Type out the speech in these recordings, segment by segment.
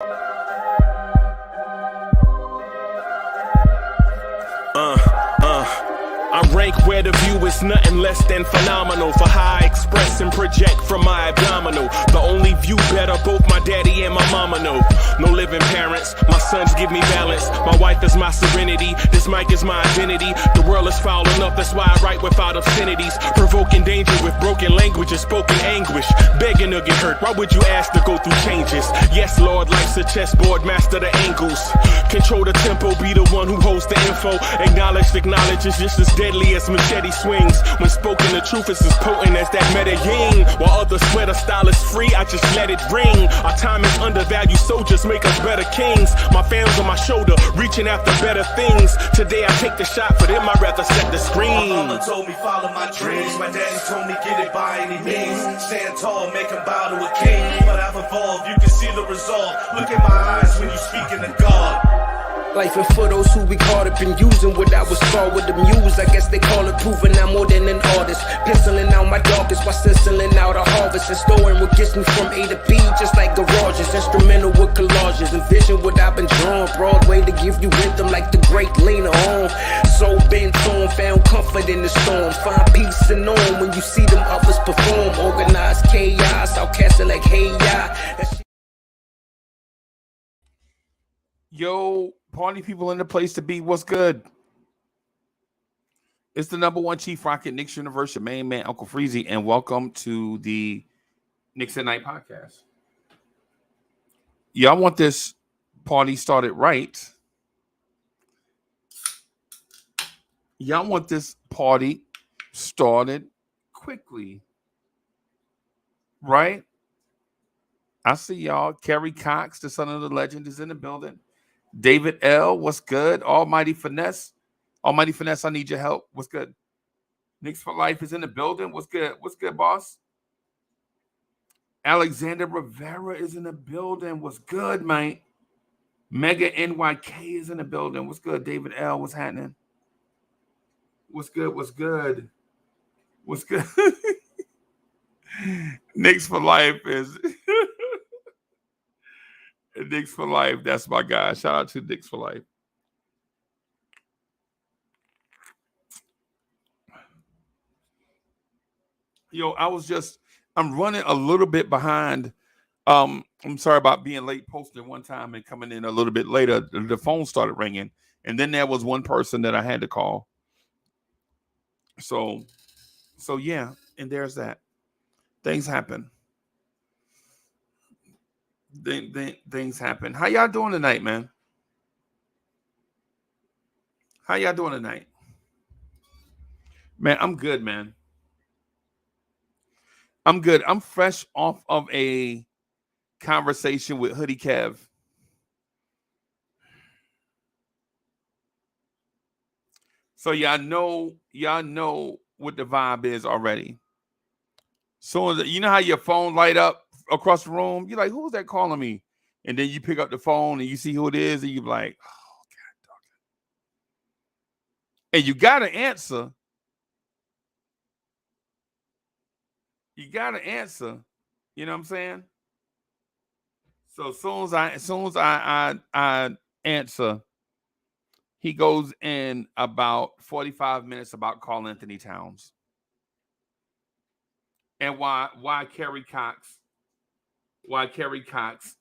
I rank where the view is nothing less than phenomenal. For how I express and project from my abdominal. The only view better, both my daddy and my mama know. No living parents, my sons give me balance. My wife is my serenity, this mic is my identity. The world is foul enough, that's why I write without obscenities. Provoking danger with broken language and spoken anguish. Begging to get hurt, why would you ask to go through changes? Yes, Lord, life's a chessboard, master the angles. Control the tempo, be the one who holds the info. Acknowledge is just as deadly as machete swings. When spoken, the truth is as potent as that Medellin. While others swear the style is free, I just let it ring. Our time is undervalued, soldiers make us better kings. My family's on my shoulder, reaching after better things. Today I take the shot, for them I'd rather set the screen. My mama told me follow my dreams. My daddy told me get it by any means. Stand tall, make him bow to a king. But I've evolved, you can see the result. Look in my eyes when you speaking to God. Life and for those who be caught up in using what I was taught with the muse. I guess they call it proving I'm more than an artist. Penciling out my darkest while stenciling out a harvest. And storing what gets me from A to B, just like garages. Instrumental with collages. Envision what I've been drawing. Broadway to give you rhythm like the great Lena on. So bent on, found comfort in the storm. Find peace and on when you see them others perform. Organized chaos, outcast it like hey ya. Yo, party people in the place to be. What's good? It's the number one Chief Rocket Knicks Universe, your main man, Uncle Freezie, and welcome to the Knicks at Night podcast. Y'all want this party started right. Y'all want this party started quickly. Right? I see y'all. Kerry Cox, the son of the legend, is in the building. David L, what's good? Almighty Finesse, I need your help. What's good? Knicks for Life is in the building. What's good? What's good, boss? Alexander Rivera is in the building. What's good, man? Mega NYK is in the building. What's good, David L? What's happening? What's good? What's good? What's good? Knicks for Life is... Knicks for Life. That's my guy. Shout out to Knicks for Life. Yo, I'm running a little bit behind. I'm sorry about being late posting one time and coming in a little bit later. The phone started ringing, and then there was one person that I had to call. So yeah, and there's that. Things happen. Things happen. How y'all doing tonight, man? How y'all doing tonight? Man, I'm good, man. I'm good. I'm fresh off of a conversation with Hoodie Kev. So y'all know what the vibe is already. So you know how your phone light up across the room? You're like, who's that calling me? And then you pick up the phone and you see who it is, and you're like, oh, God, dog. And you got to answer. You got to answer. You know what I'm saying? So as soon as I answer, he goes in about 45 minutes about Karl Anthony Towns. And why Kerry Cox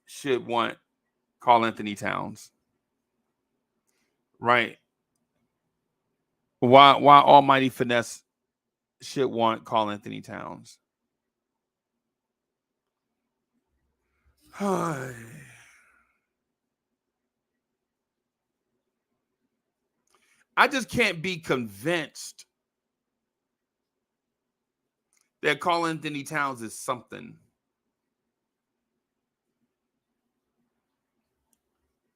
should want Karl Anthony Towns. Right. Why Almighty Finesse should want Karl Anthony Towns. I just can't be convinced that Karl Anthony Towns is something.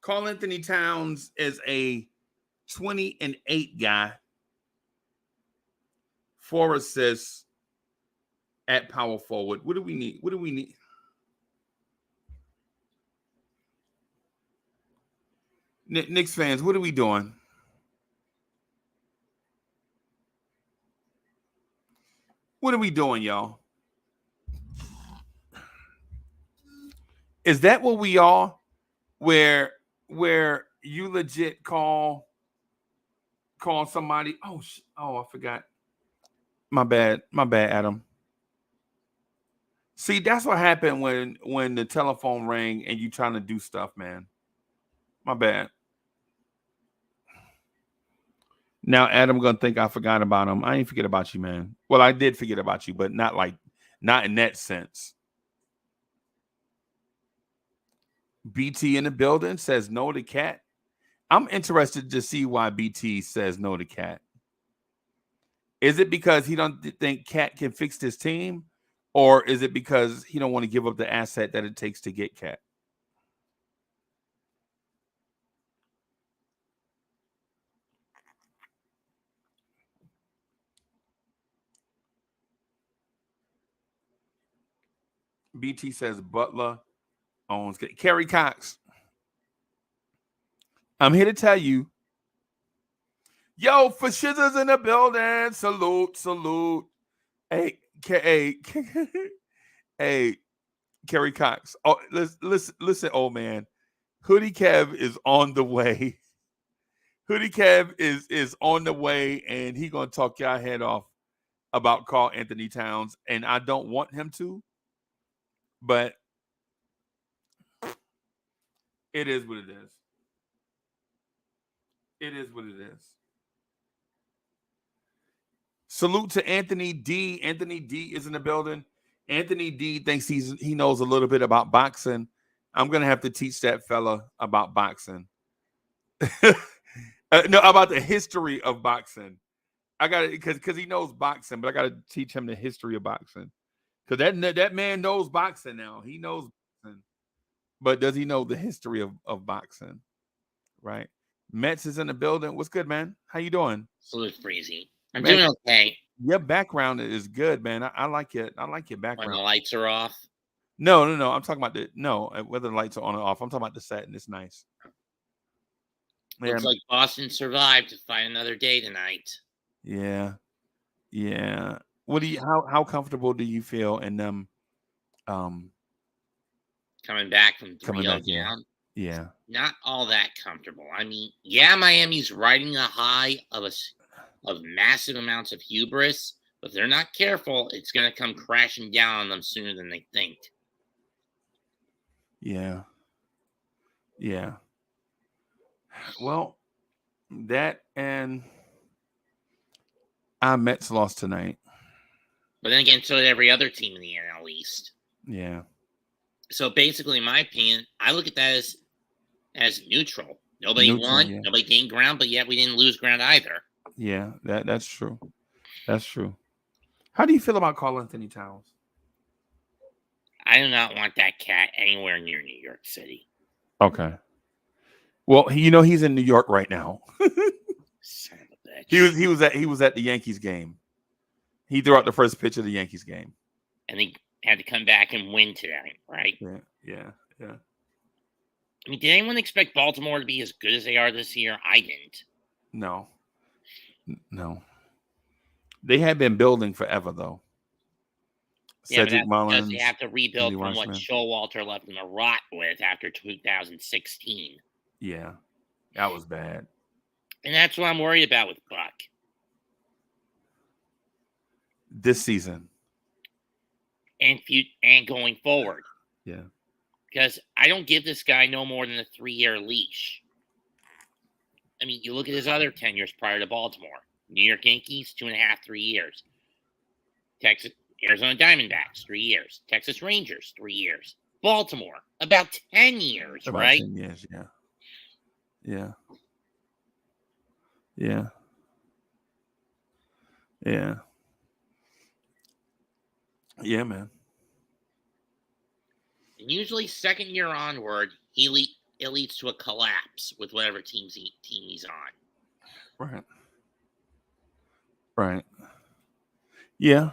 Karl Anthony Towns is a 20-8 guy, 4 assists at power forward. What do we need? Knicks fans, what are we doing? What are we doing, y'all? Is that what we are? where you legit call somebody. Oh, I forgot. My bad, Adam. See, that's what happened when the telephone rang and you trying to do stuff, man. My bad. Now Adam gonna think I forgot about him. I ain't forget about you, man. Well, I did forget about you, but not in that sense. BT in the building says no to Cat. I'm interested to see why BT says no to Cat. Is it because he don't think Cat can fix this team, or is it because he don't want to give up the asset that it takes to get Cat? BT says Butler owns Kerry Cox. I'm here to tell you, yo, for shizzers in the building, salute. Hey, hey, Kerry Cox. Oh, listen, old man. Hoodie Kev is on the way. Hoodie Kev is on the way, and he gonna talk y'all head off about Karl Anthony Towns, and I don't want him to, but it is what it is. It is what it is. Salute to Anthony D. Anthony D is in the building. Anthony D thinks he knows a little bit about boxing. I'm gonna have to teach that fella about boxing. No, about the history of boxing. I got it because he knows boxing, but I got to teach him the history of boxing. Because that man knows boxing now. He knows boxing, but does he know the history of boxing? Right. Metz is in the building. What's good, man? How you doing? Salute, Freezie. I'm doing okay. Your background is good, man. I like it. I like your background. When the lights are off. No. I'm talking about whether the lights are on or off. I'm talking about the set, and it's nice. Looks like Boston survived to fight another day tonight. Yeah. What do you? How comfortable do you feel in them? Coming back from 3-0 down. Yeah. Not all that comfortable. I mean, yeah, Miami's riding a high of massive amounts of hubris, but if they're not careful, it's going to come crashing down on them sooner than they think. Yeah. Well, that and our Mets lost tonight. But then again, so did every other team in the NL East. Yeah. So basically, in my opinion, I look at that as neutral. Nobody won, yeah. Nobody gained ground, but yet we didn't lose ground either. Yeah, that's true. That's true. How do you feel about Karl Anthony Towns? I do not want that cat anywhere near New York City. Okay. Well, he's in New York right now. Son of a bitch. He was at the Yankees game. He threw out the first pitch of the Yankees game. And he had to come back and win today, right? Yeah. I mean, did anyone expect Baltimore to be as good as they are this year? I didn't. No. They had been building forever, though. Yeah, Cedric Mullins, because they have to rebuild from what Showalter left them to rot with after 2016. Yeah, that was bad. And that's what I'm worried about with Buck. This season. And going forward. Yeah. Because I don't give this guy no more than a 3-year leash. I mean, you look at his other tenures prior to Baltimore. New York Yankees, 2.5, 3 years. Arizona Diamondbacks, 3 years. Texas Rangers, 3 years. Baltimore, about 10 years, about right? 10 years, yeah. Yeah, man. And usually, second year onward, it leads to a collapse with whatever team he's on. Right. Yeah.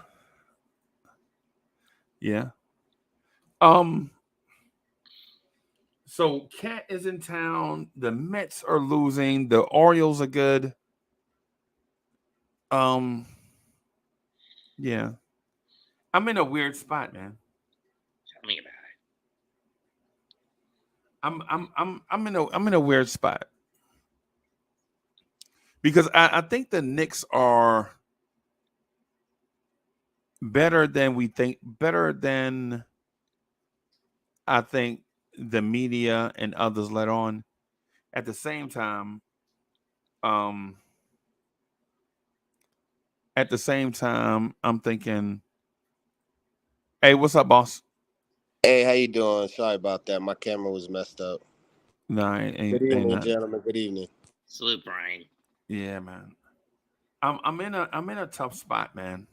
So Cat is in town. The Mets are losing. The Orioles are good. Yeah. I'm in a weird spot, man. Tell me about I'm in a weird spot because I think the Knicks are better than we think, better than I think the media and others let on. At the same time, um, I'm thinking, hey, what's up, boss? Hey, how you doing? Sorry about that. My camera was messed up. No, Good ain't evening, nothing. gentlemen. Good evening. Salute, Brian. Yeah, man. I'm in a tough spot, man,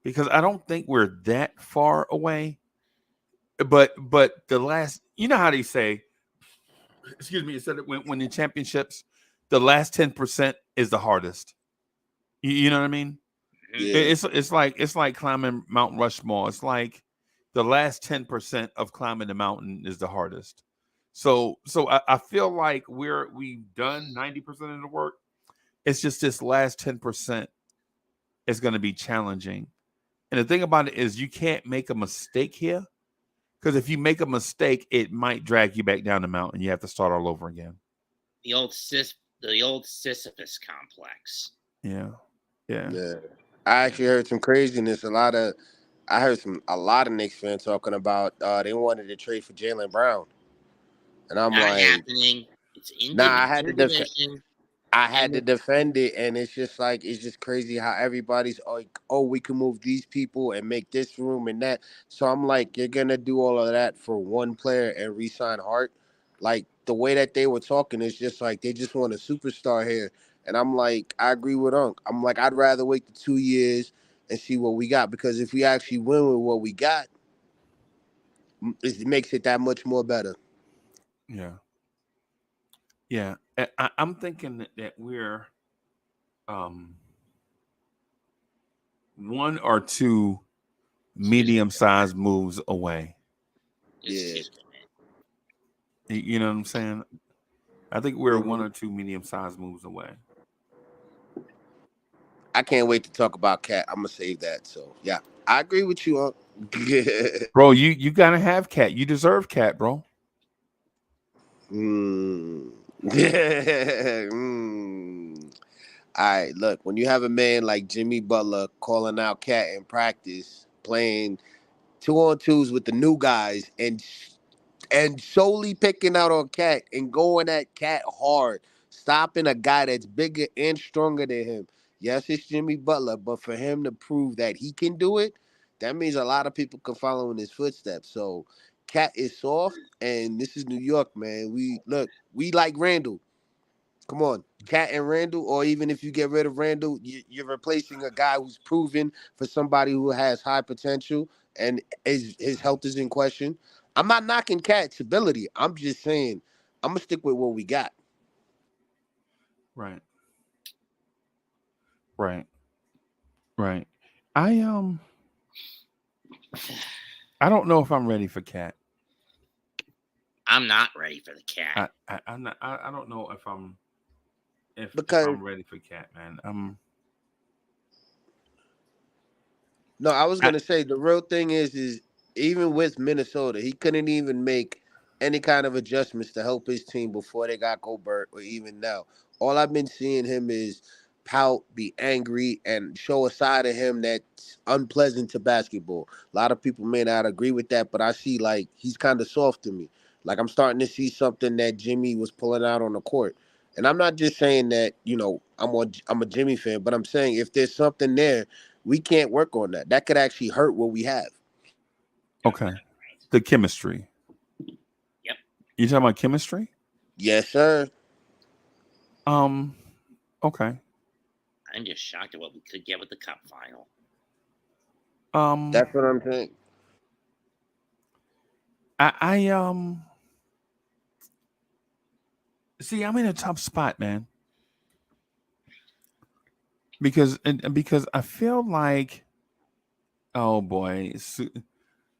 because I don't think we're that far away. But the last, you know how they say, excuse me, it said that when in championships, the last 10% is the hardest. You know what I mean? Yeah. It's like climbing Mount Rushmore. It's like the last 10% of climbing the mountain is the hardest. So I feel like we've done 90% of the work. It's just this last 10% is going to be challenging. And the thing about it is you can't make a mistake here. Because if you make a mistake, it might drag you back down the mountain. You have to start all over again. The old Sisyphus complex. Yeah. Yeah. Yeah. I actually heard some craziness. I heard a lot of Knicks fans talking about they wanted to trade for Jaylen Brown, and I'm Not like, happening. It's nah. in division. I had And to defend it, and it's just like it's just crazy how everybody's like, oh, we can move these people and make this room and that. So I'm like, you're gonna do all of that for one player and re-sign Hart? Like the way that they were talking is just like they just want a superstar here, and I'm like, I agree with Unc. I'm like, I'd rather wait the 2 years and see what we got because if we actually win with what we got, it makes it that much more better. Yeah. Yeah. I'm thinking that we're um, one or two medium-sized moves away. Yeah. You know what I'm saying? I think we're one or two medium-sized moves away. I can't wait to talk about Cat. I'm gonna save that. So yeah, I agree with you, Unc. Bro, you gotta have Cat. You deserve Cat, bro. Mm. Mm. All right, look, when you have a man like Jimmy Butler calling out Cat in practice, playing 2-on-2s with the new guys, and solely picking out on Cat and going at Cat hard, stopping a guy that's bigger and stronger than him. Yes, it's Jimmy Butler, but for him to prove that he can do it, that means a lot of people can follow in his footsteps. So Cat is soft, and this is New York, man. We like Randall. Come on, Cat and Randall, or even if you get rid of Randall, you're replacing a guy who's proven for somebody who has high potential and his health is in question. I'm not knocking Cat's ability. I'm just saying I'm gonna stick with what we got. Right. Right. Right. I I don't know if I'm ready for Cat. I'm not ready for the Cat. I'm not. I don't know if I'm if Because I'm ready for Cat, man. no, I was I, gonna say the real thing is even with Minnesota, he couldn't even make any kind of adjustments to help his team before they got Gobert or even now. All I've been seeing him is pout, be angry, and show a side of him that's unpleasant to basketball. A lot of people may not agree with that, but I see like he's kind of soft to me. Like I'm starting to see something that Jimmy was pulling out on the court. And I'm not just saying that, I'm a Jimmy fan, but I'm saying if there's something there we can't work on that. That could actually hurt what we have. okay. The chemistry. Yep. You talking about chemistry? Yes, sir. Okay. I'm just shocked at what we could get with the Cup final. That's what I'm saying. I see. I'm in a tough spot, man. Because I feel like, oh boy,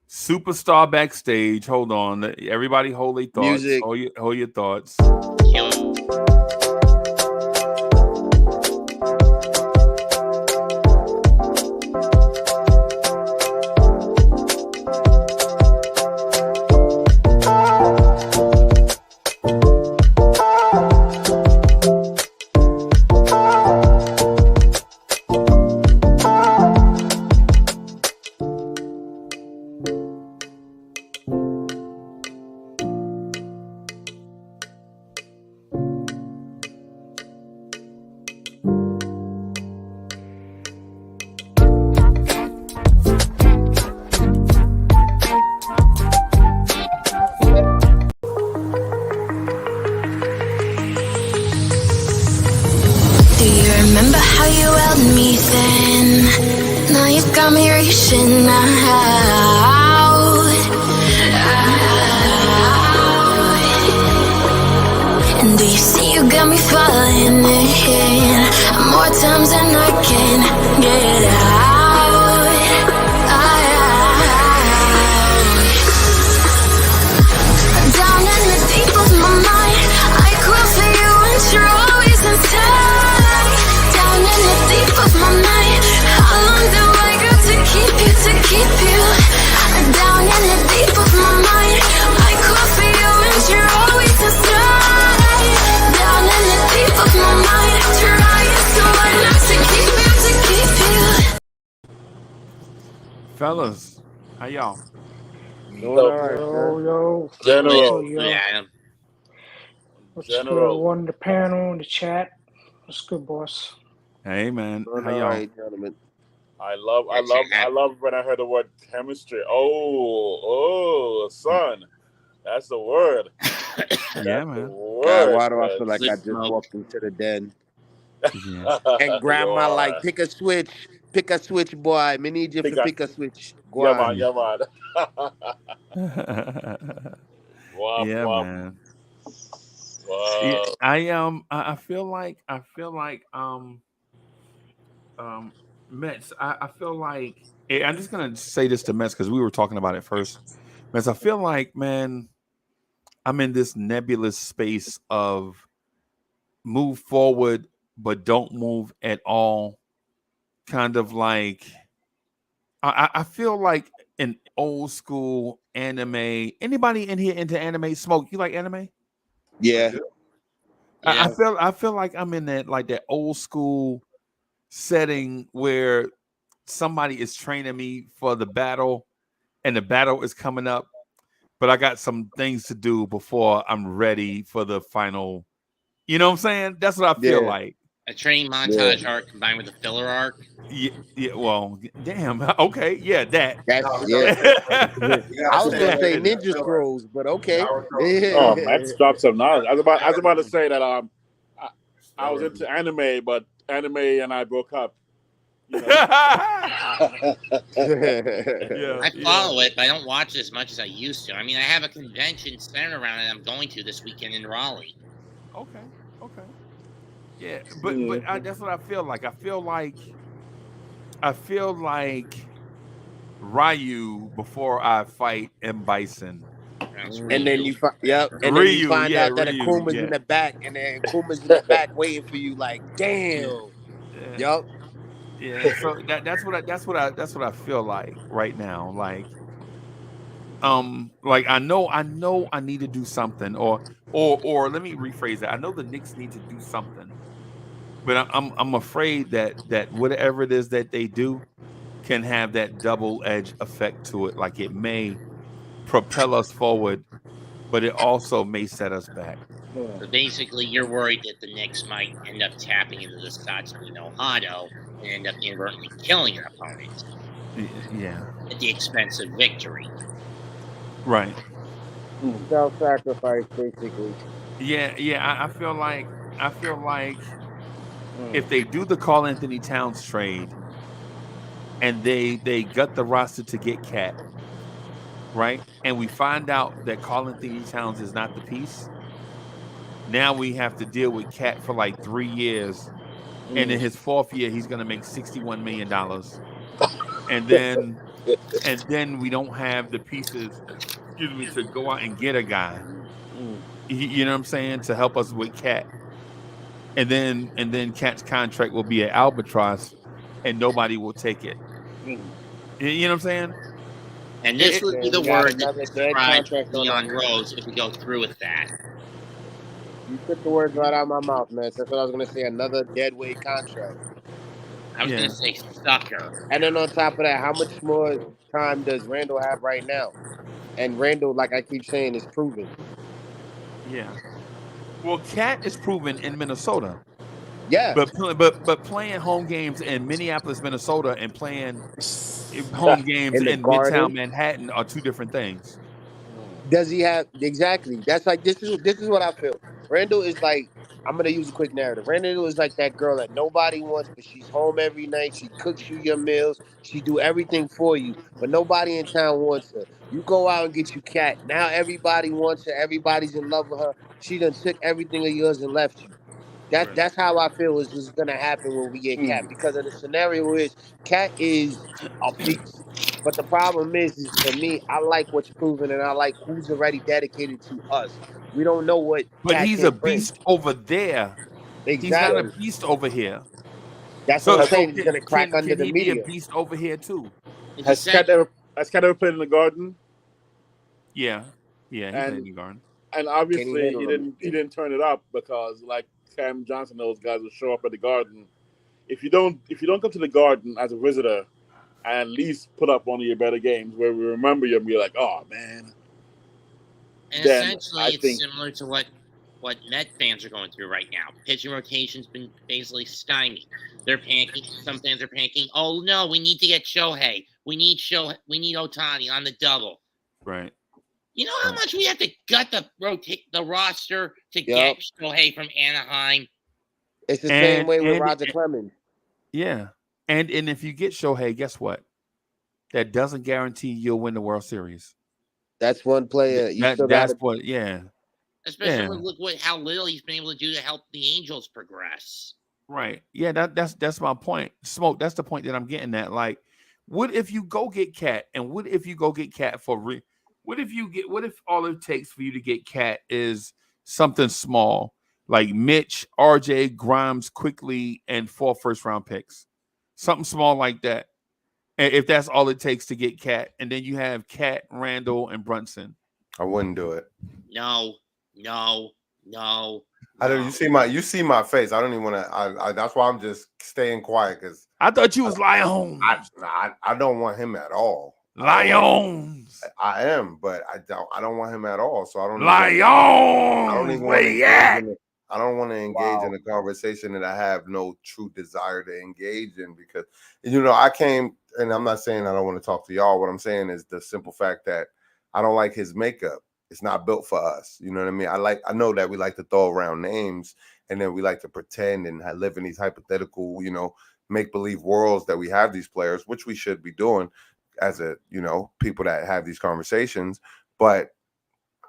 superstar backstage. Hold on, everybody, hold your thoughts. Music. Hold your thoughts. Yo, got me reaching out. And do you see you got me falling in more times than I can get out. Down in the deep of my mind, I crawl for you and you're always inside. Down in the deep of my mind, how long do I got to keep you, to keep you? Down in the deep of my mind, I crawl for you and you're always inside. Down in the deep of my mind, trying so hard not to keep you, to keep you. Fellas, how y'all? Doing all right, Yo, yo. General. Yo. Yeah. What's General. good? One in the panel, in the chat. What's good, boss? Hey man, doing how all y'all? right, gentlemen. I love when I heard the word chemistry. Oh, son. That's the word. Yeah, man. God, why do I feel like Good I just smoke. walked into the den Yeah. and grandma like pick a switch, boy. Me need you to pick a switch. Go on. Yeah, man. Wop, Yeah, wop. man. Wow. Yeah, I feel like Mets. I feel like I'm just gonna say this to Mets because we were talking about it first. Mets, I feel like, man, I'm in this nebulous space of move forward but don't move at all. Kind of like I feel like an old school anime. Anybody in here into anime? Smoke, you like anime? Yeah. I feel like I'm in that old school setting where somebody is training me for the battle and the battle is coming up, but I got some things to do before I'm ready for the final. You know what I'm saying? That's what I feel like. A training montage arc combined with a filler arc. Yeah. Well, damn. Okay. Yeah. That. That's I was gonna say Ninja Scrolls, but okay. Oh, Max dropped some knowledge. I was about to say that I was into anime, but anime and I broke up. You know? I follow it, but I don't watch it as much as I used to. I mean, I have a convention centered around it I'm going to this weekend in Raleigh. Okay. Yeah, but that's what I feel like. I feel like Ryu before I fight M. Bison. And then you find out that Akuma's in the back, and then Akuma's in the back waiting for you. Like, damn. Yup. Yeah. So that's what I feel like right now. Like I know I need to do something, or let me rephrase that. I know the Knicks need to do something, but I'm afraid that whatever it is that they do can have that double-edged effect to it. Like it may propel us forward, but it also may set us back. So basically, you're worried that the Knicks might end up tapping into the Scotsman Hado and end up inadvertently killing an opponent. Yeah. At the expense of victory. Right. Self-sacrifice, basically. Yeah. I feel like if they do the Karl Anthony Towns trade and they gut the roster to get Cat, right? And we find out that Karl Anthony Towns is not the piece. Now we have to deal with Cat for like 3 years. And in his fourth year, he's going to make $61 million. And then we don't have the pieces, to go out and get a guy. You know what I'm saying? To help us with Cat. And then Cat's contract will be an albatross and nobody will take it. You know what I'm saying? And this would be the word that describes Leon Rose if we go through with that. You took the words right out of my mouth, man. That's what I was going to say. Another dead weight contract. I was going to say sucker. And then on top of that, how much more time does Randall have right now? And Randall, like I keep saying, is proven. Yeah. Well, Cat is proven in Minnesota. Yeah. But playing home games in Minneapolis, Minnesota, and playing home games in Midtown Manhattan are two different things. Does he have exactly? That's like this is what I feel. Randall is like I'm gonna use a quick narrative. Randall is like that girl that nobody wants, but she's home every night. She cooks you your meals. She do everything for you, but nobody in town wants her. You go out and get you Cat. Now everybody wants her. Everybody's in love with her. She done took everything of yours and left you. Right. That's how I feel is gonna happen when we get Cat, because of the scenario is Cat is a beast. But the problem is for me, I like what's proven and I like who's already dedicated to us. We don't know what But Cat he's a can bring. beast over there. He's not a Exactly. beast over here. That's what So I'm so saying. He's can gonna crack can, under can the he be a media. beast over here too? It's Has Cat essential. ever played in the Garden? Yeah. Yeah, he played in And the Garden. and Can he obviously handle he them? didn't turn it up because like Cam Johnson, those guys will show up at the Garden. If you don't come to the Garden as a visitor and at least put up one of your better games where we remember you and be like, oh man, And then essentially, I it's think similar to what Met fans are going through right now. Pitching rotation's been basically stymied. They're panicking. Some fans are panicking. Oh no, we need to get Shohei. We need Otani on the double. Right. You know how much we have to gut the roster to get Yup. Shohei from Anaheim? It's the same And way with and Roger Clemens. yeah. And if you get Shohei, guess what? That doesn't guarantee you'll win the World Series. That's one player you still That's gotta what yeah. Especially Yeah. when look how little he's been able to do to help the Angels progress. Right. Yeah, that's my point. Smoke, that's the point that I'm getting at. Like, what if you go get Cat, and what if you go get Cat what if all it takes for you to get Cat is something small, like Mitch, RJ, Grimes, quickly, and 4 first-round picks. Something small like that. And if that's all it takes to get Cat, and then you have Cat, Randall, and Brunson. I wouldn't do it. No. I don't. You see my face. I don't even want to. That's why I'm just staying quiet because I thought you was Lions. I don't want him at all. Lions. I am, but I don't want him at all. So I don't. Lions. I don't even want to engage at? in it. I don't want to engage in a conversation that I have no true desire to engage in because I came, and I'm not saying I don't want to talk to y'all. What I'm saying is the simple fact that I don't like his makeup. It's not built for us. You know what I mean? I know that we like to throw around names and then we like to pretend and live in these hypothetical, make-believe worlds that we have these players, which we should be doing as people that have these conversations. But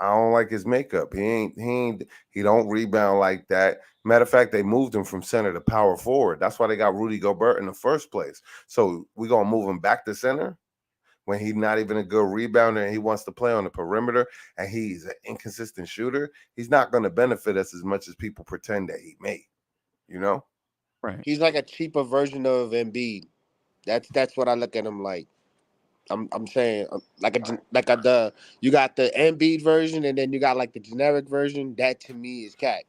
I don't like his makeup. He don't rebound like that. Matter of fact, they moved him from center to power forward. That's why they got Rudy Gobert in the first place. So we're going to move him back to center when he's not even a good rebounder and he wants to play on the perimeter and he's an inconsistent shooter. He's not going to benefit us as much as people pretend that he may, Right. He's like a cheaper version of Embiid. That's what I look at him like. I'm saying you got the Embiid version and then you got like the generic version. That to me is Cat.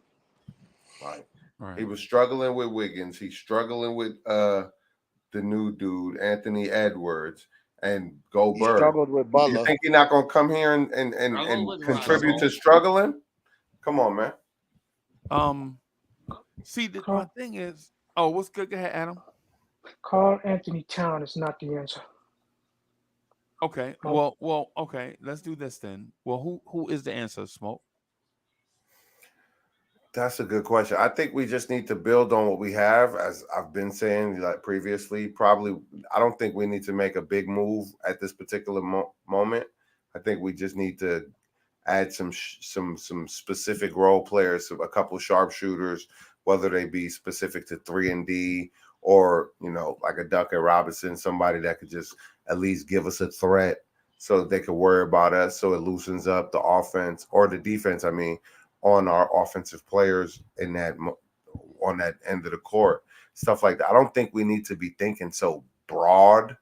Right. He was struggling with Wiggins. He's struggling with the new dude, Anthony Edwards, and Gobert. He struggled with Butler. You think he's not gonna come here and contribute to struggling? Come on, man. See, my thing is, what's good? Go ahead, Adam. Carl Anthony Town is not the answer. Okay. Well, okay. Let's do this then. Well, who is the answer, Smoke? That's a good question. I think we just need to build on what we have, as I've been saying like previously. Probably, I don't think we need to make a big move at this particular moment. I think we just need to add some specific role players, a couple sharpshooters, whether they be specific to 3-and-D or like a Duncan Robinson, somebody that could just at least give us a threat, so that they could worry about us, so it loosens up the offense or the defense. I mean, on our offensive players on that end of the court, stuff like that. I don't think we need to be thinking so broad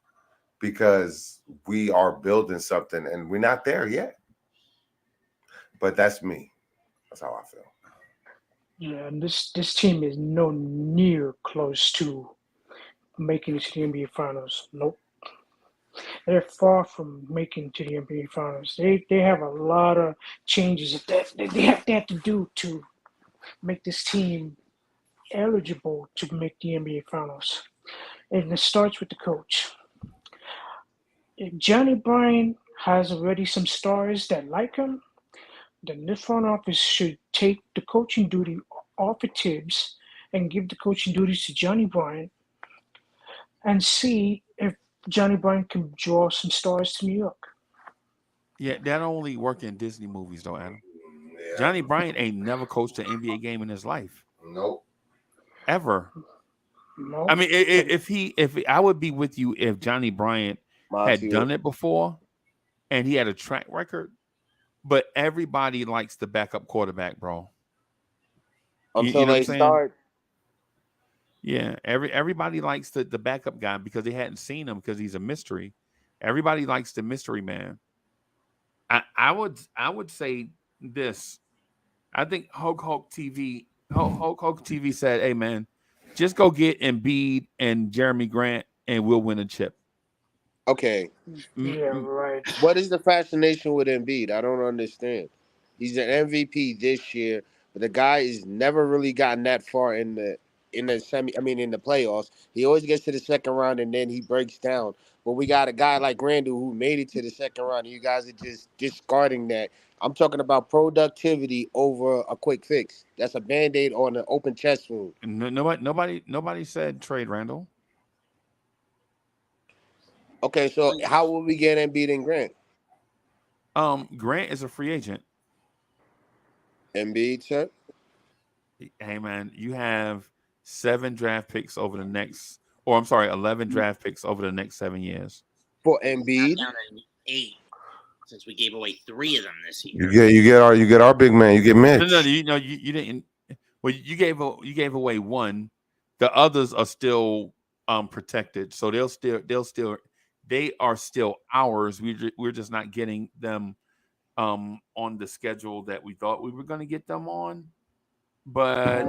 because we are building something and we're not there yet. But that's me. That's how I feel. Yeah, and this team is no near close to making it to the NBA Finals. Nope. They're far from making it to the NBA Finals. They have a lot of changes that they have to do to make this team eligible to make the NBA Finals. And it starts with the coach. If Johnny Bryan has already some stars that like him, then this front office should take the coaching duty offer Tibbs and give the coaching duties to Johnny Bryant and see if Johnny Bryant can draw some stars to New York. Yeah, that only work in Disney movies though, Adam. Yeah. Johnny Bryant ain't never coached an NBA game in his life. Nope. Ever. No, I mean, if I would be with you if Johnny Bryant had done it before and he had a track record, but everybody likes the backup quarterback, bro. Until they start. Yeah, everybody likes the backup guy because they hadn't seen him because he's a mystery. Everybody likes the mystery man. I would say this. I think Hulk TV said, "Hey man, just go get Embiid and Jeremy Grant, and we'll win a chip." Okay. Yeah, right. What is the fascination with Embiid? I don't understand. He's an MVP this year, but the guy has never really gotten that far in the in the playoffs. He always gets to the second round and then he breaks down. But we got a guy like Randall who made it to the second round. And you guys are just discarding that. I'm talking about productivity over a quick fix. That's a band-aid on an open chest wound. Nobody said trade Randall. Okay, so how will we get Embiid and Grant? Grant is a free agent. Embiid, sir? Hey man, you have 7 draft picks over the next, or I'm sorry, 11 draft picks over the next 7 years. For Embiid? Down to 8 since we gave away 3 of them this year. You get our big man. You get Mitch. No, you didn't. Well, you gave away 1. The others are still protected, so they are still ours. We're just not getting them on the schedule that we thought we were going to get them on. But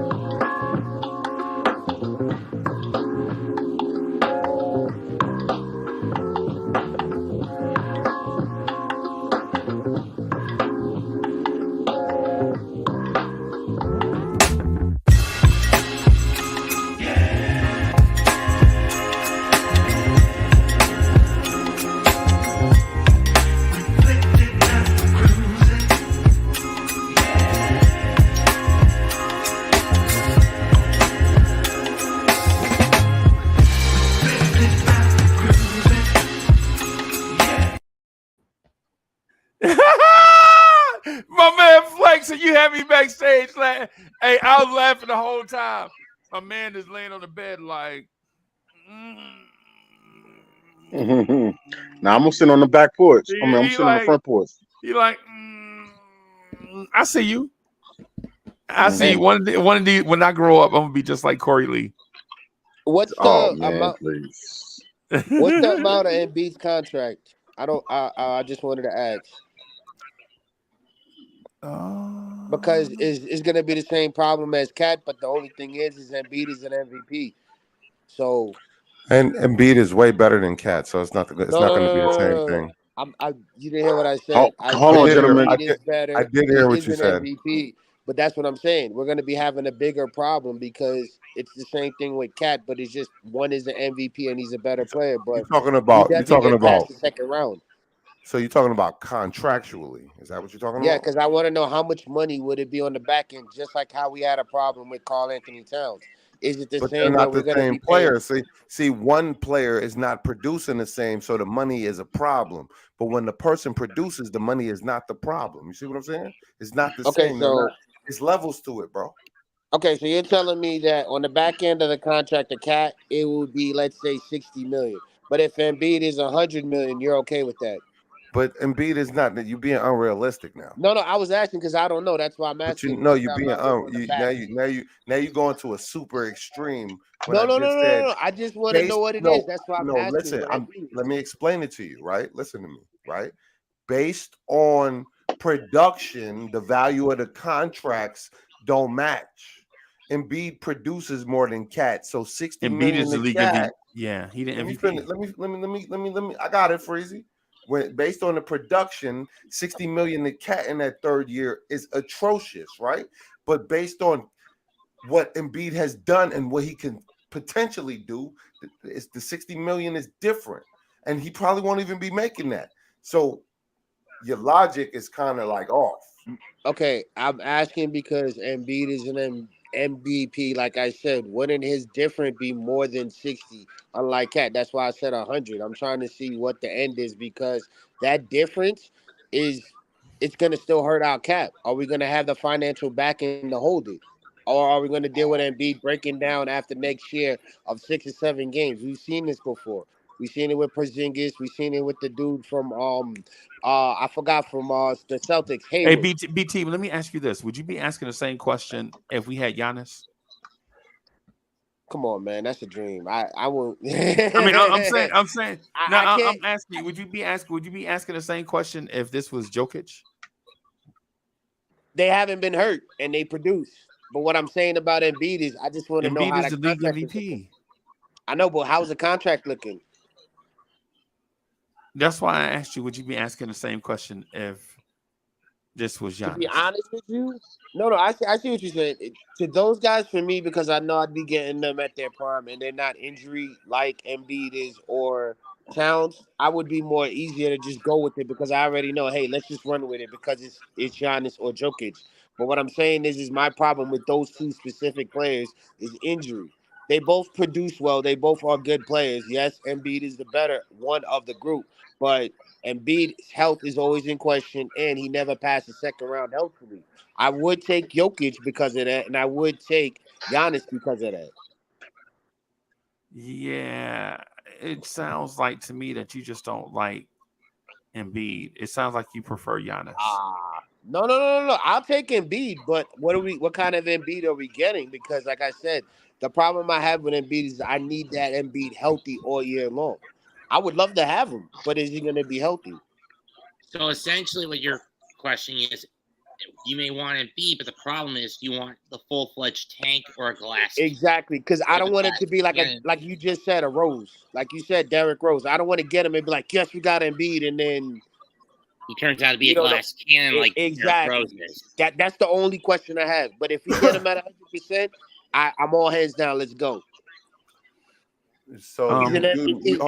my man flexing, you had me backstage laughing. Hey, I was laughing the whole time. My man is laying on the bed like. Now I'm sitting on the back porch. I'm sitting on the front porch. You like? I see you. I see you. One of these. When I grow up, I'm gonna be just like Corey Lee. What's the amount? Please. What's the amount of Embiid's contract? I just wanted to ask. Because it's going to be the same problem as Cat, but the only thing is Embiid is an MVP. So, and Embiid is way better than Cat, so it's not going to be the same thing. You didn't hear what I said. Hold on, gentlemen. I did hear what you said. MVP, but that's what I'm saying. We're going to be having a bigger problem because it's the same thing with Cat, but it's just one is an MVP and he's a better player. But you're talking about the second round. So you're talking about contractually. Is that what you're talking about? Yeah, because I want to know how much money would it be on the back end, just like how we had a problem with Karl Anthony Towns. Is it the but same? They're not the same player. See, one player is not producing the same, so the money is a problem. But when the person produces, the money is not the problem. You see what I'm saying? It's not the same. So it's levels to it, bro. Okay, so you're telling me that on the back end of the contract, the Cat, it would be, let's say, $60 million. But if Embiid is $100 million, you're okay with that? But Embiid is not. You're being unrealistic now. No, I was asking because I don't know. That's why I'm asking. But you're being now you're going to a super extreme. No. I just want to know what it is. That's why I'm asking. Listen, let me explain it to you. Right, listen to me. Right, based on production, the value of the contracts don't match. Embiid produces more than Cat, so 60 million is the league MVP. Yeah, he didn't MVP. Let me. I got it, Freezie. When based on the production, 60 million to Cat in that third year is atrocious, right? But based on what Embiid has done and what he can potentially do, it's the 60 million is different, and he probably won't even be making that. So your logic is kind of like off. Okay, I'm asking because Embiid is an MVP, like I said, wouldn't his difference be more than 60? Unlike Cat, that's why I said 100. I'm trying to see what the end is because that difference is it's gonna still hurt our cap. Are we gonna have the financial backing to hold it? Or are we gonna deal with Embiid breaking down after next year of 6 or 7 games? We've seen this before. We've seen it with Porzingis. We've seen it with the dude from I forgot from the Celtics, Hey, Hayward. BT, let me ask you this: would you be asking the same question if we had Giannis? Come on, man, that's a dream. I won't. I mean, I'm saying. No, I can't. I'm asking you. Would you be asking the same question if this was Jokic? They haven't been hurt and they produce. But what I'm saying about Embiid is, I just want to know Embiid how is that the league contract is looking. MVP. I know, but how's the contract looking? That's why I asked you. Would you be asking the same question if this was To be Giannis? honest with you, no, I see what you said. To those guys, for me, because I know I'd be getting them at their prime, and they're not injury like Embiid is or Towns. I would be more easier to just go with it because I already know. Hey, let's just run with it because it's Giannis or Jokic. But what I'm saying is my problem with those two specific players is injury. They both produce well. They both are good players. Yes, Embiid is the better one of the group, but Embiid's health is always in question, and he never passed the second round healthfully. I would take Jokic because of that, and I would take Giannis because of that. Yeah, it sounds like to me that you just don't like Embiid. It sounds like you prefer Giannis. No. I'll take Embiid, but what kind of Embiid are we getting? Because, like I said, the problem I have with Embiid is I need that Embiid healthy all year long. I would love to have him, but is he going to be healthy? So essentially, what your question is, you may want Embiid, but the problem is you want the full-fledged tank or a glass. Exactly, because I don't want it to be like Yeah. like you just said, a Rose, like you said, Derrick Rose. I don't want to get him and be like, yes, we got Embiid, and then He turns out to be a glass cannon like Derrick Rose exactly. is. That's the only question I have. But if we get him at 100%, I'm all hands down. Let's go. So He's an MVP.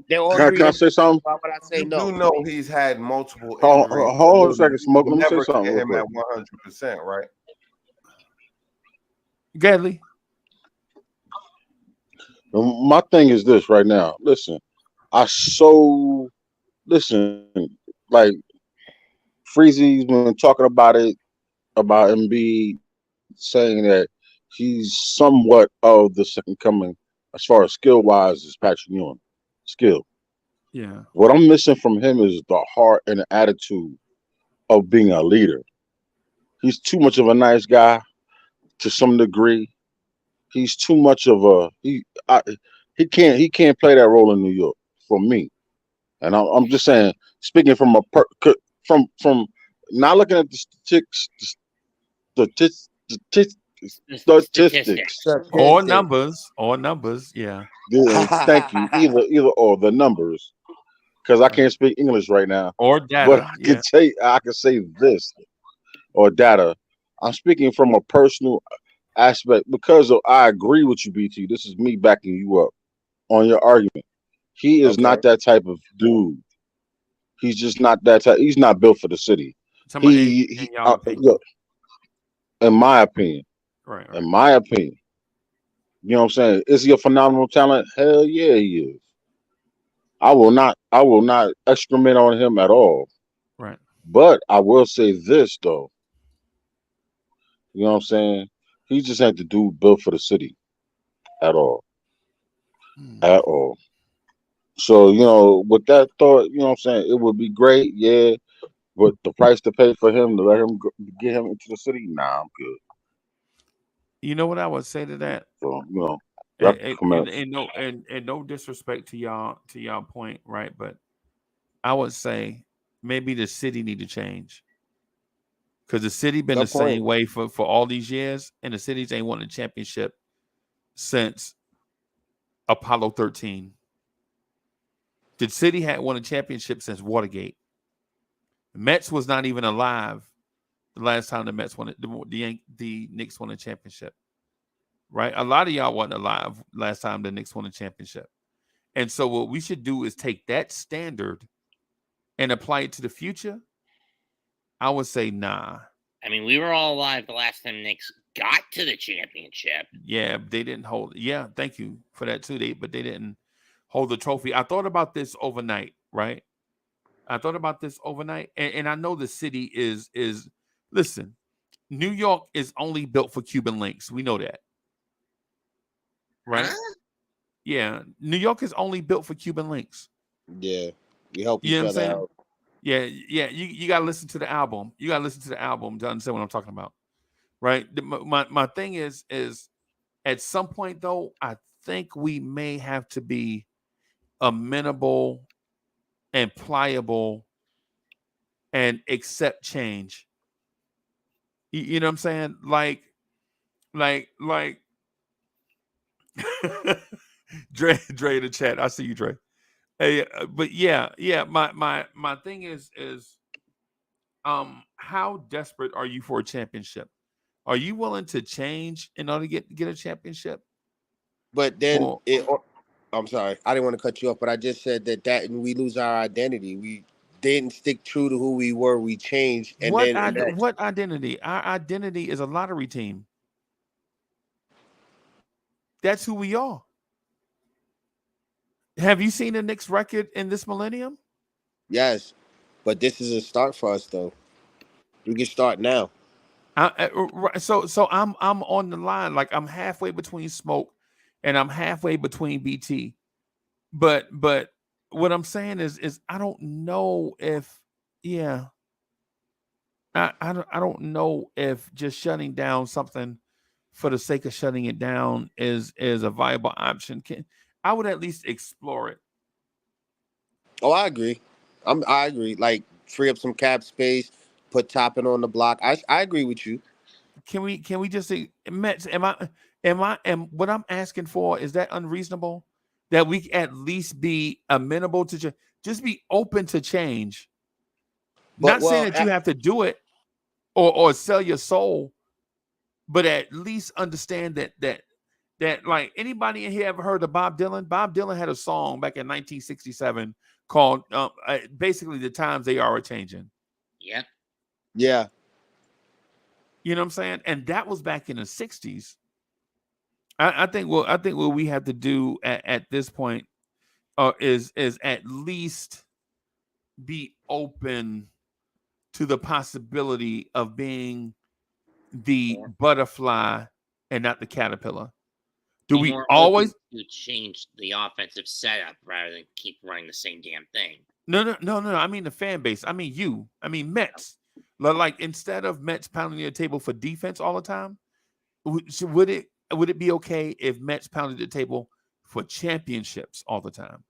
They're all Can, three can I say MVPs. something? Why would I say you do no? know he's had multiple Hold, injuries. hold on a You second, Smoke. will Let me say never something get real him quick. at 100%, right? Gadley. My thing is this right now. Listen, listen, like Freezie's been talking about Embiid, saying that he's somewhat of the second coming as far as skill wise as Patrick Ewing. Skill. Yeah. What I'm missing from him is the heart and the attitude of being a leader. He's too much of a nice guy to some degree. He's too much of he can't play that role in New York for me. And I'm just saying, speaking from from not looking at the statistics, statistics. Or Statistic. numbers. Yeah. Yeah, thank you. Either or the numbers, because I Right. can't speak English right now. Or But data. I can Yeah. say this or data. I'm speaking from a personal aspect because I agree with you, BT. This is me backing you up on your argument. He is Okay. not that type of dude. He's just not that type. He's not built for the city. Somebody in y'all opinion. Look, in my opinion, Right. in my opinion, you know what I'm saying? Is he a phenomenal talent? Hell yeah, he is. I will not excrement on him at all. Right. But I will say this though. You know what I'm saying? He just ain't the dude built for the city at all. At all. So, with that thought, you know what I'm saying? It would be great, yeah. But the price to pay for him to let him get him into the city, nah, I'm good. You know what I would say to that? So, that's And, comments. and no disrespect to y'all point, right? But I would say maybe the city need to change. Because the city been the Good same point. way for all these years, and the cities ain't won a championship since Apollo 13. The city had won a championship since Watergate. The Mets was not even alive the last time the Mets won it. The Knicks won a championship. Right? A lot of y'all wasn't alive last time the Knicks won a championship. And so what we should do is take that standard and apply it to the future. I would say nah. I mean, we were all alive the last time Knicks got to the championship. Yeah, they didn't hold. Yeah, thank you for that too. But they didn't hold the trophy. I thought about this overnight, right? I thought about this overnight, and I know the city is. Listen, New York is only built for Cuban links. We know that, right? Huh? Yeah, New York is only built for Cuban links. Yeah, we help You know each what I'm other saying? out. Yeah. You gotta listen to the album. You gotta listen to the album to understand what I'm talking about, right? My thing is at some point though, I think we may have to be amenable and pliable and accept change. You know what I'm saying? Like Dre in the chat. I see you, Dre. Hey, but yeah. My thing is how desperate are you for a championship? Are you willing to change in order to get a championship? But then Or I'm sorry, I didn't want to cut you off, but I just said that we lose our identity. We didn't stick true to who we were. We changed, and then what identity? Our identity is a lottery team. That's who we are. Have you seen the Knicks record in this millennium? yes, but this is a start for us, though. We can start now. So I'm on the line, like I'm halfway between Smoke and I'm halfway between BT. But what I'm saying is I don't know if I don't know if just shutting down something for the sake of shutting it down is a viable option. I would at least explore it. Oh, I agree. I agree. Like free up some cap space, put Toppin on the block. I agree with you. Can we just say Mets? Am what I'm asking for, is that unreasonable? That we at least be amenable to just be open to change. But Not saying that you have to do it or sell your soul, but at least understand that like anybody in here ever heard of Bob Dylan? Bob Dylan had a song back in 1967 called basically "The Times They Are Changing." Yep. Yeah. You know what I'm saying? And that was back in the 60s. I think what we have to do at this point is at least be open to the possibility of being the butterfly and not the caterpillar. Do we always to change the offensive setup rather than keep running the same damn thing? No. I mean the fan base. I mean you. I mean Mets. Like instead of Mets pounding the table for defense all the time, would it be okay if Mets pounded the table for championships all the time?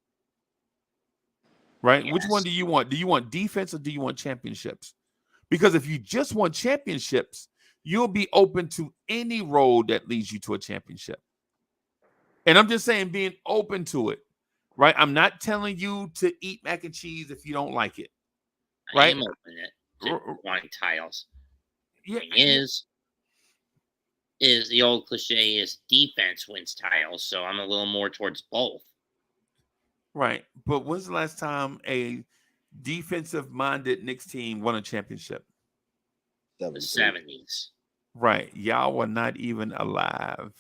Right? Yes. Which one do you want? Do you want defense or do you want championships? Because if you just want championships, you'll be open to any road that leads you to a championship. And I'm just saying being open to it. Right? I'm not telling you to eat mac and cheese if you don't like it. Right? I am open to wanting titles. Yeah. Is the old cliche is defense wins titles, so I'm a little more towards both. Right. But when's the last time a defensive-minded Knicks team won a championship? The 70s. Right. Y'all were not even alive.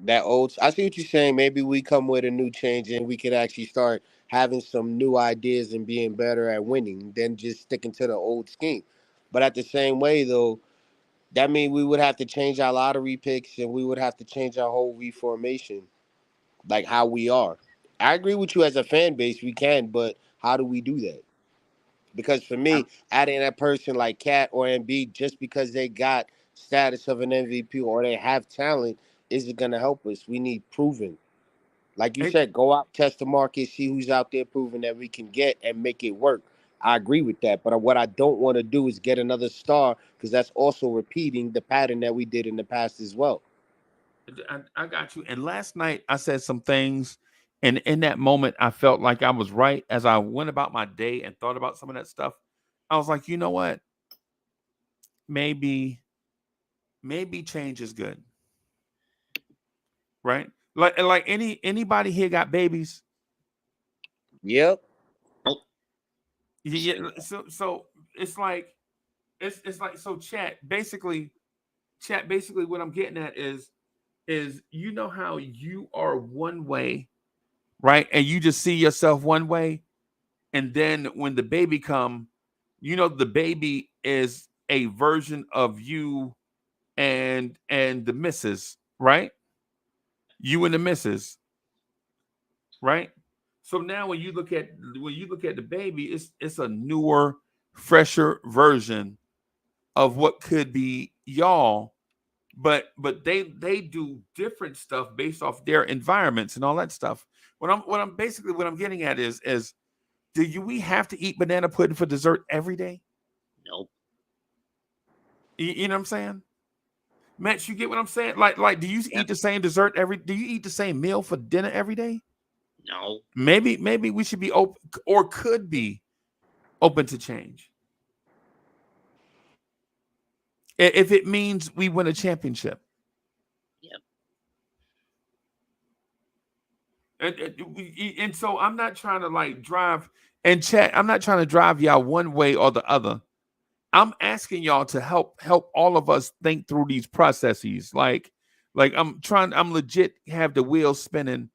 I see what you're saying. Maybe we come with a new change and we could actually start having some new ideas and being better at winning than just sticking to the old scheme. But at the same way, though, that means we would have to change our lottery picks and we would have to change our whole reformation, like how we are. I agree with you as a fan base, we can, but how do we do that? Because for me, adding that person like Cat or Embiid just because they got status of an MVP or they have talent isn't going to help us. We need proven. Like you said, go out, test the market, see who's out there proving that we can get and make it work. I agree with that. But what I don't want to do is get another star because that's also repeating the pattern that we did in the past as well. I got you. And last night I said some things, and in that moment I felt like I was right. As I went about my day and thought about some of that stuff, I was like, you know what? Maybe change is good. Right? Like anybody here got babies? Yep. Yeah. So it's like it's like so. Chat. Basically, what I'm getting at is you know how you are one way, right? And you just see yourself one way, and then when the baby come, you know the baby is a version of you and the missus, right? You and the missus, right? So now when you look at the baby, it's a newer, fresher version of what could be y'all, but they do different stuff based off their environments and all that stuff. What I'm getting at is we have to eat banana pudding for dessert every day? Nope. You know what I'm saying? Matt, you get what I'm saying? Like, do you eat the same dessert do you eat the same meal for dinner every day? No. Maybe we should be open or could be open to change. If it means we win a championship. Yep. And so I'm not trying to like drive and chat. I'm not trying to drive y'all one way or the other. I'm asking y'all to help all of us think through these processes. Like I'm legit have the wheels spinning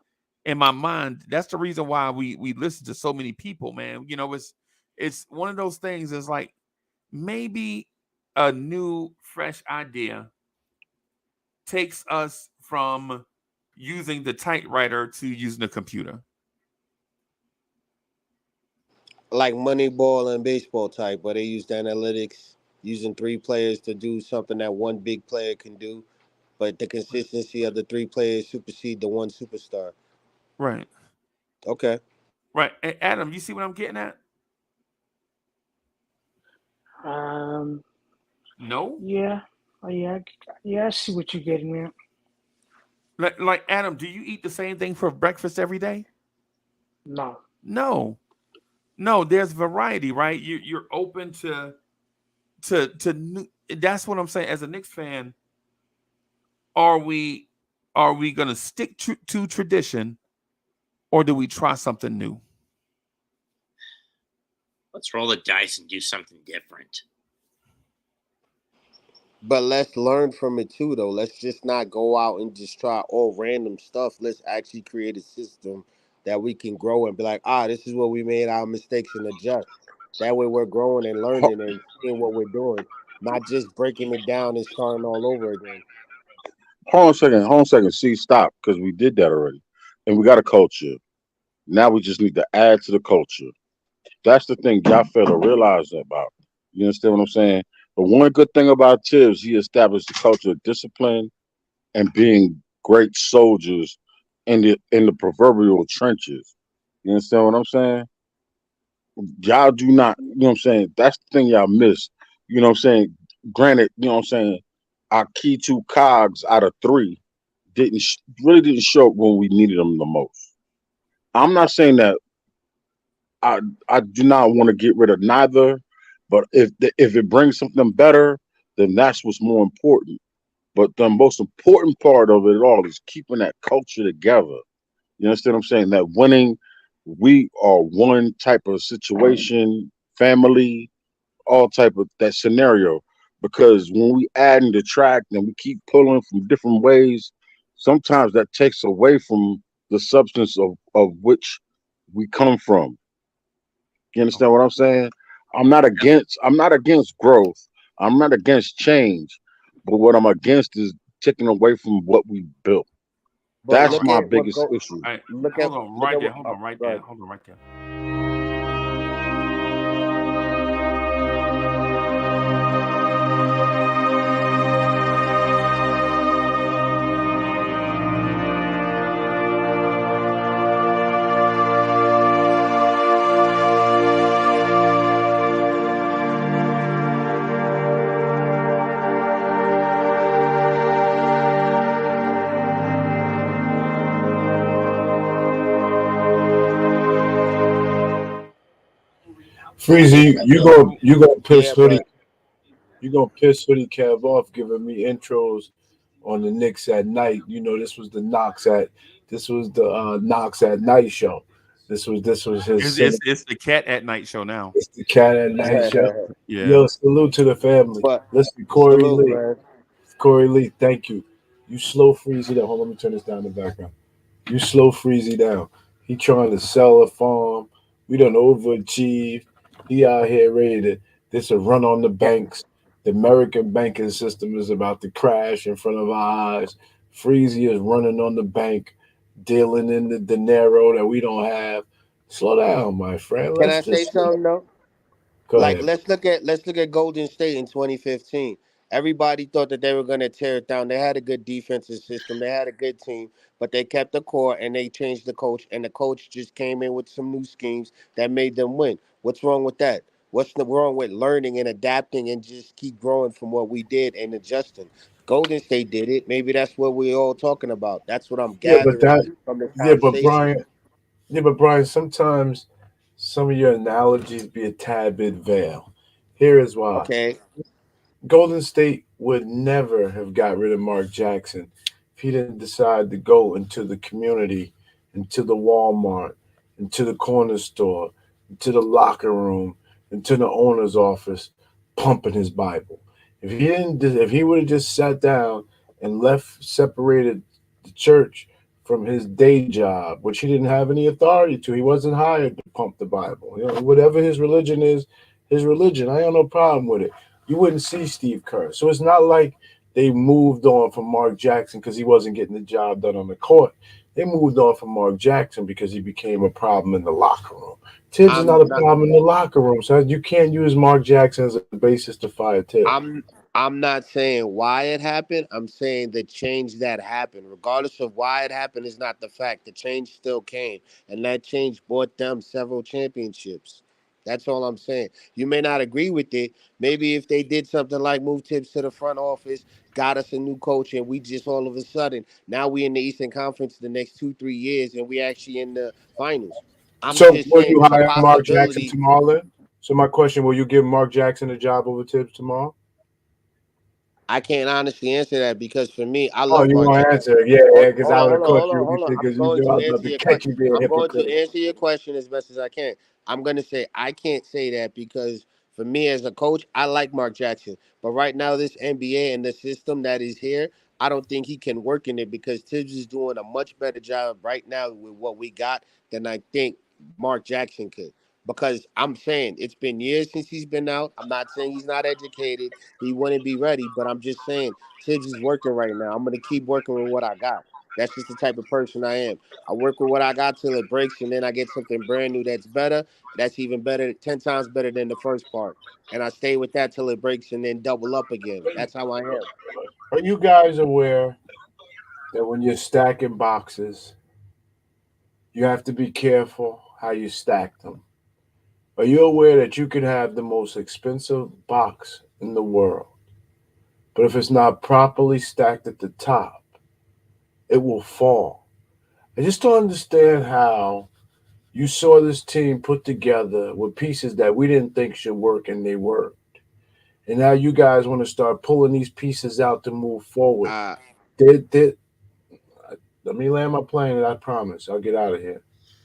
in my mind. That's the reason why we listen to so many people, man. You know, it's one of those things. Is like maybe a new, fresh idea takes us from using the typewriter to using the computer. Like Moneyball and baseball type, where they use the analytics, using three players to do something that one big player can do, but the consistency of the three players supersede the one superstar. Right. Okay. Right. Adam, you see what I'm getting at? No? Yeah. Yeah, I see what you're getting at. Like Adam, do you eat the same thing for breakfast every day? No. No, there's variety, right? You're open to new, that's what I'm saying. As a Knicks fan, are we going to stick to tradition, or do we try something new? Let's roll the dice and do something different. But let's learn from it too, though. Let's just not go out and just try all random stuff. Let's actually create a system that we can grow and be like, this is where we made our mistakes and adjust. That way we're growing and learning and seeing what we're doing, not just breaking it down and starting all over again. Hold on a second. See, stop, because we did that already, and we got a culture. Now we just need to add to the culture. That's the thing y'all fail to realize about. You understand what I'm saying? But one good thing about Tibbs, he established the culture of discipline and being great soldiers in the proverbial trenches. You understand what I'm saying? Y'all do not, you know what I'm saying? That's the thing y'all miss. You know what I'm saying? Granted, you know what I'm saying? Our key two cogs out of three really didn't show up when we needed them the most. I'm not saying that I do not want to get rid of neither, but if it brings something better, then that's what's more important. But the most important part of it all is keeping that culture together. You understand what I'm saying? That winning, we are one type of situation, family, all type of that scenario. Because when we add and detract and we keep pulling from different ways, sometimes that takes away from the substance of which we come from. You understand what I'm saying? I'm not against growth. I'm not against change. But what I'm against is taking away from what we built. But That's look my at what biggest go. issue. All right, Look at hold on look right at there. what. Hold on right Go there. ahead. Hold on right there. Freezy, you gonna piss Yeah, hoodie but Kev off giving me intros on the Knicks at night. You know this was the Knox at night show. This was his It's the Cat at Night show now. it's the cat at night show. Yeah. Yo, salute to the family. But Listen, salute, man. Corey Lee, thank you. You slow freeze it down. Hold on, let me turn this down in the background. You slow freezy down. He trying to sell a farm. We done overachieved. He out here ready to this a run on the banks. The American banking system is about to crash in front of our eyes. Freezy is running on the bank, dealing in the dinero that we don't have. Slow down, my friend. Can Let's I say just something though? go Like ahead. let's look at Golden State in 2015. Everybody thought that they were going to tear it down. They had a good defensive system. They had a good team, but they kept the core and they changed the coach. And the coach just came in with some new schemes that made them win. What's wrong with that? Wrong with learning and adapting and just keep growing from what we did and adjusting? Golden State did it. Maybe that's what we're all talking about. That's what I'm Yeah, but gathering that from this yeah, but conversation. Brian, yeah, but Brian, sometimes some of your analogies be a tad bit veiled. Here is why. Okay. Golden State would never have got rid of Mark Jackson if he didn't decide to go into the community, into the Walmart, into the corner store, into the locker room, into the owner's office, pumping his Bible. If he would have just sat down and separated the church from his day job, which he didn't have any authority to, he wasn't hired to pump the Bible. You know, whatever his religion is, his religion. I have no problem with it. You wouldn't see Steve Kerr. So it's not like they moved on from Mark Jackson because he wasn't getting the job done on the court. They moved on from Mark Jackson because he became a problem in the locker room. Tibbs is I'm not a not problem in the locker room, so you can't use Mark Jackson as a basis to fire Tibbs. I'm not saying why it happened. I'm saying the change that happened, regardless of why it happened, is not the fact. The change still came, and that change brought them several championships. That's all I'm saying. You may not agree with it. Maybe if they did something like move Tips to the front office, got us a new coach, and we just all of a sudden now we in the Eastern Conference the next 2 3 years, and we actually in the finals. I'm So just will saying you it's a hire Mark Jackson possibility. tomorrow then? So my question, will you give Mark Jackson a job over Tibbs tomorrow? I can't honestly answer that because for me, I Oh, love you Mark won't Jackson. answer. Yeah, yeah, Hold, because hold I on, would have hold on, caught hold you on, if you hold on. did, I'm because you going knew I to was about answer to your catch question. you being a I'm going to hypocrite. answer your question as best as I can. I'm going to say I can't say that because for me as a coach, I like Mark Jackson. But right now, this NBA and the system that is here, I don't think he can work in it because Tibbs is doing a much better job right now with what we got than I think Mark Jackson could. Because I'm saying it's been years since he's been out. I'm not saying he's not educated. He wouldn't be ready, but I'm just saying Tibbs is working right now. I'm gonna keep working with what I got. That's just the type of person I am. I work with what I got till it breaks, and then I get something brand new that's better. That's even better, 10 times better than the first part. And I stay with that till it breaks, and then double up again. That's how I am. Are you guys aware that when you're stacking boxes, you have to be careful how you stack them? Are you aware that you can have the most expensive box in the world, but if it's not properly stacked at the top, it will fall? I just don't understand how you saw this team put together with pieces that we didn't think should work and they worked. And now you guys want to start pulling these pieces out to move forward. Uh, Did let me land my plane and I promise I'll get out of here.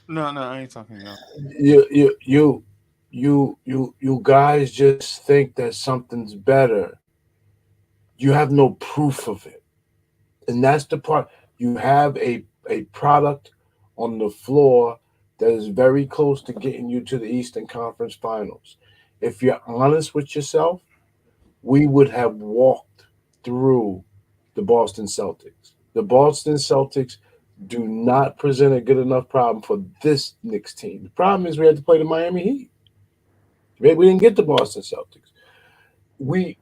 No, no, I ain't talking to y'all. You guys just think that something's better. You have no proof of it. And that's the part. You have a product on the floor that is very close to getting you to the Eastern Conference Finals. If you're honest with yourself, we would have walked through the Boston Celtics. The Boston Celtics do not present a good enough problem for this Knicks team. The problem is we had to play the Miami Heat. We didn't get the Boston Celtics.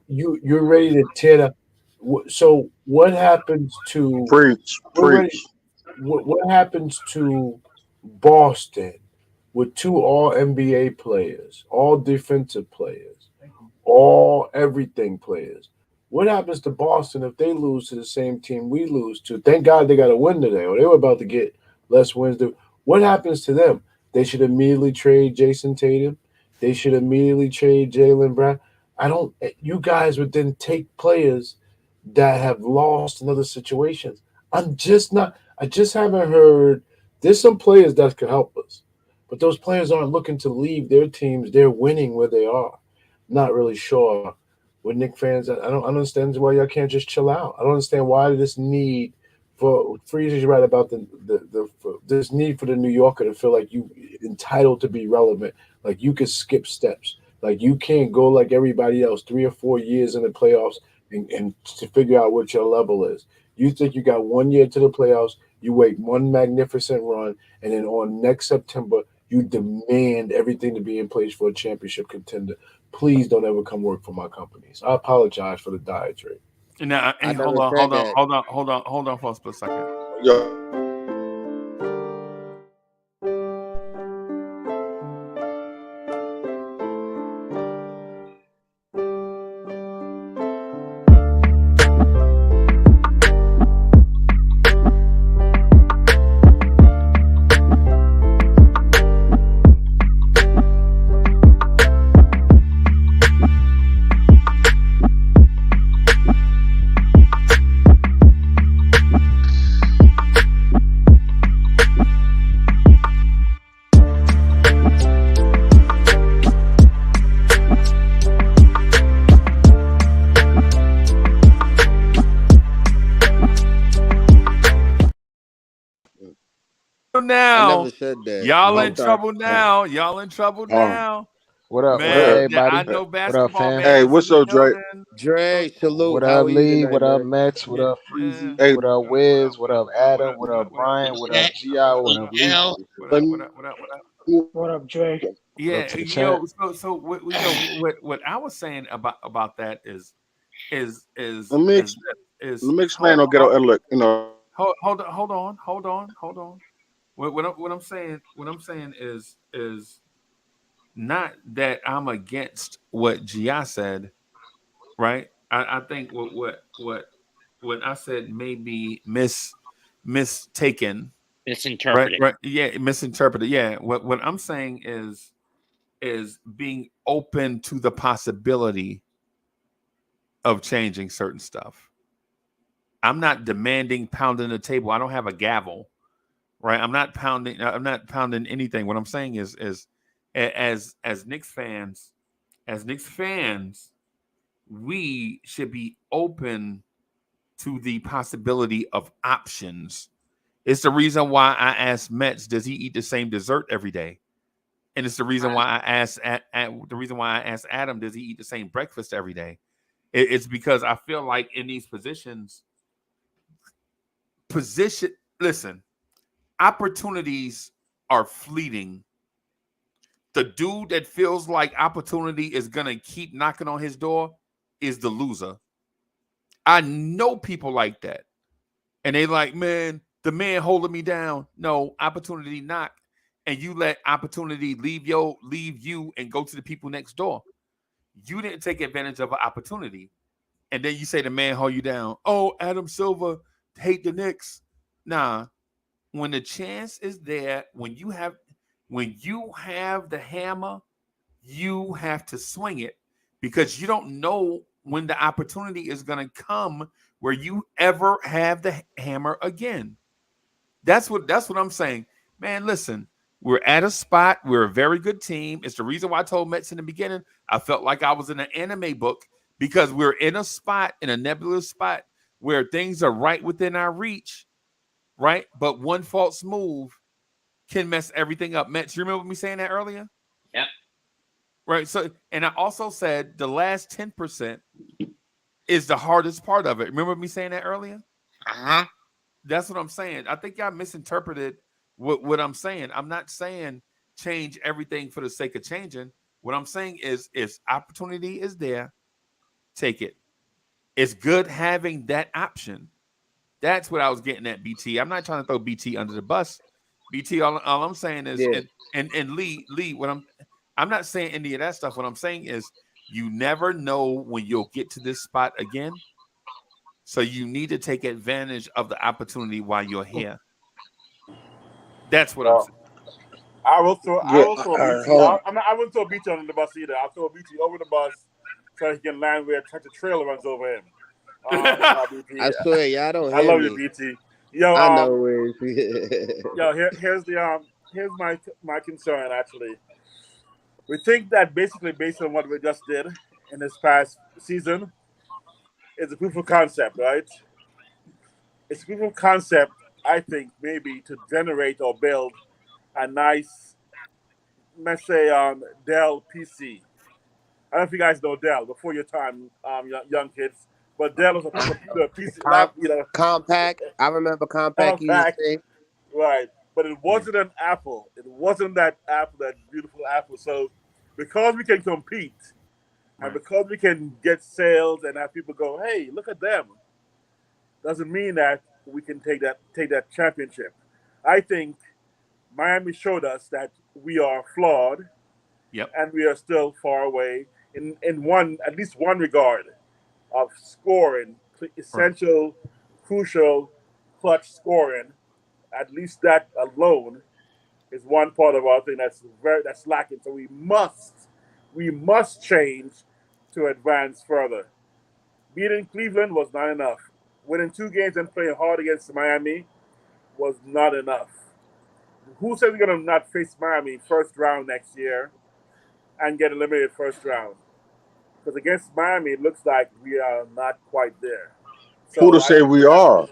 You're ready to tear that. So what happens to Preach, we're ready? preach. What happens to Boston with two All NBA players, all defensive players, all everything players? What happens to Boston if they lose to the same team we lose to? Thank God they got a win today, or they were about to get less wins. What happens to them? They should immediately trade Jason Tatum. They should immediately trade Jalen Brown. I don't. You guys would then take players that have lost in other situations. I'm just not. I just haven't heard. There's some players that could help us. But those players aren't looking to leave their teams. They're winning where they are. Not really sure. With Knick fans, I don't understand why y'all can't just chill out. I don't understand why this need for Freezie's right about this need for the New Yorker to feel like you entitled to be relevant, like you could skip steps, like you can't go like everybody else 3 or 4 years in the playoffs and to figure out what your level is. You think you got 1 year to the playoffs, you wait one magnificent run, and then on next September you demand everything to be in place for a championship contender. Please don't ever come work for my companies. I apologize for the diatribe. Now, I hey, hold never on, said hold on, that. hold on for a split second. Yo, I Now, never said that. y'all My in bad. trouble now. Y'all in trouble um, now. What up? What up, Man, I everybody? know What up, basketball fam? hey, man is in what's the up, Drake? building. Dre, salute. What How up, are you Lee? tonight, What up, man? Mets? What Yeah, up, yeah. Freezy? Hey, What up, Wiz? What up, Adam? What up, Brian? What up, Jack, G.I.? What up, Lee? Miguel, What up? What up? What up? What up? What up, Dre? What up Yeah, to the chat? so what I was saying about that is let me is let me explain or get a look. hold on. What I'm saying is not that I'm against what Gia said, right? I think what I said may be mistaken, right? misinterpreted. Right? Yeah, misinterpreted. Yeah. What I'm saying is being open to the possibility of changing certain stuff. I'm not demanding pounding the table. I don't have a gavel, right? I'm not pounding anything. What I'm saying is as Knicks fans, we should be open to the possibility of options. It's the reason why I asked Mets, does he eat the same dessert every day? And it's the reason why I asked Adam, does he eat the same breakfast every day? It's because I feel like in these listen, opportunities are fleeting. The dude that feels like opportunity is gonna keep knocking on his door is the loser. I know people like that. And they like, man, the man holding me down. No, opportunity knock. And you let opportunity leave you and go to the people next door. You didn't take advantage of an opportunity. And then you say the man hold you down. Oh, Adam Silver hate the Knicks. Nah, when the chance is there, when you have the hammer, you have to swing it because you don't know when the opportunity is going to come where you ever have the hammer again. That's what I'm saying. Man, listen, we're at a spot. We're a very good team. It's the reason why I told Mets in the beginning, I felt like I was in an anime book because we're in a spot, in a nebulous spot where things are right within our reach, right? But one false move can mess everything up. Mets, you remember me saying that earlier? Yep. Right. So, and I also said the last 10% is the hardest part of it. Remember me saying that earlier? Uh-huh. That's what I'm saying. I think y'all misinterpreted what I'm saying. I'm not saying change everything for the sake of changing. What I'm saying is opportunity is there, take it. It's good having that option. That's what I was getting at, BT. I'm not trying to throw BT under the bus. BT, all I'm saying is, Yeah. and Lee, what I'm not saying any of that stuff. What I'm saying is you never know when you'll get to this spot again. So you need to take advantage of the opportunity while you're here. That's what I'm Well, saying. I yeah, will throw All right, BT. hold on. I wouldn't throw BT under the bus either. I'll throw BT over the bus so he can land where a tractor trailer runs over him. BT. I swear, y'all don't I hear love you, me. BT. Yo, I know it. here's the here's my concern. Actually, we think that basically based on what we just did in this past season is a proof of concept, right? It's a proof of concept. I think maybe to generate or build a nice, let's say, Dell PC. I don't know if you guys know Dell before your time, young kids, but Dell was a computer PC, Com- you know, Compact. I remember Compact. You used compact, to say. right? But it Yeah. wasn't an Apple. It wasn't that Apple, that beautiful Apple. So because we can compete and Right. because we can get sales and have people go, hey, look at them, doesn't mean that we can take that championship. I think Miami showed us that we are flawed Yep. and we are still far away in one, at least one regard, of scoring, Right. essential, crucial, clutch scoring. At least that alone is one part of our thing that's lacking. So we must change to advance further. Beating Cleveland was not enough. Winning 2 games and playing hard against Miami was not enough. Who said we're gonna not face Miami first round next year and get eliminated first round? Because against Miami, it looks like we are not quite there. Who to So I say think we are?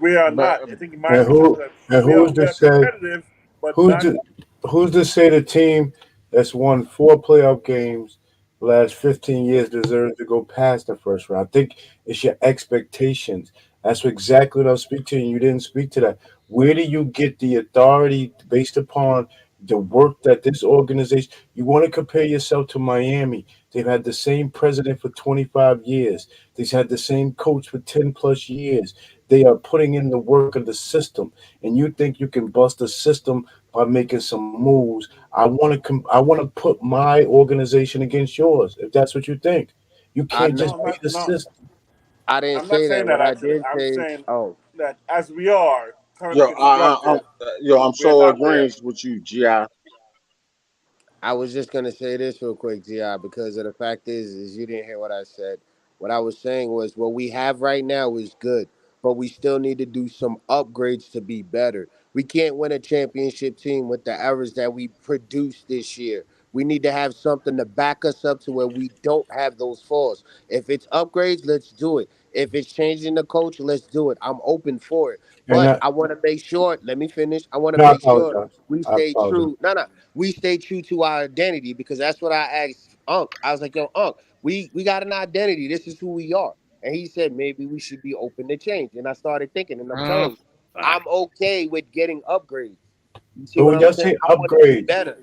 we are But not. I think and Miami shows who that and we are who's to say competitive, but who's not. to who's to say the team that's won 4 playoff games the last 15 years deserves to go past the first round? I think it's your expectations. That's exactly what I was speaking to, and you didn't speak to that. Where do you get the authority based upon the work that this organization? You want to compare yourself to Miami? They've had the same president for 25 years. They've had the same coach for 10 plus years. They are putting in the work of the system, and you think you can bust the system by making some moves. I want to put my organization against yours. If that's what you think, you I can't No, just I'm be not. the No, system. I didn't I'm not say saying that. that. What I Actually, did I'm say, saying oh, that as we are currently Yo, constructed, I'm we are so not there. agreeing with you, Gi. I was just gonna say this real quick, Gi, because of the fact is you didn't hear what I said. What I was saying was what we have right now is good, but we still need to do some upgrades to be better. We can't win a championship team with the errors that we produced this year. We need to have something to back us up to where we don't have those flaws. If it's upgrades, let's do it. If it's changing the coach, let's do it. I'm open for it. And But I want to make sure, let me finish. I want to no, I make sure apologize. we I stay apologize. true. No, no, we stay true to our identity because that's what I asked Unc. I was like, yo, Unc, we got an identity. This is who we are. And he said maybe we should be open to change. And I started thinking, and I'm Oh, telling you, fuck. I'm okay with getting upgrades. You see But what when I'm y'all saying? say I want to be upgrades, better.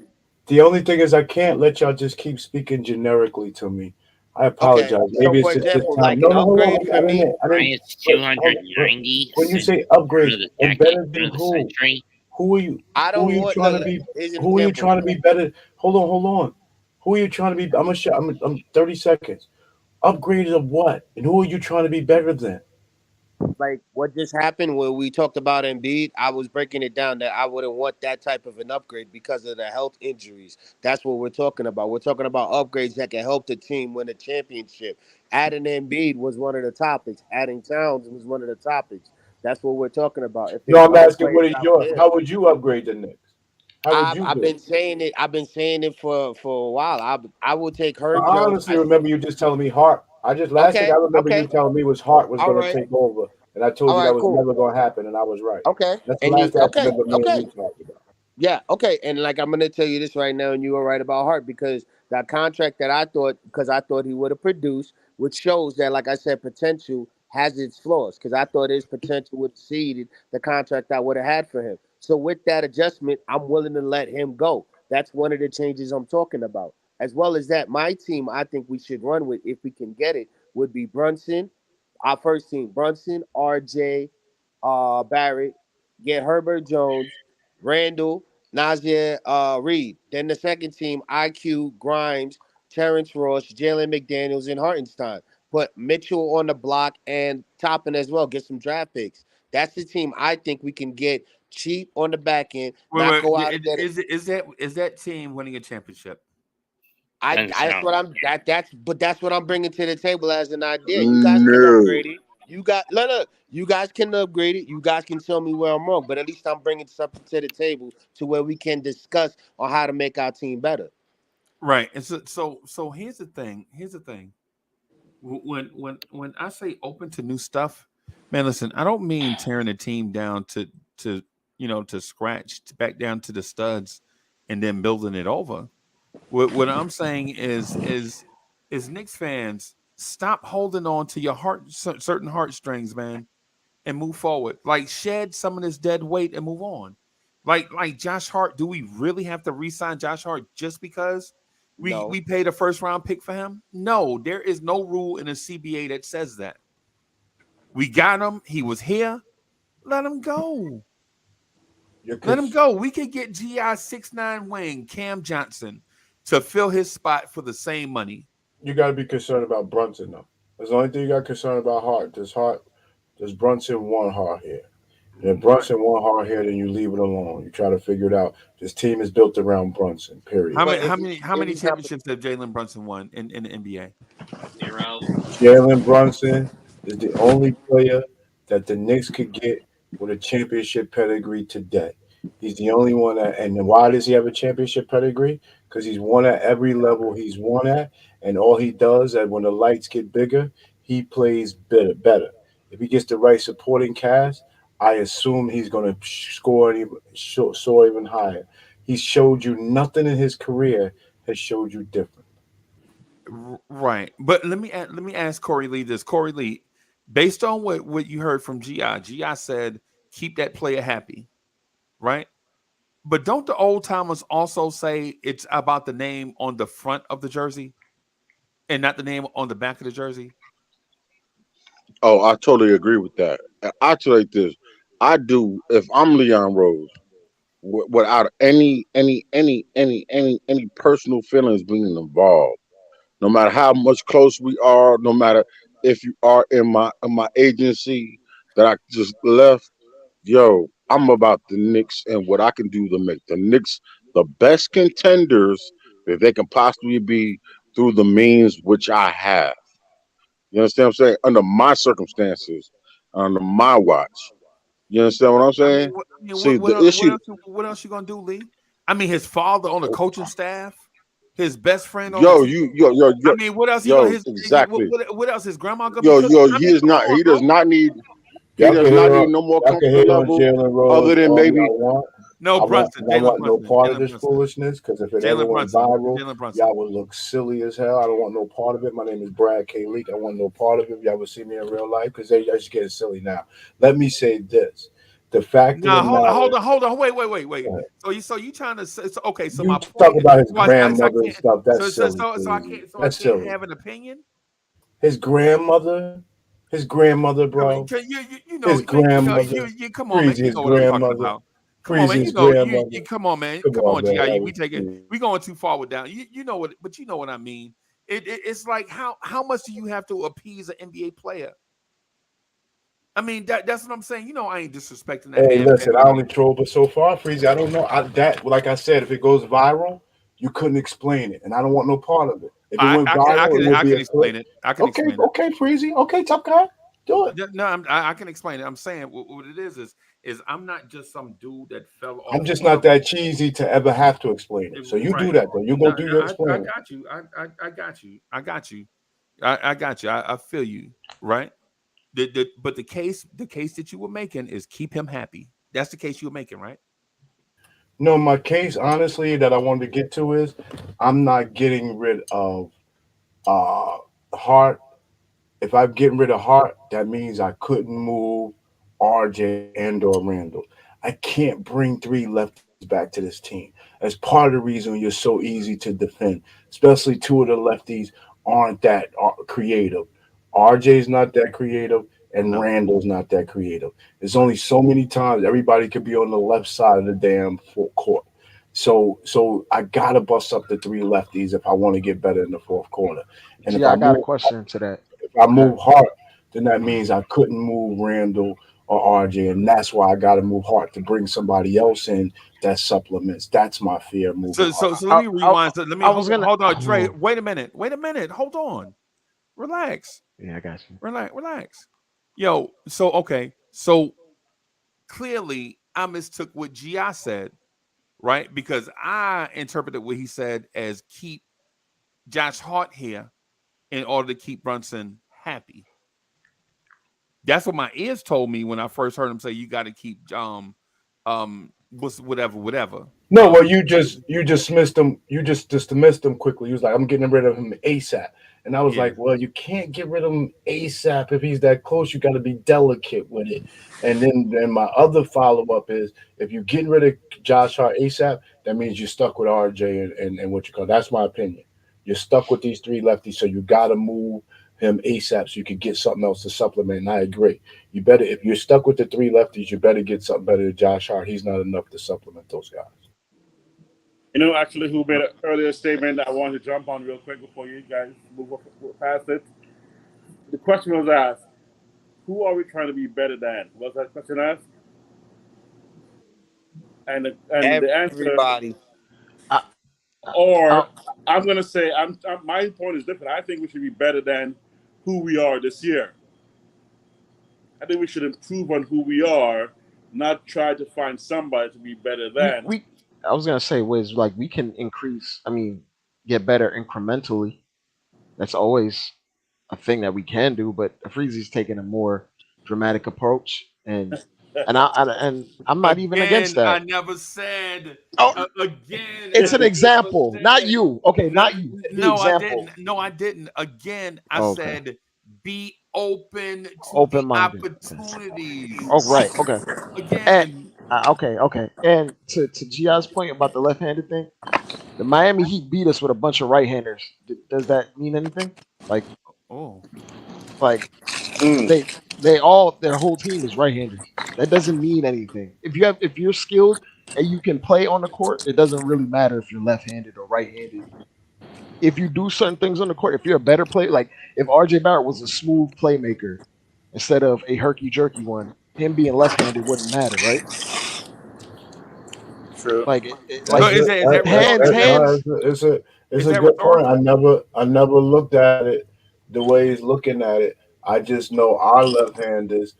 the only thing is I can't let y'all just keep speaking generically to me. I Okay. apologize. So Maybe it's for just this example, time. like No, an no, hold upgrade on. for me, I didn't. Giants But, hold on. 290 When you since say turn upgrades of the and decade, better turn than of the who? century. Who are you? I Who are don't you want. trying Look, to look. be? Here's an Who are you example. trying to be better? Hold on. Who are you trying to be? I'm 30 seconds. Upgrades of what? And who are you trying to be better than? Like what just happened where we talked about Embiid, I was breaking it down that I wouldn't want that type of an upgrade because of the health injuries. That's what we're talking about. We're talking about upgrades that can help the team win a championship. Adding Embiid was one of the topics. Adding Towns was one of the topics. That's what we're talking about. If No, there's I'm other asking what players are out yours? there, How would you upgrade the Knicks? How would you I've do been it? saying it. I've been saying it for a while. I will take I Herb Jones. honestly remember you just telling me Hart. Last thing I Okay, remember you okay, telling me was Hart was all going to right, take over, and I told all you that right, was cool. never going to happen, and I was right. Okay, That's the and you last thing I okay, remember me and you okay. talking about. Yeah, okay. And like I'm gonna tell you this right now, and you were right about Hart because that contract that I thought because I thought he would have produced, which shows that, like I said, potential has its flaws. Because I thought his potential would exceed the contract I would have had for him. So with that adjustment, I'm willing to let him go. That's one of the changes I'm talking about. As well as that, my team I think we should run with if we can get it would be Brunson, our first team, Brunson, RJ, Barrett, get Herbert Jones, Randall, Nazir Reed. Then the second team, IQ, Grimes, Terrence Ross, Jalen McDaniels, and Hartenstein. Put Mitchell on the block and Toppin as well. Get some draft picks. That's the team I think we can get cheap on the back end, not Wait. go out and get it. Is that team winning a championship? I Doesn't that's sound what I'm that's what I'm bringing to the table as an idea. You guys can No, upgrade it. You got look. You guys can upgrade it. You guys can tell me where I'm wrong. But at least I'm bringing something to the table to where we can discuss on how to make our team better. Right. And so here's the thing. Here's the thing. When I say open to new stuff, man, listen, I don't mean tearing the team down to to scratch back down to the studs and then building it over. What I'm saying is Knicks fans, stop holding on to your certain heartstrings, man, and move forward. Like, shed some of this dead weight and move on. Like Josh Hart, do we really have to re-sign Josh Hart just because No, we paid a first round pick for him? No, there is no rule in the CBA that says that. We got him. He was here. Let him go. Let him go. We could get GI 6'9" wing Cam Johnson to fill his spot for the same money. You got to be concerned about Brunson though. That's the only thing you got concerned about. Does Brunson want Hart here? And if Brunson want Hart here, then you leave it alone. You try to figure it out. This team is built around Brunson. Period. How many championships have Jalen Brunson won in the NBA? 0. Jalen Brunson is the only player that the Knicks could get with a championship pedigree today. He's the only one that, and why does he have a championship pedigree? Because he's won at every level he's won at, and all he does is when the lights get bigger, he plays better. If he gets the right supporting cast, I assume he's going to soar even higher. He's showed you nothing in his career has showed you different. Right, but let me ask Corey Lee this. Corey Lee, based on what you heard from GI said, keep that player happy, right? But don't the old timers also say it's about the name on the front of the jersey and not the name on the back of the jersey? Oh, I totally agree with that. I tell you like this, I do. If I'm Leon Rose, without any personal feelings being involved, no matter how much close we are, no matter if you are in my agency that I just left, yo, I'm about the Knicks and what I can do to make the Knicks the best contenders that they can possibly be through the means which I have. You understand what I'm saying? Under my circumstances, under my watch. You understand what I'm saying? See, the issue, What else you gonna do, Lee? I mean, his father on the coaching staff, his best friend on the yo, team. yo, I mean, what else? exactly. What else? His grandma gonna be cooking? I He mean, is not. He does not need. He Y'all does not need no more can comfortable hate on level Jalen Rose other than all maybe. y'all want. No, Brunson. I want no part of Jalen this Brunson. foolishness because if it ever went viral, y'all would look silly as hell. I don't want no part of it. My name is Brad K. Leak. I want no part of it. Y'all would see me in real life because they're just getting silly now. Let me say this: the fact of the matter. Hold on. Wait. So you trying to say? Okay, so You my talk point. about his So grandmother and stuff. That's so silly. I can't That's silly. have an opinion. His grandmother, bro. You know, His grandmother. you come on, man. Freezie, You his know what I'm talking grandmother. about. Come on, man. Freezie's You know, grandmother. come on, man. Come on, man. GI. We going too far with that. You know what? But you know what I mean. It's like how much do you have to appease an NBA player? I mean that's what I'm saying. You know, I ain't disrespecting that Hey, man. listen, I only troll, but so far, Freezy, I don't know. Like I said, if it goes viral, you couldn't explain it, and I don't want no part of it. If it went viral, it would be a explain it. I can explain it. Okay, Freezy. Okay, tough guy, do it. No, I can explain it. I'm saying what it is I'm not just some dude that fell off. I'm just not that cheesy to ever have to explain it. So you do that, though. You go do your explaining. I got you. I got you. I got you. I got you. I feel you. Right. But the case that you were making is keep him happy. That's the case you were making, right? No, my case, honestly, that I wanted to get to is I'm not getting rid of Hart. If I'm getting rid of Hart, that means I couldn't move RJ and or Randall. I can't bring three lefties back to this team. That's part of the reason you're so easy to defend, especially two of the lefties aren't that creative. RJ's not that creative, and Randall's not that creative. There's only so many times everybody could be on the left side of the damn court. So I gotta bust up the three lefties if I want to get better in the fourth quarter. And I got a question to that. If I move Hart, then that means I couldn't move Randall or RJ, and that's why I got to move Hart to bring somebody else in that supplements. That's my fear. Moving. So let me rewind. Hold on, Trey. Wait a minute. Hold on. Relax. Yeah, I got you. Relax. Yo, so okay, so clearly I mistook what Gi said, right? Because I interpreted what he said as keep Josh Hart here in order to keep Brunson happy. That's what my ears told me when I first heard him say you got to keep whatever. No, well, you just dismissed him. You just dismissed him quickly. He was like, "I'm getting rid of him ASAP," and I was Yeah. like, "Well, you can't get rid of him ASAP if he's that close. You got to be delicate with it." And then my other follow up is, if you're getting rid of Josh Hart ASAP, that means you're stuck with RJ and what you call. That's my opinion. You're stuck with these three lefties, so you got to move him ASAP so you could get something else to supplement. And I agree. You better, if you're stuck with the three lefties, you better get something better than Josh Hart. He's not enough to supplement those guys. Actually, who made an earlier statement that I wanted to jump on real quick before you guys past it. The question was asked, who are we trying to be better than? Was that question asked? And the answer, Everybody. I, I, or I'm going to say, my point is different. I think we should be better than who we are this year. I think we should improve on who we are, not try to find somebody to be better than. we I was gonna say was like we can increase. I mean, get better incrementally. That's always a thing that we can do. But Freezy's taking a more dramatic approach, and I'm not even against Again, I that. never said. Oh, Again, it's I an never example, not said. you. Okay, Not, not you. The no, I example. didn't. No, I didn't. Again, I Oh, okay, said be open to the open-minded. Okay. opportunities. Oh, right. Okay. And Again, okay. And to Gi's point about the left-handed thing, the Miami Heat beat us with a bunch of right-handers. Does that mean anything? Like, oh, like Mm. they all their whole team is right-handers. That doesn't mean anything. If you're skilled and you can play on the court, it doesn't really matter if you're left-handed or right-handed. If you do certain things on the court, if you're a better player, like if RJ Barrett was a smooth playmaker instead of a herky jerky one, him being left-handed wouldn't matter, right? True. so That's Like is it. that is that hands, hands? It's Is a that good point. rhetorical? I never looked at it the way he's looking at it. I just know our left handers.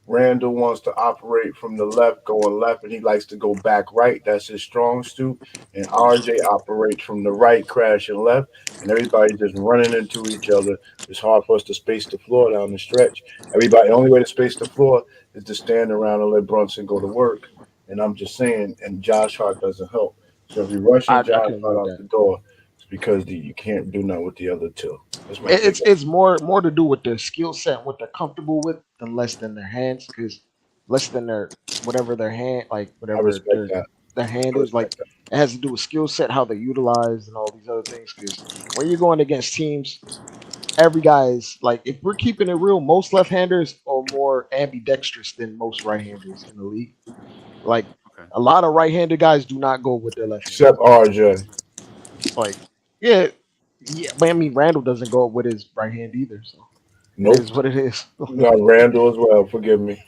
Randall wants to operate from the left, going left, and he likes to go back right. That's his strong suit. And RJ operates from the right, crashing left, and everybody just running into each other. It's hard for us to space the floor down the stretch. Everybody, the only way to space the floor is to stand around and let Brunson go to work. And I'm just saying, and Josh Hart doesn't help. So if you're rushing I Josh can agree Hart with out that. the door, it's because you can't do nothing with the other two. That's my take. It's more to do with their skill set, what they're comfortable with, than less than their hands, because less than their whatever their hand, like I whatever respect that. their hand I is, like respect that. it has to do with skill set, how they're utilized, and all these other things. Because when you're going against teams, every guy is like, if we're keeping it real, most left-handers are more ambidextrous than most right-handers in the league. Like Okay. a lot of right-handed guys do not go with their left hand. Except RJ. Like yeah, yeah, but I mean Randall doesn't go with his right hand either, so it Nope. is what it is. Got Randall as well. Forgive me.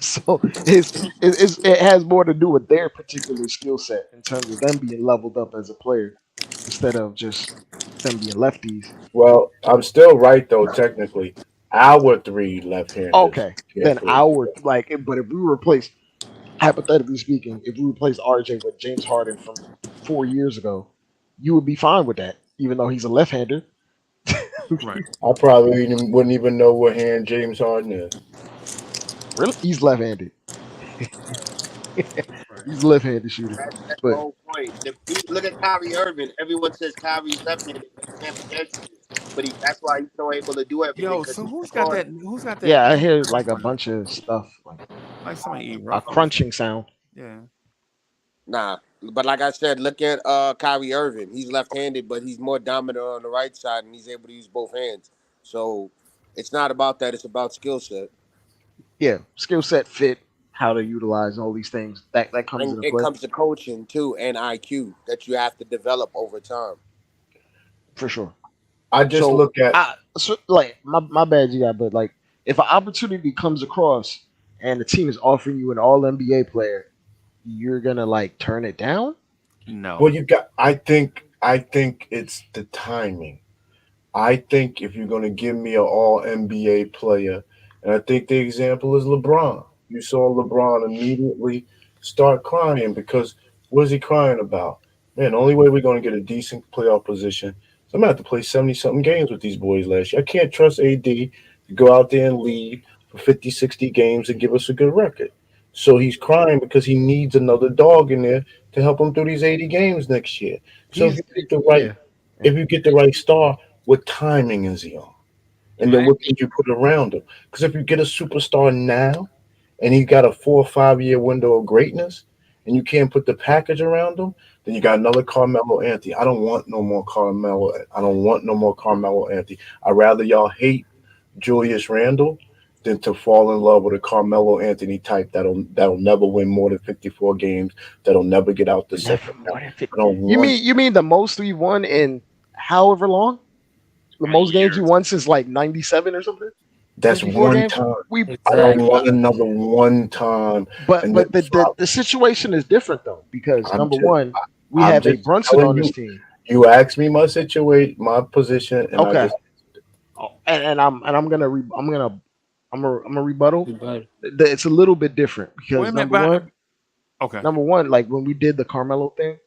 So it has more to do with their particular skill set in terms of them being leveled up as a player instead of just them being lefties. Well, I'm still right though. Technically, our three left-handers Okay, can't then play our together. but if we replace, hypothetically speaking, if we replace RJ with James Harden from 4 years ago, you would be fine with that, even though he's a left-hander. Right. I probably wouldn't even know what hand James Harden is. Really, he's left-handed. Right. He's a left-handed shooter, That's the but whole point. Look at Kyrie Irving. Everyone says Kyrie's left-handed, but he's ambidextrous. But that's why he's so able to do everything Yo, because so he's who's got that? retarded. Who's got that yeah, I hear eavesdrop like a on them? bunch of stuff, Like somebody eating a Ruffles. crunching sound. Yeah. Nah, but like I said, look at Kyrie Irving. He's left-handed, but he's more dominant on the right side, and he's able to use both hands. So it's not about that. It's about skill set, Yeah, skill set, fit, how to utilize all these things that comes and into it play comes to coaching too, and IQ that you have to develop over time. for sure. I just So look at like my bad, you got, but like if an opportunity comes across and the team is offering you an All NBA player, you're gonna like turn it down. No. what you got. I think it's the timing. I think if you're going to give me an All NBA player, And I think the example is LeBron. You saw LeBron immediately start crying because what is he crying about? Man, the only way we're going to get a decent playoff position is I'm going to have to play 70 something games with these boys last year. I can't trust AD to go out there and lead for 50, 60 games and give us a good record. So he's crying because he needs another dog in there to help him through these 80 games next year. So He's right, yeah. if you get the right star, what timing is he on? In And then my what can you put around him? Because if you get a superstar now and he got a 4 or 5 year window of greatness and you can't put the package around him, then you got another Carmelo Anthony. I don't want no more Carmelo. I don't want no more Carmelo Anthony. I'd rather y'all hate Julius Randle than to fall in love with a Carmelo Anthony type that'll never win more than 54 games, that'll never get out the Never second more round. than 50. I don't You want mean the most we won in however long? The a most games year. you won since like 97 or something? that's 54 one games? time. We I don't Exactly. want another one time but and then but the situation is different though because I'm number just one, we I'm have a just Brunson telling on this you. team. You asked me my situation, my position, and I Okay. just Oh, and I'm gonna I'm a rebuttal. But It's a little bit different Wait a because minute, but okay. number one, like when we did the Carmelo thing,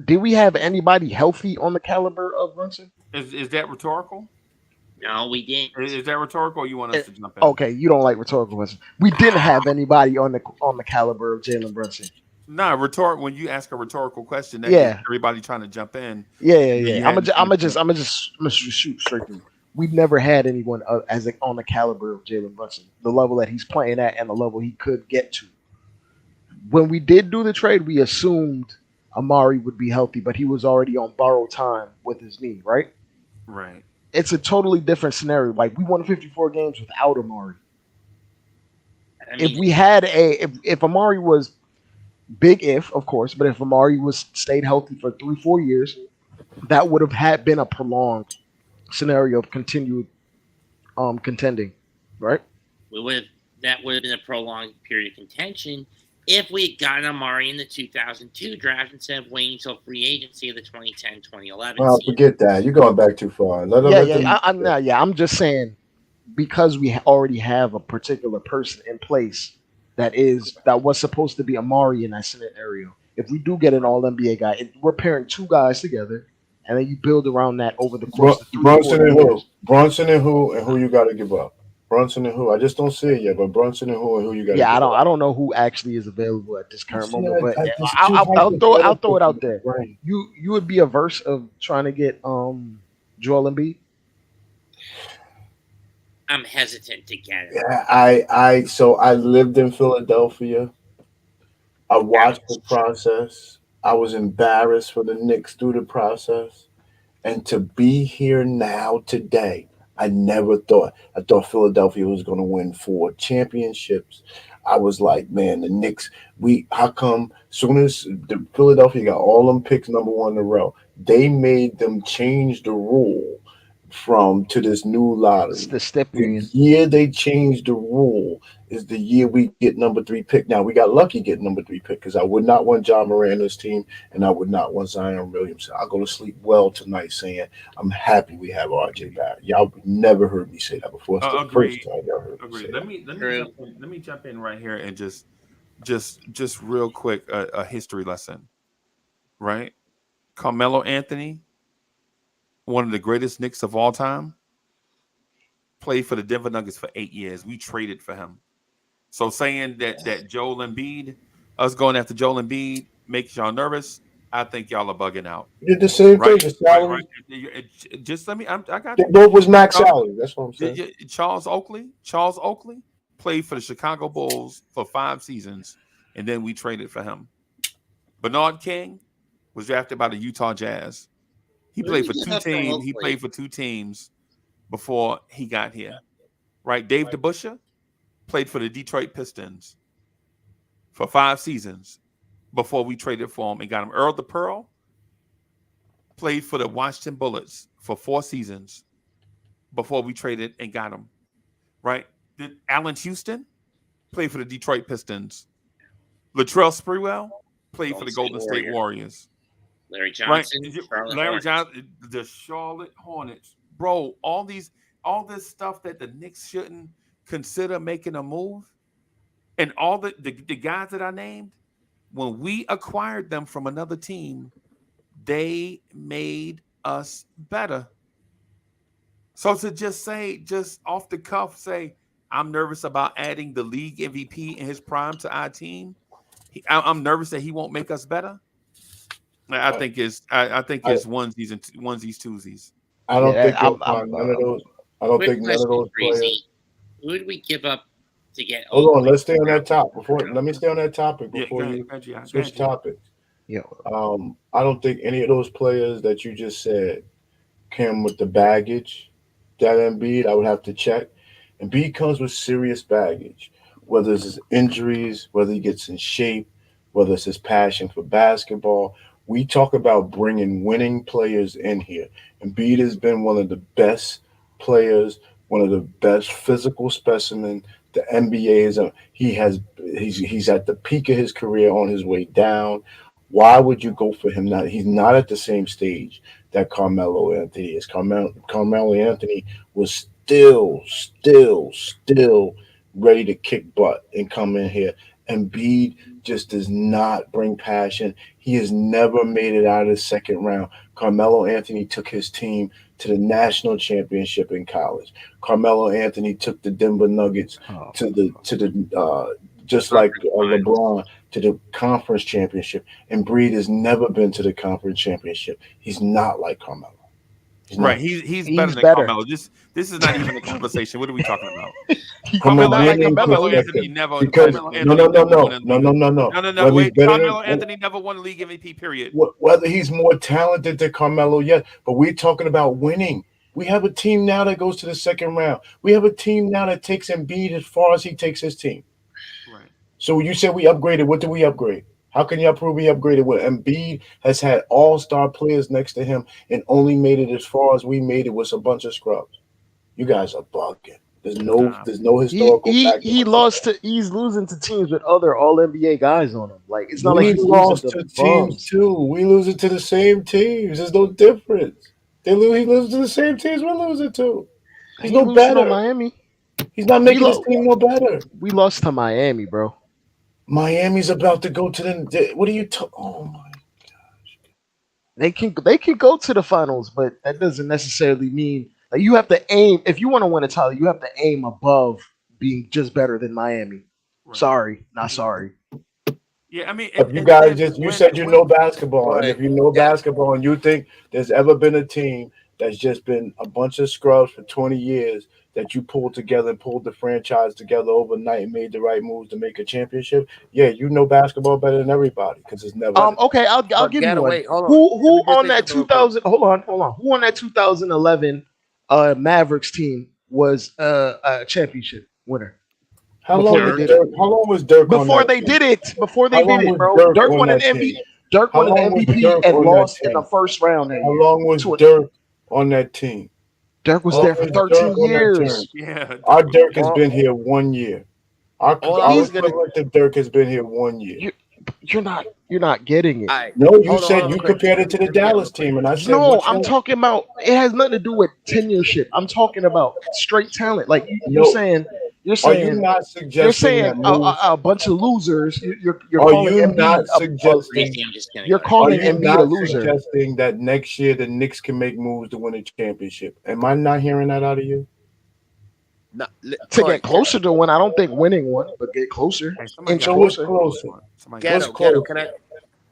did we have anybody healthy on the caliber of Brunson? Is that rhetorical? No, we didn't. Is that rhetorical? Or you want Eh, us to jump in? Okay, you don't like rhetorical questions. We didn't have anybody on the caliber of Jalen Brunson. No, rhetoric. When you ask a rhetorical question, that gives Yeah, everybody trying to jump in. yeah. You I'm hadn't finished up. gonna just shoot straight through. We've never had anyone on the caliber of Jalen Brunson, the level that he's playing at, and the level he could get to. When we did do the trade, we assumed Amari would be healthy, but he was already on borrowed time with his knee, right? Right. It's a totally different scenario. Like we won 54 games without Amari. I If mean, we had if Amari was big if of course, but if Amari was stayed healthy for 3 4 years, that would have had been a prolonged scenario of continued contending, right? we would have that would have been a prolonged period of contention if we had gotten Amari in the 2002 draft instead of waiting until free agency of the 2010-2011 well, season. forget that. You're going back too far. Yeah, Let yeah. them. I'm not. Yeah, I'm just saying because we already have a particular person in place that was supposed to be Amari in that scenario. If we do get an All NBA guy, we're pairing two guys together, and then you build around that over the course of three, Brunson 4 and who? years. And who you got to give up? Brunson and who? I just don't see it yet. But Brunson and who you got to Yeah, give I up? don't know who actually is available at this current See, moment, but it's too I'll throw hypothetical it for out my there. brain. You would be averse of trying to get Joel Embiid? I'm hesitant to get it. Yeah, so I lived in Philadelphia. I watched the process. I was embarrassed for the Knicks through the process. And to be here now today, I never thought. I thought Philadelphia was going to win 4 championships. I was like, man, the Knicks. How come? Soon as the Philadelphia got all them picks, number one in a row, they made them change the rule from to this new It's lottery. the step The union. year they changed the rule is the year we get number 3 pick. Now we got lucky getting number 3 pick because I would not want John Moran's team and I would not want Zion Williamson. I'll go to sleep well tonight saying I'm happy we have RJ Barrett. Y'all never heard me say that before. It's the first Agreed. time y'all heard me Agreed. say Let that. me True. jump in. Let me jump in right here and just real quick a history lesson. Right. Carmelo Anthony, one of the greatest Knicks of all time, played for the Denver Nuggets for 8 years. We traded for him. So saying that Joel Embiid, us going after Joel Embiid, makes y'all nervous, I think y'all are bugging out. You did the same thing. Right, The salary. Just let me. I got They you. both was max Charles, salary. That's what I'm saying. Charles Oakley played for the Chicago Bulls for 5 seasons, and then we traded for him. Bernard King was drafted by the Utah Jazz. He played for 2 teams. He played for 2 teams before he got here. Right, Dave DeBusschere played for the Detroit Pistons for 5 seasons before we traded for him and got him. Earl the Pearl played for the Washington Bullets for 4 seasons before we traded and got him. Right? Did Allen Houston play for the Detroit Pistons? Latrell Sprewell played for the Golden State Warriors. Larry Johnson, Right? Larry Johnson, the Charlotte Hornets. Bro, all these all this stuff that the Knicks shouldn't consider making a move, and all the guys that I named, when we acquired them from another team, they made us better. So to just say, just off the cuff, say, I'm nervous about adding the league MVP in his prime to our team. I'm nervous that he won't make us better. I think it's onesies and twosies. I don't Yeah, think he'll find none of those. I don't Quick think none of question, those players. Crazy. Who did we give up to get? Hold on, let's stay on that top before. Let me stay on that topic before you switch topics. Yeah. I don't think any of those players that you just said came with the baggage that Embiid. I would have to check. Embiid comes with serious baggage, whether it's his injuries, whether he gets in shape, whether it's his passion for basketball. We talk about bringing winning players in here. Embiid has been one of the best players, one of the best physical specimen the NBA is. He's at the peak of his career, on his way down. Why would you go for him now? He's not at the same stage that Carmelo Anthony is. Carmelo Anthony was still ready to kick butt and come in here. Embiid just does not bring passion. He has never made it out of the second round. Carmelo Anthony took his team to the national championship in college. Carmelo Anthony took the Denver Nuggets to the just like LeBron, to the conference championship. And Embiid has never been to the conference championship. He's not like Carmelo. Right, he's better than Carmelo. This is not even a conversation. What are we talking about? Carmelo Anthony never. No. Wait, Carmelo Anthony never won a league MVP. Period. Whether he's more talented than Carmelo, yes, but we're talking about winning. We have a team now that goes to the second round. We have a team now that takes Embiid as far as he takes his team. Right. So you said we upgraded. What did we upgrade? How can y'all prove we upgraded when Embiid has had all-star players next to him and only made it as far as we made it with a bunch of scrubs? You guys are bugging. There's no historical. He's losing to teams with other All NBA guys on him. Like, it's not like he's lost losing to teams too. We losing to the same teams. There's no difference. He loses to the same teams we're losing to. He's no better. Miami. He's not making his team no better. We lost to Miami, bro. Miami's about to go to the. What are you talking? Oh my gosh! They can go to the finals, but that doesn't necessarily mean like you have to aim. If you want to win a title, you have to aim above being just better than Miami. Right. Sorry, not sorry. Yeah, I mean, if you guys you said you know basketball, and if you know basketball, and you think there's ever been a team that's just been a bunch of scrubs for 20 years that you pulled together and pulled the franchise together overnight and made the right moves to make a championship, yeah, you know basketball better than everybody because it's never. Okay, I'll give you one. Who on that 2000? Hold on. Who on that 2011 Mavericks team was a championship winner? How long was Dirk? Before they did it, bro. Dirk won an MVP. Dirk won an MVP and lost in the first round. How long was Dirk on that team? Dirk was there for 13 years. Yeah, our Dirk has been here 1 year. Our collective Dirk has been here 1 year. You're not getting it. No, you said you compared it to the Dallas team, and I said no. I'm talking about it has nothing to do with tenureship. I'm talking about straight talent. Like you're saying. Are you not suggesting a bunch of losers? You're calling you not suggesting? You're calling Embiid a loser. Suggesting that next year the Knicks can make moves to win a championship. Am I not hearing that out of you? No, to get closer to one, I don't think winning one, but get closer. Inch closer. Ghetto, can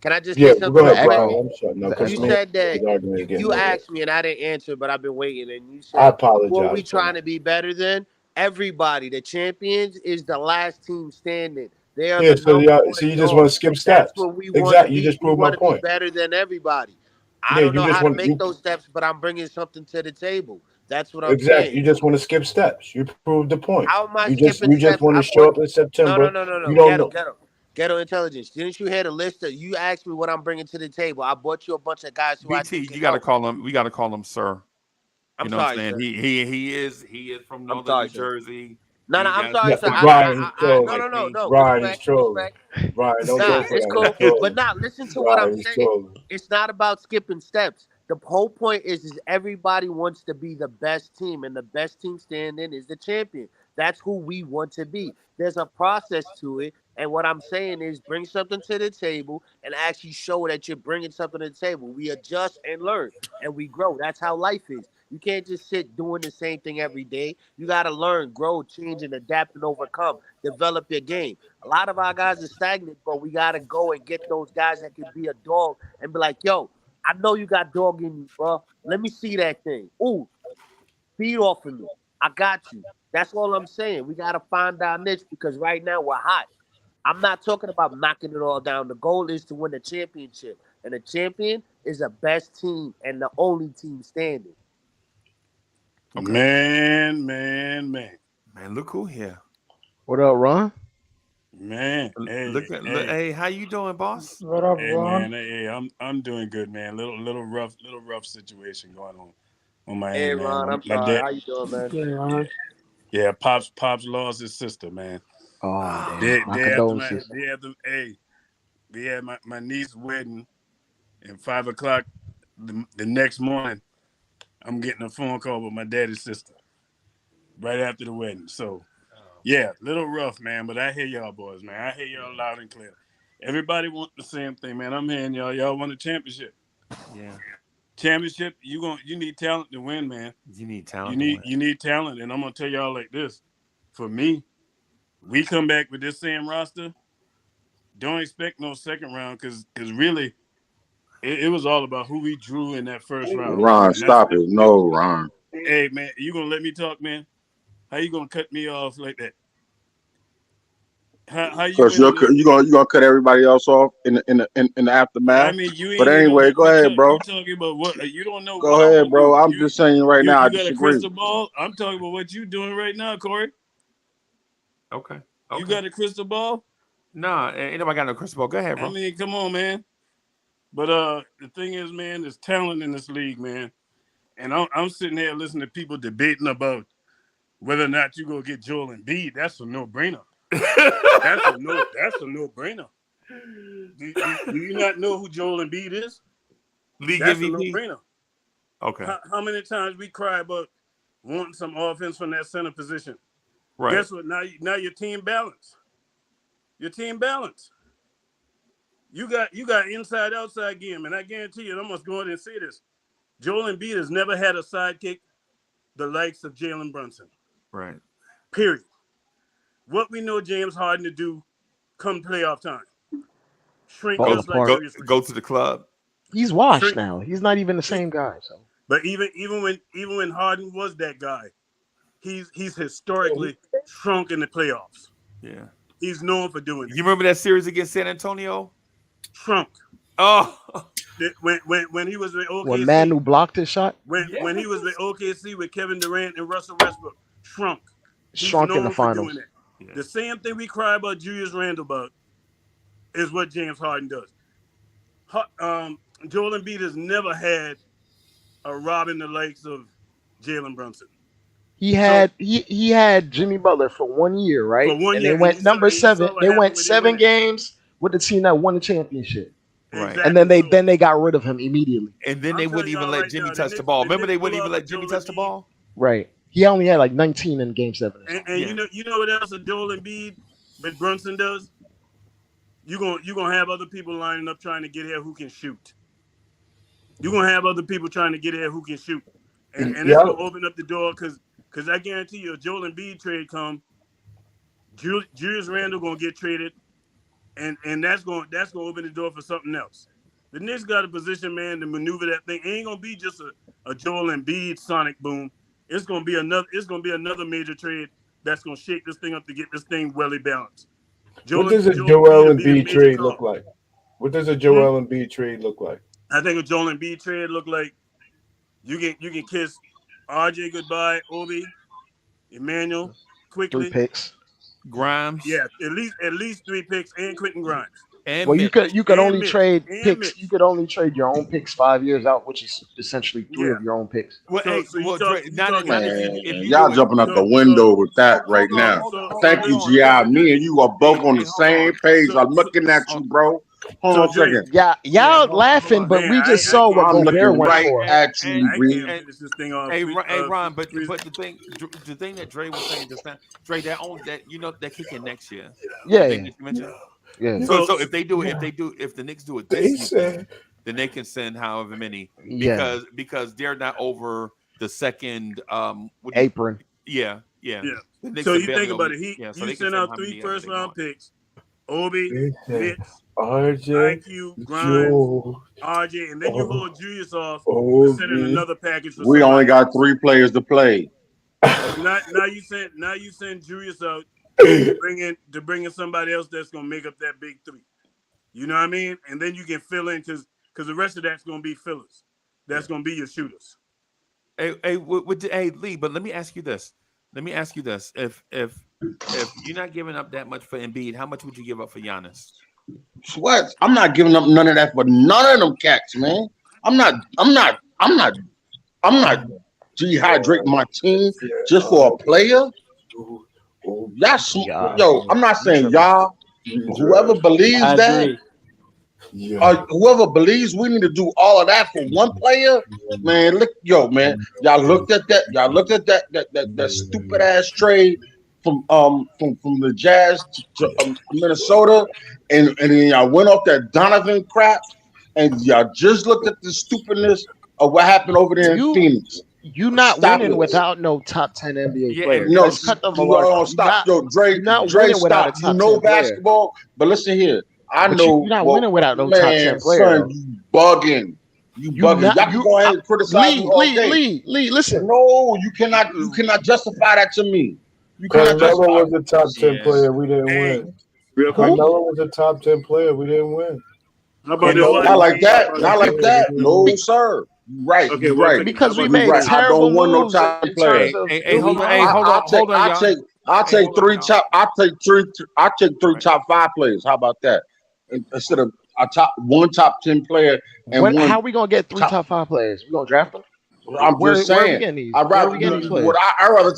I just say something? Go ahead. You said that you asked me and I didn't answer, but I've been waiting. And you said, I apologize. What are we trying to be better than? Everybody, the champions is the last team standing. They are so you just want to skip steps. That's what we exactly. You just proved my point. Be better than everybody. I don't know how to make those steps, but I'm bringing something to the table. That's what I'm saying. You just want to skip steps. You proved the point. How am I you skipping just want to show up in September. No. You don't know. Ghetto intelligence. Didn't you hear the list that you asked me what I'm bringing to the table? I bought you a bunch of guys who BT, you got to call him. We got to call him sir. I'm sorry, what I'm saying? He is from Northern New Jersey. No, I'm sorry, sir. No. Ryan is trolling. Ryan, don't go for it's that. cool. But now, listen to what I'm saying. It's not about skipping steps. The whole point is everybody wants to be the best team, and the best team standing is the champion. That's who we want to be. There's a process to it, and what I'm saying is bring something to the table and actually show that you're bringing something to the table. We adjust and learn, and we grow. That's how life is. You can't just sit doing the same thing every day. You got to learn, grow, change, and adapt and overcome. Develop your game. A lot of our guys are stagnant, but we got to go and get those guys that can be a dog and be like, yo, I know you got dog in you, bro. Let me see that thing. Ooh, feed off of me. I got you. That's all I'm saying. We got to find our niche because right now we're hot. I'm not talking about knocking it all down. The goal is to win the championship. And the champion is the best team and the only team standing. Okay. Man, look who here. What up, Ron? Man, Hey, how you doing, boss? What up, hey, Ron? man, hey, I'm doing good, man. Little rough situation going on my Hey, end, man. Ron, I'm My sorry. dad, How you doing, man? Yeah, Ron. yeah, pops lost his sister, man. Oh, damn. Day My after condolences. we had my niece's wedding, and 5:00 the next morning, I'm getting a phone call with my daddy's sister right after the wedding. So, yeah, little rough, man, but I hear y'all boys, man. I hear y'all loud and clear. Everybody want the same thing, man. I'm hearing y'all want a championship. Yeah. Championship, you need talent to win, man. You need talent. You need talent, and I'm gonna tell y'all like this. For me, we come back with this same roster. Don't expect no second round because really it was all about who we drew in that first round. Ron, stop it. No, Ron. Hey, man, you gonna let me talk, man? How you gonna cut me off like that? How you Because you're gonna cut everybody else off in the aftermath. I mean, you ain't But even anyway, let go me ahead, talk. bro. You talking about what? You don't know Go what I'm ahead, gonna bro. do. I'm just saying right now. I You got a disagree. crystal ball. I'm talking about what you doing right now, Corey. Okay. You got a crystal ball? Nah, ain't nobody got no crystal ball. Go ahead, bro. I mean, come on, man. But the thing is, man, there's talent in this league, man. And I'm sitting there listening to people debating about whether or not you go get Joel Embiid. That's a no-brainer. That's a no-brainer. Do you not know who Joel Embiid is? League That's MVP? a no-brainer. Okay. How many times we cry about wanting some offense from that center position? Right. Guess what? Now your team balance. Your team balance. You got inside outside game, and I guarantee you, and I'm gonna go ahead and say this: Joel Embiid has never had a sidekick the likes of Jalen Brunson. Right. Period. What we know James Harden to do come playoff time. Shrink Fall us like apart. serious. Go to the club. He's washed now. He's not even the same guy. So, but even when Harden was that guy, he's historically shrunk in the playoffs. Yeah. He's known for doing it. You remember that series against San Antonio? Shrunk. Oh. When he was with OKC. when Manu blocked his shot? When he was with OKC with Kevin Durant and Russell Westbrook, shrunk. He's Shrunk in known the for finals. doing it. Yeah. The same thing we cry about Julius Randle about is what James Harden does. Joel Embiid has never had a robbing the likes of Jalen Brunson. He had Jimmy Butler for 1 year, right? For 1 and year, they went and number you saw 7. what They happened went when 7 they won it. games with the team that won the championship. Right. Exactly. And then they got rid of him immediately. And then they wouldn't even let Jimmy touch the ball. Remember, they wouldn't even let Jimmy touch the ball? Right. He only had like 19 in game 7. And you know what else a Joel Embiid but Brunson does? You're gonna have other people lining up trying to get here who can shoot. You're gonna have other people trying to get here who can shoot. And that's gonna open up the door because I guarantee you, a Joel Embiid trade come, Julius Randle gonna get traded, and that's gonna open the door for something else. The Knicks got a position, man, to maneuver that thing. It ain't gonna be just a Joel Embiid sonic boom. It's gonna be another major trade that's gonna shake this thing up to get this thing well balanced. What does a Joel Embiid trade look like? What does a Joel Embiid trade look like? I think a Joel Embiid trade look like you can kiss RJ goodbye, Obi, Emmanuel, quickly. 3 picks. Grimes. Yeah, at least 3 picks and Quentin Grimes. Well, you could only trade picks. You could only trade your own picks 5 years out, which is essentially 3 of your own picks. Well, y'all jumping out the window with that right now. Thank you, Gi. Me and you are both on the same page. I'm looking at you, bro. Hold So on a Dre, second. Y'all hold laughing, on, but man. we just saw what I'm Gobert looking went right for. at you, I B. can't finish this thing off. Hey, Ron, but the thing that Dre was saying just now, Dre, that that kick in next year. Yeah, The thing yeah, that you mentioned. yeah. So if the Knicks do it They this season, said then they can send however many Yeah. because they're not over the second Apron. yeah. Yeah. The Knicks So are you barely think over about it. so You they can send send out how three many ever first they round want. picks: Obi, they said Mitch, RJ, IQ, Grimes, Joe, RJ, and then you hold Julius off to send in Obi. another package for We only somebody got else. 3 players to play. Now you send Julius out to bring in somebody else that's gonna make up that big three. You know what I mean? And then you can fill in because the rest of that's gonna be fillers. That's gonna be your shooters. Hey, Lee, but let me ask you this. If you're not giving up that much for Embiid, how much would you give up for Giannis? What? I'm not giving up none of that for none of them cats, man. I'm not dehydrating my team just for a player. That's yo. I'm not saying y'all. Whoever believes I that, agree. whoever believes we need to do all of that for one player, man. Look, man. Y'all looked at that. Y'all looked at that stupid ass trade from the Jazz to Minnesota, and then y'all went off that Donovan crap, and y'all just looked at the stupidness of what happened over there in Phoenix. You not Stop winning it. without no top 10 NBA Yeah, players. No, Let's cut the malarkey. stop. Yo, You're not Dre, winning without stop. a You top know 10 player. basketball, but listen here. I But know. you're not Well, winning without no top 10 man, player son, though. you bugging. You You bugging. not Y'all can go ahead and criticize me all day. Lee, listen. No, you cannot. You cannot justify that to me. You cannot Carmelo justify. was a top 10 player. We didn't win. Real quick. Carmelo was a top 10 player. We didn't win. How about the Carmelo YG? Not like that. How about Not the like YG? that. No, sir. You right. Okay, You one right. second. Because we How about You the made right. trade? I terrible don't want no moves top in player. terms of Hey, hold on, hold on, y'all. I'll Hey, take hold on, 3 y'all. top. I'll take 3. I'll take 3 Right. top 5 players. How about that? Instead of one top 10 player and one how we gonna get 3 top. top 5 players? We gonna draft them? I'm Where just are we saying. getting these? I'd Where are rather we getting these what players? I rather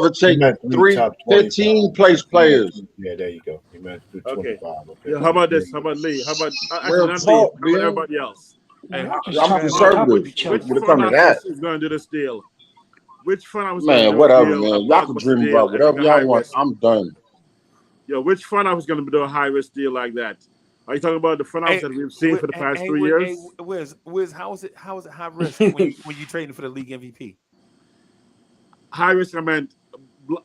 He take meant 3 3 top 25. 15 place players. Yeah, there you go. He meant 25. Okay. Yeah, how about this? How about Lee? How about actually Real not Lee? talk, How about man. everybody else? Hey, Y'all go just I'm talking ahead, on Ron. top conservative of each Which other. when it front comes to that. office is going to do this deal? Which front office is going to Man, do a whatever, deal, a man. Y'all can blockbuster dream deal, about and take whatever a high y'all want. risk? I'm done. Yo, which front office is going to do a high risk deal like that? Are you talking about the front office Hey, that we've seen for the past 3 years? Wiz, how is it high risk when you trading for the league MVP? High risk, I meant,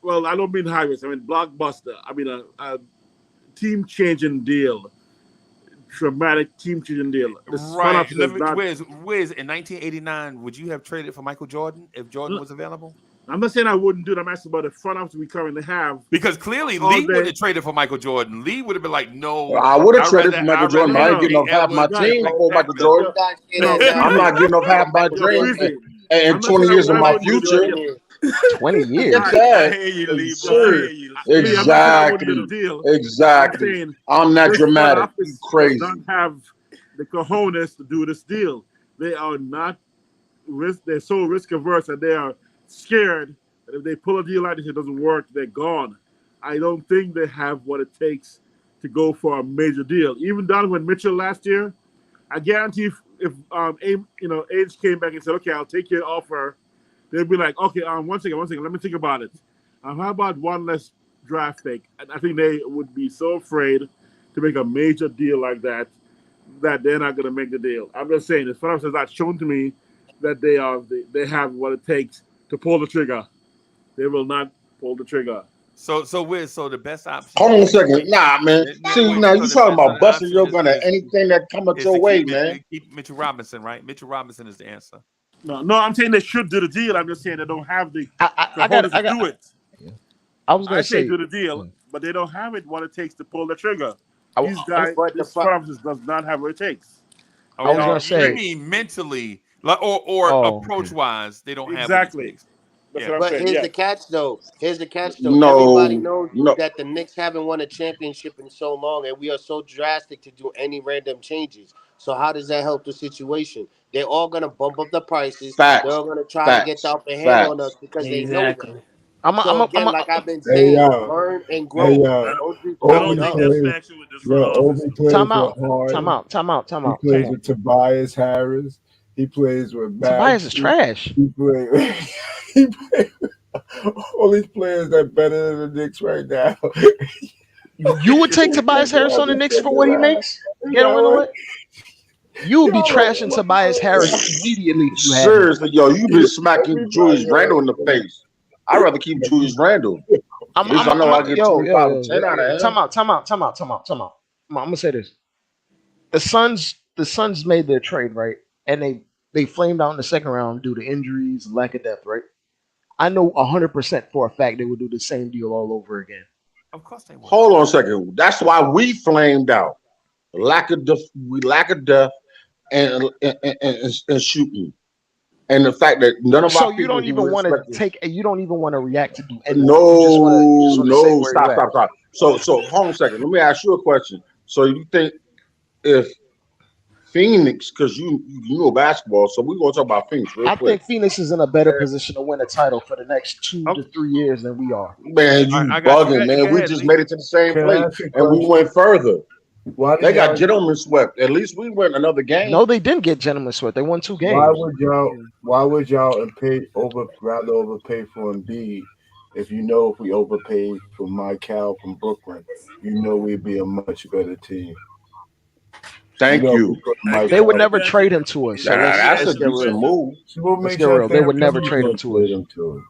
well, I don't mean high risk. I mean blockbuster. I mean a team changing deal, dramatic team changing deal. This front Right. office does not. Wiz, in 1989, would you have traded for Michael Jordan if Jordan was available? I'm not saying I wouldn't do it. I'm asking about the front office we currently have. Because clearly all Lee would day. have traded for Michael Jordan. Lee would have been like, no, I would have I'd traded rather, for Michael I'd rather Jordan, but I have ain't getting Jay off half my Edwards and team Rick for Michael Chapman. Jordan. No, I'm not getting off half my Yo, dream Freezie, in I'm not 20 saying years of I my wouldn't do the future. deal. 20 years. Get I that. hear you, Lee, Yo, boy. I Lee, hear you. Lee, I'm not saying I wouldn't do the Exactly. deal. I'm Exactly. saying I'm not this front dramatic. You office does not crazy. have the cojones to do this deal. They are not risk. They're so risk averse that they are scared that if they pull a deal like this, it doesn't work. They're gone. I don't think they have what it takes to go for a major deal. Even Donovan Mitchell last year, I guarantee if Age came back and said, "Okay, I'll take your offer," they'd be like, "Okay, one second, let me think about it. How about one less draft pick?" And I think they would be so afraid to make a major deal like that they're not going to make the deal. I'm just saying, as far as has not shown to me that they have what it takes to pull the trigger. They will not pull the trigger. So Wiz, so the best option Hold on a is second. Nah, man. See, now you talking so about the busting option your gun at anything that come at is your to way, man. keep Mitchell Robinson, right? Mitchell Robinson is the answer. No, I'm saying they should do the deal. I'm just saying they don't have the I cojones to do it. I was I gonna say say do the deal, but they don't have it what it takes to pull the trigger. I, These guys, But this front office does not have what it takes. I was gonna You say mean mentally, like, or approach wise, they don't have what it Exactly. takes. That's Yeah. what I'm But saying. here's Yeah. the catch, though. Here's the catch, though. Everybody No, knows no. that the Knicks haven't won a championship in so long, and we are so drastic to do any random changes. So how does that help the situation? They're all gonna bump up the prices. They're Facts. all gonna try to get the Facts. upper hand on us Facts. because they know that. Exactly. So again, like I've been Hey saying, yo, learn and hey grow. yo. Don't just I jump don't Obi think up. that's plays. factual with this front Yo, office. Obi plays Time with out. Harden. He Come plays on. with Tobias Harris. He plays with Tobias is Maxey. trash. He plays. He plays all these players that better than the Knicks right now. You would take Tobias Harris on the Knicks for what he makes? Get on the way. You would be trashing Tobias Harris immediately if you had him. Seriously, yo, you've been smacking Julius Randle in the face. I'd rather keep Julius Randle. At least I know I get 25 or 10 out of him. Time out. I'm gonna say this. The Suns made their trade, right? And they flamed out in the second round due to injuries and lack of depth, right? I know 100% for a fact they would do the same deal all over again. Of course they would. Hold on a second. That's why we flamed out. Lack of depth and shooting. And the fact that none of So our you people don't even want to you don't even want to react to do anything. You just want to say where stop. So hold on a second. Let me ask you a question. So you think if Phoenix, because you know basketball, so we're gonna talk about Phoenix real I quick. think Phoenix is in a better position to win a title for the next 2 to 3 years than we are. Man, you bugging, man. We just made it to the same place and we went further. They got gentlemen swept. At least we went another game. No, they didn't get gentlemen swept. They won 2 games. Why would y'all rather overpay for Embiid if you know if we overpaid for Michael from Brooklyn, you know we'd be a much better team. Thank you. They would never trade him to us. So that's a decent move. Let's get real. They would never trade him to us.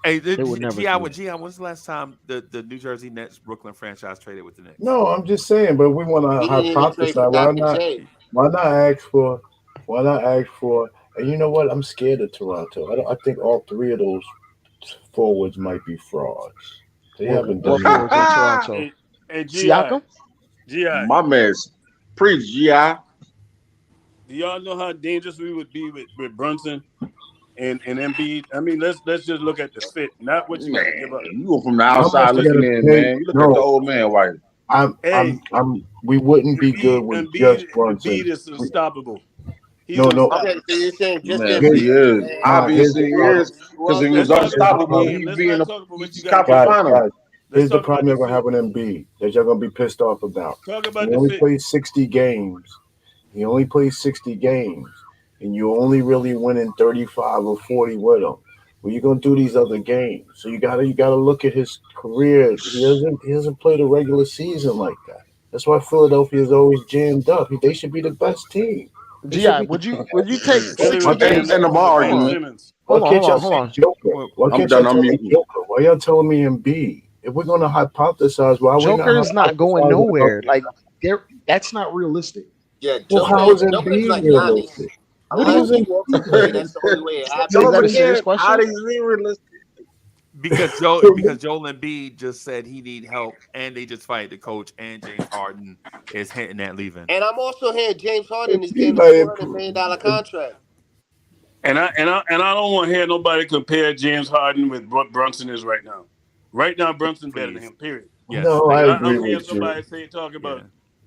Hey, They would never. G.I., when's the last time the New Jersey Nets Brooklyn franchise traded with the Knicks? No, I'm just saying, but we want to hypothesize. Why not ask for? And you know what? I'm scared of Toronto. I think all 3 of those forwards might be frauds. They haven't done forwards in Toronto. Hey, Siakam? G.I. My man's preach, G.I. Do y'all know how dangerous we would be with Brunson and Embiid? I mean, let's just look at the fit, not what you got to give up. You go from the outside looking in, man. You look at the old man, white. We wouldn't be good with just Brunson. Embiid is unstoppable. No. Okay, so you're saying just he is. Obviously, he is. Because he was unstoppable. He'd be in the conference final. Here's the problem you're going to have with Embiid that you're going to be pissed off about. He only plays 60 games. He only plays 60 games. And you're only really winning 35 or 40 with him. Well, you're going to do these other games. So you got to look at his career. He doesn't play the regular season like that. That's why Philadelphia is always jammed up. They should be the best team. G.I., would you take 60 games? And the argument. Hold on. Joker? Why y'all telling me Embiid? If we're gonna hypothesize, why Joker is not going nowhere. Like that's not realistic. Yeah, well, how is Embiid like realistic? That's the only way it happens. Is that a serious question? How is he realistic? Because Joel Embiid just said he need help, and they just fired the coach, and James Harden is hinting at leaving. And I'm also hearing James Harden is getting a $400 million contract. And I don't want to hear nobody compare James Harden with what Brunson is right now. Right now, Brunson's better than him. Period. Yes. No, I agree I'm hearing with somebody you. talk about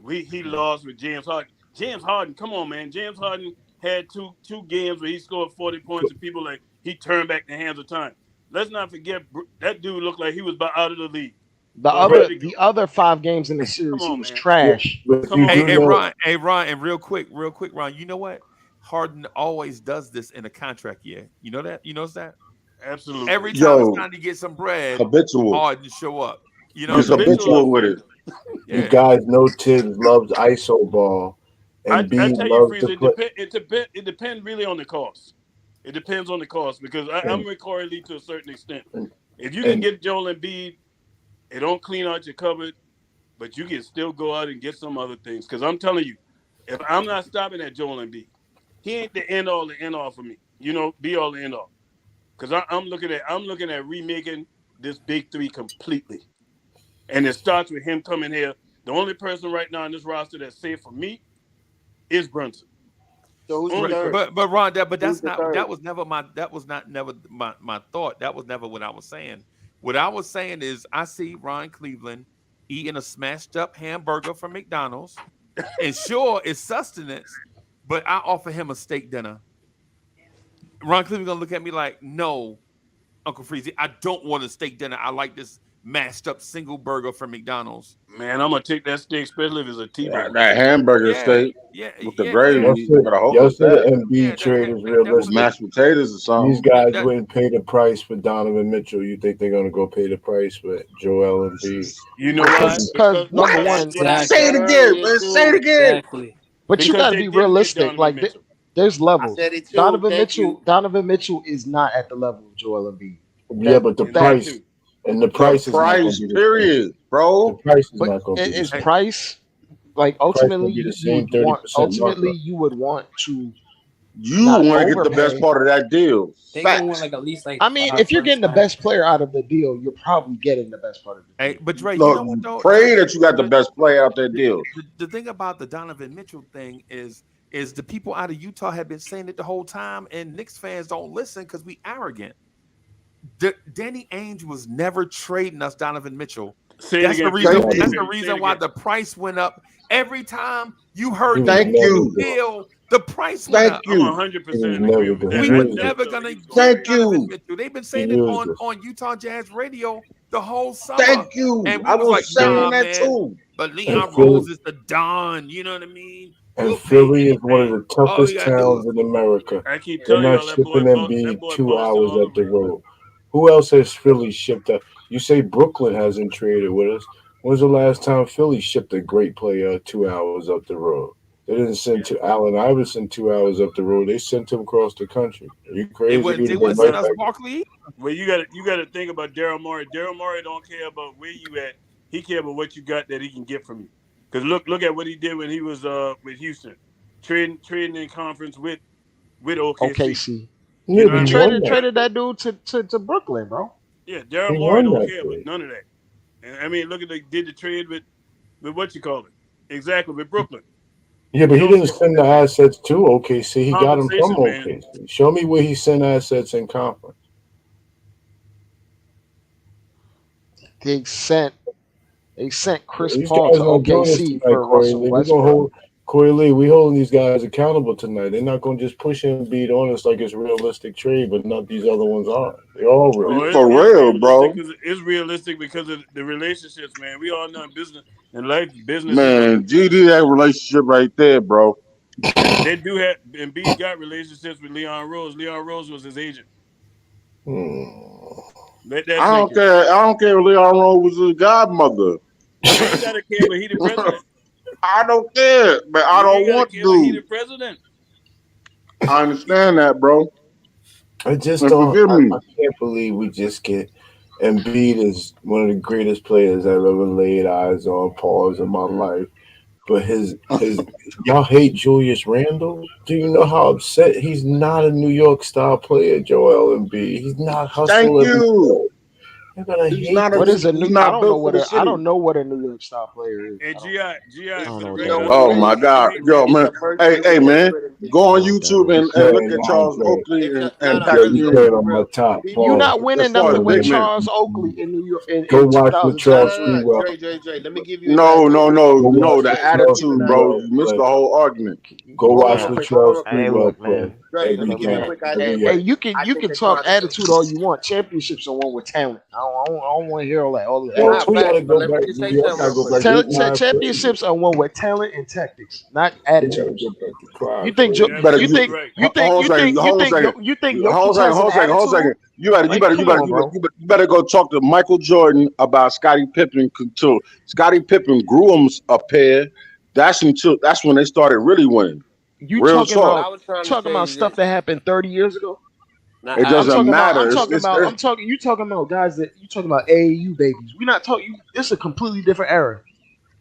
he lost with James Harden. James Harden, come on, man. James Harden had two games where he scored 40 points, and people like he turned back the hands of time. Let's not forget that dude looked like he was about out of the league. The other 5 games in the series, he was trash. Hey, Ron, and real quick, Ron. You know what? Harden always does this in a contract year. You know that? You notice that? Absolutely. Every time it's time to get some bread, Harden show up. You know, he's habitual with it. Yeah. You guys know Tibbs loves ISO ball. And I tell you, Freezie, it depends really on the cost. It depends on the cost because I'm with Corey Lee to a certain extent. If you can get Joel Embiid, it don't clean out your cupboard, but you can still go out and get some other things. Because I'm telling you, if I'm not stopping at Joel Embiid, he ain't the end all for me. You know, be all the end all. Because I'm looking at remaking this big 3 completely, and it starts with him coming here. The only person right now in this roster that's safe for me is Brunson. So who's the third? But Ron, that was never my thought. That was never what I was saying. What I was saying is I see Ron Cleveland eating a smashed up hamburger from McDonald's, and sure it's sustenance, but I offer him a steak dinner. Ron Cleveland gonna look at me like, no, Uncle Freezie, I don't want a steak dinner. I like this mashed up single burger from McDonald's. Man, I'm gonna take that steak, especially if it's a T-bone. That hamburger steak with the gravy. You better hope Y'all with said the that. Embiid trade is With realistic. mashed potatoes or something. These guys wouldn't pay the price for Donovan Mitchell. You think they're gonna go pay the price for Joel Embiid? You know why? Because number one, Say it again, man. Say it again. Exactly. but you got to be realistic. Like there's levels. said it too. Donovan Thank Mitchell. you. Donovan Mitchell is not at the level of Joel Embiid. Yeah, but the price and the price is not gonna be the period, same. bro. The price is But not going to be the is same. price like Price gonna ultimately be the you same would want 30% markup. you would want to You not want to get the best overpay. part of that deal. They gonna want Facts. like at least like. I mean, 5 if you're getting the first best player out of the deal, you're probably getting the best part of the deal. Hey, but Dre, you Look, know what though? pray that you got the best player out that deal. The thing about the Donovan Mitchell thing is the people out of Utah have been saying it the whole time, and Knicks fans don't listen because we arrogant. Danny Ainge was never trading us Donovan Mitchell. That's the reason. That's the reason why the price went up every time you heard Thank you. deal. The price went up. I'm 100% agree with that. We were never gonna Thank get Donovan you. Mitchell. They've been saying it on Utah Jazz Radio the whole summer. Thank you. And we I was was like, saying nah, that man. too. But Leon Philly- Rose is the Don. You know what I mean? And Philly is one of the toughest we gotta towns in America. I keep They're telling not y'all that shipping boy Embiid Boston 2 hours all up the road. Who else has Philly shipped up? You say Brooklyn hasn't traded with us. When's the last time Philly shipped a great player 2 hours up the road? They didn't send to Allen Iverson 2 hours up the road. They sent him across the country. Are you crazy? They wouldn't send us Barkley. Well, you gotta think about Daryl Morey. Daryl Morey don't care about where you at. He care about what you got that he can get from you. Because look at what he did when he was with Houston, trading in conference with OKC. Yeah, You know but what I mean? traded that dude to Brooklyn, bro. Yeah, Daryl He Morey won don't that care trade. about none of that. And I mean, look at did the trade with what you call it exactly with Brooklyn. Yeah, but he didn't send the assets to OKC. He got them from Compensation, OKC. Show me where he sent assets in conference. They sent Chris These Paul guys to not doing this OKC tonight, for Corey Russell Lee. Westbrook. Corey Lee, we holding these guys accountable tonight. They're not going to just push Embiid on us like it's a realistic trade, but not these other ones are. They're all real. For real, bro. It's realistic because of the relationships, man. We all know in business and life, business. Man, GD, that relationship right there, bro. They do have, and B got relationships with Leon Rose. Leon Rose was his agent. Let that I don't sink in. care. I don't care if Leon Rose was his godmother. You ain't gotta care, but he the president. I don't care, but I don't want He the to. president. I understand that, bro. I just And don't. forgive me. I can't believe we just get Embiid is one of the greatest players I've ever laid eyes on. Pause in my life, but his y'all hate Julius Randle. Do you know how upset he's not a New York style player? Joel Embiid. He's not hustling. Thank you. You're gonna He's hate. not a- What is a he's new? not I don't built know for what the I city. don't know what a New York style player is. And GI don't know what for the that record. is. Oh my God, yo, man. Hey, man. Go on YouTube and look at Charles Oakley and Patrick You Ewing. played on my top. You're not winning As far as nothing with big men. Charles Oakley in New York in Go watch the 2010. Charles Sewell. Dre, let me give you No, watch the the attitude, Charles bro. Sewell You missed play. the whole argument. Go watch on, the quick, Charles hold on. Hey, Sewell look, play. man. Dre, let Every me give you a game. quick Every idea. year. Hey, you can I think the talk concept- attitude all you want. Championships are won with talent. I don't want to hear all that. All the Well, Nah, we gotta facts, but go let me back. just say We all something gotta real go quick. back. 8-9 championships are won with talent and tactics, not attitudes. You gotta go back to Clyde, You think Cole. Yeah, Better you you, right. you think hold on a second. Hold on a second. Jokic has an attitude? You better go talk to Michael Jordan about Scottie Pippen until Scottie Pippen grew him a pair. That's when they started really winning. You Real talking talk. I was trying to talking say about stuff this. that happened 30 years ago? Nah, It I- doesn't matter. You talking about guys that you talking about AAU babies. We're not talking. It's a completely different era.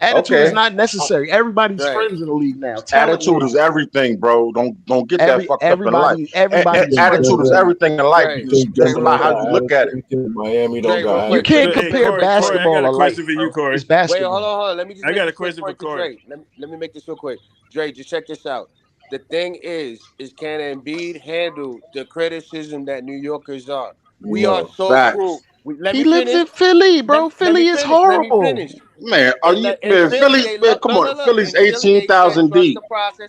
Attitude Okay. is not necessary. Everybody's Right. friends in the league now. Talent Attitude wins. is everything, bro. Don't get that fucked up in life. Everybody's Attitude is everything in life. Right. You think It's just Denver about how got you look at it. attitude? You think Miami don't Dre, real got quick. You can't Hey, compare Corey, basketball I got a to question life. for you, Corey. It's Wait, basketball. hold on. Let me just I make got a this quick question for point to Corey. Dre. Let me make this real quick. Dre, just check this out. The thing is can Embiid handle the criticism that New Yorkers are? We are No. so Facts. cruel. Let He me lives finish. in Philly, bro. Let me Philly is finish. Let me horrible. finish. Man, In Philly, Philly, they man, love, come no, on. no, no. Philly's In Philly, they said 18,000 trust deep. the process.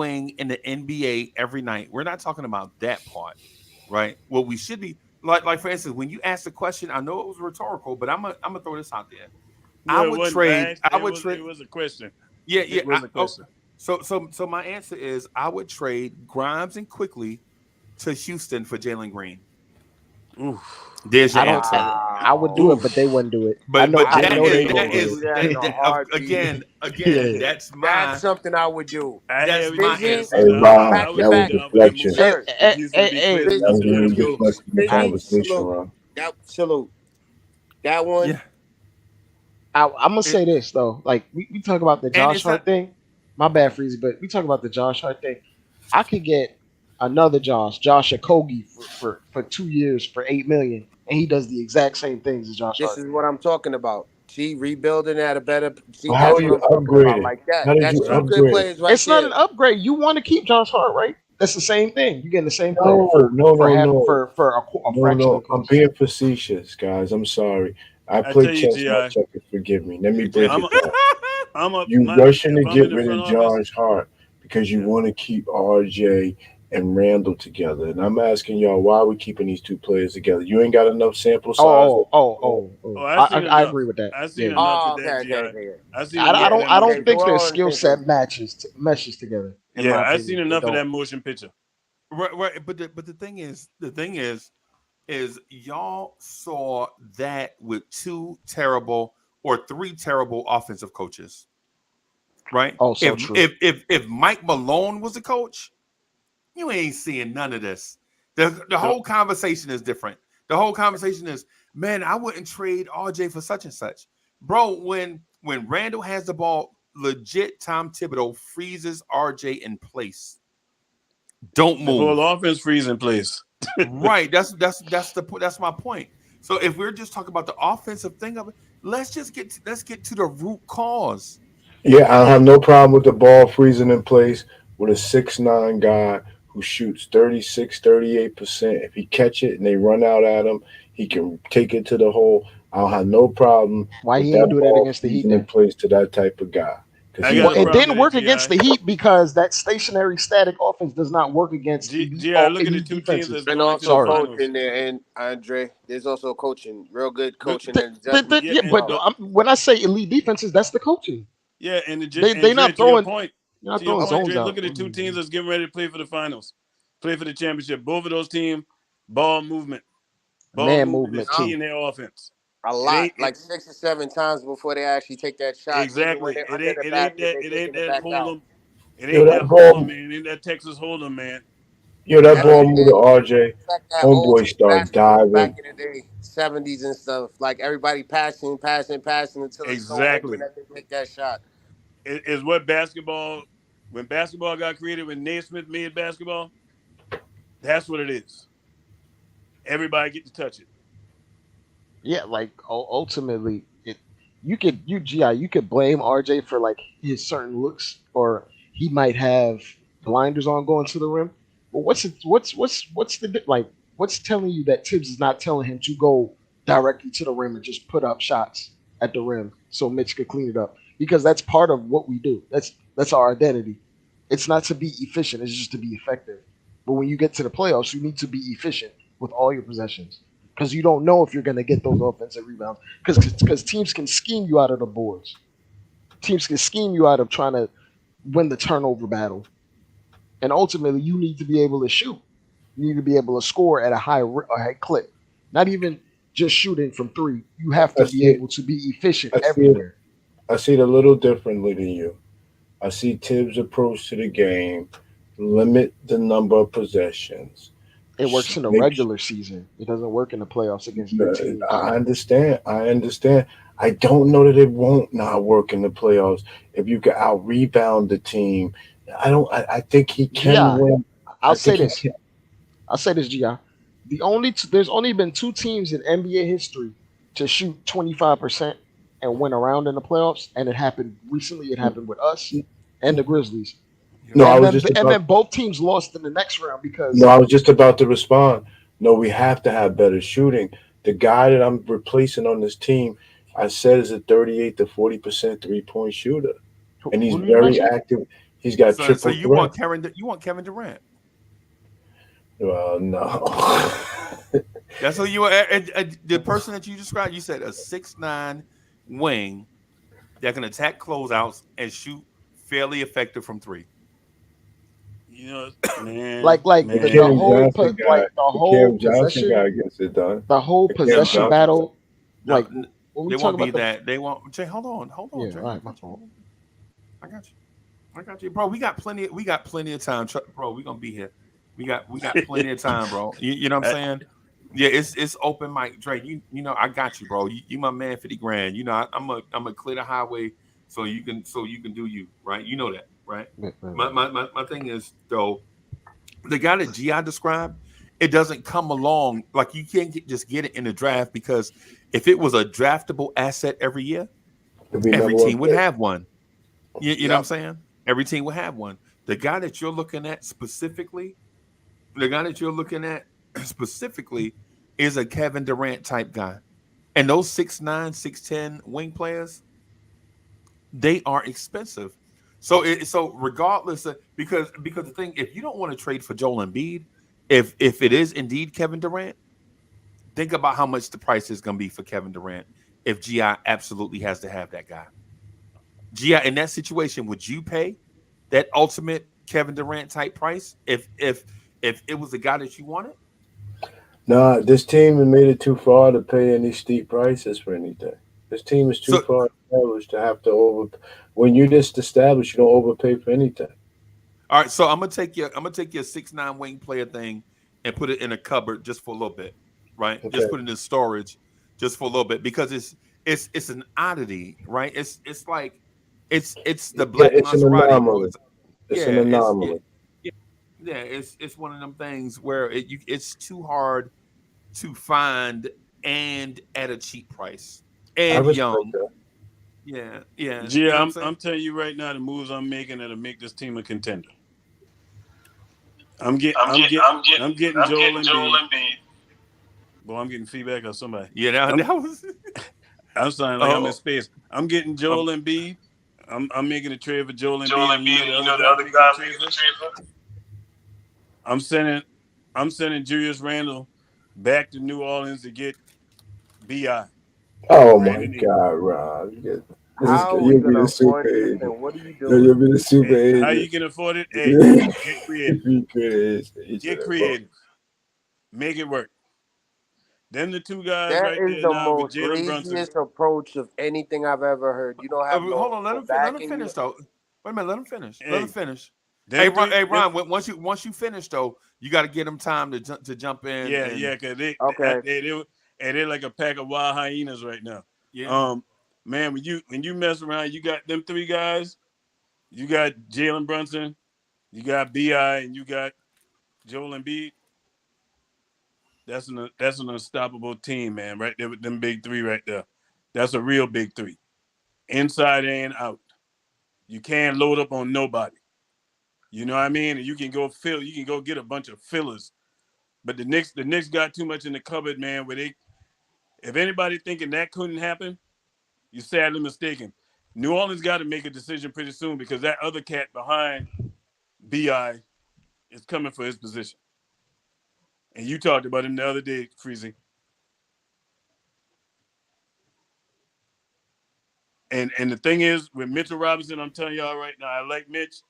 wing in the NBA every night. We're not talking about that part, right? What we should be like for instance, when you asked the question, I know it was rhetorical, but I'm gonna throw this out there. No, I it would wasn't trade. fast. I It would was. trade. It was a question. Yeah, It was a question. So my answer is I would trade Grimes and Quickly to Houston for Jalen Green. Oof. There's your I don't. answer. I would do it, Oof. but they wouldn't do it. I But know. but I that know is they Hey, wouldn't that do is it. Do that in a that heartbeat. again Yeah. that's That's my something I would do. I that's have my Vision, Houston. answer. Hey, Ron, I back to would that be was back. down for that deflection. move. Hey, Sir, If hey, Houston to hey, be hey, clear, That was Houston to Vision, really be clear. deflecting the Vision, conversation, salute. Ron. Salute. That one, Yeah, I'm gonna it, say this though. Like we talk about the and Josh it's Hart not thing. My bad, Freezy, but we talk about the Josh Hart thing. I could get another Josh Okogie for 2 years for 8 million, and he does the exact same things as Josh this Hart. is what I'm talking about. See, rebuilding at a better. See, But how that's are what you I'm talking about. upgrading? Like that. How did That's you two good upgrade? players right It's not there. an upgrade. You want to keep Josh Hart, right? That's the same thing. You're getting the same player No, no, for no, half no, a no, fraction of no. the I'm cost. being facetious, guys. I'm sorry. I I play tell you, chess. My Gi, checkers. Forgive me. Let me break I'm it a, down. I'm a You my rushing to if I'm in get the rid front of office. Josh Hart because you Yeah. want to keep RJ and Randall together. And I'm asking y'all, why are we keeping these two players together? You ain't got enough sample size. Oh, I seen I enough. agree with that. I Yeah, seen yeah. enough with Oh, that, okay, Gi. okay, okay. I seen enough I of don't that I Okay, motion don't so think we're picture. their all on the skill same page. set meshes together. In Yeah, my I seen opinion, they enough of don't. that motion picture. right. But the thing is y'all saw that with two terrible or three terrible offensive coaches, right? Oh, so true. If Mike Malone was the coach, you ain't seeing none of this. The Nope. whole conversation is different. The whole conversation is, man, I wouldn't trade RJ for such and such. Bro, when Randall has the ball, legit Tom Thibodeau freezes RJ in place. Don't The whole move. offense freeze in place. Right. That's my point. So if we're just talking about the offensive thing of it, let's get to the root cause. Yeah, I have no problem with the ball freezing in place with a 6'9" guy who shoots 36, 38%. If he catch it and they run out at him, he can take it to the hole. I'll have no problem Why with he ain't that do that ball against the Heat freezing in then? place to that type of guy. Because I he got Well, a can. it problem didn't with work that, against Gi. the Heat because that stationary static offense does not work against Gi, look at the elite two teams defenses. that's And going to the also Sorry. finals. coaching there, and Andre, there's also coaching, real good Look, coaching and yeah, adjustments Yeah, as and but well. when I say elite defenses, that's the coaching. yeah, They Dre, not throwing to your point, zones Dre, out. look at the two teams that's getting ready to play for the finals, play for the championship. Both of those teams, ball movement. Ball Man movement is movement Yup. key too. in their offense. A It lot, ain't it, like 6 or 7 times before they actually take that shot. Even when exactly. they're under the basket, they're It ain't taking it that back out. Hold'em. It Yo, ain't that that Hold'em, ball, man. It ain't that Texas Hold'em, man. that That's ball what Right. it move to is. RJ. It's like that old Homeboy start basketball back diving. in the day, 70s and stuff. Like everybody passing until it's so open Exactly. that they take that shot. It is what basketball. When basketball got created, when Naismith made basketball, that's what it is. Everybody get to touch it. Yeah, like ultimately, you could blame RJ for like his certain looks, or he might have blinders on going to the rim. But what's the like? What's telling you that Tibbs is not telling him to go directly to the rim and just put up shots at the rim so Mitch could clean it up? Because that's part of what we do. That's our identity. It's not to be efficient; it's just to be effective. But when you get to the playoffs, you need to be efficient with all your possessions because you don't know if you're going to get those offensive rebounds because teams can scheme you out of the boards. Teams can scheme you out of trying to win the turnover battle, and ultimately you need to be able to shoot. You need to be able to score at a high clip. Not even just shooting from three. You have I to be see it. able to be efficient I see it. everywhere. I see it a little differently than you. I see Tibbs' approach to the game: limit the number of possessions. It works in the Make regular season. It doesn't work in the playoffs against good teams, I though. understand. I understand. I don't know that it won't not work in the playoffs if you can out rebound the team. I don't. I think he can Gi, win. I'll I say think he this. can. I'll say this, Gi. There's only been two teams in NBA history to shoot 25% and win around in the playoffs, and it happened recently. It happened with us and the Grizzlies, No, I and was then just and about. then both teams lost in the next round No, because I was just about to respond. No, we have to have better shooting. The guy that I'm replacing on this team, I said, is a 38 to 40% 3-point shooter, and he's who do you very mention? active. He's got So triple threat. you want Kevin Durant. Well, no. That's who you are. The person that you described, you said a 6'9" wing that can attack closeouts and shoot fairly effective from three. You know, man, Like The the man. Cam whole Johnson guy, like the the whole Cam Johnson possession, guy gets it done. the whole The Cam possession No, Johnson guy. battle. no, Like when we they talk won't be about the that. They won't. Jay, hold on, yeah, Jay. all right, my fault. I got you. I got you, bro. We got plenty. We got plenty of time, bro. We gonna be here. We got plenty of time, bro. You know what I'm saying? Yeah, it's open mic, Dre. You know I got you, bro. You my man, 50 grand. You know I'm a clear the highway so you can do you, right? You know that, right? My thing is though, the guy that Gi described, it doesn't come along like you can't just get it in the draft because if it was a draftable asset every year, To be every number one team would pick. have one. You know what I'm Yep. saying? Every team will have one. The guy that you're looking at specifically, the guy that you're looking at specifically is a Kevin Durant type guy. And those 6'9", 6'10" wing players, they are expensive. So regardless of because the thing, if you don't want to trade for Joel Embiid, if it is indeed Kevin Durant, think about how much the price is going to be for Kevin Durant if GI absolutely has to have that guy. GI in that situation, would you pay that ultimate Kevin Durant type price if it was the guy that you wanted? Nah, this team has made it too far to pay any steep prices for anything. This team is too So far established to have to over. When you're this established, you don't overpay for anything. all right, so I'm gonna take your 6'9" wing player thing and put it in a cupboard just for a little bit, right? Okay. Just put it in storage just for a little bit because it's an oddity, right? It's like it's the Yeah, black it's an Maserati, bro. anomaly. It's an Yeah, anomaly. yeah, it's one of them things where it's too hard to find and at a cheap price I and respect young. that. Yeah, Yeah, you know what I'm saying? I'm telling you right now, the moves I'm making that'll make this team a contender. I'm getting Joel Embiid. Boy, I'm getting feedback on somebody. Yeah, that was. I'm sounding like I'm in Oh, space. I'm getting Joel um, Embiid. I'm making a trade for Joel Embiid, and you know the other guy I'm making a trade for. I'm sending Julius Randle back to New Orleans to get Bi Oh my Brandon Ingram. God, Rob! How are we You'll be gonna the super afford this, agent. and what are you You'll doing? be the super Hey, how agent. you can afford it? Hey, get creative. Be creative. Get creative. Make it work. Then the two guys That right is there the now with most Jalen Brunson. laziest approach of anything I've ever heard. You don't have hold on, no let him backing finish you. though. Wait a minute, let him finish. Let him Hey, finish. Hey, them three. Ron. Once you finish though, you got to get him time to jump in and Yeah, because Okay. they're like a pack of wild hyenas right now. yeah. Man, when you mess around, you got them three guys. You got Jalen Brunson, you got Bi, and you got Joel Embiid. That's an unstoppable team, man. Right there with them big three right there. That's a real big three, inside and out. You can't load up on nobody. You know what I mean? And you can go get a bunch of fillers. But the Knicks got too much in the cupboard, man. If anybody thinking that couldn't happen, you're sadly mistaken. New Orleans got to make a decision pretty soon because that other cat behind Bi is coming for his position. And you talked about him the other day, Freezie. And the thing is, with Mitchell Robinson, I'm telling y'all right now, I like Mitch,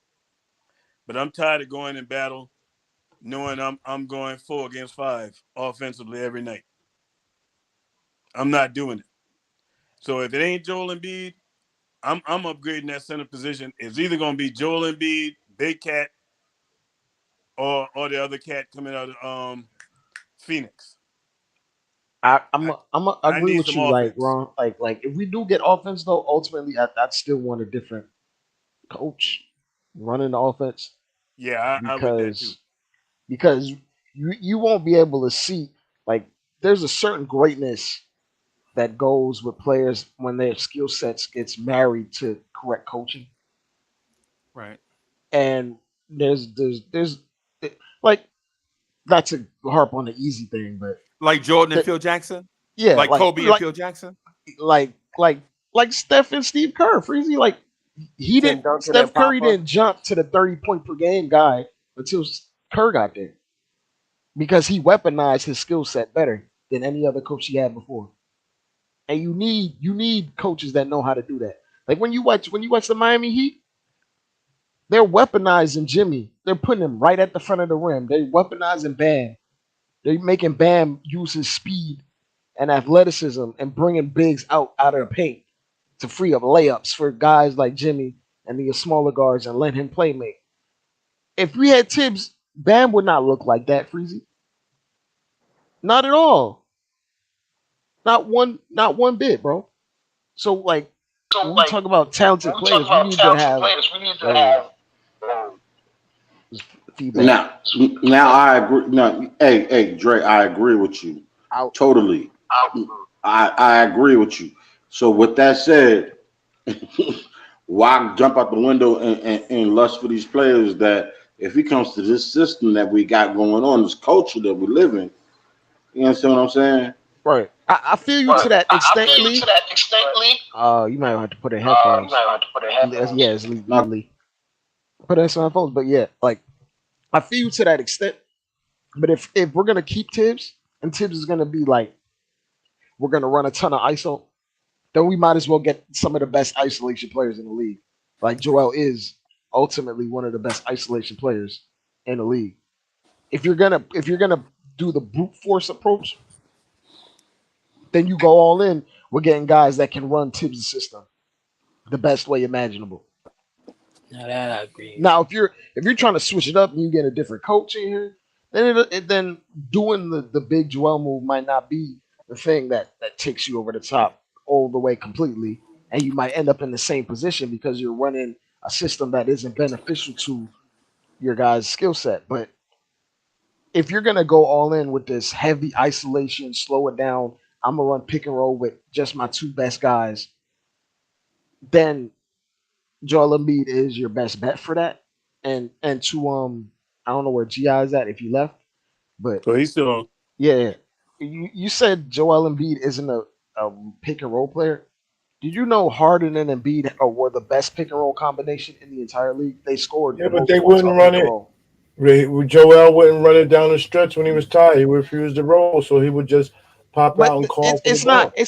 but I'm tired of going in battle knowing I'm going 4-against-5 offensively every night. I'm not doing it. So if it ain't Joel Embiid, I'm upgrading that center position. It's either gonna be Joel Embiid, Big Cat, or the other cat coming out of Phoenix. I'm I agree need with some you, like offense. Ron. Like if we do get offense though, ultimately I'd still want a different coach running the offense Yeah, I with that too. because you won't be able to see like there's a certain greatness that goes with players when their skill sets gets married to correct coaching. Right. And there's like not to harp on the easy thing, but Like Jordan and that Phil Jackson, yeah, like Kobe and Phil Jackson. like like like Steph and Steve Kerr, Freezy. Like he Tim didn't Duncan and Steph Curry Papa. didn't jump to the 30-point per game guy until Kerr got there because he weaponized his skill set better. than any other coach he had before. And you need coaches that know how to do that. Like when you watch the Miami Heat, they're weaponizing Jimmy. They're putting him right at the front of the rim. They're weaponizing Bam. They're making Bam use his speed and athleticism and bringing bigs out of the paint to free up layups for guys like Jimmy and the smaller guards and let him play make. If we had Tibbs, Bam would not look like that, Freezy. Not at all. Not one bit, bro. So like when we talk about talented players, we need to have feedback. Now I agree. No, hey, Dre, I agree with you. Totally. I agree with you. So with that said, why jump out the window and lust for these players that if he comes to this system that we got going on, this culture that we live in, you understand what I'm saying? Right. I feel you to that extent, Lee. You might have to put in headphones. Yeah, it's Lee. Put in some headphones, but yeah, like I feel you to that extent. But if we're gonna keep Tibbs and Tibbs is gonna be like we're gonna run a ton of ISO, then we might as well get some of the best isolation players in the league. Like Joel is ultimately one of the best isolation players in the league. If you're gonna do the brute force approach, then you go all in. We're getting guys that can run Tibbs' system the best way imaginable. Now that I agree. Now, if you're trying to switch it up and you get a different coach in here, then doing the big Joel move might not be the thing that takes you over the top all the way completely, and you might end up in the same position because you're running a system that isn't beneficial to your guys' skill set. But if you're gonna go all in with this heavy isolation, slow it down, I'm gonna run pick and roll with just my two best guys, then Joel Embiid is your best bet for that. And to I don't know where GI is at if he left, but So he's still on. yeah. You said Joel Embiid isn't a pick and roll player. Did you know Harden and Embiid were the best pick and roll combination in the entire league? They scored. Yeah, but they wouldn't run it. Joel wouldn't run it down the stretch when he was tired. He refused to roll, so he would just pop out and call. It's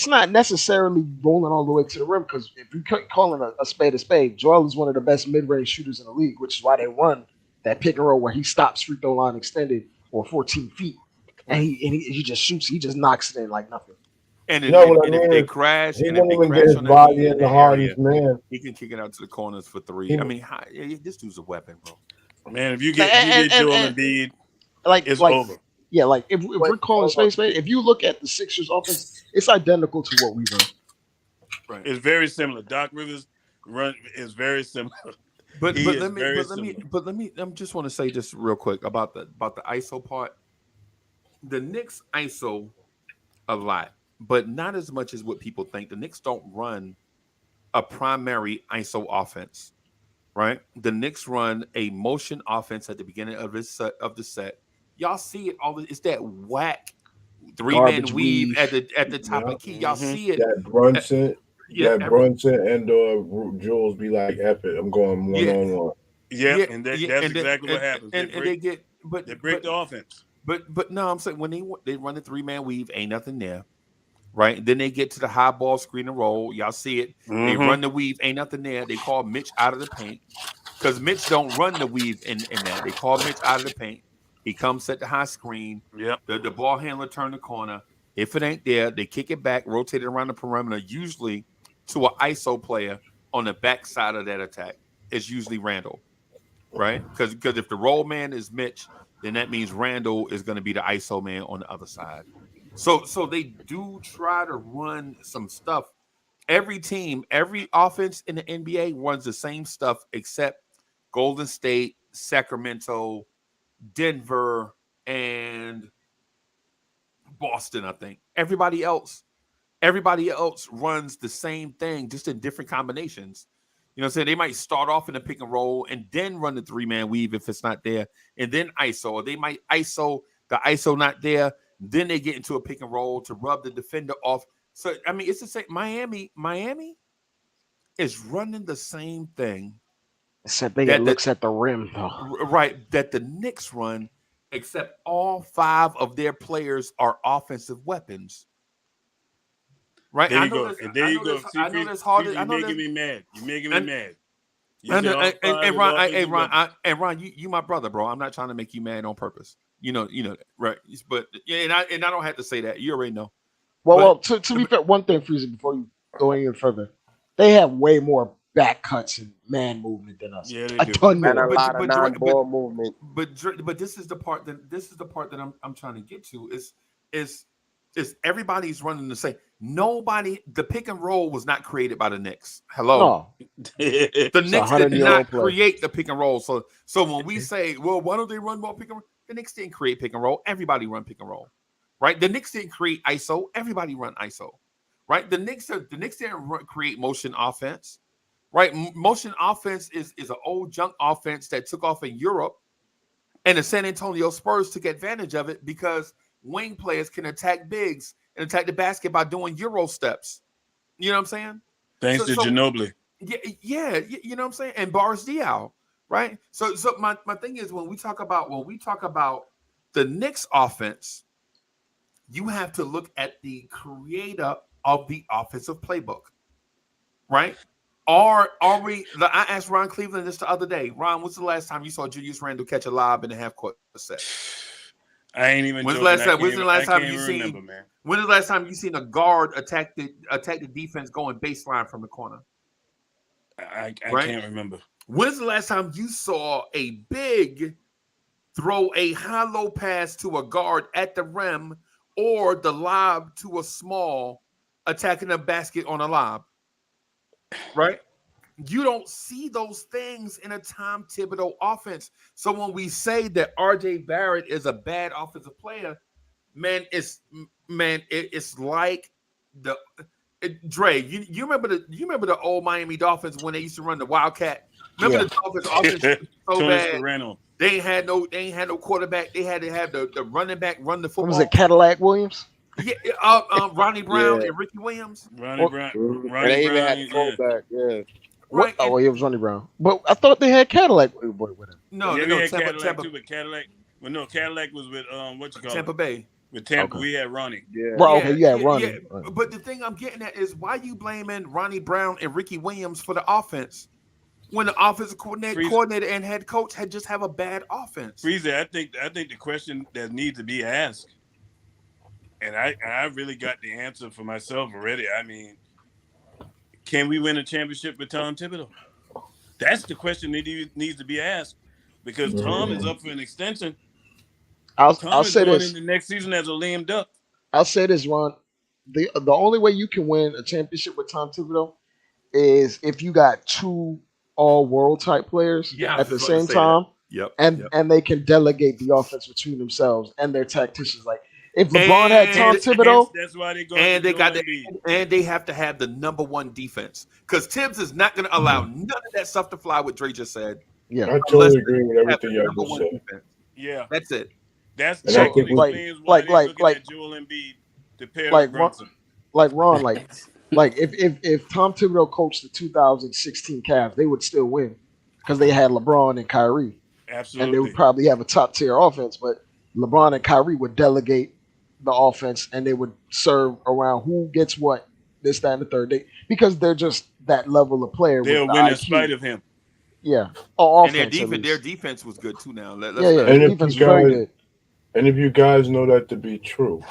not necessarily rolling all the way to the rim because if you're calling a spade, Joel is one of the best mid range shooters in the league, which is why they run that pick and roll where he stops free throw line extended or 14 feet, and he just shoots. He just knocks it in like nothing. And if they crash, he and if they won't crash get on his body in the hardest man. he can kick it out to the corners for three. I mean, this dude's a weapon, bro. Man, if you get Joel Embiid, it's over. Yeah, like if we're calling space, if you look at the Sixers offense, it's identical to what we run. Right. It's very similar. Doc Rivers run is very similar. But let me I just want to say this real quick about the ISO part. The Knicks ISO a lot, but not as much as what people think. The Knicks don't run a primary ISO offense. Right, the Knicks run a motion offense at the beginning of the set. Y'all see it all. It's that whack 3-man weave at the top of the key. Y'all see it. That Brunson, Brunson and Jules be like, "F it, I'm going one on one." Yeah, and that's exactly what happens. They break the offense. But no, I'm saying when they run the 3-man weave, ain't nothing there. Right, and then they get to the high ball screen and roll. Y'all see it. Mm-hmm. They run the weave, ain't nothing there. They call Mitch out of the paint because Mitch don't run the weave in that. They call Mitch out of the paint. He comes at the high screen. Yep. The ball handler turn the corner. If it ain't there, they kick it back, rotate it around the perimeter, usually to an ISO player on the back side of that attack. It's usually Randall, right? Because if the roll man is Mitch, then that means Randall is going to be the ISO man on the other side. So they do try to run some stuff. Every team, every offense in the NBA runs the same stuff except Golden State, Sacramento, Denver, and Boston, I think. Everybody else runs the same thing, just in different combinations. You know what I'm saying? They might start off in a pick and roll and then run the 3-man weave if it's not there, and then ISO. Or they might ISO, the ISO not there. Then they get into a pick and roll to rub the defender off. So, I mean, it's the same. Miami is running the same thing. Except they get looks at the rim, though. Right, that the Knicks run, except all 5 of their players are offensive weapons. Right? There you go. And there you go. See, I know that's hard. Freezie, I you're know making that's me mad. You're making me mad. You and, said all 5 and is Ron, offensive weapons. Ron, you my brother, bro. I'm not trying to make you mad on purpose. You know that, right? But and I don't have to say that. You already know. Well, to be fair, one thing, Freezer, before you go any further, they have way more back cuts and man movement than us. Yeah, they A do. ton And a more. lot of non-ball movement. But this is the part that I'm trying to get to is everybody's running the same. Nobody, the pick and roll was not created by the Knicks. Hello, No. the Knicks did 100-year-old not play. create the pick and roll. So when we say, well, why don't they run more pick and roll? The Knicks didn't create pick and roll. Everybody run pick and roll, right? The Knicks didn't create ISO. Everybody run ISO, right? The Knicks didn't create motion offense, right? Motion offense is an old junk offense that took off in Europe, and the San Antonio Spurs took advantage of it because wing players can attack bigs and attack the basket by doing Euro steps. You know what I'm saying? Thanks to Ginobili. Yeah, you know what I'm saying? And Boris Diaw, right? So my thing is when we talk about the Knicks offense, you have to look at the creator of the offensive playbook, right? Are we? I asked Ron Cleveland this the other day. Ron, when's the last time you saw Julius Randle catch a lob in the half court set? I ain't even. When's joking. the last time you seen? Remember, man. When is the last time you seen a guard attack the defense going baseline from the corner? I Right? can't remember. When's the last time you saw a big throw a hollow pass to a guard at the rim or the lob to a small attacking a basket on a lob? Right? You don't see those things in a Tom Thibodeau offense. So when we say that RJ Barrett is a bad offensive player, it's like the Dre. You remember the old Miami Dolphins when they used to run the Wildcat? Remember the Dolphins offense was so bad. Sperano. They ain't had no quarterback. They had to have the running back run the football. What was it, Cadillac Williams? Yeah, Ronnie Brown and Ricky Williams. Ronnie Brown. And they even had a fullback. Yeah. Right. Oh, it was Ronnie Brown. But I thought they had Cadillac with him. No, yeah, no, we had Tampa, Cadillac Tampa, too, but Cadillac. Well, no, Cadillac was with what you call Tampa it? Bay. With Tampa, Okay. we had Ronnie. Yeah. Bro, okay, yeah, Ronnie. Yeah. But the thing I'm getting at is why you blaming Ronnie Brown and Ricky Williams for the offense when the offensive coordinator and head coach had just have a bad offense. Freezie, I think the question that needs to be asked, and I really got the answer for myself already. I mean, can we win a championship with Tom Thibodeau? That's the question that needs to be asked because Tom is up for an extension. I'll Tom say is going this. into next season as a lame duck. I'll say this, Ron. The only way you can win a championship with Tom Thibodeau is if you got 2 all-world type players at the same time. Yep. And they can delegate the offense between themselves and their tacticians. Like if LeBron had Tom Thibodeau, that's why they going. And they have to have the number 1 defense because Tibbs is not going to allow none of that stuff to fly. What Dre just said. Yeah, I totally agree with everything y'all just said. Defense. Yeah, that's it. That's and I think like Joel Embiid to pair like with Brunson. Ron, like if Tom Thibodeau coached the 2016 Cavs, they would still win because they had LeBron and Kyrie. Absolutely. And they would probably have a top tier offense, but LeBron and Kyrie would delegate the offense and they would serve around who gets what, this, that, and the third. Because they're just that level of player. They'll win in spite of him. Yeah. And their defense was good too now. And if you guys know that to be true,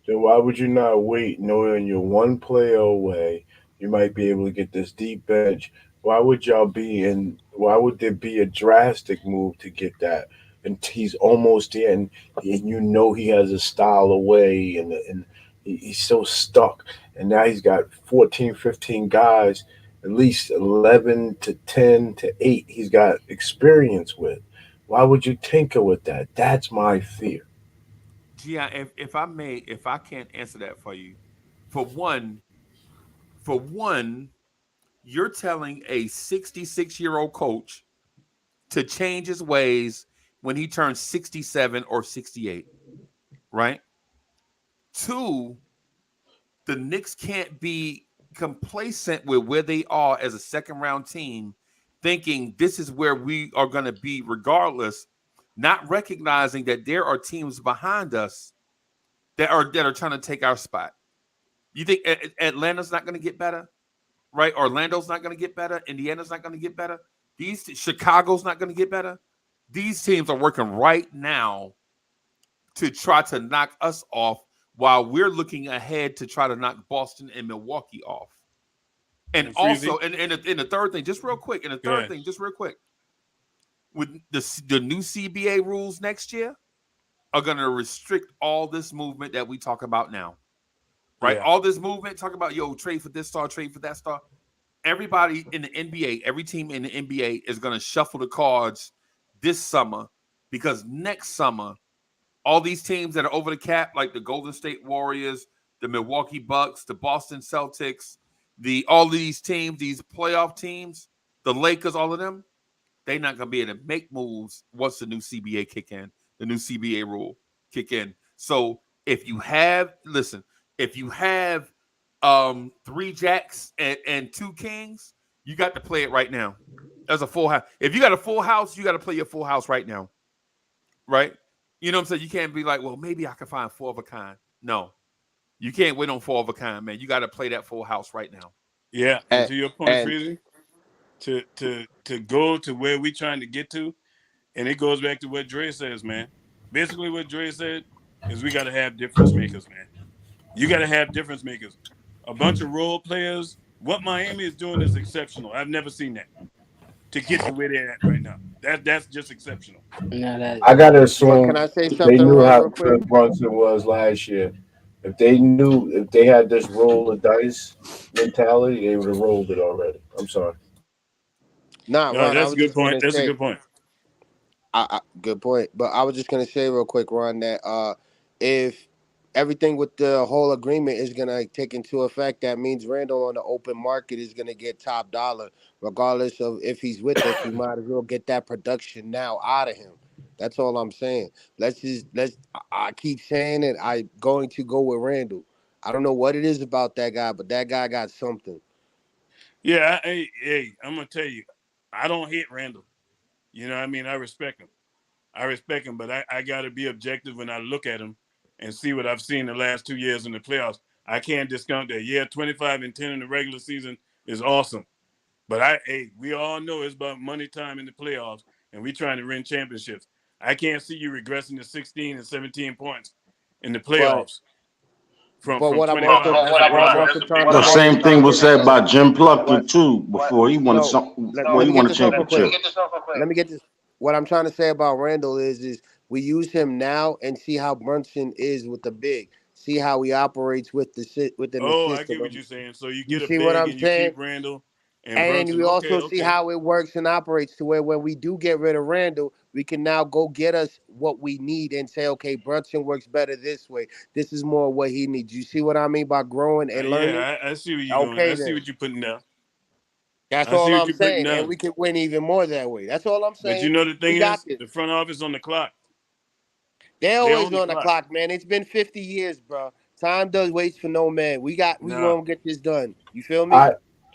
then why would you not wait knowing you're 1 player away? You might be able to get this deep bench. Why would there be a drastic move to get that? And he's almost there, and you know he has a style away, and he's so stuck. And now he's got 14, 15 guys, at least 11 to 10 to 8 he's got experience with. Why would you tinker with that? That's my fear. Yeah, if I can't answer that for you, for one, you're telling a 66-year-old coach to change his ways when he turns 67 or 68, right? 2, the Knicks can't be complacent with where they are as a second-round team, thinking this is where we are going to be regardless not recognizing that there are teams behind us that are trying to take our spot. You think Atlanta's not going to get better, right? Orlando's not going to get better. Indiana's not going to get better. Chicago's not going to get better. These teams are working right now to try to knock us off while we're looking ahead to try to knock Boston and Milwaukee off. And also, and the third thing, just real quick, with the new CBA rules next year are going to restrict all this movement that we talk about now, right? Yeah. All this movement, talk about, trade for this star, trade for that star. Everybody in the NBA, every team in the NBA is going to shuffle the cards this summer because next summer, all these teams that are over the cap, like the Golden State Warriors, the Milwaukee Bucks, the Boston Celtics, all these teams, these playoff teams, the Lakers, all of them, they're not going to be able to make moves once the new CBA kick in, the new CBA rule kick in. So if you have 3 Jacks and 2 Kings, you got to play it right now. That's a full house. If you got a full house, you got to play your full house right now. Right? You know what I'm saying? You can't be like, well, maybe I can find 4 of a kind. No. You can't wait on 4 of a kind, man. You got to play that full house right now. Yeah. And to your point, Freezie, to go to where we're trying to get to, and it goes back to what Dre says, man. Basically what Dre said is we got to have difference makers, man. You got to have difference makers. A bunch of role players. What Miami is doing is exceptional. I've never seen that. To get to where they're at right now. That's just exceptional. I gotta assume can I say they something knew how real quick? good Brunson was last year. If they had this roll of dice mentality, they would have rolled it already. I'm sorry. Nah, No, Ron, that's a good point. That's a good point. Good point. But I was just gonna say real quick, Ron, that if everything with the whole agreement is gonna take into effect, that means Randall on the open market is gonna get top dollar, regardless of if he's with us. We might as well get that production now out of him. That's all I'm saying. I keep saying it. I'm going to go with Randall. I don't know what it is about that guy, but that guy got something. Yeah, I'm gonna tell you, I don't hate Randall. You know what I mean? I respect him, but I got to be objective when I look at him and see what I've seen the last 2 years in the playoffs. I can't discount that. Yeah, 25-10 in the regular season is awesome. But we all know it's about money time in the playoffs, and we're trying to win championships. I can't see you regressing to 16 and 17 points in the playoffs from what I'm 25. also trying to The say same thing was said by Jim Pluckett too before he won let me get a this off real quick. championship. Let me get this. What I'm trying to say about Randall is we use him now and see how Brunson is with the big. See how he operates within the system. I get what you're saying. So you get a see big what I'm and you saying? keep Randall and And Brunson. we also see how it works and operates to where when we do get rid of Randall, we can now go get us what we need and say, okay, Brunson works better this way. This is more what he needs. You see what I mean by growing and learning? Yeah, I see what you're doing. I see what you're putting down. That's all I'm saying. And we can win even more that way. That's all I'm saying. But you know the thing is, the front office on the clock. They're always on the clock, man. It's been 50 years, bro. Time does wait for no man. We gonna get this done. You feel me?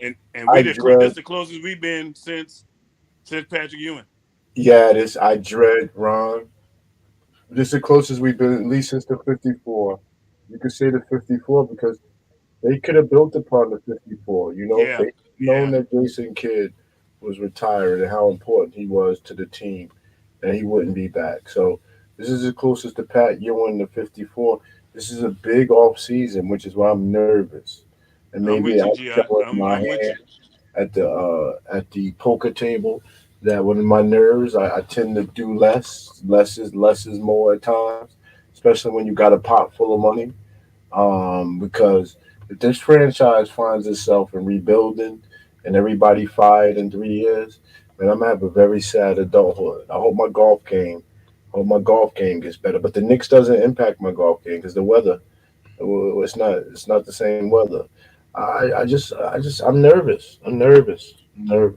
And this the closest we've been since Patrick Ewing. Yeah, I dread Ron. This is the closest we've been at least since the 54. You could say the 54 because they could have built upon the 54. You know, they known that Jason Kidd was retired and how important he was to the team, and he wouldn't be back. So this is the closest to Pat Ewing the 54. This is a big off season, which is why I'm nervous. And maybe I'll show my hand at the poker table that when my nerves, I tend to do less. Less is more at times, especially when you got a pot full of money. Because if this franchise finds itself in rebuilding and everybody fired in 3 years, man, I'm gonna have a very sad adulthood. I hope my golf game gets better. But the Knicks doesn't impact my golf game because the weather, it's not the same weather. I'm nervous. I'm nervous.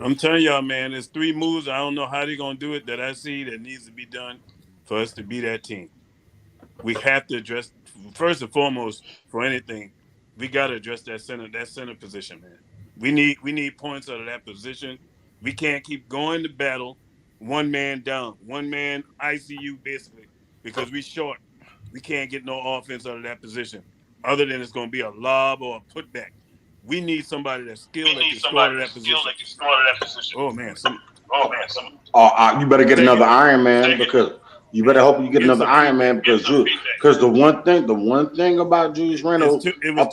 I'm telling y'all, man, there's 3 moves. I don't know how they're gonna do it that I see that needs to be done for us to be that team. We have to address first and foremost for anything. We got to address that center position, man. We need points out of that position. We can't keep going to battle one man down, one man ICU basically, because we short. We can't get no offense out of that position, other than it's going to be a lob or a putback. We need somebody that's skilled that can score to that position. Oh man, You better get take another it. Iron Man because you better hope you get Get another some Iron feedback. Man because the one thing about Julius Randle It was too much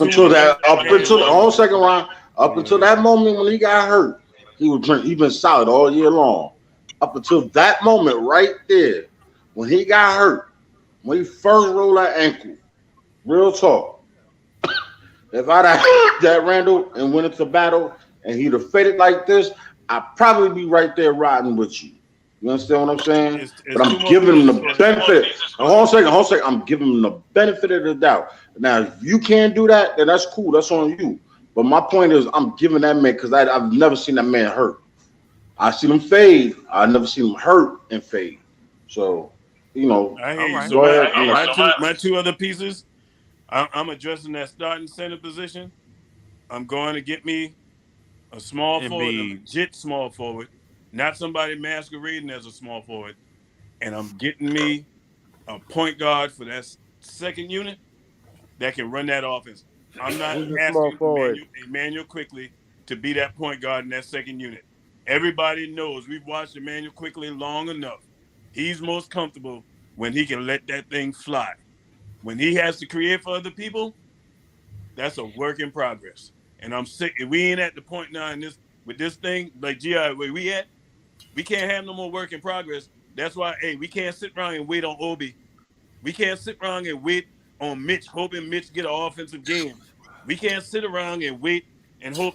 hold on a second, Ron, up Yeah. until that moment when he got hurt, he been solid all year long. Up until that moment right there, when he got hurt, when he first rolled that ankle, real talk. If I'd have that Randall and went into battle and he'd have faded like this, I'd probably be right there riding with you. You understand what I'm saying? It's But two I'm more giving him pieces the for it. benefit. Hold on a second. I'm giving him the benefit of the doubt. Now, if you can't do that, then that's cool. That's on you. But my point is, I'm giving that man because I've never seen that man hurt. I seen him fade. I've never seen him hurt and fade. So, I hear All you. right. So go ahead. my two other pieces, I'm addressing that starting center position. I'm going to get me a small forward, a Embiid. legit small forward, not somebody masquerading as a small forward. And I'm getting me a point guard for that second unit that can run that offense. I'm not Who's the small asking forward? Emmanuel quickly to be that point guard in that second unit. Everybody knows we've watched Emmanuel quickly long enough. He's most comfortable when he can let that thing fly. When he has to create for other people, that's a work in progress. And I'm sick. If we ain't at the point now in this with this thing, like GI, where we at, we can't have no more work in progress. That's why, hey, we can't sit around and wait on Obi. We can't sit around and wait on Mitch, hoping Mitch get an offensive game. We can't sit around and wait and hope.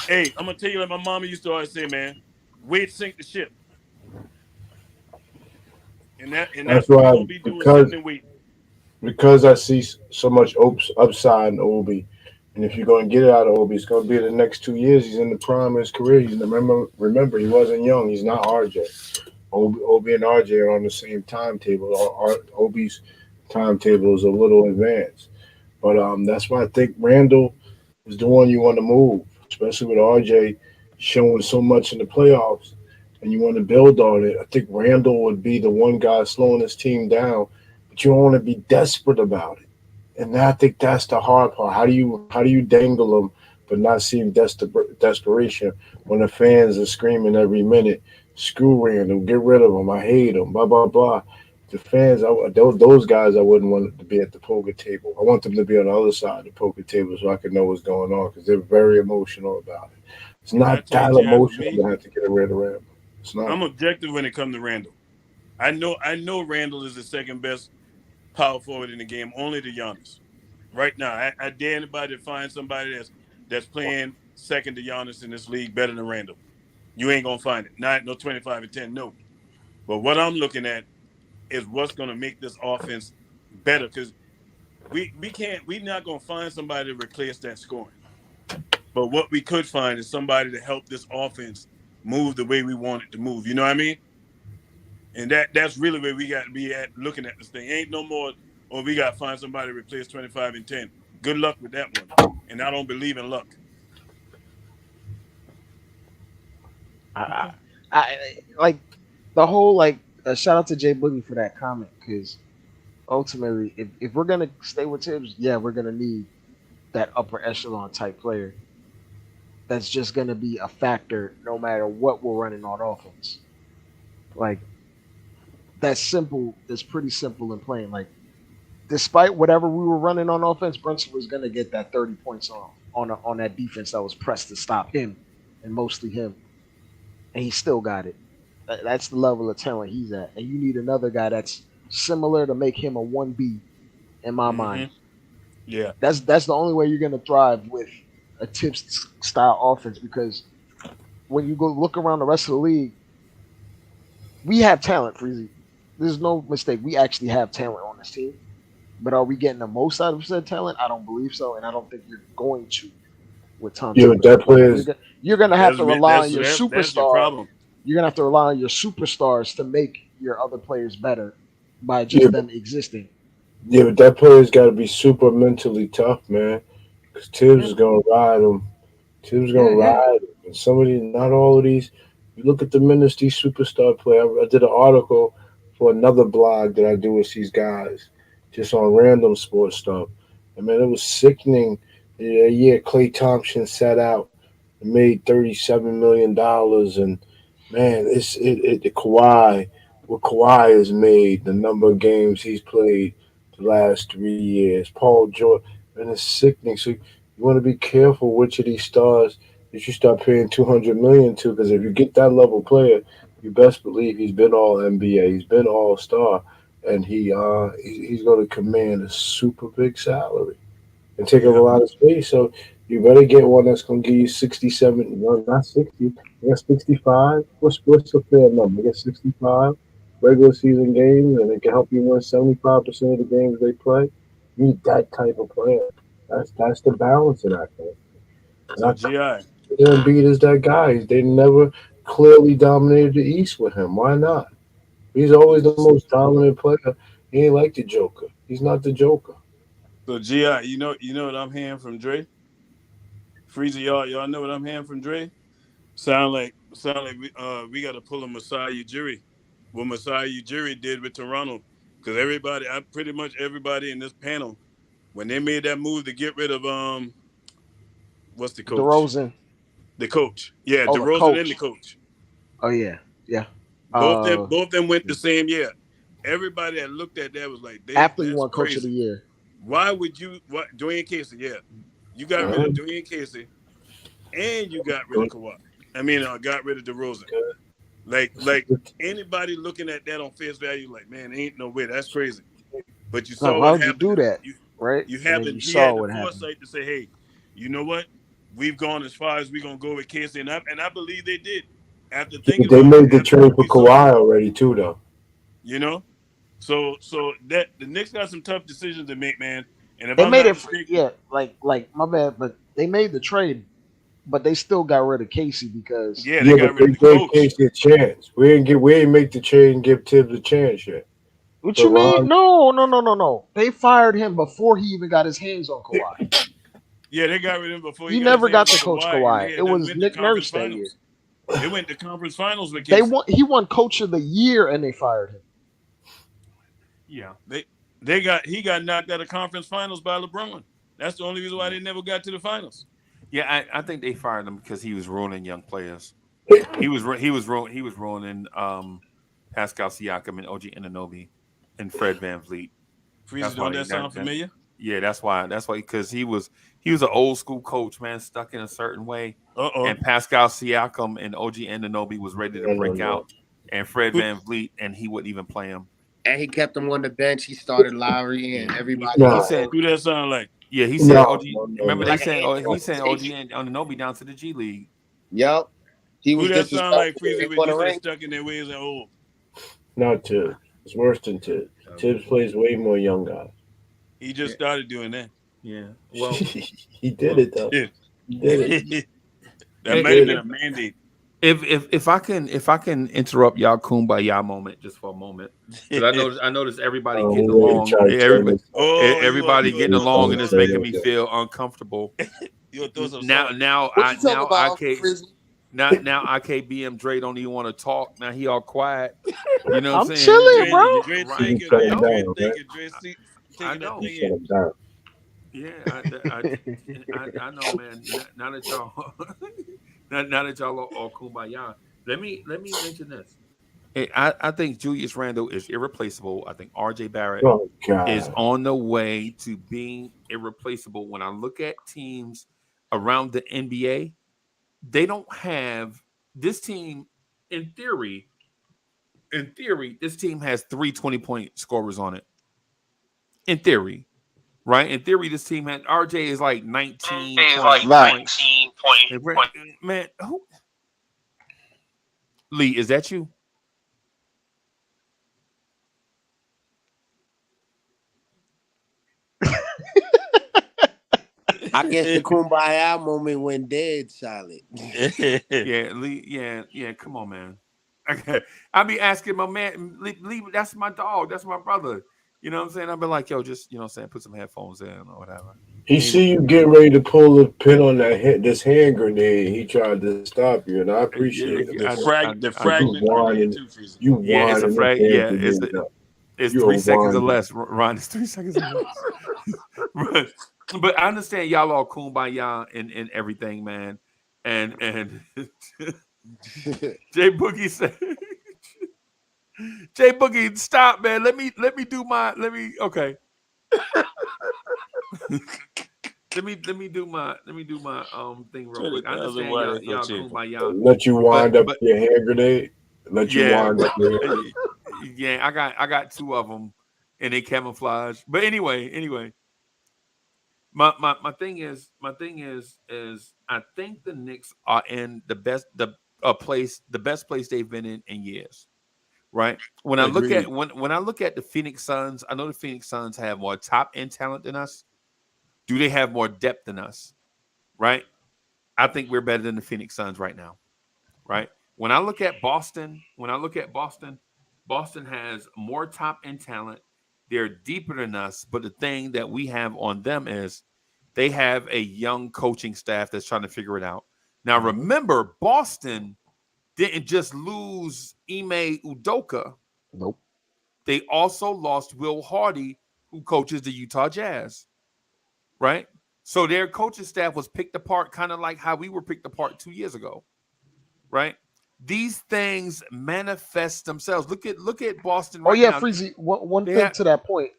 Hey, I'm gonna tell you like my mama used to always say, man, wait, sink the ship. And That's that's what we're why gonna be doing, sitting and waiting. because I see so much upside in Obi, and if you're going to get it out of Obi, it's going to be the next 2 years. He's in the prime of his career. Remember, he wasn't young. He's not RJ. Obi and RJ are on the same timetable. Obi's timetable is a little advanced, but that's why I think Randall is the one you want to move, especially with RJ showing so much in the playoffs, and you want to build on it. I think Randall would be the one guy slowing his team down, but you don't want to be desperate about it. And I think that's the hard part. How do you dangle them but not seem desperation when the fans are screaming every minute, "Screw Randall, get rid of him. I hate him." Blah blah blah. The fans, those guys, I wouldn't want to be at the poker table. I want them to be on the other side of the poker table so I can know what's going on because they're very emotional about it. It's And I not tell you, that GI, with emotional me, to have to get rid of Randall. It's not. I'm objective when it comes to Randall. I know Randall is the second best power forward in the game, only to Giannis. Right now, I dare anybody to find somebody that's playing second to Giannis in this league better than Randall. You ain't gonna find it. Not no 25-10, no. But what I'm looking at is what's gonna make this offense better because we're not gonna find somebody to replace that scoring. But what we could find is somebody to help this offense move the way we want it to move. You know what I mean? And that's really where we got to be at looking at this thing. Ain't no more, or we got to find somebody to replace 25-10. Good luck with that one. And I don't believe in luck. I, I like the whole shout out to Jay Boogie for that comment because ultimately, if we're gonna stay with Tibbs, yeah, we're gonna need that upper echelon type player that's just gonna be a factor no matter what we're running on offense. Like that's simple. It's pretty simple in playing. Like despite whatever we were running on offense, Brunson was gonna get that 30 points on that defense that was pressed to stop him and mostly him, and he still got it. That's the level of talent he's at, and you need another guy that's similar to make him a 1B in my mind. Mm-hmm. Yeah. That's the only way you're gonna thrive with a Tips style offense because when you go look around the rest of the league, we have talent, Freezy. There's no mistake. We actually have talent on this team. But are we getting the most out of said talent? I don't believe so, and I don't think you're going to with Tom Yeah, but that Thibodeau. player is You're gonna have to rely on your That's your superstar. problem. You're gonna have to rely on your superstars to make your other players better by yeah, just them existing. yeah, but that player's got to be super mentally tough, man. Because Tibbs Yeah, is gonna ride him. Tibbs gonna yeah, yeah. ride him. And some of these, not all of these You look at the minutes these superstar play. I did an article for another blog that I do with these guys, just on random sports stuff. I mean, it was sickening. Yeah, Klay Thompson sat out and made $37 million, and man, the Kawhi, what Kawhi has made, the number of games he's played the last 3 years. Paul George, and it's sickening. So you want to be careful which of these stars that you start paying 200 million to, because if you get that level player, you best believe he's been all NBA, he's been all star, and he's going to command a super big salary and take up a lot of space. So you better get one that's going to give you 67, no, not 60, I guess 65. What's the fair number? I guess 65 regular season games, and it can help you win 75% of the games they play. You need that type of player. That's the balance of that thing. So GI. Embiid is that guy. They never clearly dominated the East with him. Why not? He's always the most dominant player. He ain't like the Joker. He's not the Joker. So GI, you know what I'm hearing from Dre? Freezie, y'all know what I'm hearing from Dre? Sound like we got to pull a Masai Ujiri. What Masai Ujiri did with Toronto, because pretty much everybody in this panel, when they made that move to get rid of what's the coach? DeRozan. The coach, yeah, Oh, the DeRozan and coach. the coach. Oh yeah, yeah. Both them went the same year. Everybody that looked at that was like, After he that's won Coach of the crazy. Year. Why would you? What Dwayne Casey? Yeah, you got rid of Dwayne Casey, and you got rid of Kawhi. I mean, got rid of DeRozan. Like anybody looking at that on face value, like, man, ain't no way. That's crazy. But you saw Now, why what would you do happened. that? Right? You And then happened. you He saw had the what happened. foresight to say, hey, you know what? We've gone as far as we're gonna go with Casey, and I believe they did. After thinking They about it, made the after trade what for we saw, Kawhi already too, though. you know. So that the Knicks got some tough decisions to make, man. And if They I'm made not it. mistaken, Yeah, like my bad, but they made the trade, but they still got rid of Casey because yeah, they Yeah, but got rid they of the gave coach. Casey a chance. We ain't make the trade and give Tibbs a chance yet. what But you mean? Ron, No. They fired him before he even got his hands on Kawhi. Yeah, they got rid of him before he He got his never got hands to on coach Kawhi, and Kawhi. they It had done was went to Nick conference Nurse that year. finals. They went to conference finals with They Casey. won. He won Coach of the Year, and they fired him. Yeah. He got knocked out of conference finals by LeBron. That's the only reason why they never got to the finals. Yeah, I think they fired him because he was ruining young players. He was ruining Pascal Siakam and OG Anunoby and Fred Van Vliet. Freezy, don't that sound familiar? Yeah, that's why because he was an old school coach, man, stuck in a certain way. Uh-oh. And Pascal Siakam and OG Anunoby was ready to break out, and Fred Van Vliet, and he wouldn't even play him. And he kept him on the bench. He started Lowry and everybody. Nah. He said, who that sound like? Yeah, he said OG. no. Remember Like they said an he sent OG anti-rotation. and Anunoby down to the G League. Yup. He Who was that sound like, disrespectful. Freezy, They when won you a say ring. stuck in their ways and old? Not Tibbs. It's worse than Tibbs. Tibbs plays way more young guys. He just started doing that. Yeah. Well, he did it though. Yeah. He did it. That might have been a mandate. If I can interrupt y'all kumbaya moment just for a moment, because I noticed everybody Oh, getting we already along. tried to turn Everybody, this- everybody getting you along, want and it's to making say me that. feel uncomfortable. You'll throw some Now, salt. now, What I you talking now about, IK Uncle Freezie? now IKBM Dre don't even want to talk. Now he all quiet. You know what I'm I'm saying? chilling, Dre, bro. Dre Right. thinking, Shut I him know. Dre down, thinking, Dre I taking that know. thing Shut in. him down. Yeah, I know, man. Now that y'all, now that y'all all kumbaya, let me mention this. I think Julius Randle is irreplaceable. I think RJ Barrett Oh is God. on the way to being irreplaceable. When I look at teams around the NBA, they don't have this team. In theory, this team has 3 20-point scorers on it. In theory, right? In theory, this team had RJ is like 19 points. Man, who? Lee, is that you? I guess the kumbaya moment went dead silent. Yeah, Lee. Yeah. Come on, man. Okay. I be asking my man, Lee, that's my dog. That's my brother. You know what I'm saying? I've been like, yo, just, you know what I'm saying, put some headphones in or whatever. He see you get ready to pull the pin on this hand grenade. He tried to stop you, and I appreciate it. The But you fragment grenade whining, too, Freezy. you Yeah, it's a whining the frag. hand Yeah, grenade up. it's You 3 a seconds or whiner. less, Ron. It's 3 seconds or less. but I understand y'all all kumbaya and everything, man. And Jay Boogie said, Jay Boogie, stop, man. Let me do my okay. let me do my thing real quick. I understand y'all kumbaya, Let you wind up but your hand grenade. Let you yeah, wind up your hand. yeah, I got 2 of them and they camouflage. But anyway, my thing is I think the Knicks are in the best place they've been in years. Right. When I look at Agreed. when I look at the Phoenix Suns, I know the Phoenix Suns have more top end talent than us. Do they have more depth than us? Right. I think we're better than the Phoenix Suns right now. Right. When I look at Boston, Boston has more top end talent. They're deeper than us, but the thing that we have on them is they have a young coaching staff that's trying to figure it out. Now, remember, Boston didn't just lose Ime Udoka. Nope. They also lost Will Hardy, who coaches the Utah Jazz. Right? So their coaching staff was picked apart, kind of like how we were picked apart 2 years ago. Right? These things manifest themselves. Look at Boston Oh right yeah, now. Freezy. One They thing have, to that point.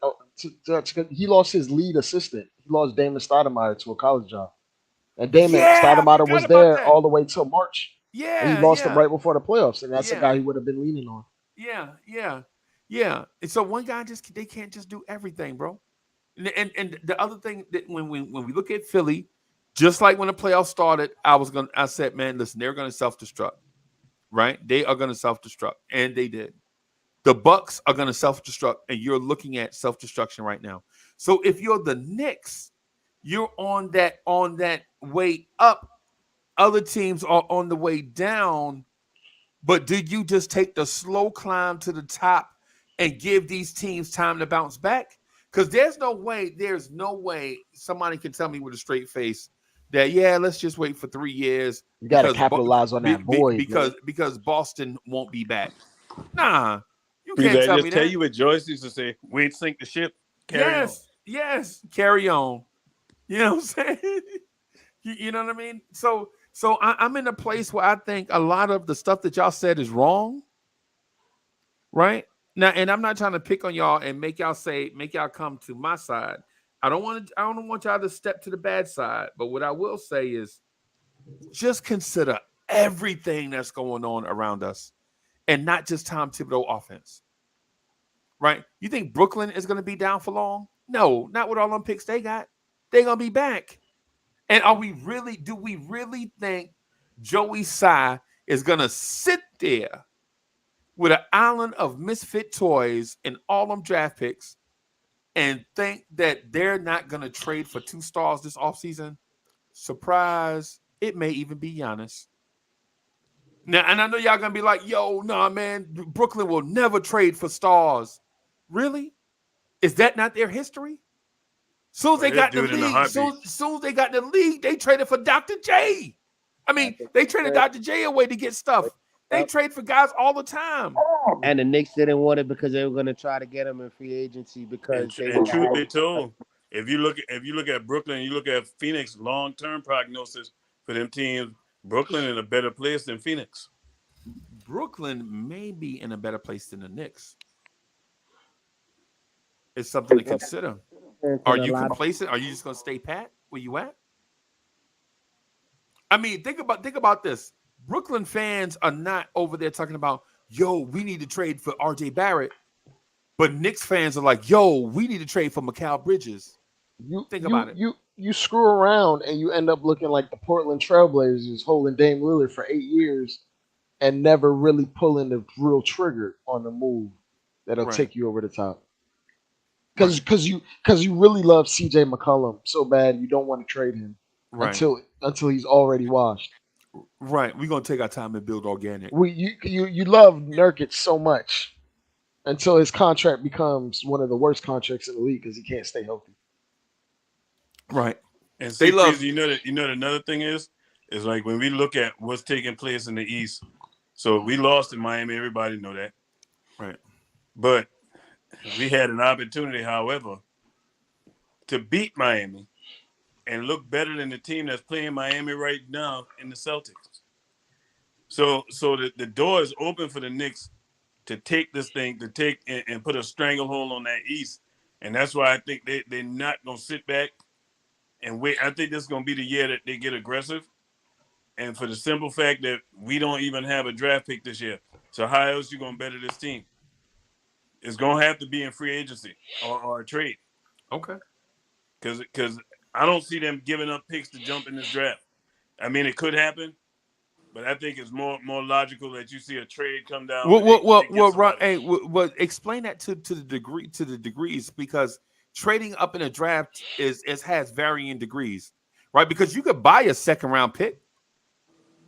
He lost his lead assistant. He lost Damon Stoudemire to a college job, and Damon yeah, I Stoudemire forgot was about there that. all the way till March, and he Yeah, lost him yeah, right before the playoffs. And that's a yeah. guy he would have been leaning on. Yeah. And so one guy they can't just do everything, bro. And the other thing that when we look at Philly, just like when the playoffs started, I said, man, listen, they're gonna self-destruct, right? They are gonna self-destruct, and they did. The Bucks are gonna self-destruct, and you're looking at self-destruction right now. So if you're the Knicks, you're on that way up. Other teams are on the way down. But do you just take the slow climb to the top and give these teams time to bounce back? Because there's no way somebody can tell me with a straight face that let's just wait for 3 years You got to because capitalize on that void, man. because Boston won't be back. Nah, you Freezy, can't I tell just me tell that. you what Joyce used to say: "We ain't sink the ship, carry on." Yes, carry on. You know what I'm saying? You know what I mean? So I'm in a place where I think a lot of the stuff that y'all said is wrong. Right now, and I'm not trying to pick on y'all and make y'all come to my side. I don't want y'all to step to the bad side. But what I will say is just consider everything that's going on around us and not just Tom Thibodeau offense. Right? You think Brooklyn is going to be down for long? No, not with all them picks they got. They're going to be back. And do we really think Joey Tsai is going to sit there with an island of misfit toys and all them draft picks and think that they're not going to trade for 2 stars this offseason? Surprise. It may even be Giannis. Now, and I know y'all going to be like, yo, nah, man, Brooklyn will never trade for stars. Really? Is that not their history? Soon as they got the Do it in a league, heartbeat. soon as they got the league, they traded for Dr. J. I mean, they traded Dr. J away to get stuff. They trade for guys all the time. And the Knicks didn't want it because they were going to try to get him in free agency because they And were truth be told, if you look at Brooklyn, you look at Phoenix, long term prognosis for them teams, Brooklyn in a better place than Phoenix. Brooklyn may be in a better place than the Knicks. It's something to consider. Are you complacent? Are you just going to stay pat where you at? I mean, think about this. Brooklyn fans are not over there talking about, yo, we need to trade for RJ Barrett. But Knicks fans are like, yo, we need to trade for Mikal Bridges. Think about it. You screw around and you end up looking like the Portland Trailblazers holding Dame Lillard for 8 years and never really pulling the real trigger on the move that'll take you over the top. Because you really love CJ McCollum so bad you don't want to trade him until he's already washed. Right. We're gonna take our time and build organic. You love Nurkic so much until his contract becomes one of the worst contracts in the league because he can't stay healthy. Right. And They see, love. Freezy, you know that another thing is like when we look at what's taking place in the East. So we lost in Miami. Everybody know that. Right. But we had an opportunity, however, to beat Miami and look better than the team that's playing Miami right now in the Celtics. So the door is open for the Knicks to take this thing, to take and put a stranglehold on that East. And that's why I think they're not going to sit back and wait. I think this is going to be the year that they get aggressive. And for the simple fact that we don't even have a draft pick this year. So how else you going to better this team? It's going to have to be in free agency or a trade. Okay. Because I don't see them giving up picks to jump in this draft. I mean, it could happen, but I think it's more logical that you see a trade come down where they get Ron, somebody. hey, well, explain that to the degrees, because trading up in a draft has varying degrees, right? Because you could buy a second round pick.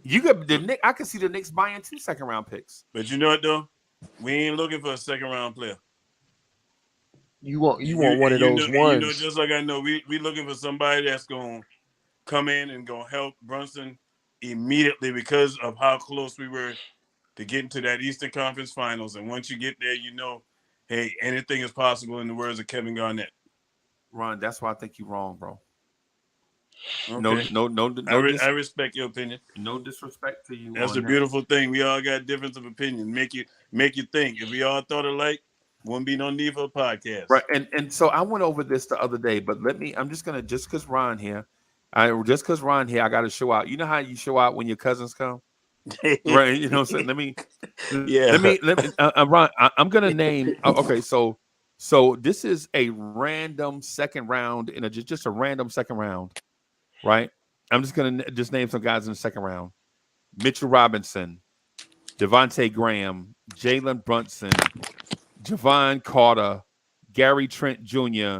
You could I could see the Knicks buying 2 second round picks. But you know what though? We ain't looking for a second round player. You want one of those ones. Just like I know, we looking for somebody that's gonna come in and gonna help Brunson immediately because of how close we were to getting to that Eastern Conference Finals. And once you get there, you know, hey, anything is possible in the words of Kevin Garnett. Ron, that's why I think you're wrong, bro. Okay. I respect your opinion. No disrespect to you. That's a beautiful thing. We all got difference of opinion. Make you think. If we all thought alike, wouldn't be no need for a podcast. Right. And so I went over this the other day, but I'm just gonna, just because Ron here, I gotta show out. You know how you show out when your cousins come? Right. You know what I'm saying? Let me Ron, I'm gonna name okay, so this is a random second round in just a random second round, right? I'm just gonna just name some guys in the second round: Mitchell Robinson, Devontae Graham, Jalen Brunson, Javon Carter, Gary Trent Jr.,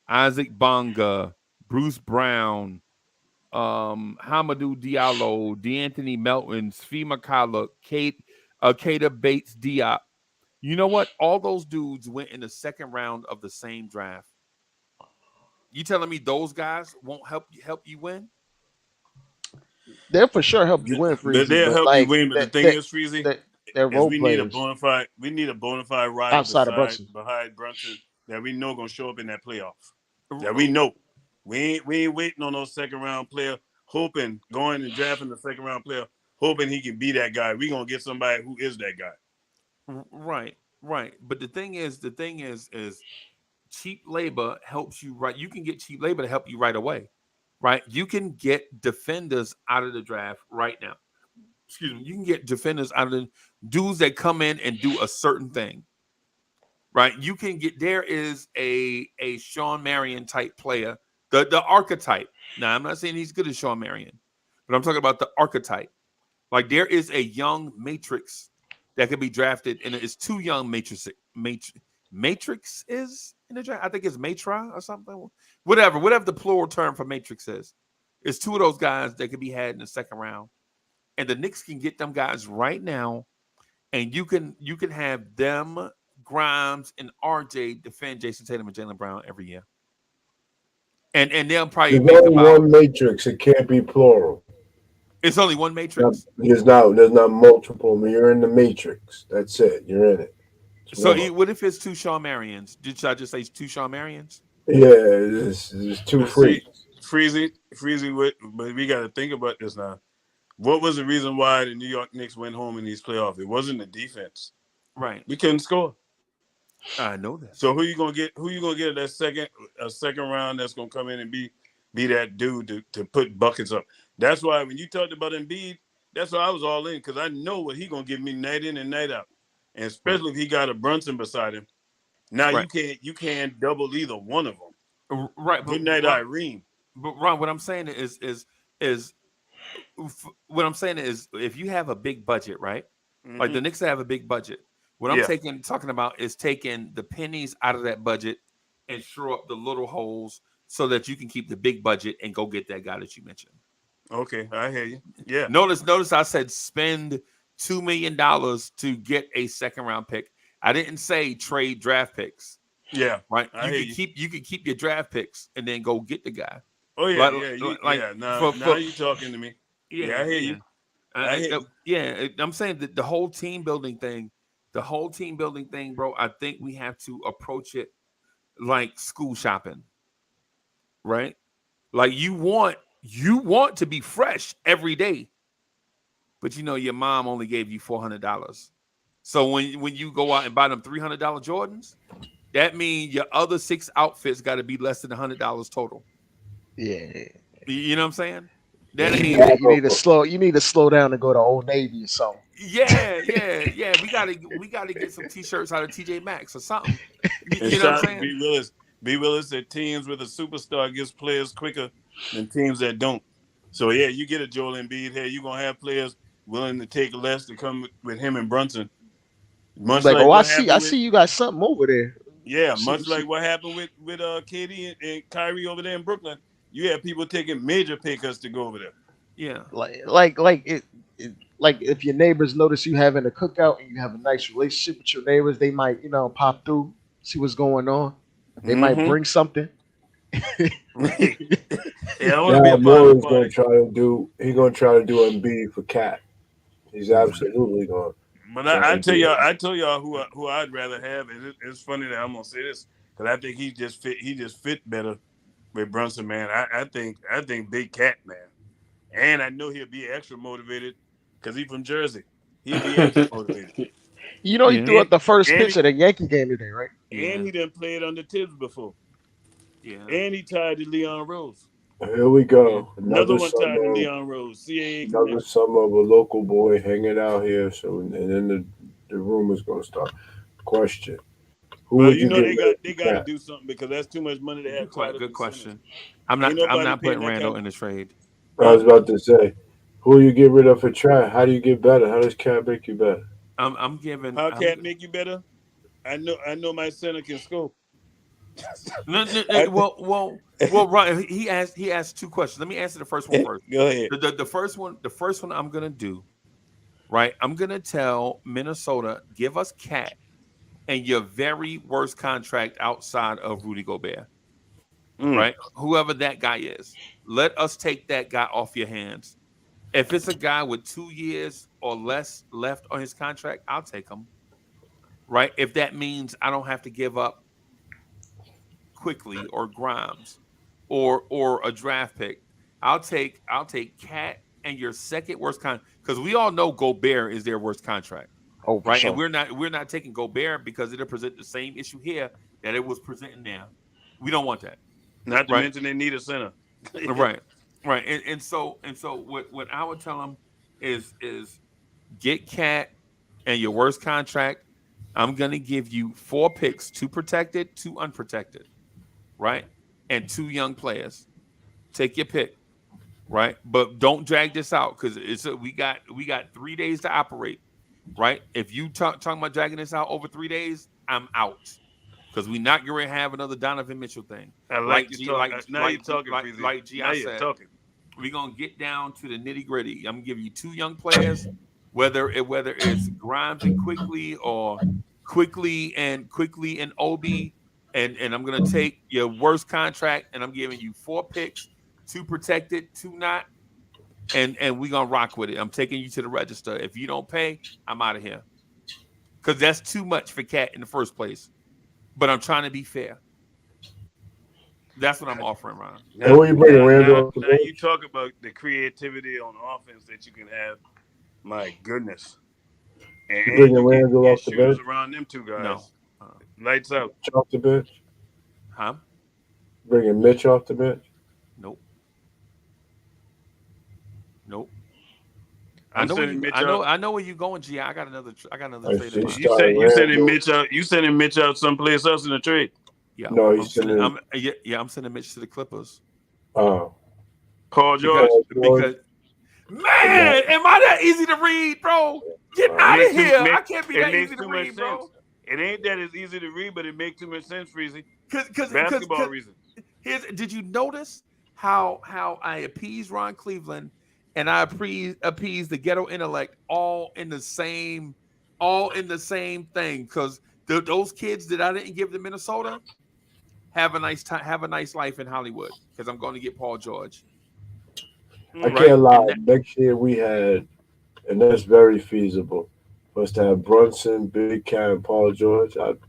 Isaac Bonga, Bruce Brown, Hamadou Diallo, DeAnthony Melton, Svi McCullough, Keita Bates Diop. You know what? All those dudes went in the second round of the same draft. You telling me those guys won't help you win? They'll for sure help you win, Freezie. They'll help you win, but the thing is, Freezie, they're role we players. We need a bona fide rider Outside of Brunson. behind Brunson that we know gonna show up in that playoff. That we know. We ain't waiting on those second round player, hoping going and drafting the second round player, hoping he can be that guy. We gonna get somebody who is that guy. Right. But the thing is cheap labor helps you right. You can get cheap labor to help you right away. Right? You can get defenders out of the draft right now. Excuse me. You can get defenders out of the dudes that come in and do a certain thing. Right? You can get, there is a Sean Marion type player, the archetype. Now, I'm not saying he's good as Sean Marion, but I'm talking about the archetype. Like, there is a young matrix that could be drafted, and it's 2 young matrix is in the draft. I think it's Matra or something. Whatever the plural term for matrix is. It's 2 of those guys that could be had in the second round. And the Knicks can get them guys right now, and you can have them, Grimes, and RJ defend Jason Tatum and Jaylen Brown every year. And they'll probably there's only one matrix. It can't be plural. It's only one matrix. There's not multiple. You're in the matrix. That's it. You're in it. So what if it's 2 Sean Marions? Did I just say 2 Sean Marions? Yeah, it's 2 free. Freezy, but we got to think about this now. What was the reason why the New York Knicks went home in these playoffs? It wasn't the defense. Right. We couldn't score. I know that. So who you gonna get at that second round that's gonna come in and be that dude to put buckets up? That's why when you talked about Embiid, that's why I was all in, because I know what he gonna give me night in and night out, and especially if he got a Brunson beside him. Now you can't double either one of them. Right. Good night, Irene. But Ron, what I'm saying is if you have a big budget, right? Mm-hmm. Like the Knicks have a big budget. What I'm talking about is taking the pennies out of that budget and shore up the little holes so that you can keep the big budget and go get that guy that you mentioned. Okay, I hear you. Yeah. Notice I said spend $2 million to get a second round pick. I didn't say trade draft picks. Yeah. Right. You can keep your draft picks and then go get the guy. Oh yeah, like yeah. Now for you talking to me. Yeah, I hear you. I'm saying that the whole team building thing, bro. I think we have to approach it like school shopping, right? Like you want to be fresh every day, but your mom only gave you $400. So when you go out and buy them $300 Jordans, that means your other 6 outfits got to be less than $100 total. Yeah. You know what I'm saying? Yeah, That you ain't. need to slow down and go to Old Navy or something. Yeah. We gotta get some t-shirts out of TJ Maxx or something. You know what I'm saying? B. Willis said teams with a superstar gets players quicker than teams that don't. So yeah, you get a Joel Embiid here, you're gonna have players willing to take less to come with him and Brunson. Much Like, like oh, I what happened with see you got something over there. yeah, much like what happened with KD and Kyrie over there in Brooklyn. You have people taking major pay cuts to go over there. Yeah. Like if your neighbors notice you having a cookout and you have a nice relationship with your neighbors, they might, pop through, see what's going on. They might bring something. Yeah, I want to be a part of the party. He's gonna try to do Embiid for Cat. He's absolutely going. But I tell y'all who I'd rather have. It's funny that I'm gonna say this because I think he just fit better with Brunson, man. I think Big Cat, man, and I know he'll be extra motivated because he's from Jersey. He'll be extra motivated. He threw out the first pitch of the Yankee game today, right? And he done played under Tibbs before. Yeah. And he tied to Leon Rose. Here we go. Another one tied to Leon Rose. CAA another summer of a local boy hanging out here. So and then the rumors gonna start. Question: Who well, would you know get they got to do something because that's too much money to have. Good question. I'm not putting Randall in the trade. I was about to say, who you get rid of for Cat? How do you get better? How does Cat make you better? I'm giving. How Cat make you better? I know my center can score. Well, Ryan, he asked 2 questions. Let me answer the first one first. Go ahead. The first one I'm gonna do, right? I'm gonna tell Minnesota, give us Cat and your very worst contract outside of Rudy Gobert. Right? Whoever that guy is. Let us take that guy off your hands. If it's a guy with 2 years or less left on his contract, I'll take him. Right? If that means I don't have to give up Quickly or Grimes or a draft pick, I'll take Cat and your second worst contract, because we all know Gobert is their worst contract. Oh, right. Sure. And we're not taking Gobert because it'll present the same issue here that it was presenting there. We don't want that. Not to mention they need a center. Right. And so what I would tell them is get Cat and your worst contract. I'm gonna give you 4 picks, 2 protected, 2 unprotected. Right? And 2 young players. Take your pick. Right? But don't drag this out because we got 3 days to operate. Right? If you talking about dragging this out over 3 days, I'm out. Because we not going to have another Donovan Mitchell thing. Now you're talking, like G, I said, we're going to get down to the nitty gritty. I'm going to give you 2 young players, whether it's Grimes and Quickly or Quickly and Obi. And I'm going to take your worst contract, and I'm giving you 4 picks, 2 protected, 2 not. And we're going to rock with it. I'm taking you to the register. If you don't pay, I'm out of here. Because that's too much for Cat in the first place. But I'm trying to be fair. That's what I'm offering, Ron. Now you talk about the creativity on offense that you can have. My goodness. And you bringing Randall off the bench? Around them 2 guys. No. Lights out. Off the bench? Huh? Bringing Mitch off the bench? Nope. I know where you're going, G. I got another trade. You sending Mitch out someplace else in the trade? Yeah. No, I'm sending Mitch to the Clippers. Oh. Paul George. Because man, am I that easy to read, bro? Get out of here. I can't be that easy to read, bro. It ain't that it's easy to read, but it makes too much sense, Freezie. Because basketball reasons. Did you notice how I appease Ron Cleveland and I appease the ghetto intellect all in the same thing? Because those kids that I didn't give to Minnesota have a nice time, have a nice life in Hollywood because I'm going to get Paul George. I Right? can't lie. And that, Next year we had, and that's very feasible, for us to have Brunson, Big Cat, and Paul George. I'd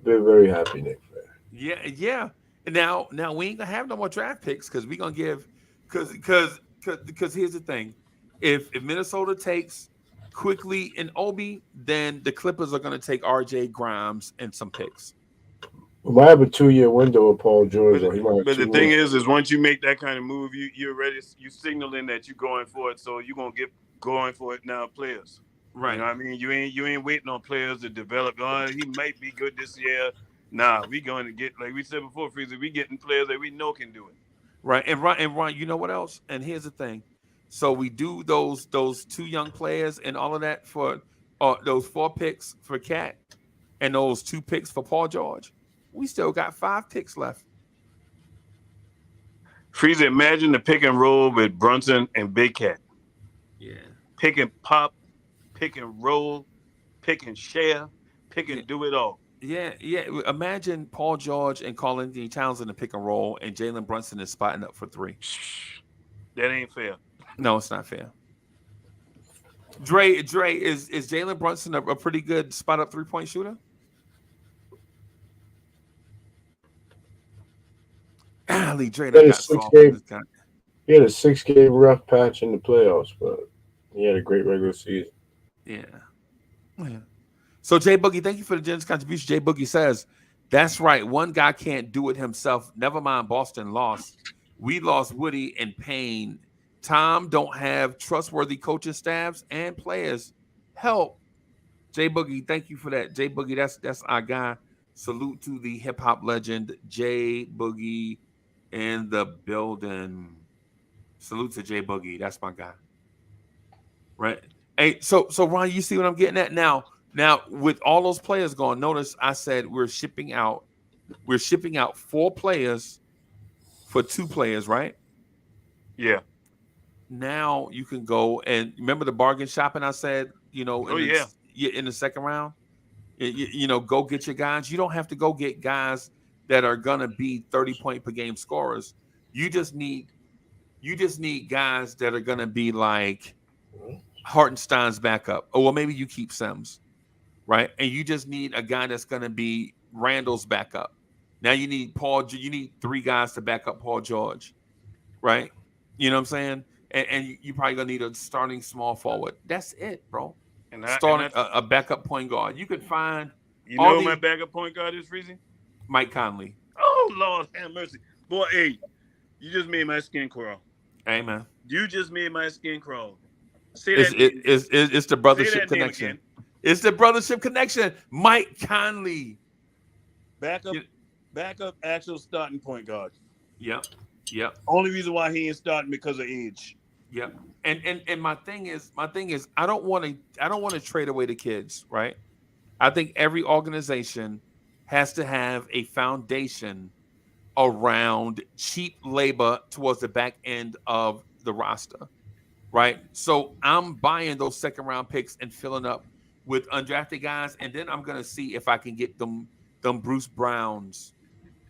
be very happy, Nick. yeah, yeah. And now we ain't gonna have no more draft picks because we're gonna give because here's the thing. If Minnesota takes Quickly and Obi, then the Clippers are gonna take RJ Grimes and some picks. We might have a 2-year window with Paul George, or he might have But the 2 thing more. is once you make that kind of move, you're ready. You signaling that you're going for it, so you're gonna get going for it now, players. Right. You know what I mean? You ain't waiting on players to develop. Oh, he might be good this year. Nah, we going to get, like we said before, Freezie, we getting players that we know can do it. Right. And Ron, you know what else? And here's the thing. So we do those 2 young players and all of that for those 4 picks for Cat and those 2 picks for Paul George. We still got 5 picks left. Freezie, imagine the pick and roll with Brunson and Big Cat. Yeah. Pick and pop, pick and roll, pick and share, pick and do it all. Yeah, yeah. Imagine Paul George and Karl Anthony Towns in the pick and roll, and Jalen Brunson is spotting up for 3. That ain't fair. No, it's not fair. Dre, is Jalen Brunson a pretty good spot up 3-point shooter? Golly, Dre, that got soft. He had a 6-game rough patch in the playoffs, but he had a great regular season. Yeah. So Jay Boogie, thank you for the generous contribution. Jay Boogie says, that's right. One guy can't do it himself. Never mind Boston lost. We lost Woody and Payne. Tom don't have trustworthy coaching staffs and players. Help. Jay Boogie, thank you for that. Jay Boogie, that's our guy. Salute to the hip hop legend, Jay Boogie in the building. Salute to Jay Boogie. That's my guy. Right. Hey, so Ron, you see what I'm getting at now? Now, with all those players gone, notice I said we're shipping out 4 players for 2 players, right? Yeah. Now you can go and remember the bargain shopping I said, in the second round. Go get your guys. You don't have to go get guys that are gonna be 30-point per game scorers. You just need guys that are gonna be like Hartenstein's backup. Or well, maybe you keep Sims. Right, and you just need a guy that's going to be Randall's backup. Now you need You need 3 guys to back up Paul George, right? You know what I'm saying? And you probably gonna need a starting small forward. That's it, bro. And a backup point guard. You could find. You know who my backup point guard is, Freezie? Mike Conley. Oh Lord, have mercy, boy. Hey, you just made my skin crawl. Hey man, you just made my skin crawl. Say that. It's the brothership connection. It's the brothership connection. Mike Conley. Backup actual starting point guard. Yep. Only reason why he ain't starting because of age. Yep. And my thing is I don't want to trade away the kids, right? I think every organization has to have a foundation around cheap labor towards the back end of the roster. Right. So I'm buying those 2nd round picks and filling up with undrafted guys, and then I'm gonna see if I can get them Bruce Browns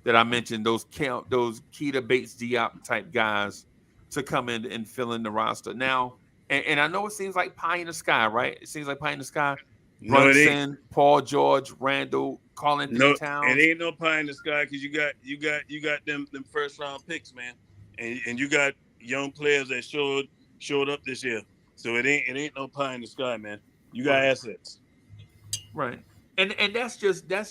that I mentioned, those Keita Bates Diop type guys to come in and fill in the roster. Now, and I know it seems like pie in the sky, right? It seems like pie in the sky. Brunson, Paul George, Randall, Karl Anthony Towns. It ain't no pie in the sky because you got them 1st round picks, man, and you got young players that showed up this year. So it ain't no pie in the sky, man. You got assets. Right. And that's just that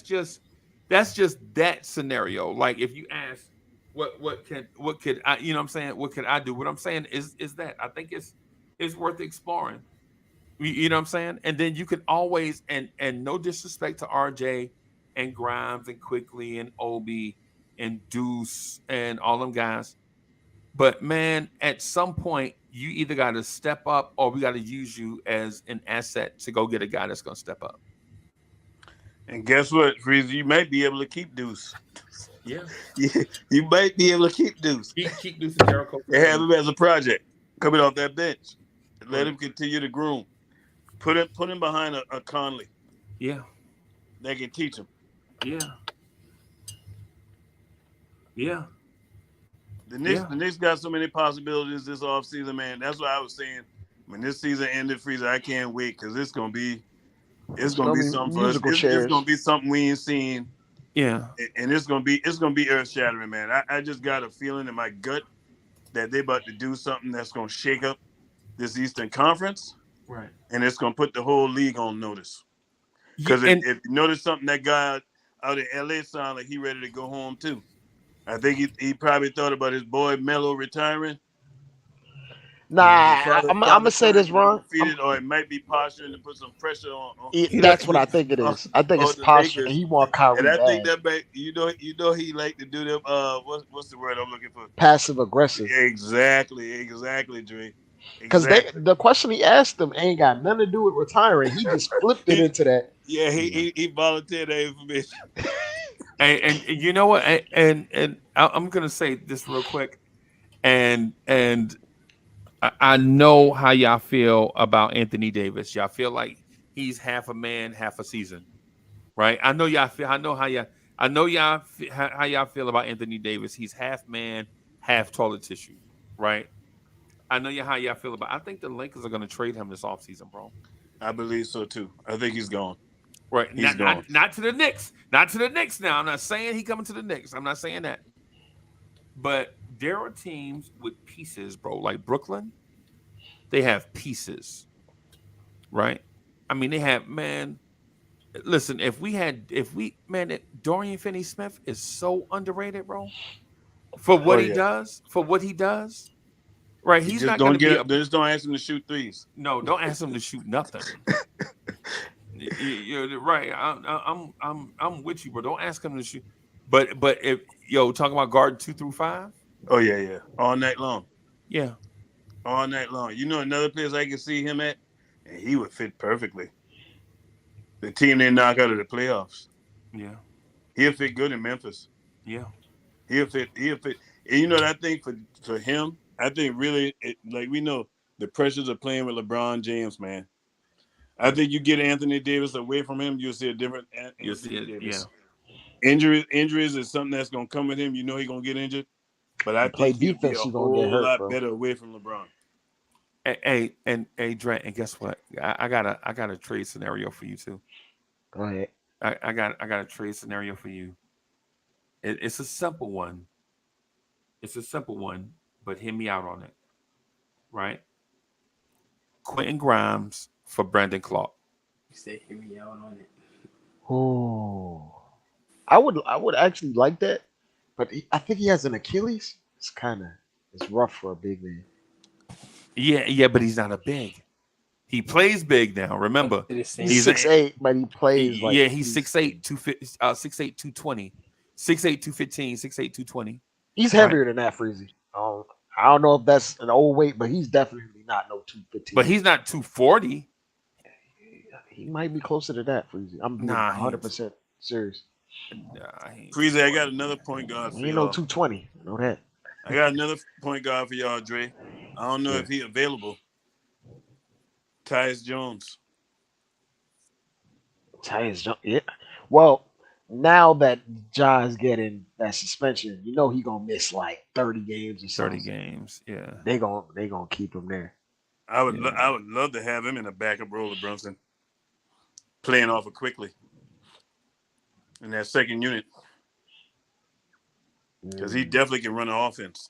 scenario. Like if you ask what could I, you know what I'm saying, what could I do? What I'm saying is that I think it's worth exploring. You know what I'm saying? And then you can always and no disrespect to RJ and Grimes and Quickly and Obi and Deuce and all them guys. But man, at some point, you either got to step up or we got to use you as an asset to go get a guy that's going to step up. And guess what, Freezie? You might be able to keep Deuce. Yeah. You might be able to keep Deuce. Keep Deuce and Jericho. And have him as a project coming off that bench. And let him continue to groom. Put him behind a Conley. Yeah. They can teach him. Yeah. Yeah. The Knicks got so many possibilities this offseason, man. That's what I was saying. When this season ended, Freezer, I can't wait because it's gonna be It's gonna be something for us. musical It's gonna chairs. be something we ain't seen, Yeah. and it's gonna be earth shattering, man. I just got a feeling in my gut that they about to do something that's gonna shake up this Eastern Conference, Right. and it's gonna put the whole league on notice. Yeah, Because and if you notice something, that guy out in LA sound like he ready to go home too. I think he probably thought about his boy Melo retiring. And Nah, I'm father gonna say time this to be wrong. defeated, or it might be posturing to put some pressure he That's what he I think it on, is. I think on it's the posture, and Lakers. he want And Kyrie I think bad, that you know he like to do them. What's the word I'm looking for? passive aggressive. Exactly, Dre. Because Exactly. the question he asked them ain't got nothing to do with retiring. He just flipped it He into that. yeah Yeah. he volunteered that information. and you know what? I'm gonna say this real quick, and I know how y'all feel about Anthony Davis. Y'all feel like he's half a man, half a season, right? I know y'all feel. I know how y'all feel about Anthony Davis. He's half man, half toilet tissue, right? I know how y'all feel about. I think the Lakers are going to trade him this offseason, bro. I believe so too. I think he's gone. Right? He's gone. Not to the Knicks. Not to the Knicks. Now, I'm not saying he coming to the Knicks. I'm not saying that. But there are teams with pieces, bro. Like Brooklyn, they have pieces, right? I mean, they have man. Listen, if we man, Dorian Finney-Smith is so underrated, bro. For Oh what he yeah. does, right? He He's just not going don't to be get a up. Just don't ask him to shoot threes. no. Don't ask him to shoot nothing. You're right. I'm with you, bro. Don't ask him to shoot. But if talking about guard 2 through 5, Oh yeah. All night long. yeah, All night long. You know another place I can see him at, and he would fit perfectly. The team they knock out of the playoffs. yeah, He'll fit good in Memphis. yeah, He'll fit. And you know what I think for him, I think really like we know the pressures of playing with LeBron James, man. I think you get Anthony Davis away from him, you'll see a different you'll see Anthony it. Yeah, Davis. Injuries is something that's gonna come with him. You know he's gonna get injured, but I You play think he'll be defense, a you gonna get whole hurt, lot bro. better away from LeBron. hey, Dre, and guess what? I got a trade scenario for you too. Go ahead. I got a trade scenario for you. It's a simple one. It's a simple one, but hear me out on it. Right? Quentin Grimes for Brandon Clark. You say hear me out on it. Oh, I would actually like that, but I think he has an Achilles. It's rough for a big man. Yeah, but he's not a big. He plays big now. Remember, He's he's 6'8", but he plays like he's 6'8", 6'8", 220, 6'8", 215, 6'8", 220. he's Right? heavier than that, Freezy. I don't know if that's an old weight, but he's definitely not no 215. But he's not 240. He might be closer to that, Freezy. I'm being Nah, 100% serious. Freezy, I got another point guard for He ain't no y'all. 220. I know that. I got another point guard for y'all, Dre. I don't know Yeah. if he available. Tyus Jones. Yeah. Well, now that Ja's getting that suspension, you know he gonna miss like 30 games or 30 something. games. Yeah. They gonna keep him there. I would love to have him in a backup role of Brunson, playing off of quickly in that second unit, because he definitely can run an offense.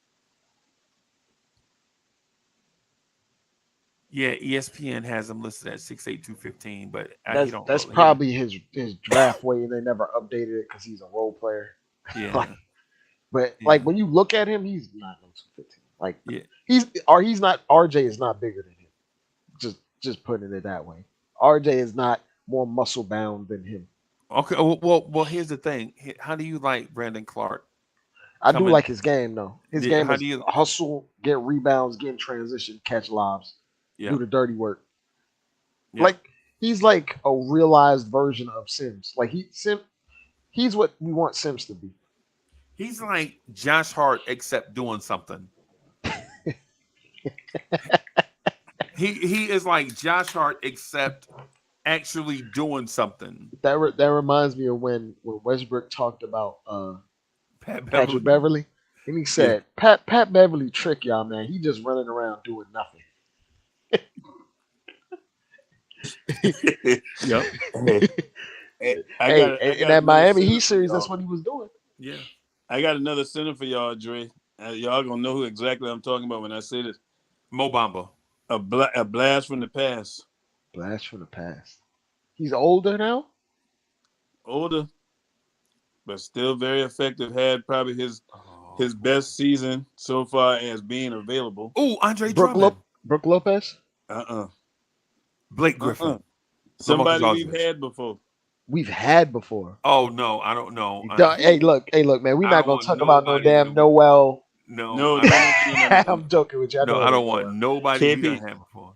Yeah, ESPN has him listed at 6'8", 215, but he don't. That's probably his draft weight, and they never updated it because he's a role player. Yeah. Like when you look at him, he's not no 215. Like Yeah. he's not. RJ is not bigger than him. Just putting it that way. RJ is not more muscle bound than him. Okay. Well. Here's the thing. How do you like Brandon Clark? I do like his game though. His game how is do you- hustle, get rebounds, get in transition, catch lobs, Yeah. do the dirty work. Yeah. Like he's like a realized version of Sims. Like he's what we want Sims to be. He's like Josh Hart, except doing something. he is like Josh Hart, except actually doing something. That reminds me of when Westbrook talked about Patrick Beverly. And he said, Pat Beverly trick y'all, man. He just running around doing nothing. Yep. I Hey, got in that another Miami center Heat for series, that's y'all. what he was doing. Yeah. I got another center for y'all, Dre. Y'all gonna know who exactly I'm talking about when I say this. Mo Bamba. A blast from the past. Blast from the past. He's older now. Older, but still very effective. Had probably his best season so far as being available. Oh, Andre Drummond. Brooke Lopez. Blake Griffin. Somebody LaMarcus we've Aldridge. had before. We've had before. Oh no, I don't know. Hey, look, man. We're I not don't gonna want talk about no nobody damn that Noel. No, I'm joking with you. I No, know I it don't ain't want Noel. nobody we done had before.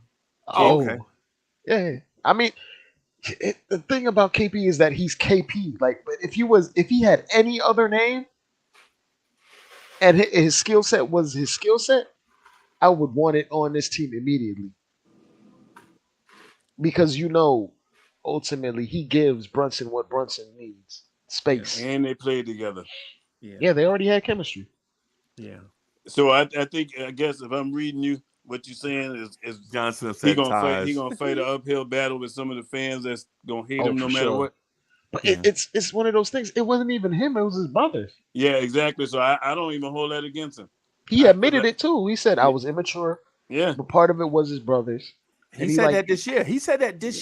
Oh, okay. Oh, yeah. I mean, the thing about KP is that he's KP. Like, but if he had any other name, and his skill set was his skill set, I would want it on this team immediately. Because ultimately he gives Brunson what Brunson needs. Space. And they played together. Yeah, they already had chemistry. Yeah. So I guess if I'm reading you, what you're saying is Johnson he said gonna fight. He ties. gonna fight an uphill battle with some of the fans that's gonna hate him no for matter sure. what. But it's one of those things. It wasn't even him. It was his brothers. Yeah, exactly. So I don't even hold that against him. He admitted it too. He said I was immature. Yeah. But part of it was his brothers. He said that this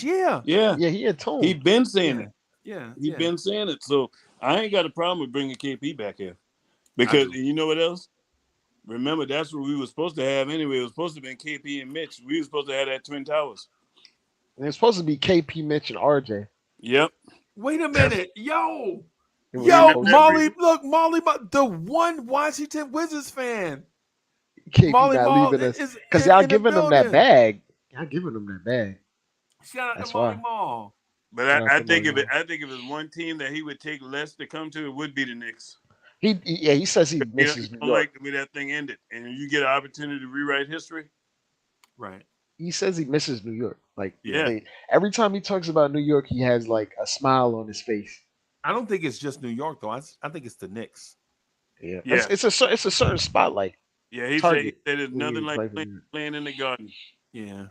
year. Yeah. He had told. He been saying it. Yeah. He been saying it. So I ain't got a problem with bringing KP back here. Because and you know what else? Remember, that's what we were supposed to have anyway. It was supposed to have been KP and Mitch. We were supposed to have that Twin Towers. And it's supposed to be KP, Mitch, and RJ. Yep. Wait a minute. Yo, supposed to Molly, be. look, Molly, the one Washington Wizards fan. KP Molly not Mall leaving us is because in y'all the giving him that building. bag. Y'all giving him that bag. Shout out That's to Molly why. Mall. But I think if it's one team that he would take less to come to, it would be the Knicks. He says he He misses New don't York. like the way that thing ended, and you get an opportunity to rewrite history. Right. He says he misses New York. Like Yeah. every time he talks about New York, he has like a smile on his face. I don't think it's just New York though. I think it's the Knicks. Yeah. It's a certain spotlight. Yeah, he Target said there's when you nothing like play for New York. playing in the Garden. Yeah.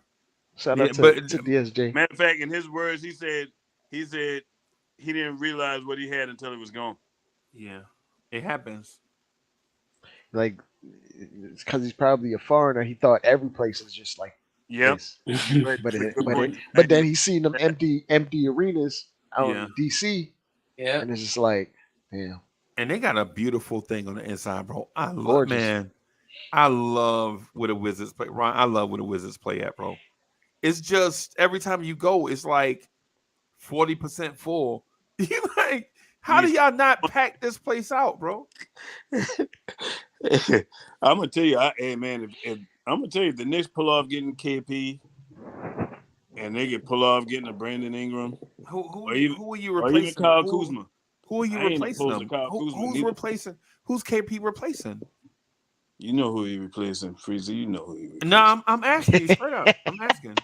Shout out to DSJ. Matter of fact, in his words, he said he didn't realize what he had until it was gone. Yeah, it happens. Like it's because he's probably a foreigner. He thought every place is just like this. But then he's seen them empty arenas out in DC. Yeah. And it's just like, damn. And they got a beautiful thing on the inside, bro. I love where the Wizards play. Ron, I love where the Wizards play at, bro. It's just every time you go, it's like 40% full. You like, how do y'all not pack this place out, bro? I'm gonna tell you, if I'm gonna tell you, if the Knicks pull off getting KP, and they get pull off getting a Brandon Ingram, who are you or even replacing? Kyle Kuzma. Who are you I ain't replacing opposed them? to Kyle Kuzma Who's neither. replacing? Who's KP replacing? You know who he replacing, Freezie. You know who he replacing. No, I'm asking you straight up. I'm asking.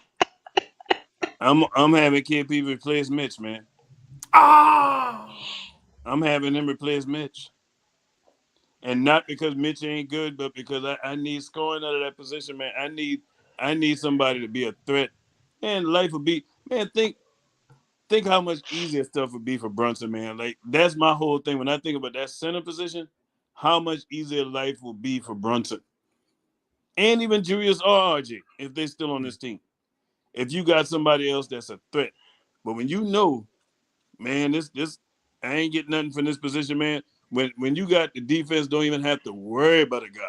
I'm having KP replace Mitch, man. I'm having him replace Mitch. And not because Mitch ain't good, but because I need scoring out of that position, man. I need somebody to be a threat. And life would be, man, think how much easier stuff would be for Brunson, man. Like, that's my whole thing. When I think about that center position, how much easier life will be for Brunson. And even Julius or RJ, if they're still on this team. If you got somebody else that's a threat. But when you know, man, this I ain't getting nothing from this position, man. When you got the defense, don't even have to worry about a guy.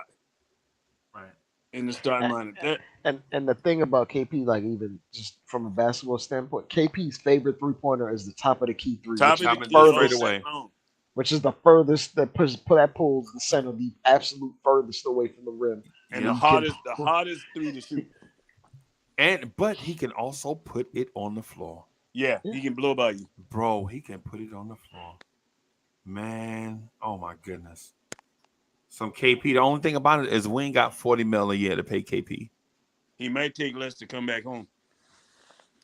Right. In the starting lineup. And the thing about KP, like even just from a basketball standpoint, KP's favorite 3-pointer is the top of the key three, which is the furthest that pulls the center the absolute furthest away from the rim. And the hardest three to shoot. But he can also put it on the floor. Yeah, he can blow by you. Bro, he can put it on the floor. Man, oh my goodness. Some KP. The only thing about it is we ain't got $40 million a year to pay KP. He might take less to come back home.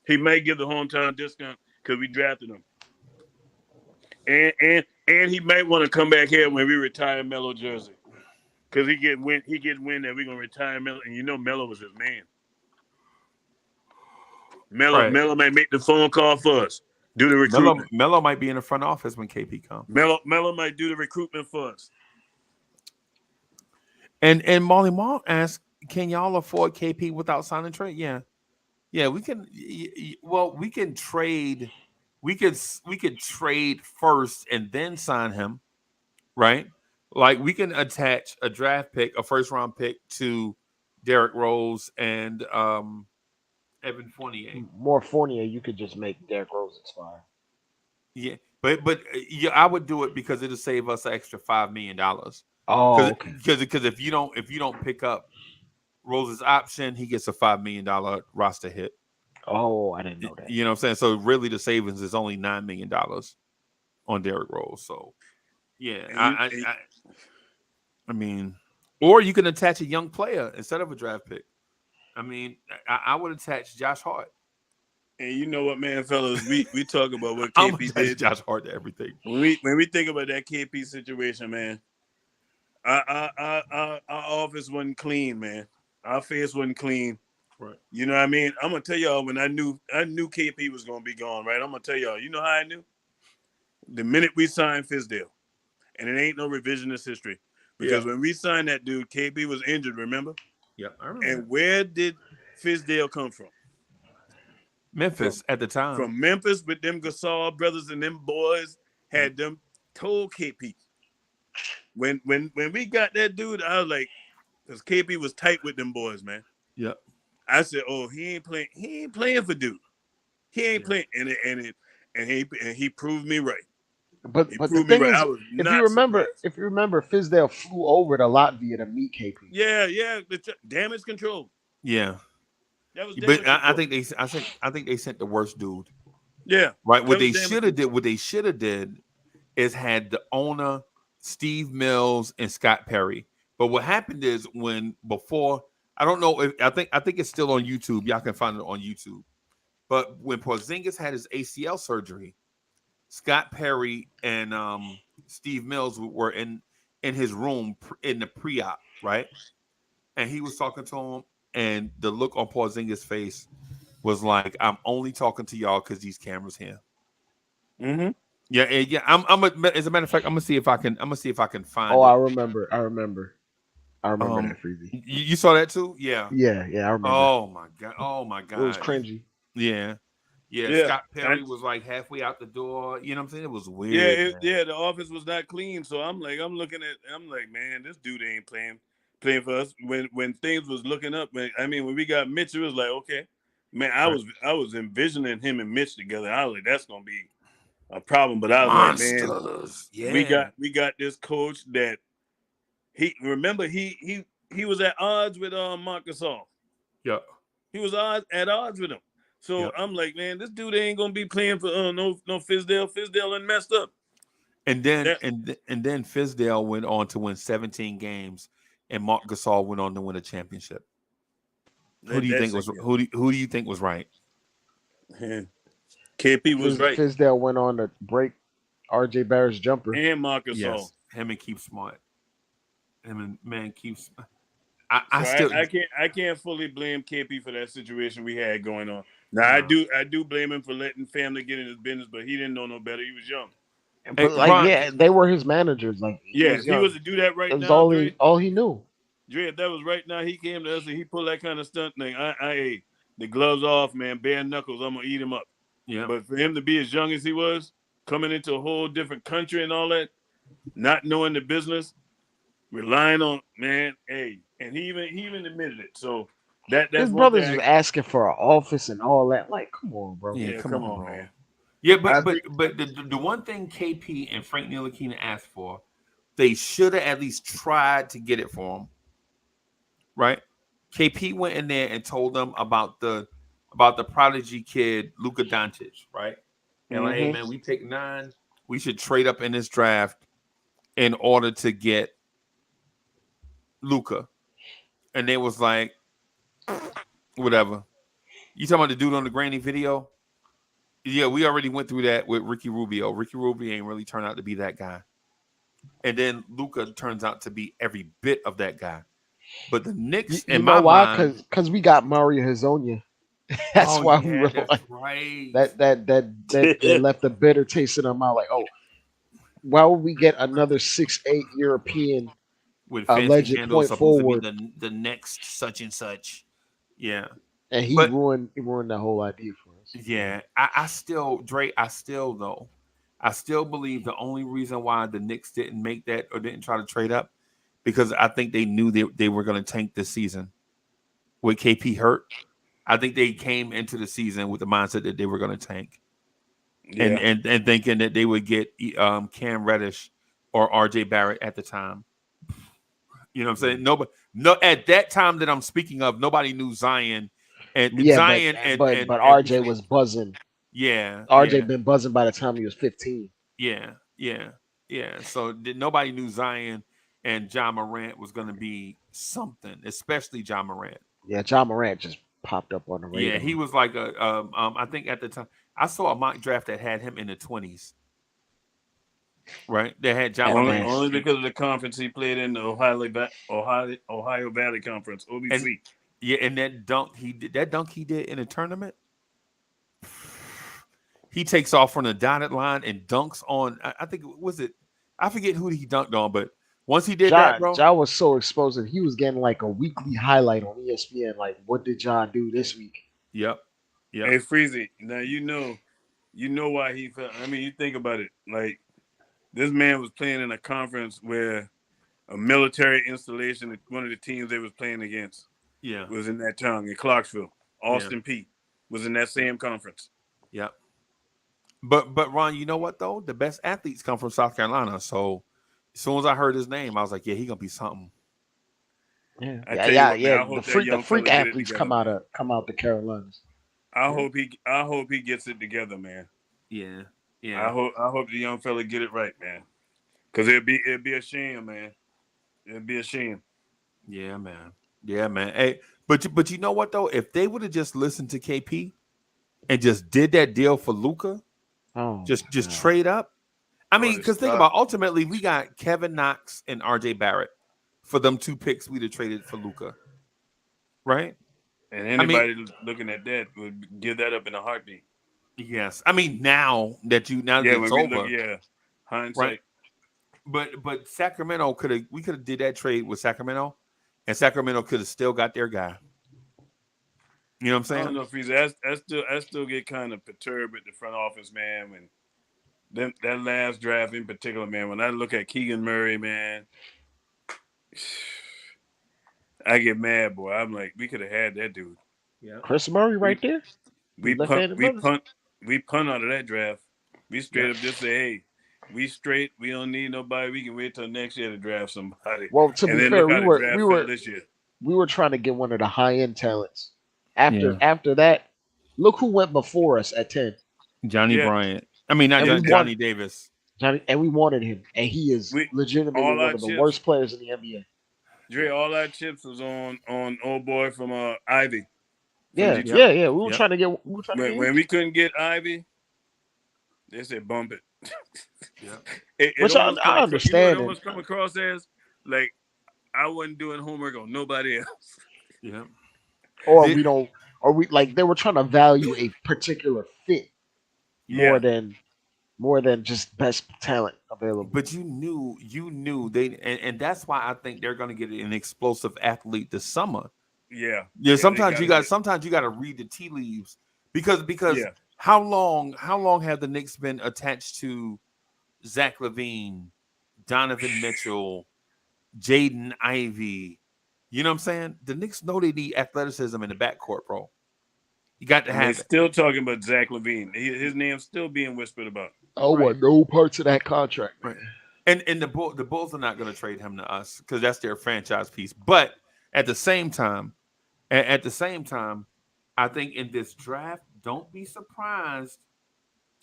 He may give the hometown discount because we drafted him. And he might want to come back here when we retire Melo jersey. Because he get wind that we're gonna retire Melo, and you know Melo was his man. Melo might make the phone call for us, do the recruitment. Melo might be in the front office when KP comes. Melo might do the recruitment for us. And Molly Mall asked, "Can y'all afford KP without signing trade?" Yeah, we can. Well, we can trade. We could trade first and then sign him, right? Like we can attach a draft pick, a first round pick to Derrick Rose and Evan Fournier. More Fournier, you could just make Derrick Rose expire. Yeah, but yeah, I would do it because it'll save us an extra $5 million. Oh, okay. Because if you don't pick up Rose's option, he gets a $5 million roster hit. Oh, I didn't know that. You know what I'm saying? So really, the savings is only $9 million on Derrick Rose. So yeah, I mean, or you can attach a young player instead of a draft pick. I mean, I would attach Josh Hart. And you know what, man, fellas, we talk about what I'm KP attach did. Josh Hart to everything. When we think about that KP situation, man, our office wasn't clean, man. Our face wasn't clean. Right. You know what I mean? I'm gonna tell y'all when I knew KP was gonna be gone, right? I'm gonna tell y'all, you know how I knew? The minute we signed Fizdale. And it ain't no revisionist history. Because when we signed that dude, KP was injured, remember? Yeah, I remember. And where did Fizdale come from? Memphis at the time. From Memphis with them Gasol brothers and them boys had them told KP. When we got that dude, I was like, because KP was tight with them boys, man. Yep. I said, "Oh, he ain't playing for dude. He ain't playing." And he proved me right. But He the proved me thing right. is, I was if not you remember, Fizdale flew over to Latvia to meet KP. Yeah, the damage control. Yeah. That was But I think they sent the worst dude. Yeah. Right. What they should have did is had the owner, Steve Mills and Scott Perry. But what happened is I don't know if I think it's still on YouTube. Y'all can find it on YouTube. But when Porzingis had his ACL surgery, Scott Perry and Steve Mills were in his room in the pre-op, right? And he was talking to him, and the look on Porzingis' face was like, "I'm only talking to y'all because these cameras here." Mm-hmm. Yeah. As a matter of fact, I'm gonna see if I can find. Oh, it. I remember that, Freezie. You saw that too? Yeah. Yeah, I remember. Oh my god. It was cringy. Yeah. Scott Perry was like halfway out the door. You know what I'm saying? It was weird. The office was not clean. So I'm like, man, this dude ain't playing for us. When things was looking up, when we got Mitch, it was like, okay, man, I was envisioning him and Mitch together. I was like, that's gonna be a problem. But I was like, man, we got this coach that he was at odds with Marc Gasol. Yeah, he was at odds with him. So I'm like, man, this dude ain't gonna be playing for no Fizdale. Fizdale and messed up. And then Fizdale went on to win 17 games, and Marc Gasol went on to win a championship. Who do you think was right? KP was right. Fizdale went on to break RJ Barrett's jumper. And Marc Gasol. Yes, him and Keith Smart. I can't fully blame KP for that situation we had going on. Now I do blame him for letting family get in his business, but he didn't know no better. He was young. But they were his managers. Like he was to do that right now. That's all he knew. Dre, if that was right now, he came to us and he pulled that kind of stunt thing. The gloves off, man, bare knuckles. I'm gonna eat him up. Yeah. But for him to be as young as he was, coming into a whole different country and all that, not knowing the business, relying on and he even admitted it. So that's his brothers was asking for an office and all that. Like, come on, bro. Yeah, come on, man. Yeah, but the one thing KP and Frank Ntilikina asked for, they should have at least tried to get it for him. Right? KP went in there and told them about the prodigy kid Luka Doncic, right? And like, hey man, we take 9. We should trade up in this draft in order to get Luka. And they was like, whatever. You talking about the dude on the grainy video? Yeah, we already went through that with Ricky Rubio. Ricky Rubio ain't really turned out to be that guy. And then Luka turns out to be every bit of that guy. But the Knicks, You in know my why? mind, Because we got Mario Hazonia. That's oh why we yeah, were that's like right. that left a bitter taste in our mouth. Like, oh, why would we get another 6'8" European With fancy alleged handles, point supposed to be forward, the next such and such. Yeah. and But he ruined the whole idea for us. yeah, I still, Dre, I still believe the only reason why the Knicks didn't make that or didn't try to trade up because I think they knew they were going to tank this season with KP hurt. I think they came into the season with the mindset that they were going to tank Yeah. and thinking that they would get Cam Reddish or RJ Barrett at the time. You know what I'm saying? No, at that time that I'm speaking of, nobody knew Zion and Yeah, Zion but and RJ was buzzing. yeah, RJ been buzzing by the time he was 15. yeah. So nobody knew Zion and John Morant was going to be something, especially John Morant. Yeah, John Morant just popped up on the Yeah, radar. he was like I think at the time I saw a mock draft that had him in the 20s. Right? They had John Morant. Only because of the conference he played in, the Ohio Valley Conference, OVC. And that dunk he did in a tournament. He takes off from the dotted line and dunks on. I think I forget who he dunked on, but once he did that, bro, John was so explosive. He was getting like a weekly highlight on ESPN. Like, what did John do this week? Yep. Hey, Freezie, now you know why he felt. I mean, you think about it. Like, this man was playing in a conference where a military installation, one of the teams they was playing against, was in that town in Clarksville. Austin Peay was in that same conference. Yep. But Ron, you know what though? The best athletes come from South Carolina. So as soon as I heard his name, I was like, yeah, he gonna be something. Yeah. The freak athletes come out the Carolinas. I hope he gets it together, man. Yeah. I hope the young fella get it right, man. Because it'd be a shame, man. It'd be a shame. Yeah, man. Hey, but you know what though? If they would have just listened to KP and just did that deal for Luka, just trade up. I mean, because think about ultimately we got Kevin Knox and RJ Barrett for them 2 picks we'd have traded for Luka, right? And anybody looking at that would give that up in a heartbeat. Yes, I mean now that it's over, hindsight. Right? But Sacramento we could have did that trade with Sacramento, and Sacramento could have still got their guy. You know what I'm saying? I don't know, Freezie. I still get kind of perturbed with the front office, man. When that last draft in particular, man. When I look at Keegan Murray, man, I get mad, boy. I'm like, we could have had that dude. Yeah. Chris Murray right there. We punt out of that draft. We straight up just say, hey, we straight. We don't need nobody. We can wait till next year to draft somebody. Well, to be fair, we were trying to get one of the high end talents. After that, look who went before us at 10. Johnny Bryant. I mean, not Johnny Davis. And we wanted him, and he is legitimately one of the worst players in the NBA. Dre, all our chips was on old boy from Ivy. Yeah. We were trying to get. When we couldn't get Ivy, they said bump it. Which I understand. It almost come across as like I wasn't doing homework on nobody else. Yeah. Or we like they were trying to value a particular fit more than just best talent available. But you knew they, and that's why I think they're going to get an explosive athlete this summer. Yeah. Sometimes you got to read the tea leaves because how long have the Knicks been attached to Zach LaVine, Donovan Mitchell, Jaden Ivey? You know what I'm saying? The Knicks know they need athleticism in the backcourt, bro. You got to have it. Still talking about Zach LaVine. His name's still being whispered about. I want no parts of that contract. Right. And the Bulls are not going to trade him to us because that's their franchise piece. But at the same time, I think in this draft, don't be surprised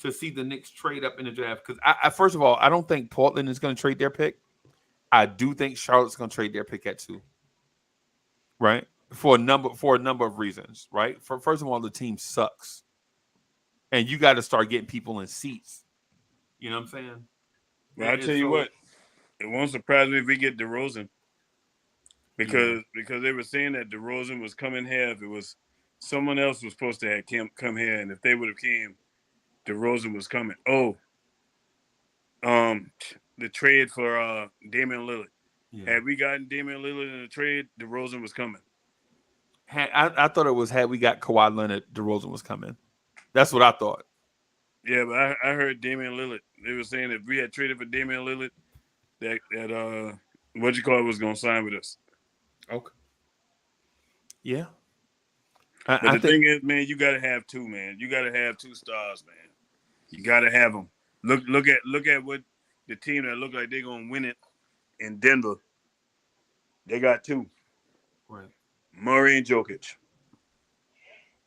to see the Knicks trade up in the draft. Because I first of all, I don't think Portland is going to trade their pick. I do think Charlotte's going to trade their pick at 2. Right? For a number of reasons, right? First of all, the team sucks. and you got to start getting people in seats. You know what I'm saying? Well, I tell you what, it won't surprise me if we get DeRozan because they were saying that DeRozan was coming here. If it was someone else was supposed to have come here, and if they would have came, DeRozan was coming. Oh, the trade for Damian Lillard. Yeah. Had we gotten Damian Lillard in the trade, DeRozan was coming. I thought it was had we got Kawhi Leonard, DeRozan was coming. That's what I thought. Yeah, but I heard Damian Lillard. They were saying if we had traded for Damian Lillard, that what you call it was going to sign with us. Okay. Yeah. But the thing is, man, you got to have two, man. You got to have two stars, man. You got to have them. Look at what the team that look like they're going to win it in Denver. They got two. Right. Murray and Jokic.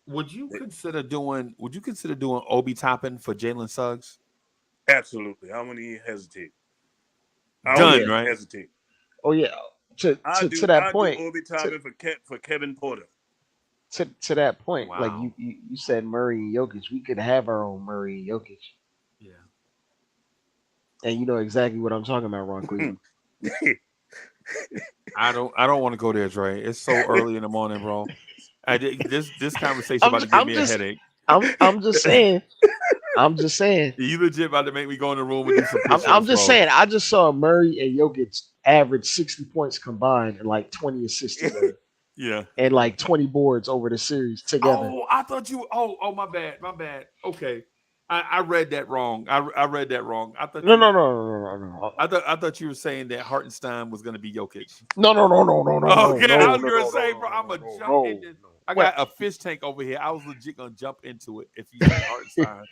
Would you consider doing Obi Toppin for Jalen Suggs? Absolutely. I wouldn't even hesitate. Right? Hesitate. Oh yeah. To that point, Obi Toppin for Kevin Porter. To that point, Wow. like you said, Murray and Jokic, we could have our own Murray and Jokic. Yeah. And you know exactly what I'm talking about, Ron Cleveland. I don't want to go there, Dre. It's so early in the morning, bro. This conversation about to give me a headache. I'm just saying. You legit about to make me go in the room with you some push-ups, I'm just bro. saying. I just saw Murray and Jokic average 60 points combined and like 20 assists together. Yeah. And like 20 boards over the series together. Oh, I thought you. Oh, my bad. Okay, I read that wrong. I read that wrong. I thought. No. I thought you were saying that Hartenstein was going to be Jokic. No. Okay, no, I was going to say, bro, I'm gonna jump in. This. I got a fish tank over here. I was legit gonna jump into it if you said Hartenstein.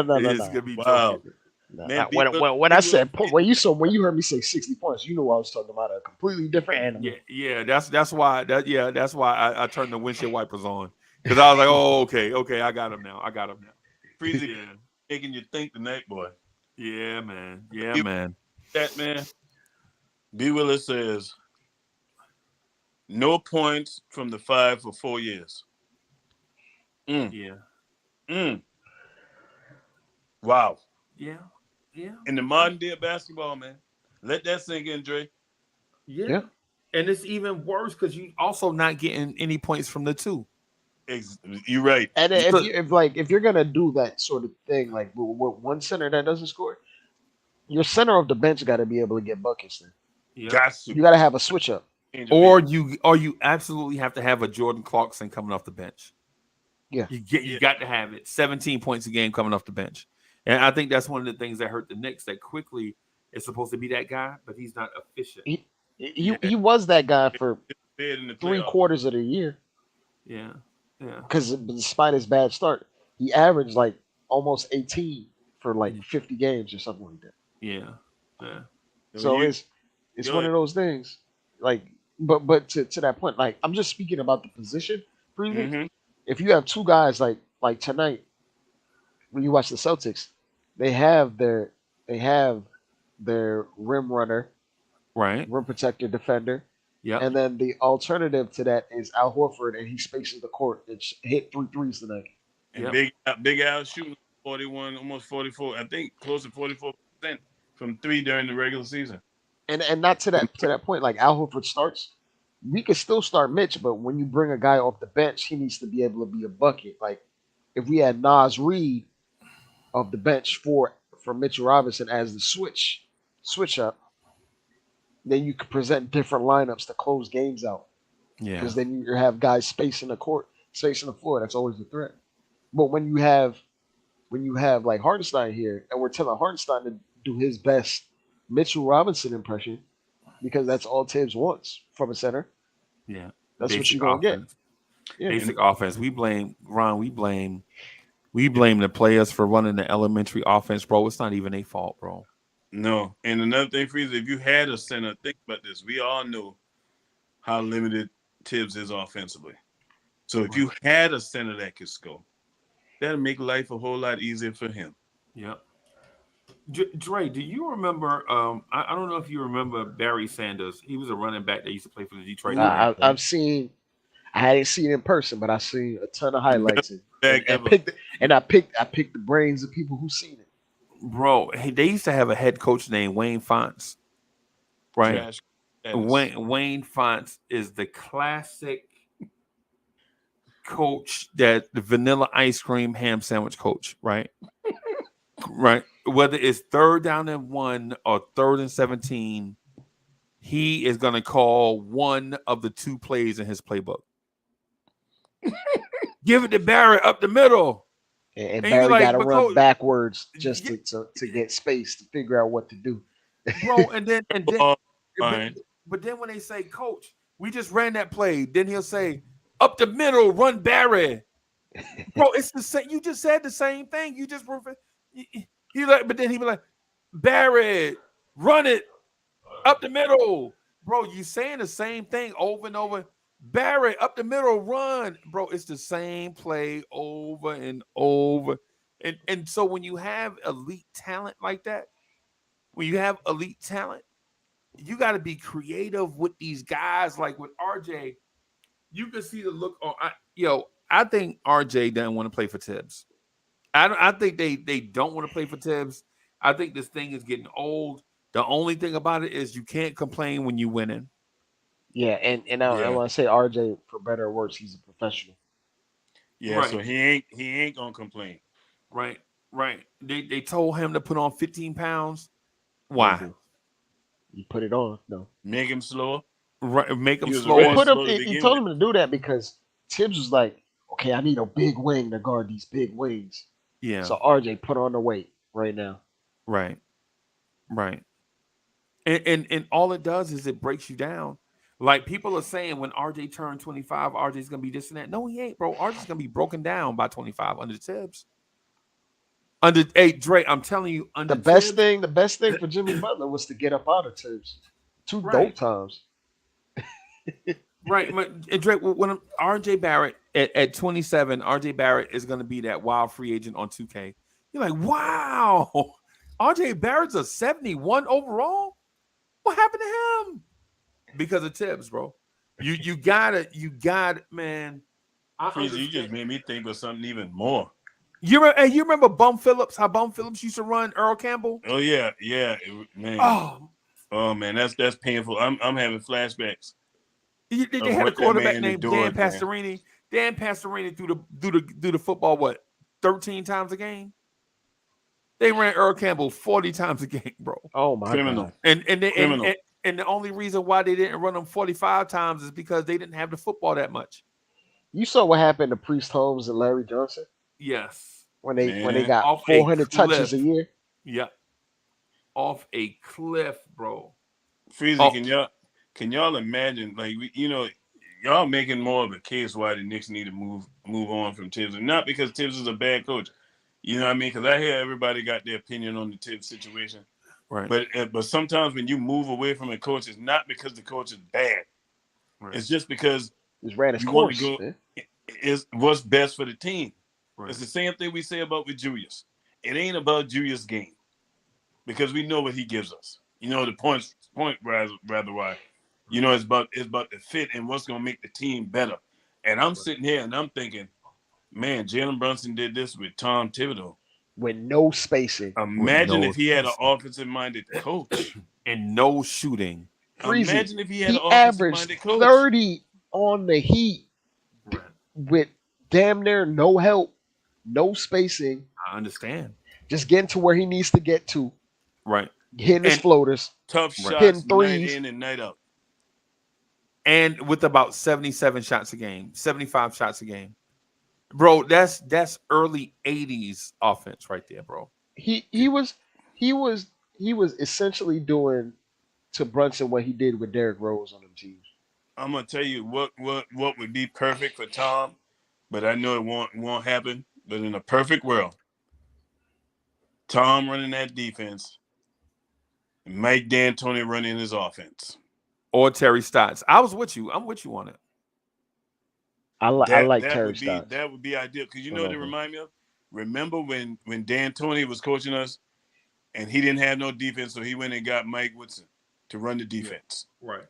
No. It's gonna be wow. Man, when I said when you heard me say 60 points, you knew I was talking about a completely different animal. Yeah. That's why I turned the windshield wipers on because I was like, oh, okay, I got him now. Freezie making you think tonight, boy. Yeah, man. That man. B. Willis says no points from the 5 for 4 years. Yeah. Wow. Yeah. In the modern day of basketball, man. Let that sink in, Dre. Yeah. And it's even worse because you also not getting any points from the two. You're right. And if you're gonna do that sort of thing, like with one center that doesn't score, your center of the bench got to be able to get buckets. Then you got to have a switch up, or you absolutely have to have a Jordan Clarkson coming off the bench. Yeah, you got to have it. 17 points a game coming off the bench, and I think that's one of the things that hurt the Knicks. That quickly is supposed to be that guy, but he's not efficient. He was that guy for 3/4 of the year. Yeah. Because despite his bad start, he averaged like almost 18 for like 50 games or something like that. Yeah. So it's one of those things. Like, but to that point, like I'm just speaking about the position. Mm-hmm. If you have two guys like tonight, when you watch the Celtics, they have their rim runner, right, rim protector, defender. Yeah, and then the alternative to that is Al Horford, and he spaces the court and hit 3 threes tonight. And Big Al shooting 41, almost 44. I think close to 44% from 3 during the regular season. And not to that point, like Al Horford starts, we could still start Mitch, but when you bring a guy off the bench, he needs to be able to be a bucket. Like if we had Nas Reed off the bench for Mitchell Robinson as the switch up, then you could present different lineups to close games out. Yeah. Because then you have guys spacing the court, spacing the floor. That's always a threat. But when you have like Hartenstein here, and we're telling Hartenstein to do his best Mitchell Robinson impression, because that's all Tibbs wants from a center. Yeah. That's what you're gonna get. Yeah. Basic offense. We blame the players for running the elementary offense, bro. It's not even their fault, bro. No. And another thing, Freezer, if you had a center, think about this. We all know how limited Tibbs is offensively. So if you had a center that could score, that'd make life a whole lot easier for him. Yeah. Dre, do you remember? I don't know if you remember Barry Sanders. He was a running back that used to play for the Detroit Lions. I've seen I hadn't seen it in person, but I seen a ton of The best highlights back ever. I picked the brains of people who seen it. Bro, hey, they used to have a head coach named Wayne Fonts, right? Trash status. Wayne Fonts is the classic coach, that the vanilla ice cream ham sandwich coach, right? Right. Whether it's 3rd down and 1 or 3rd and 17, he is going to call one of the 2 plays in his playbook. Give it to Barrett up the middle. And you Barry like, got to but run coach, backwards just to get space to figure out what to do. bro, and then Oh, fine. but then when they say, coach, we just ran that play, then he'll say, up the middle, run Barry. Bro, it's the same. You just said the same thing. You just he like, but then he be like, Barry, run it up the middle. Bro, you saying the same thing over and over. Barry, up the middle, run. Bro, it's the same play over and over. And so when you have elite talent like that, you got to be creative with these guys. Like with RJ, you can see the look on. I think RJ doesn't want to play for Tibbs. I think they don't want to play for Tibbs. I think this thing is getting old. The only thing about it is you can't complain when you're winning. Yeah, and I want to say RJ, for better or worse, he's a professional. Yeah, right. So he ain't gonna complain. Right. They told him to put on 15 pounds. Why? You put it on. No. Make him slower. Right. Make him He was slower. already slow to He begin told with. him to do that because Tibbs was like, okay, I need a big wing to guard these big wings. Yeah. So RJ put on the weight right now. Right. And all it does is it breaks you down. Like people are saying when RJ turned 25, RJ's gonna be this and that. No, he ain't, bro. RJ's gonna be broken down by 25 under Tibbs. Hey, Dre, I'm telling you, under The best Tibbs, thing for Jimmy Butler was to get up out of Tibbs 2 Right. dope times. Right. And Dre, when RJ Barrett at 27, RJ Barrett is gonna be that wild free agent on 2K. You're like, wow, RJ Barrett's a 71 overall. What happened to him? Because of Tibbs, bro. You got it, man. Freezie, you just made me think of something even more. You remember Bum Phillips? How Bum Phillips used to run Earl Campbell? Oh yeah, man. Oh man, that's painful. I'm having flashbacks. They had a quarterback named Dan Pastorini. Dan Pastorini threw the football 13 times a game. They ran Earl Campbell 40 times a game, bro. Oh my Criminal. God. And the only reason why they didn't run them 45 times is because they didn't have the football that much. You saw what happened to Priest Holmes and Larry Johnson? Yes. When they got 400 touches a year? Yeah. Off a cliff, bro. Freezie, can y'all imagine, like, y'all making more of a case why the Knicks need to move on from Tibbs, and not because Tibbs is a bad coach. You know what I mean? Because I hear everybody got their opinion on the Tibbs situation. Right. But sometimes when you move away from a coach, it's not because the coach is bad. Right. It's just because he's ran his you course. Want to go. Is what's best for the team. Right. It's the same thing we say about with Julius. It ain't about Julius' game because we know what he gives us. The point rather why. It's about the fit and what's going to make the team better. And I'm sitting here and I'm thinking, man, Jalen Brunson did this with Tom Thibodeau. With no spacing. Imagine if he had an offensive-minded coach. And no shooting. Freezie. Imagine if he had an averaged offensive-minded coach. 30 on the Heat with damn near no help, no spacing. I understand. Just getting to where he needs to get to. Right. Hitting his floaters. Tough shots, hitting threes. night in and night out. And with about 77 shots a game, 75 shots a game. Bro, that's early 80s offense right there, bro. He was essentially doing to Brunson what he did with Derrick Rose on them teams. I'm gonna tell you what would be perfect for Tom, but I know it won't happen. But in a perfect world, Tom running that defense, Mike D'Antoni running his offense, or Terry Stotts. I was with you. I'm with you on it. I like Terry Stotts. That would be ideal because what it remind me of. Remember when D'Antoni was coaching us, and he didn't have no defense, so he went and got Mike Woodson to run the defense. Right.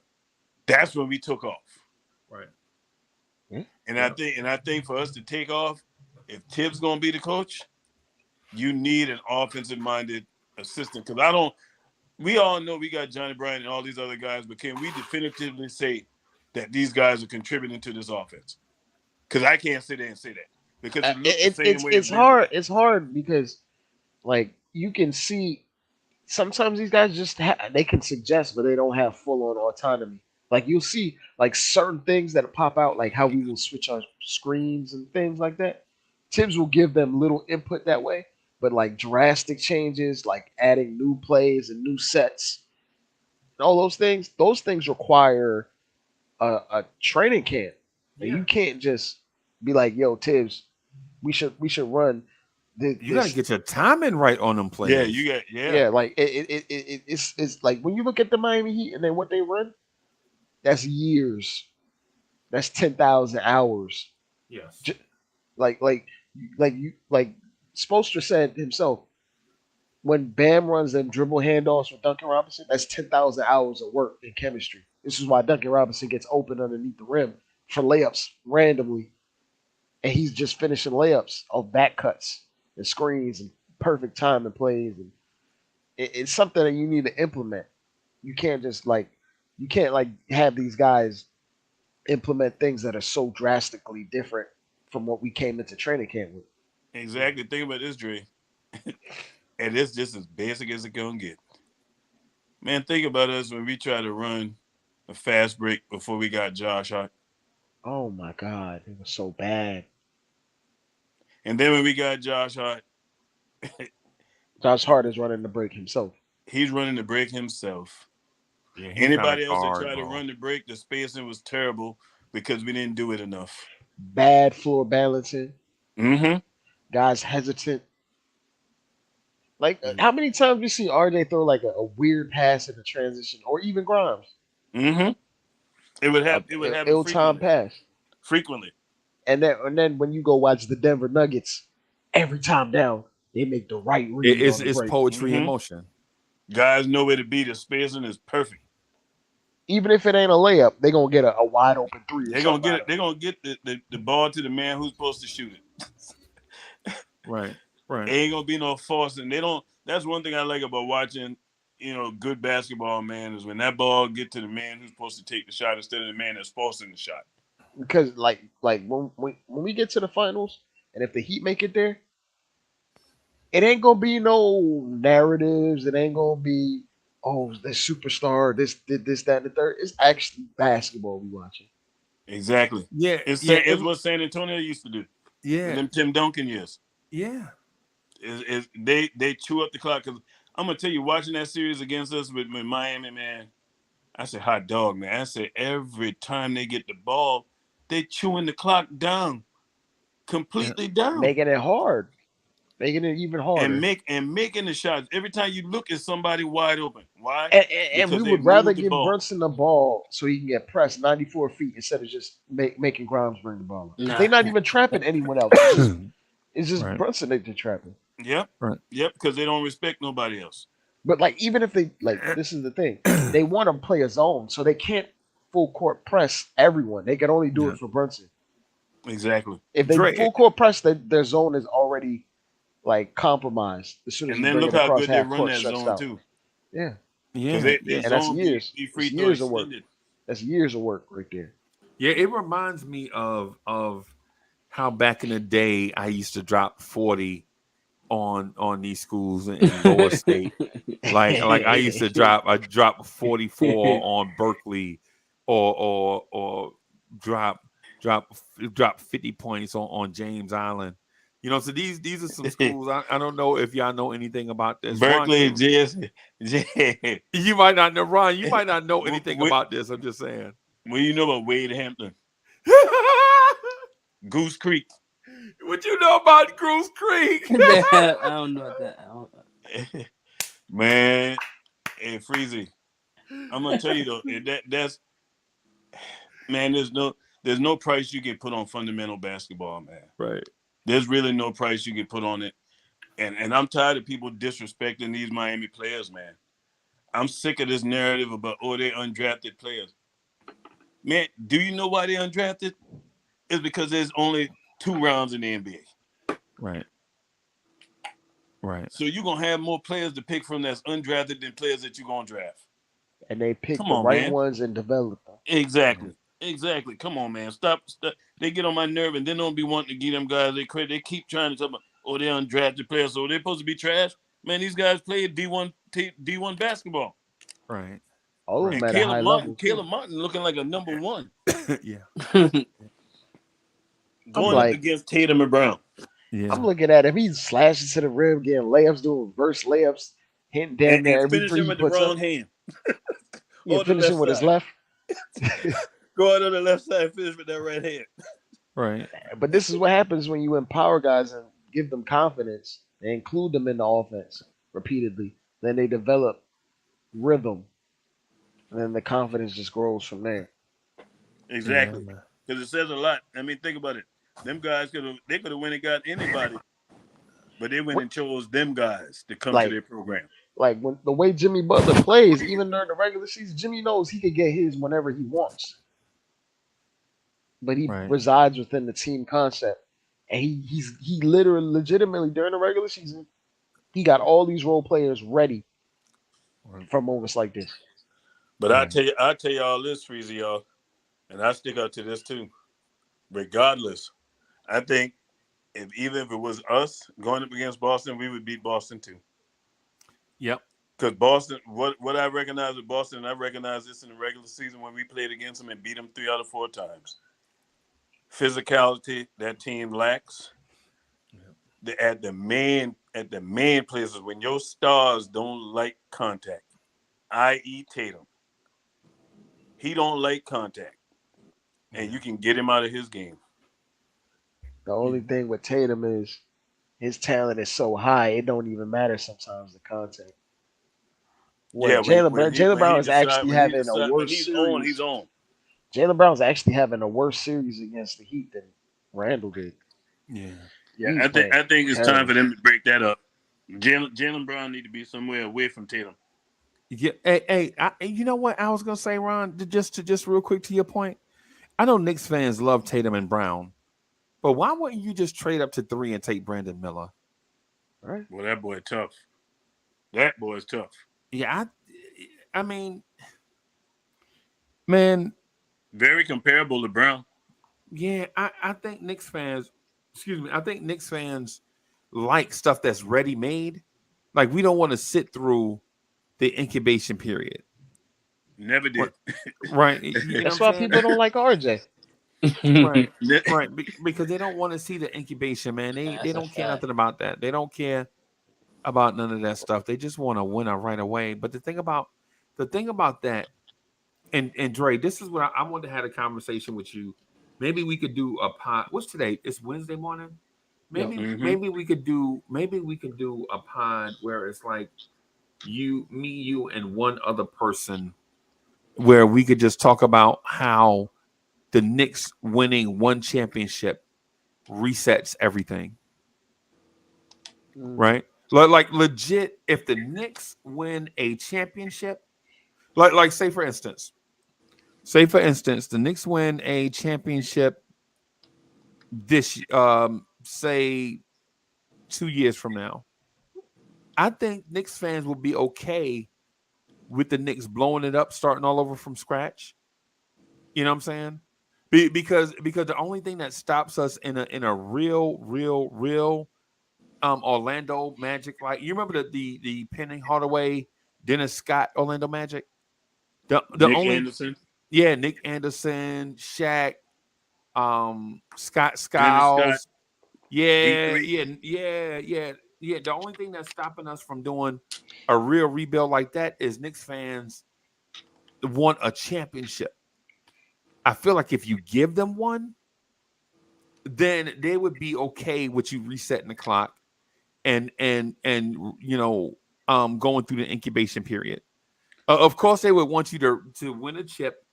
That's when we took off. Right. And I think for us to take off, if Tibbs gonna be the coach, you need an offensive minded assistant. Because we all know we got Johnny Bryant and all these other guys, but can we definitively say that these guys are contributing to this offense? Because I can't sit there and say that because it looks the same way It's it's been. hard. It's hard because like you can see sometimes these guys just they can suggest, but they don't have full on autonomy. Like you'll see like certain things that pop out, like how we will switch our screens and things like that. Tibbs will give them little input that way, but like drastic changes, like adding new plays and new sets, all those things require a training camp. And you can't just be like, "Yo, Tibbs, we should run this." You got to get your timing right on them plays. Yeah, you got Yeah, like it's like when you look at the Miami Heat and then what they run, that's years, that's 10,000 hours. Yes. Like Spoelstra said himself, when Bam runs them dribble handoffs with Duncan Robinson, that's 10,000 hours of work in chemistry. This is why Duncan Robinson gets open underneath the rim for layups randomly, and he's just finishing layups of back cuts and screens and perfect time and plays. And it's something that you need to implement. You can't just like have these guys implement things that are so drastically different from what we came into training camp with. exactly. Think about this, Dre, and it's just as basic as it gonna get. Man, think about us when we try to run a fast break before we got Josh Hart. Oh my God, it was so bad. And then when we got Josh Hart, Josh Hart is running the break himself. he's running the break himself. Yeah, Anybody else that tried to run the break, the spacing was terrible because we didn't do it enough. Bad floor balancing. Mm-hmm. Guys hesitant. Like how many times we see RJ throw like a weird pass in the transition, or even Grimes? Mm-hmm. It would happen Ill-timed pass frequently. And then when you go watch the Denver Nuggets, every time down they make the right read. It's poetry in motion. Guys know where to be. The spacing is perfect. Even if it ain't a layup, they're gonna get a wide open three. They're gonna get it. They're gonna get the ball to the man who's supposed to shoot it. Right. Right. Ain't gonna be no forcing. They don't. That's one thing I like about watching, good basketball, man, is when that ball get to the man who's supposed to take the shot instead of the man that's forcing the shot. Because like when we get to the finals, and if the Heat make it there, it ain't gonna be no narratives. It ain't gonna be this superstar, this that and the third. It's actually basketball we watching. Exactly. Yeah. It's what San Antonio used to do. Yeah. In them Tim Duncan years. Yeah. They chew up the clock. Because I'm gonna tell you, watching that series against us with Miami, man, I said hot dog, man. I said every time they get the ball, they chewing the clock down, completely down, making it hard, making it even harder, and making the shots. Every time you look at somebody wide open, why? And we would rather give Brunson the ball so he can get pressed 94 feet instead of just making Grimes bring the ball. Nah. They're not even trapping anyone else. It's just right. Brunson they're trapping. Yep. Right. Yep. Because they don't respect nobody else. But like, even if they this is the thing, they want to play a zone, so they can't full court press everyone. They can only do it for Brunson. Exactly. If they full court press, their zone is already like compromised. As soon as and then look how good they run that zone too. Yeah. Yeah. And that's years. That's years of work. That's years of work right there. Yeah, it reminds me of how back in the day I used to drop 40 on these schools in lower state. like I used to drop 44 on Berkeley or drop 50 points on James Island. So these are some schools. I don't know if y'all know anything about this. Berkeley, you might not know, Ron. You might not know anything about this. I'm just saying. Well, you know about Wade Hampton, Goose Creek. What you know about Goose Creek? I don't know that. Man, hey Freezie, I'm gonna tell you though, that's man. There's no price you can put on fundamental basketball, man. Right. There's really no price you can put on it, and I'm tired of people disrespecting these Miami players, man. I'm sick of this narrative about they undrafted players. Man, do you know why they undrafted? is because there's only 2 rounds in the NBA. Right. Right. So you're gonna have more players to pick from that's undrafted than players that you're gonna draft. And they pick Come the on, right man. ones and develop them. Exactly. Exactly. Come on, man. Stop. They get on my nerve and then don't be wanting to give them guys their credit. They keep trying to talk about, oh, they're undrafted players, so they're supposed to be trash. Man, these guys played D1 basketball. Right. All of And them at a high level. Caleb Martin looking like a number 1. Yeah. Going up against Tatum and Brown. Yeah. I'm looking at him. He's slashing to the rim, getting layups, doing reverse layups, hitting damn near every three him he with the puts wrong up. hand. Yeah, finishing with his left. Go out on the left side, finish with that right hand. Right. But this is what happens when you empower guys and give them confidence and include them in the offense repeatedly. Then they develop rhythm, and then the confidence just grows from there. Exactly, because it says a lot. I mean, think about it. Them guys could have went and got anybody, but they went and chose them guys to come to their program. Like when the way Jimmy Butler plays, even during the regular season, Jimmy knows he could get his whenever he wants. But he resides within the team concept. And he literally legitimately during the regular season, he got all these role players ready for moments like this. But I tell you all this, Freezie, y'all, and I stick up to this too. Regardless, I think even if it was us going up against Boston, we would beat Boston too. Yep. Because Boston, what I recognize with Boston, and I recognize this in the regular season when we played against them and beat them 3 out of 4 times. Physicality that team lacks. Yep. At the main places when your stars don't like contact, i.e. Tatum. He don't like contact. And you can get him out of his game. The only thing with Tatum is his talent is so high, it don't even matter sometimes the contact. Jaylen Brown is actually having a worse series. He's on. Jaylen Brown's actually having a worse series against the Heat than Randall did. Yeah. I think it's time for them to break that up. Jaylen Brown need to be somewhere away from Tatum. Yeah. Hey, you know what I was gonna say, Ron? Just real quick to your point. I know Knicks fans love Tatum and Brown, but why wouldn't you just trade up to 3 and take Brandon Miller? Right. Well, that boy tough. That boy's tough. Yeah, I mean, man, very comparable to Brown. Yeah, I think Knicks fans, I think Knicks fans like stuff that's ready made. Like we don't want to sit through the incubation period. Never did. Right. That's why people don't like RJ. Right. Because they don't want to see the incubation, man. They don't care nothing about that. They don't care about none of that stuff. They just want a winner right away. But the thing about that, and Dre, this is what I wanted to have a conversation with you. Maybe we could do a pod. What's today? It's Wednesday morning. Maybe we could do a pod where it's like you, and one other person, where we could just talk about how the Knicks winning one championship resets everything. Right? Like legit, if the Knicks win a championship, like say for instance, the Knicks win a championship this say 2 years from now, I think Knicks fans will be okay with the Knicks blowing it up, starting all over from scratch. You know what I'm saying? Because the only thing that stops us in a real Orlando Magic, like you remember the Penning Hardaway, Dennis Scott Orlando Magic? Anderson. Yeah, Nick Anderson, Shaq, Scott Skiles. Yeah. The only thing that's stopping us from doing a real rebuild like that is Knicks fans want a championship. I feel like if you give them one, then they would be okay with you resetting the clock and you know going through the incubation period. Of course, they would want you to win a chip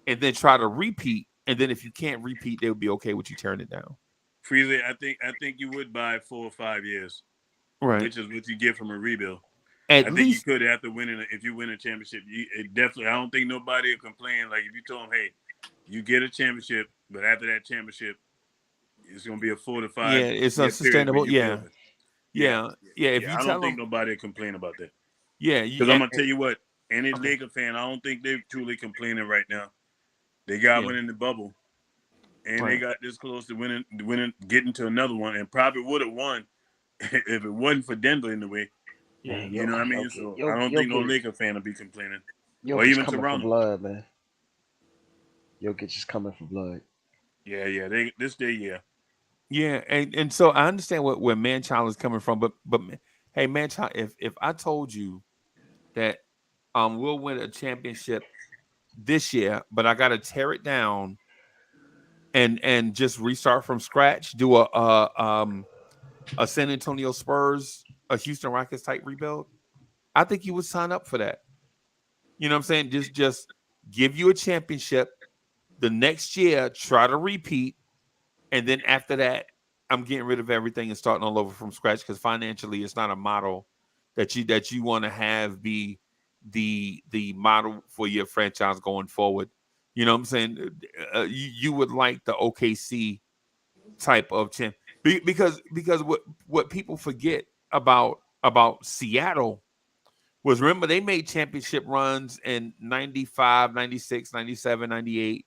and then try to repeat. And then if you can't repeat, they would be okay with you tearing it down. Freezie, I think you would buy 4 or 5 years, right? Which is what you get from a rebuild. I think you could after winning. If you win a championship, it definitely. I don't think nobody will complain. Like if you told them, "Hey, you get a championship, But after that championship, it's going to be a 4 to 5 Yeah, it's year period where unsustainable. you're Yeah, building. yeah, yeah. If you I don't tell think them, nobody will complain about that. yeah, Because I'm going to tell you what, any okay, Laker fan, I don't think they're truly complaining right now. They got yeah, one in the bubble, and they right. got this close to winning, getting to another one, and probably would have won if it wasn't for Denver in the way. Man, You know what I mean? So I don't think no Jokic, Laker fan will be complaining, or Jokic even coming for Toronto. blood, man. Jokic is coming for blood. Yeah. Yeah, and so I understand where Manchild is coming from, but hey, Manchild, if I told you that we'll win a championship this year, but I got to tear it down and just restart from scratch, do a San Antonio Spurs, a Houston Rockets type rebuild, I think you would sign up for that. You know what I'm saying? Just give you a championship the next year, try to repeat, and then after that, I'm getting rid of everything and starting all over from scratch because financially, it's not a model that you want to have be the model for your franchise going forward. You know what I'm saying? You would like the OKC type of champ because what people forget about Seattle was, remember, they made championship runs in 95, 96, 97, 98.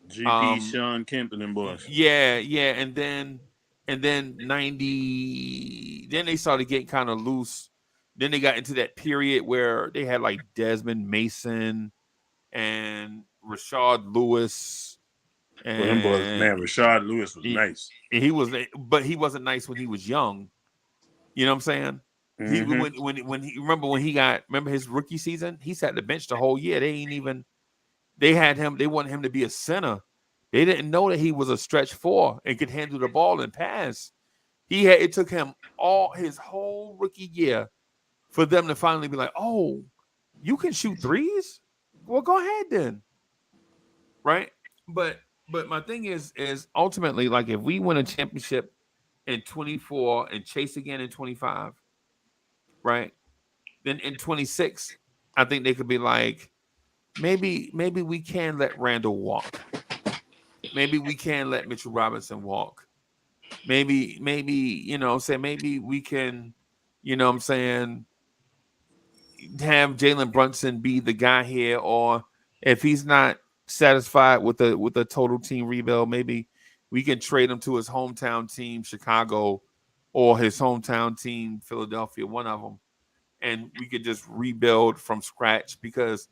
GP, Sean Kemp, and them boys. Yeah, and then 90, then they started getting kind of loose. Then they got into that period where they had like Desmond Mason and Rashard Lewis, Well, them boys, and man, Rashard Lewis was nice. he was, but he wasn't nice when he was young. You know what I'm saying? He Mm-hmm. when he remember his rookie season, he sat the bench the whole year. They wanted him to be a center. They didn't know that he was a stretch four and could handle the ball and pass. It took him all his whole rookie year for them to finally be like, "Oh, you can shoot threes? Well, go ahead then." Right? But my thing is ultimately, like, if we win a championship in 24 and chase again in 25, right? Then in 26, I think they could be like, maybe we can let Randall walk. Maybe we can let Mitchell Robinson walk. Maybe, say maybe we can, I'm saying, have Jalen Brunson be the guy here, or if he's not satisfied with the total team rebuild, maybe we can trade him to his hometown team, Chicago, or his hometown team, Philadelphia, one of them, and we could just rebuild from scratch because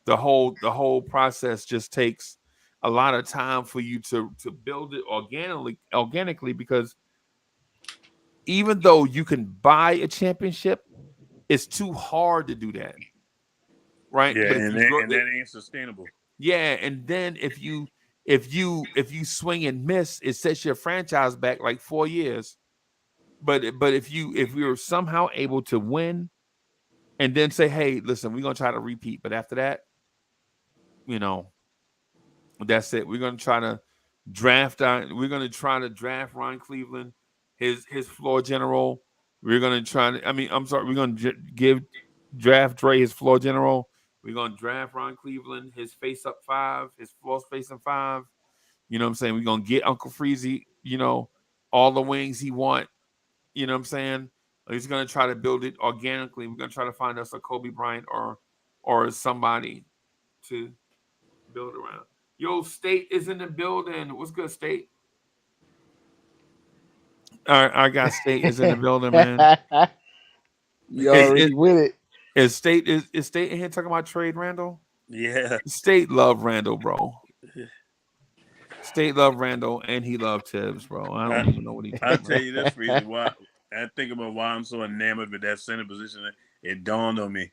the whole process just takes a lot of time for you to build it organically because even though you can buy a championship, it's too hard to do that, right? Yeah, But if and you grow, that ain't sustainable. yeah, and then if you swing and miss, it sets your franchise back like 4 years. But if we were somehow able to win and then say, hey, listen, we're gonna try to repeat, but after that, that's it. We're gonna try to draft Ron Cleveland, his floor general. We're gonna try to. I mean, I'm sorry. We're gonna draft Dre his floor general. We're gonna draft Ron Cleveland, his face up five, his floor spacing five. You know what I'm saying? We're gonna get Uncle Freezie. All the wings he want. You know what I'm saying? He's gonna try to build it organically. We're gonna try to find us a Kobe Bryant or somebody to build around. Yo, State is in the building. What's good, State? I got State is in the building, man. You Is, already with it. is State in here talking about trade Randall? Yeah. State love Randall, bro. State love Randall and he loved Tibbs, bro. I don't even know what he talking I'll about. tell you this reason why I think about why I'm so enamored with that center position. It dawned on me.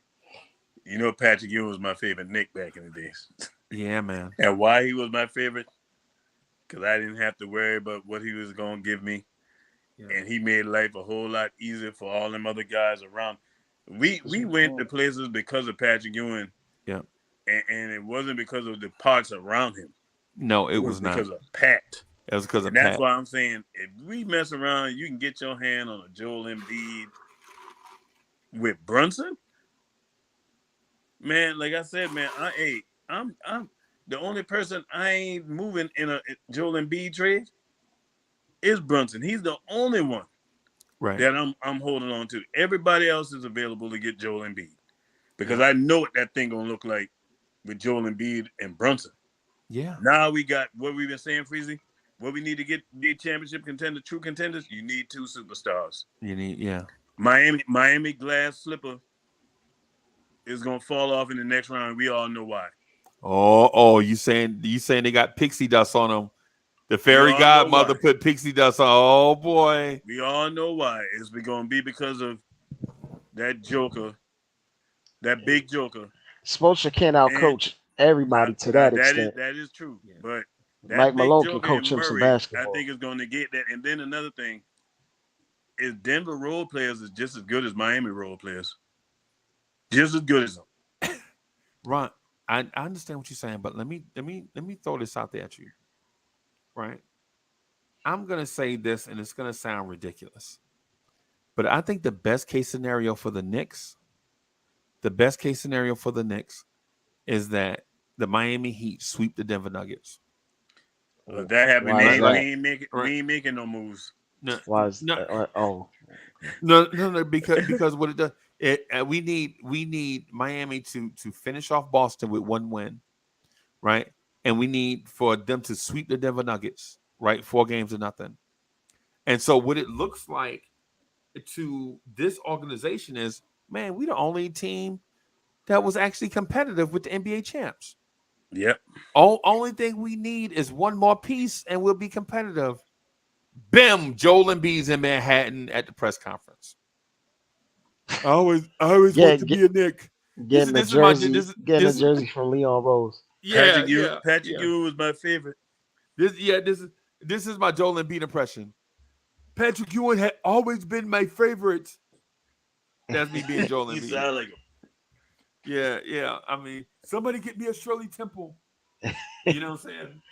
Patrick Ewing was my favorite Knick back in the days. Yeah, man. And why he was my favorite? Because I didn't have to worry about what he was going to give me. Yeah. And he made life a whole lot easier for all them other guys around. We went to places because of Patrick Ewing. Yeah. And it wasn't because of the parts around him. No, it was not. Because of Pat. It was because of Pat. That's why I'm saying if we mess around, you can get your hand on a Joel Embiid with Brunson. Man, like I said, man, The only person I ain't moving in a Joel Embiid trade is Brunson. He's the only one that I'm holding on to. Everybody else is available to get Joel Embiid because I know what that thing gonna look like with Joel Embiid and Brunson. Yeah. Now we got what we've been saying, Freezie. What we need to get championship contender, true contenders. You need two superstars. You need, yeah. Miami glass slipper is gonna fall off in the next round. We all know why. Oh, you saying they got pixie dust on them? The fairy godmother put pixie dust on. Oh boy. We all know why. It's going to be because of that Joker, that big Joker. Spoelstra can't outcoach everybody to that extent. That is true. Yeah. But that Mike big Malone Joker can coach him Murray, some basketball. I think is going to get that. And then another thing is Denver role players is just as good as Miami role players. Just as good as them. Ron, I understand what you're saying, but let me throw this out there at you. Right? I'm gonna say this, and it's gonna sound ridiculous, but I think the best case scenario for the Knicks is that the Miami Heat sweep the Denver Nuggets. That happened. We ain't making no moves. No, because what it does, we need Miami to finish off Boston with one win, right? And we need for them to sweep the Denver Nuggets, right? 4-0. And so what it looks like to this organization is, man, we the only team that was actually competitive with the NBA champs. Yep. Only thing we need is one more piece and we'll be competitive. Bim, Joel Embiid's in Manhattan at the press conference. I always want to be a Knick. Getting a jersey from Leon Rose. Yeah, Patrick Ewing was my favorite. This is my Joel Embiid impression. Patrick Ewing had always been my favorite. That's me being Joel Embiid. You sound like him. Yeah. I mean, somebody get me a Shirley Temple. You know what I'm saying?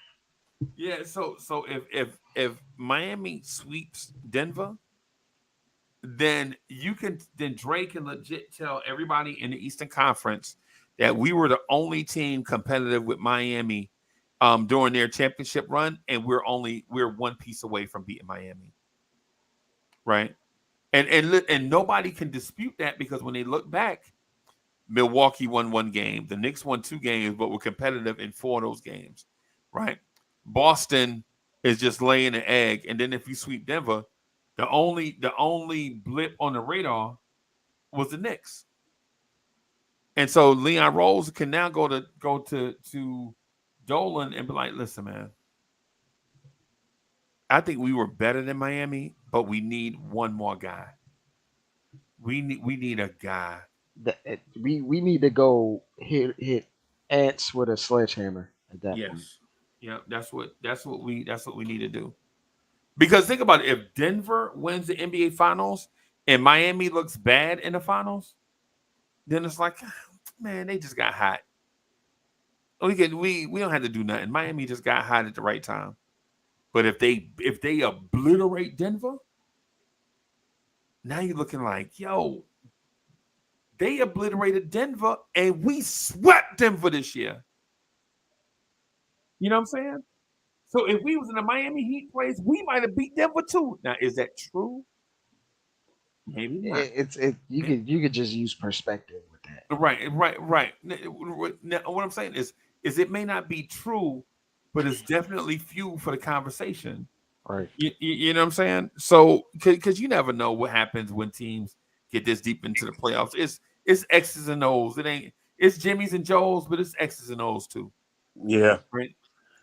Yeah. So if Miami sweeps Denver, then Drake can legit tell everybody in the Eastern Conference that we were the only team competitive with Miami during their championship run, and we're one piece away from beating Miami, right? And nobody can dispute that because when they look back, Milwaukee won 1 game, the Knicks won 2 games, but were competitive in 4 of those games, right? Boston is just laying an egg, and then if you sweep Denver, the only blip on the radar was the Knicks. And so Leon Rose can now go to Dolan and be like, listen, man, I think we were better than Miami, but we need one more guy. We need a guy. We need to go hit ants with a sledgehammer at that point. Yeah, that's what we need to do. Because think about it, if Denver wins the NBA Finals and Miami looks bad in the finals, then it's like, man, they just got hot. We don't have to do nothing. Miami just got hot at the right time. But if they obliterate Denver, now you're looking like, yo, they obliterated Denver and we swept Denver this year. You know what I'm saying? So if we was in the Miami Heat place, we might have beat Denver too. Now, is that true? Maybe not. You could just use perspective with that. Right. Now, what I'm saying is it may not be true, but it's definitely fuel for the conversation. Right. You know what I'm saying? So, because you never know what happens when teams get this deep into the playoffs. It's X's and O's. It's Jimmy's and Joe's, but it's X's and O's too. Yeah. Right.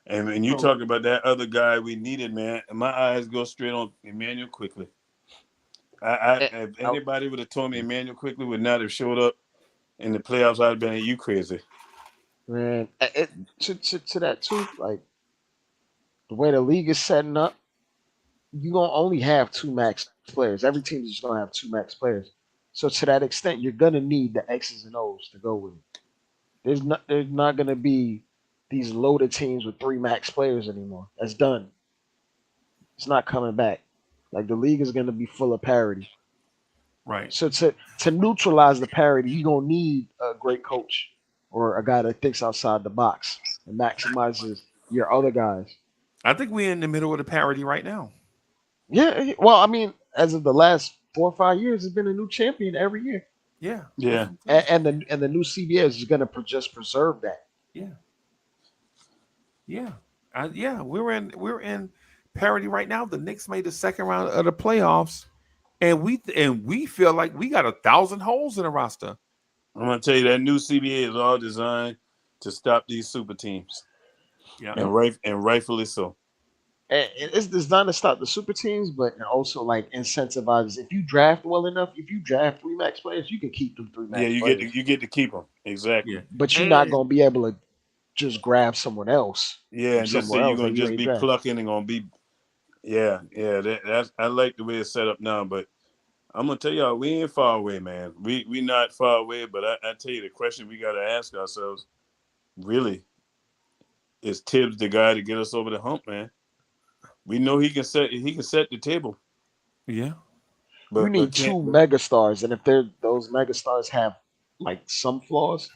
And when you talk about that other guy we needed, man, my eyes go straight on Emmanuel Quickley. If anybody would have told me Emmanuel Quickley would not have showed up in the playoffs, I'd have been, you crazy. Man, to that too, like the way the league is setting up, you're going to only have 2 max players. Every team is just going to have 2 max players. So to that extent, you're going to need the X's and O's to go with it. There's not going to be these loaded teams with 3 max players anymore. That's done. It's not coming back. Like the league is going to be full of parity. Right. So to neutralize the parity, you're going to need a great coach. or a guy that thinks outside the box and maximizes your other guys. I think we're in the middle of the parity right now. Yeah, well, I mean, as of the last 4 or 5 years, there's been a new champion every year, Yeah. Yeah. and the new CBS is going to just preserve that. Yeah. Yeah. Yeah. We're in parity right now. The Knicks made the second round of the playoffs, and we feel like we got 1,000 holes in the roster. I'm gonna tell you that new CBA is all designed to stop these super teams. Yeah. And rightfully so. And it's designed to stop the super teams, but also like incentivizes. If you draft well enough, if you draft three max players, you can keep them three Yeah, max players. you get to keep them. Exactly. Yeah. But you're not going to be able to just grab someone else Yeah, from and just say somewhere you're else gonna that you just ain't be draft. plucking and gonna be. Yeah. That's I like the way it's set up now, but I'm gonna tell y'all we ain't far away, man. We not far away, but I tell you the question we gotta ask ourselves, really, is Tibbs the guy to get us over the hump, man? We know he can set the table, Yeah. You but need two megastars, and if those megastars have like some flaws,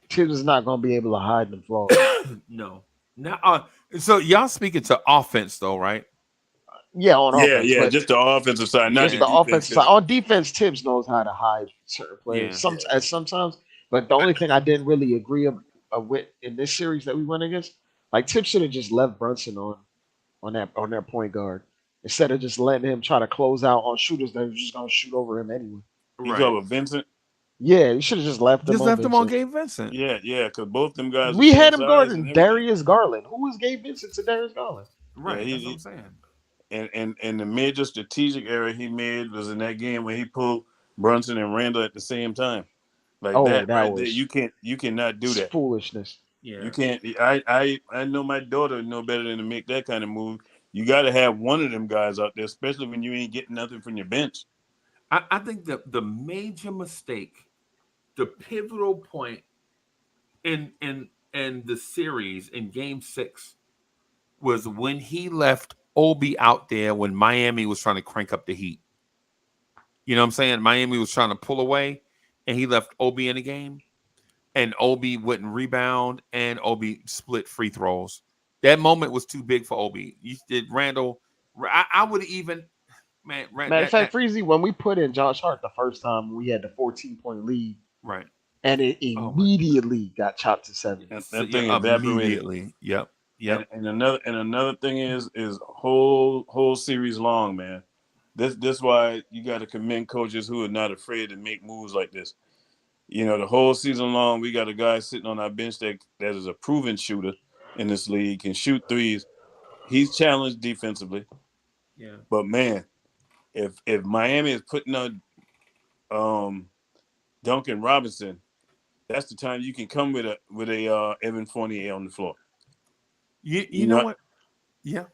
Tibbs is not going to be able to hide them flaws. No. Now, so y'all speaking to offense though, right? Yeah, on offense, yeah, but just the offensive side, not just the the defense. offensive side. On defense, Tibbs knows how to hide certain players. Yeah. Sometimes, but the only thing I didn't really agree with in this series that we went against, like Tibbs should have just left Brunson on that point guard instead of just letting him try to close out on shooters that are just going to shoot over him anyway. You talk about Vincent? Yeah, you should have just left him. Just left him on Vincent. Gabe Vincent. Yeah, because both them guys. We are had him size guarding and everything. Darius Garland. Who was Gabe Vincent to Darius Garland? Right. Yeah, That's what I'm saying. And the major strategic error he made was in that game when he pulled Brunson and Randall at the same time. Like that right was there, you cannot do that. Foolishness. Yeah. You can't. I know my daughter know better than to make that kind of move. You got to have one of them guys out there, especially when you ain't getting nothing from your bench. I think the major mistake, the pivotal point in the series in Game 6 was when he left Obi out there when Miami was trying to crank up the heat. You know what I'm saying? Miami was trying to pull away, and he left Obi in the game, and Obi wouldn't rebound, and Obi split free throws. That moment was too big for Obi. You did Randall. I would even, man. Matter of fact, Freezie, when we put in Josh Hart the first time, we had the 14-point lead, right, and it immediately got chopped to 7. That thing evaporated. Immediately. Yep. And another thing is whole series long, man. This why you got to commend coaches who are not afraid to make moves like this. You know, the whole season long, we got a guy sitting on our bench that is a proven shooter in this league, can shoot threes. He's challenged defensively. Yeah. But man, if Miami is putting on Duncan Robinson, that's the time you can come with a Evan Fournier on the floor. You know what? Yeah.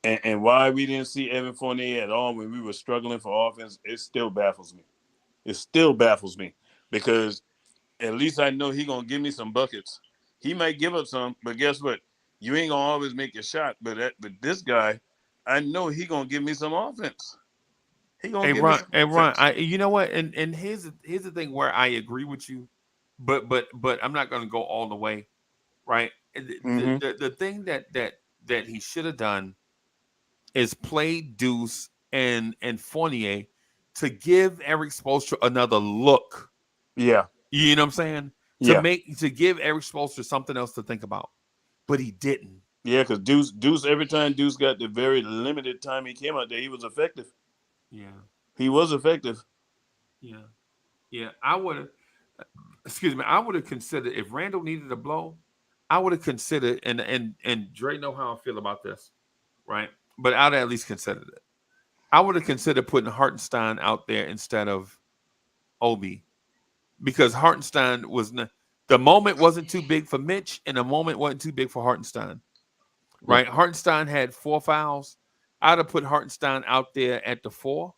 And why we didn't see Evan Fournier at all when we were struggling for offense, it still baffles me. It still baffles me because at least I know he's going to give me some buckets. He might give up some, but guess what? You ain't going to always make your shot. But this guy, I know he's going to give me some offense. He going to give me some offense. You know what? And here's the thing where I agree with you, but I'm not going to go all the way, right? The thing that he should have done is play Deuce and Fournier to give Eric Spoelstra another look. Yeah. You know what I'm saying? To give Eric Spoelstra something else to think about. But he didn't. Yeah, because Deuce, every time Deuce got the very limited time he came out there, he was effective. Yeah. He was effective. Yeah. Yeah. I would have considered if Randall needed a blow, I would have considered, and Dre know how I feel about this, right? But I'd at least considered it. I would have considered putting Hartenstein out there instead of Obi, because Hartenstein the moment wasn't too big for Mitch, and the moment wasn't too big for Hartenstein, right? Yeah. Hartenstein had 4 fouls. I'd have put Hartenstein out there at the 4.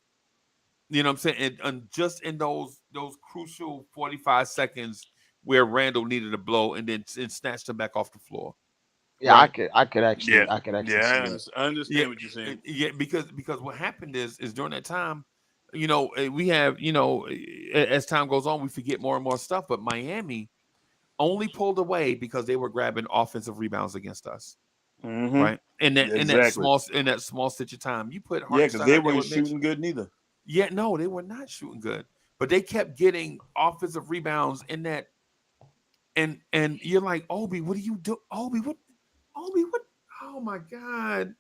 You know what I'm saying? And just in those crucial 45 seconds where Randall needed a blow, and then snatched him back off the floor. Yeah, right? I could actually see that. I understand what you're saying. Yeah, because what happened is during that time, you know, we have, you know, as time goes on, we forget more and more stuff. But Miami only pulled away because they were grabbing offensive rebounds against us. Mm-hmm. Right. In that Exactly. small stitch of time. You put Yeah, because Hartenstein they out there weren't with Mitch. shooting good neither. Yeah, no, they were not shooting good. But they kept getting offensive rebounds in that. And you're like, Obi, what do you do? Obi, what? Oh my God.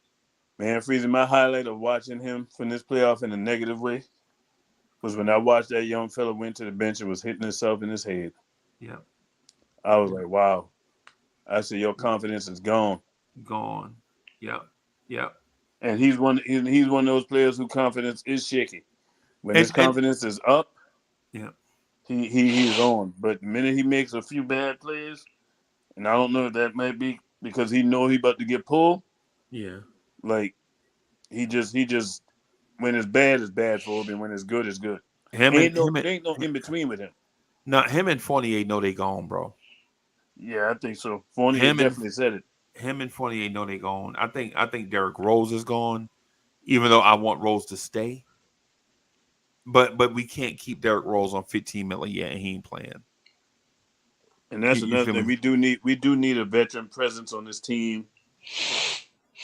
Man, Freezie, my highlight of watching him from this playoff in a negative way was when I watched that young fella went to the bench and was hitting himself in his head. Yeah. I was like, wow. I said, your confidence is gone. Gone. Yep. Yep. And he's one of those players whose confidence is shaky. When his confidence is up, yeah, he's on. But the minute he makes a few bad plays, and I don't know if that might be because he know he about to get pulled. Yeah. Like he just when it's bad for him, and when it's good, it's good. There ain't no in between with him. Now him and Fournier know they gone, bro. Yeah, I think so. Fournier definitely said it. Him and Fournier know they gone. I think Derrick Rose is gone, even though I want Rose to stay. But we can't keep Derrick Rose on $15 million yet, and he ain't playing. And that's another thing. We do need a veteran presence on this team.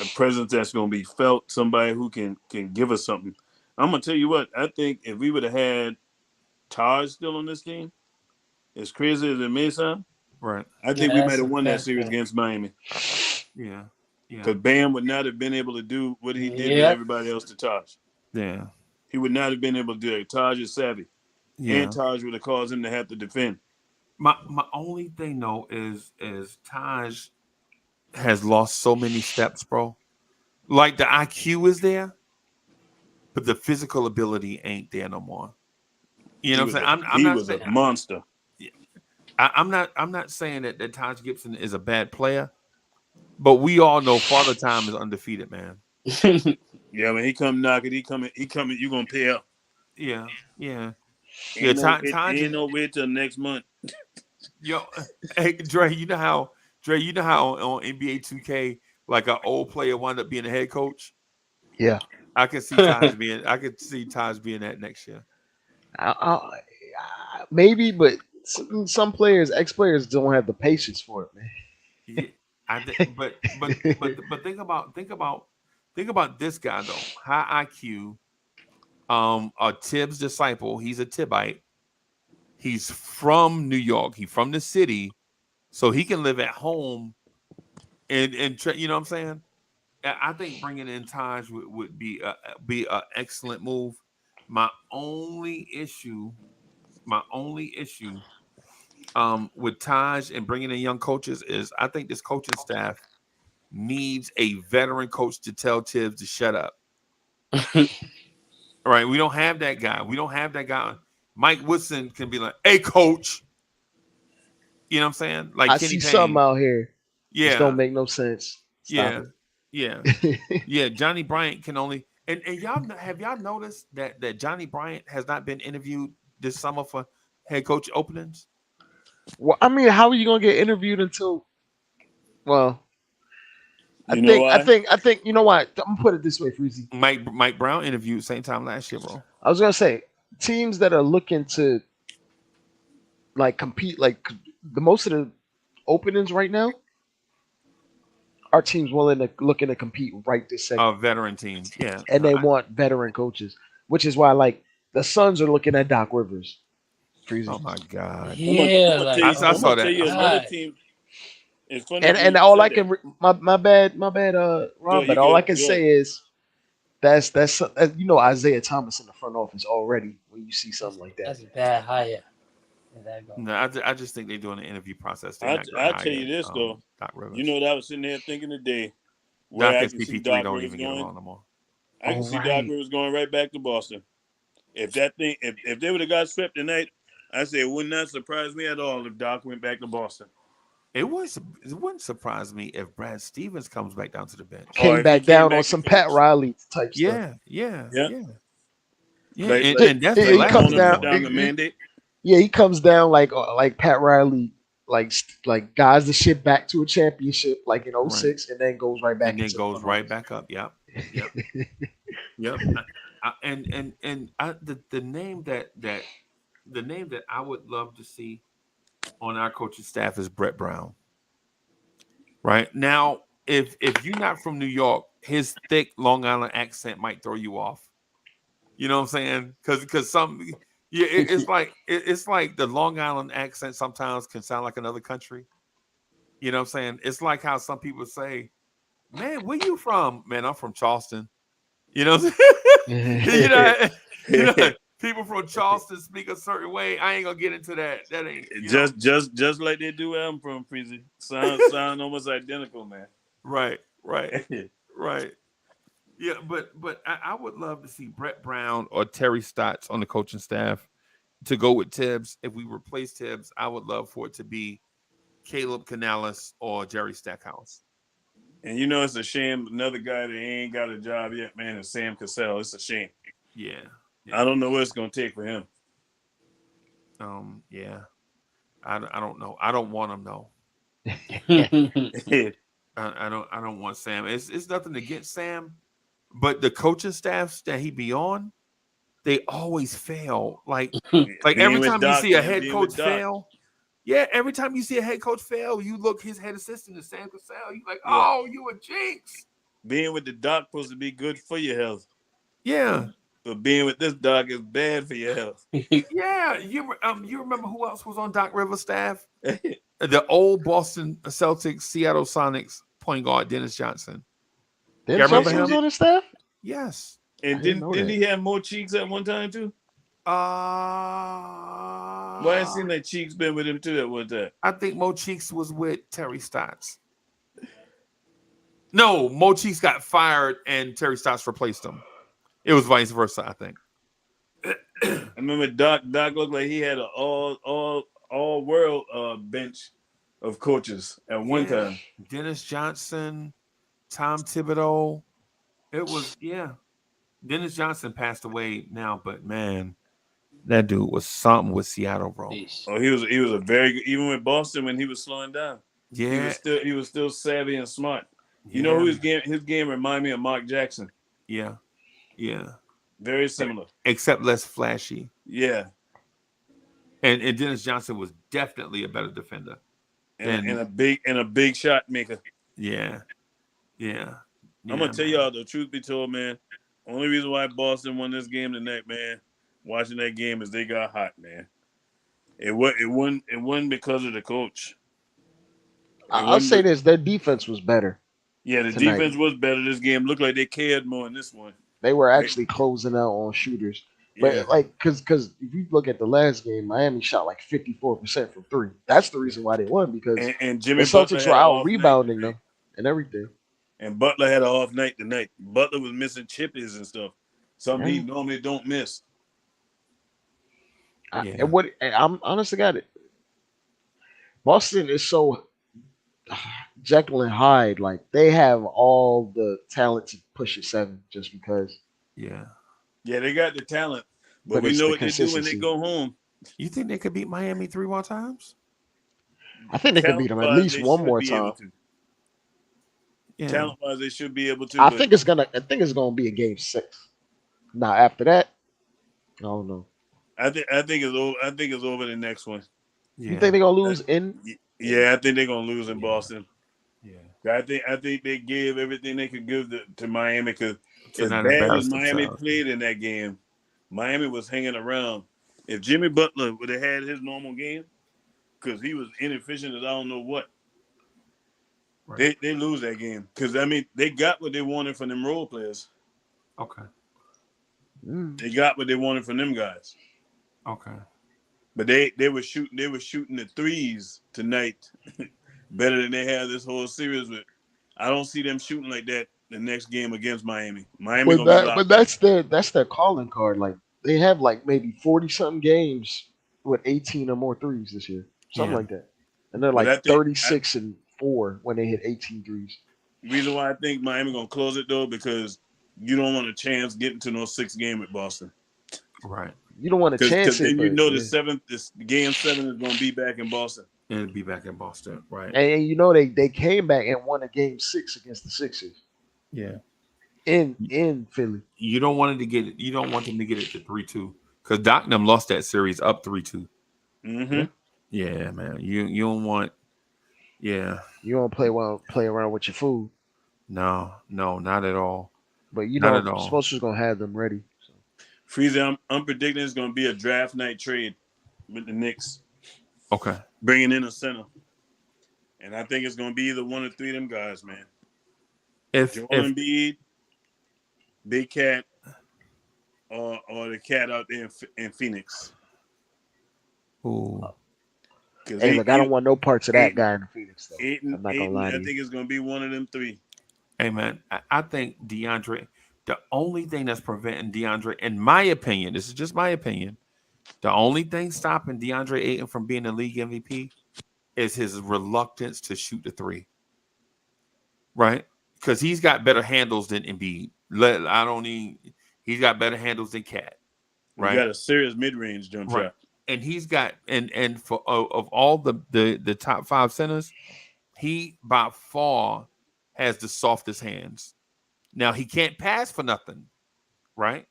A presence that's going to be felt. Somebody who can give us something. I'm gonna tell you what. I think if we would have had Taj still on this team, as crazy as it may sound, right? I think we might have won that series against Miami. Yeah, yeah. Because Bam would not have been able to do what he did with everybody else to Taj. Yeah. He would not have been able to do it. Taj is savvy. Yeah. And Taj would have caused him to have to defend. My only thing though is Taj has lost so many steps, bro. Like the IQ is there, but the physical ability ain't there no more. You know what I'm saying? He was a monster. I'm not saying that Taj Gibson is a bad player, but we all know Father Time is undefeated, man. Yeah, when he come knocking, he coming. You gonna pay up. Yeah, yeah. Ain't no wait till next month. Yo, hey Dre, you know how on NBA 2K, like an old player wound up being a head coach? Yeah. I could see Taj being that next year. Maybe, but some players, ex-players, don't have the patience for it, man. Yeah, but think about this guy though. High IQ, a Tibbs disciple. He's a Tibbite. He's from New York. He's from the city, so he can live at home. And you know what I'm saying? I think bringing in Taj would be an excellent move. My only issue with Taj and bringing in young coaches is I think this coaching staff needs a veteran coach to tell Tibbs to shut up. All right, we don't have that guy. Mike Woodson can be like, "Hey, coach," you know what I'm saying? Like I Kenny see Payne. something out here. Yeah, this don't make no sense. Stop yeah. Johnny Bryant can only and y'all have y'all noticed that Johnny Bryant has not been interviewed this summer for head coach openings? Well, I mean, how are you gonna get interviewed until? Well, I think you know what? I'm gonna put it this way, Freezie. Mike Brown interviewed same time last year, bro. I was gonna say teams that are looking to like compete, like the most of the openings right now are teams looking to compete right this second. Veteran teams, yeah, and they want veteran coaches, which is why like the Suns are looking at Doc Rivers. Freezie. Oh my God! Yeah, I saw that. Another team. It's funny. And all I can my bad, Ron. But all I can say is that's you know Isaiah Thomas in the front office already when you see something like that. That's a bad hire. No, I just think they're doing an interview process. I'll tell you this though. Doc Rivers. You know what I was sitting there thinking today. Where I can see Doc Rivers going. I can see Doc Rivers going right back to Boston. If they would have got swept tonight, I say it would not surprise me at all if Doc went back to Boston. It wouldn't surprise me if Brad Stevens comes back down to the bench. Came back on some Pat Riley type stuff. Yeah. And that's the last comes down the mandate. Yeah, he comes down like Pat Riley, like guys the shit back to a championship like in 06 and then goes right back. And then goes right back up. Yep. Yep. The name that I would love to see on our coaching staff is Brett Brown. Right now, if you're not from New York, his thick Long Island accent might throw you off. You know what I'm saying? Because it's like the Long Island accent sometimes can sound like another country. You know what I'm saying? It's like how some people say, "Man, where you from?" "Man, I'm from Charleston." You know, you know, people from Charleston speak a certain way. I ain't gonna get into that. That ain't Just like they do where I'm from, Freezie. Sound almost identical, man. Right. Right. Yeah, but I would love to see Brett Brown or Terry Stotts on the coaching staff to go with Tibbs. If we replace Tibbs, I would love for it to be Caleb Canales or Jerry Stackhouse. And you know, it's a shame. Another guy that ain't got a job yet, man, is Sam Cassell. It's a shame. Yeah. I don't know what it's gonna take for him. Yeah. I don't know. I don't want him though. I don't want Sam. It's nothing against Sam, but the coaching staffs that he be on, they always fail. Like every time you see a head coach fail. Yeah, every time you see a head coach fail, you look his head assistant is Sam Cassell. You're like, oh, you a jinx. Being with the doc supposed to be good for your health. Yeah. But being with this doc is bad for your health. Yeah. You remember who else was on Doc Rivers' staff? The old Boston Celtics, Seattle Sonics point guard, Dennis Johnson. Dennis Johnson was on his staff? Yes. And didn't he have more cheeks at one time too? Why it seem like Cheeks been with him too at one time? I think Mo Cheeks was with Terry Stotts. No, Mo Cheeks got fired and Terry Stotts replaced him. It was vice versa, I think. I remember Doc looked like he had an all world bench of coaches at one time. Dennis Johnson, Tom Thibodeau. It was Dennis Johnson passed away now, but man, that dude was something with Seattle, bro. Oh, he was a very good, even with Boston when he was slowing down. Yeah, he was still savvy and smart. You know who his game reminded me of Mark Jackson. Yeah. Very similar, except less flashy. Yeah. And Dennis Johnson was definitely a better defender. And a big shot maker. Yeah. I'm gonna tell y'all the truth be told, man. Only reason why Boston won this game tonight, man, watching that game is they got hot, man. It wasn't because of the coach. I'll say this: their defense was better. Yeah, the defense was better. This game looked like they cared more in this one. They were actually closing out on shooters. But because if you look at the last game, Miami shot like 54% from three. That's the reason why they won, because and Jimmy the Celtics were out rebounding them and everything. And Butler had an off night tonight. Butler was missing chippies and stuff. Something he normally don't miss. I'm honest to God, Boston is so Jekyll and Hyde. Like, they have all the talent to push it 7 just because. Yeah, they got the talent, but we know what they do when they go home. You think they could beat Miami 3 more times? I think they could beat them at least one more time. Talent-wise, they should be able to. I think it's gonna be a game 6. Now after that, I don't know. I think it's over. I think it's over the next one. Yeah. You think they're gonna lose in? Yeah, I think they're gonna lose in Boston. Yeah, I think they gave everything they could give to Miami, because as bad as Miami played in that game, Miami was hanging around. If Jimmy Butler would have had his normal game, because he was inefficient as I don't know what, they lose that game. Because I mean, they got what they wanted from them role players. Okay. They got what they wanted from them guys. Okay. But they were shooting the threes tonight better than they have this whole series with. I don't see them shooting like that the next game against Miami. But that's their calling card. Like, they have like maybe 40-something games with 18 or more threes this year. Something like that. And they're like 36-4 when they hit 18 threes. The reason why I think Miami gonna close it though, because you don't want a chance getting to no 6th game with Boston. Right. You don't want a chance. Because then you know this game 7 is gonna be back in Boston. It'll be back in Boston, right? And you know they came back and won a game 6 against the Sixers. Yeah. In Philly. You don't want them to get it. You don't want them to get it to 3-2, because Doc and them lost that series up 3-2. Mm-hmm. Yeah, man. You don't want. Yeah. You don't play around with your food. No, not at all. But Not at all. Spoelstra's gonna have them ready. So. Freezie, I'm predicting it's going to be a draft night trade with the Knicks, Okay. bringing in a center. And I think it's going to be either one or three of them guys, man. If Joel Embiid, Big Cat, or the cat out there in Phoenix. Ooh. Hey, look, I don't want no parts of that guy in the Phoenix, though. I'm not gonna lie to I you. think it's going to be one of them three. Hey, man, I think DeAndre, the only thing that's preventing DeAndre, in my opinion, this is just my opinion, the only thing stopping DeAndre Ayton from being a league MVP is his reluctance to shoot the three. Right? Because he's got better handles than Embiid. He's got better handles than Cat. Right? He got a serious mid-range jump shot. And he's got and for of all the top 5 centers, he by far has the softest hands. Now he can't pass for nothing, right?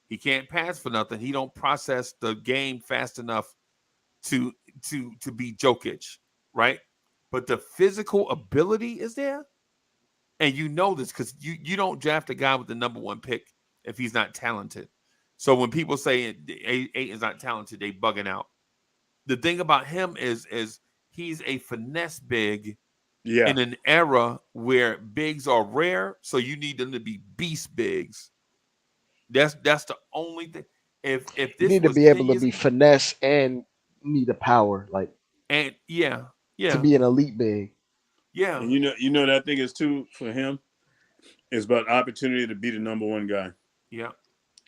He can't pass for nothing. He don't process the game fast enough to be Jokic, right? But the physical ability is there, and you know this because you don't draft a guy with the number 1 pick if he's not talented. So when people say Ayton's not talented, they bugging out. The thing about him is he's a finesse big in an era where bigs are rare, so you need them to be beast bigs. That's the only thing. If this you need to be able to be finesse and need the power, like and yeah, to be an elite big. Yeah, and you know that thing is too for him. It's about opportunity to be the number 1 guy. Yeah.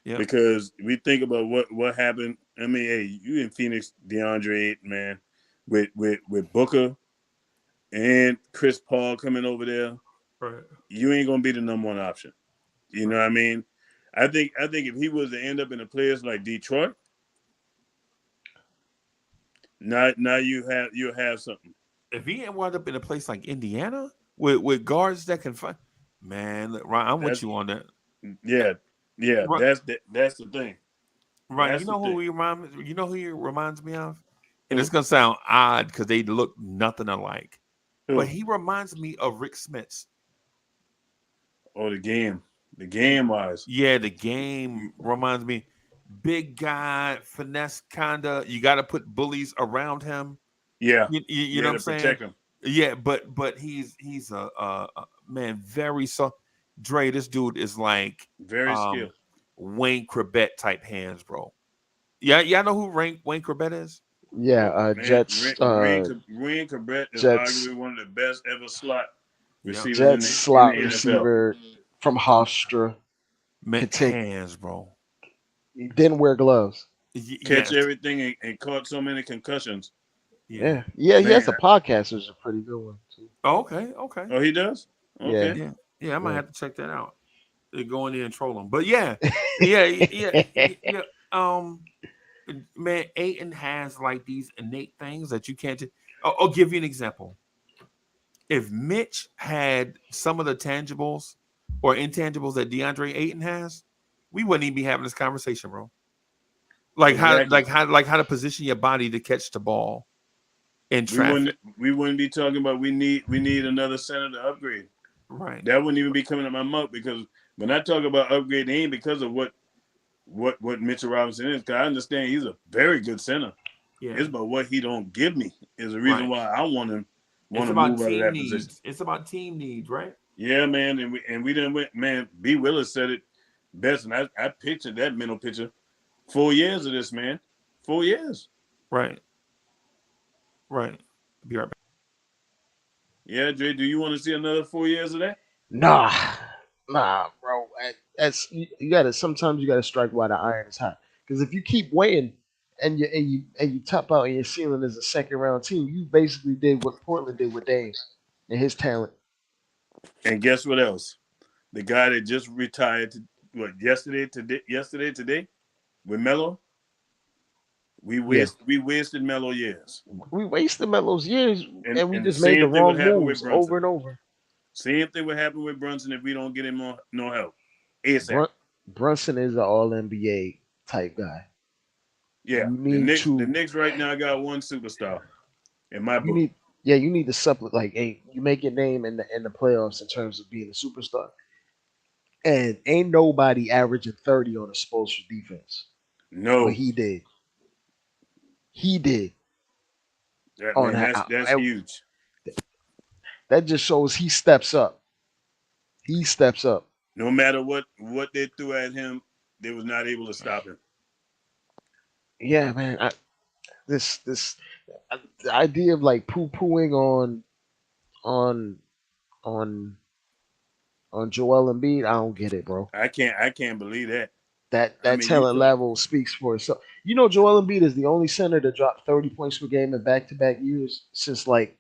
Yeah. Because we think about what happened. I mean, hey, you in Phoenix, DeAndre Ayton, man, with Booker and Chris Paul coming over there. Right. You ain't gonna be the number 1 option. You know what I mean? I think if he was to end up in a place like Detroit, now you'll have something. If he ain't wound up in a place like Indiana with guards that can fight, man, look, Ryan, I'm with you on that. Yeah. Right. That's the thing. Right. That's you know who he reminds me of? And it's gonna sound odd because they look nothing alike. Who? But he reminds me of Rick Smits. Oh, the game wise. Yeah, the game reminds me. Big guy, finesse kinda. You got to put bullies around him. Yeah, you know what I'm saying? Protect him. Yeah, but he's a man very soft. Dre, this dude is like very skilled. Wayne Corbett type hands, bro. Yeah, y'all know who Wayne Corbett is? Yeah, Jets. Wayne Corbett is arguably one of the best ever slot receivers. Jets slot in the receiver from Hofstra. Man, hands, bro. He didn't wear gloves. Catch everything and caught so many concussions. Yeah. He has a podcast, which is a pretty good one too. Oh, okay. Oh, he does? Okay. Yeah, I might have to check that out. They go in there and troll him. But yeah. Man, Ayton has like these innate things that you can't I'll give you an example. If Mitch had some of the tangibles or intangibles that DeAndre Ayton has, we wouldn't even be having this conversation, bro. Like how to position your body to catch the ball in traffic. We wouldn't be talking about we need another center to upgrade. Right. That wouldn't even be coming out my mouth because when I talk about upgrade, it ain't because of what Mitchell Robinson is. Because I understand he's a very good center. Yeah. It's about what he don't give me is the reason why I want to move out of that position. It's about team needs, right? Yeah, man, and we didn't win. Man, B. Willis said it best, and I pictured that mental picture. 4 years of this, man. 4 years. Right. Be right back. Yeah, Dre, do you want to see another 4 years of that? Nah, bro. That's you gotta. Sometimes you gotta strike while the iron is hot. Because if you keep waiting and you top out and your ceiling is a 2nd round team, you basically did what Portland did with Dame and his talent. And guess what else? The guy that just retired, yesterday today, with Melo. We wasted Melo years. We wasted Melo's years, and we just the made the same thing wrong would happen moves with Brunson. over and over. Same thing would happen with Brunson if we don't get him no help. ASAP. Brunson is an All NBA type guy. Yeah, You the need Knicks. The to. Knicks right now got one superstar in my You book. need. Yeah, you need to supplement. Like, hey, you make your name in the playoffs in terms of being a superstar, and ain't nobody averaging 30 on a Spoelstra defense, but No, he did. He did that on man, that. that's huge. That just shows he steps up. He steps up. No matter what they threw at him, they was not able to stop him. Yeah, man. This the idea of like poo pooing on on on Joel Embiid, I don't get it, bro. I can't believe that. That I that mean, you talent talk. level speaks for itself. You know, Joel Embiid is the only center to drop 30 points per game in back-to-back years since like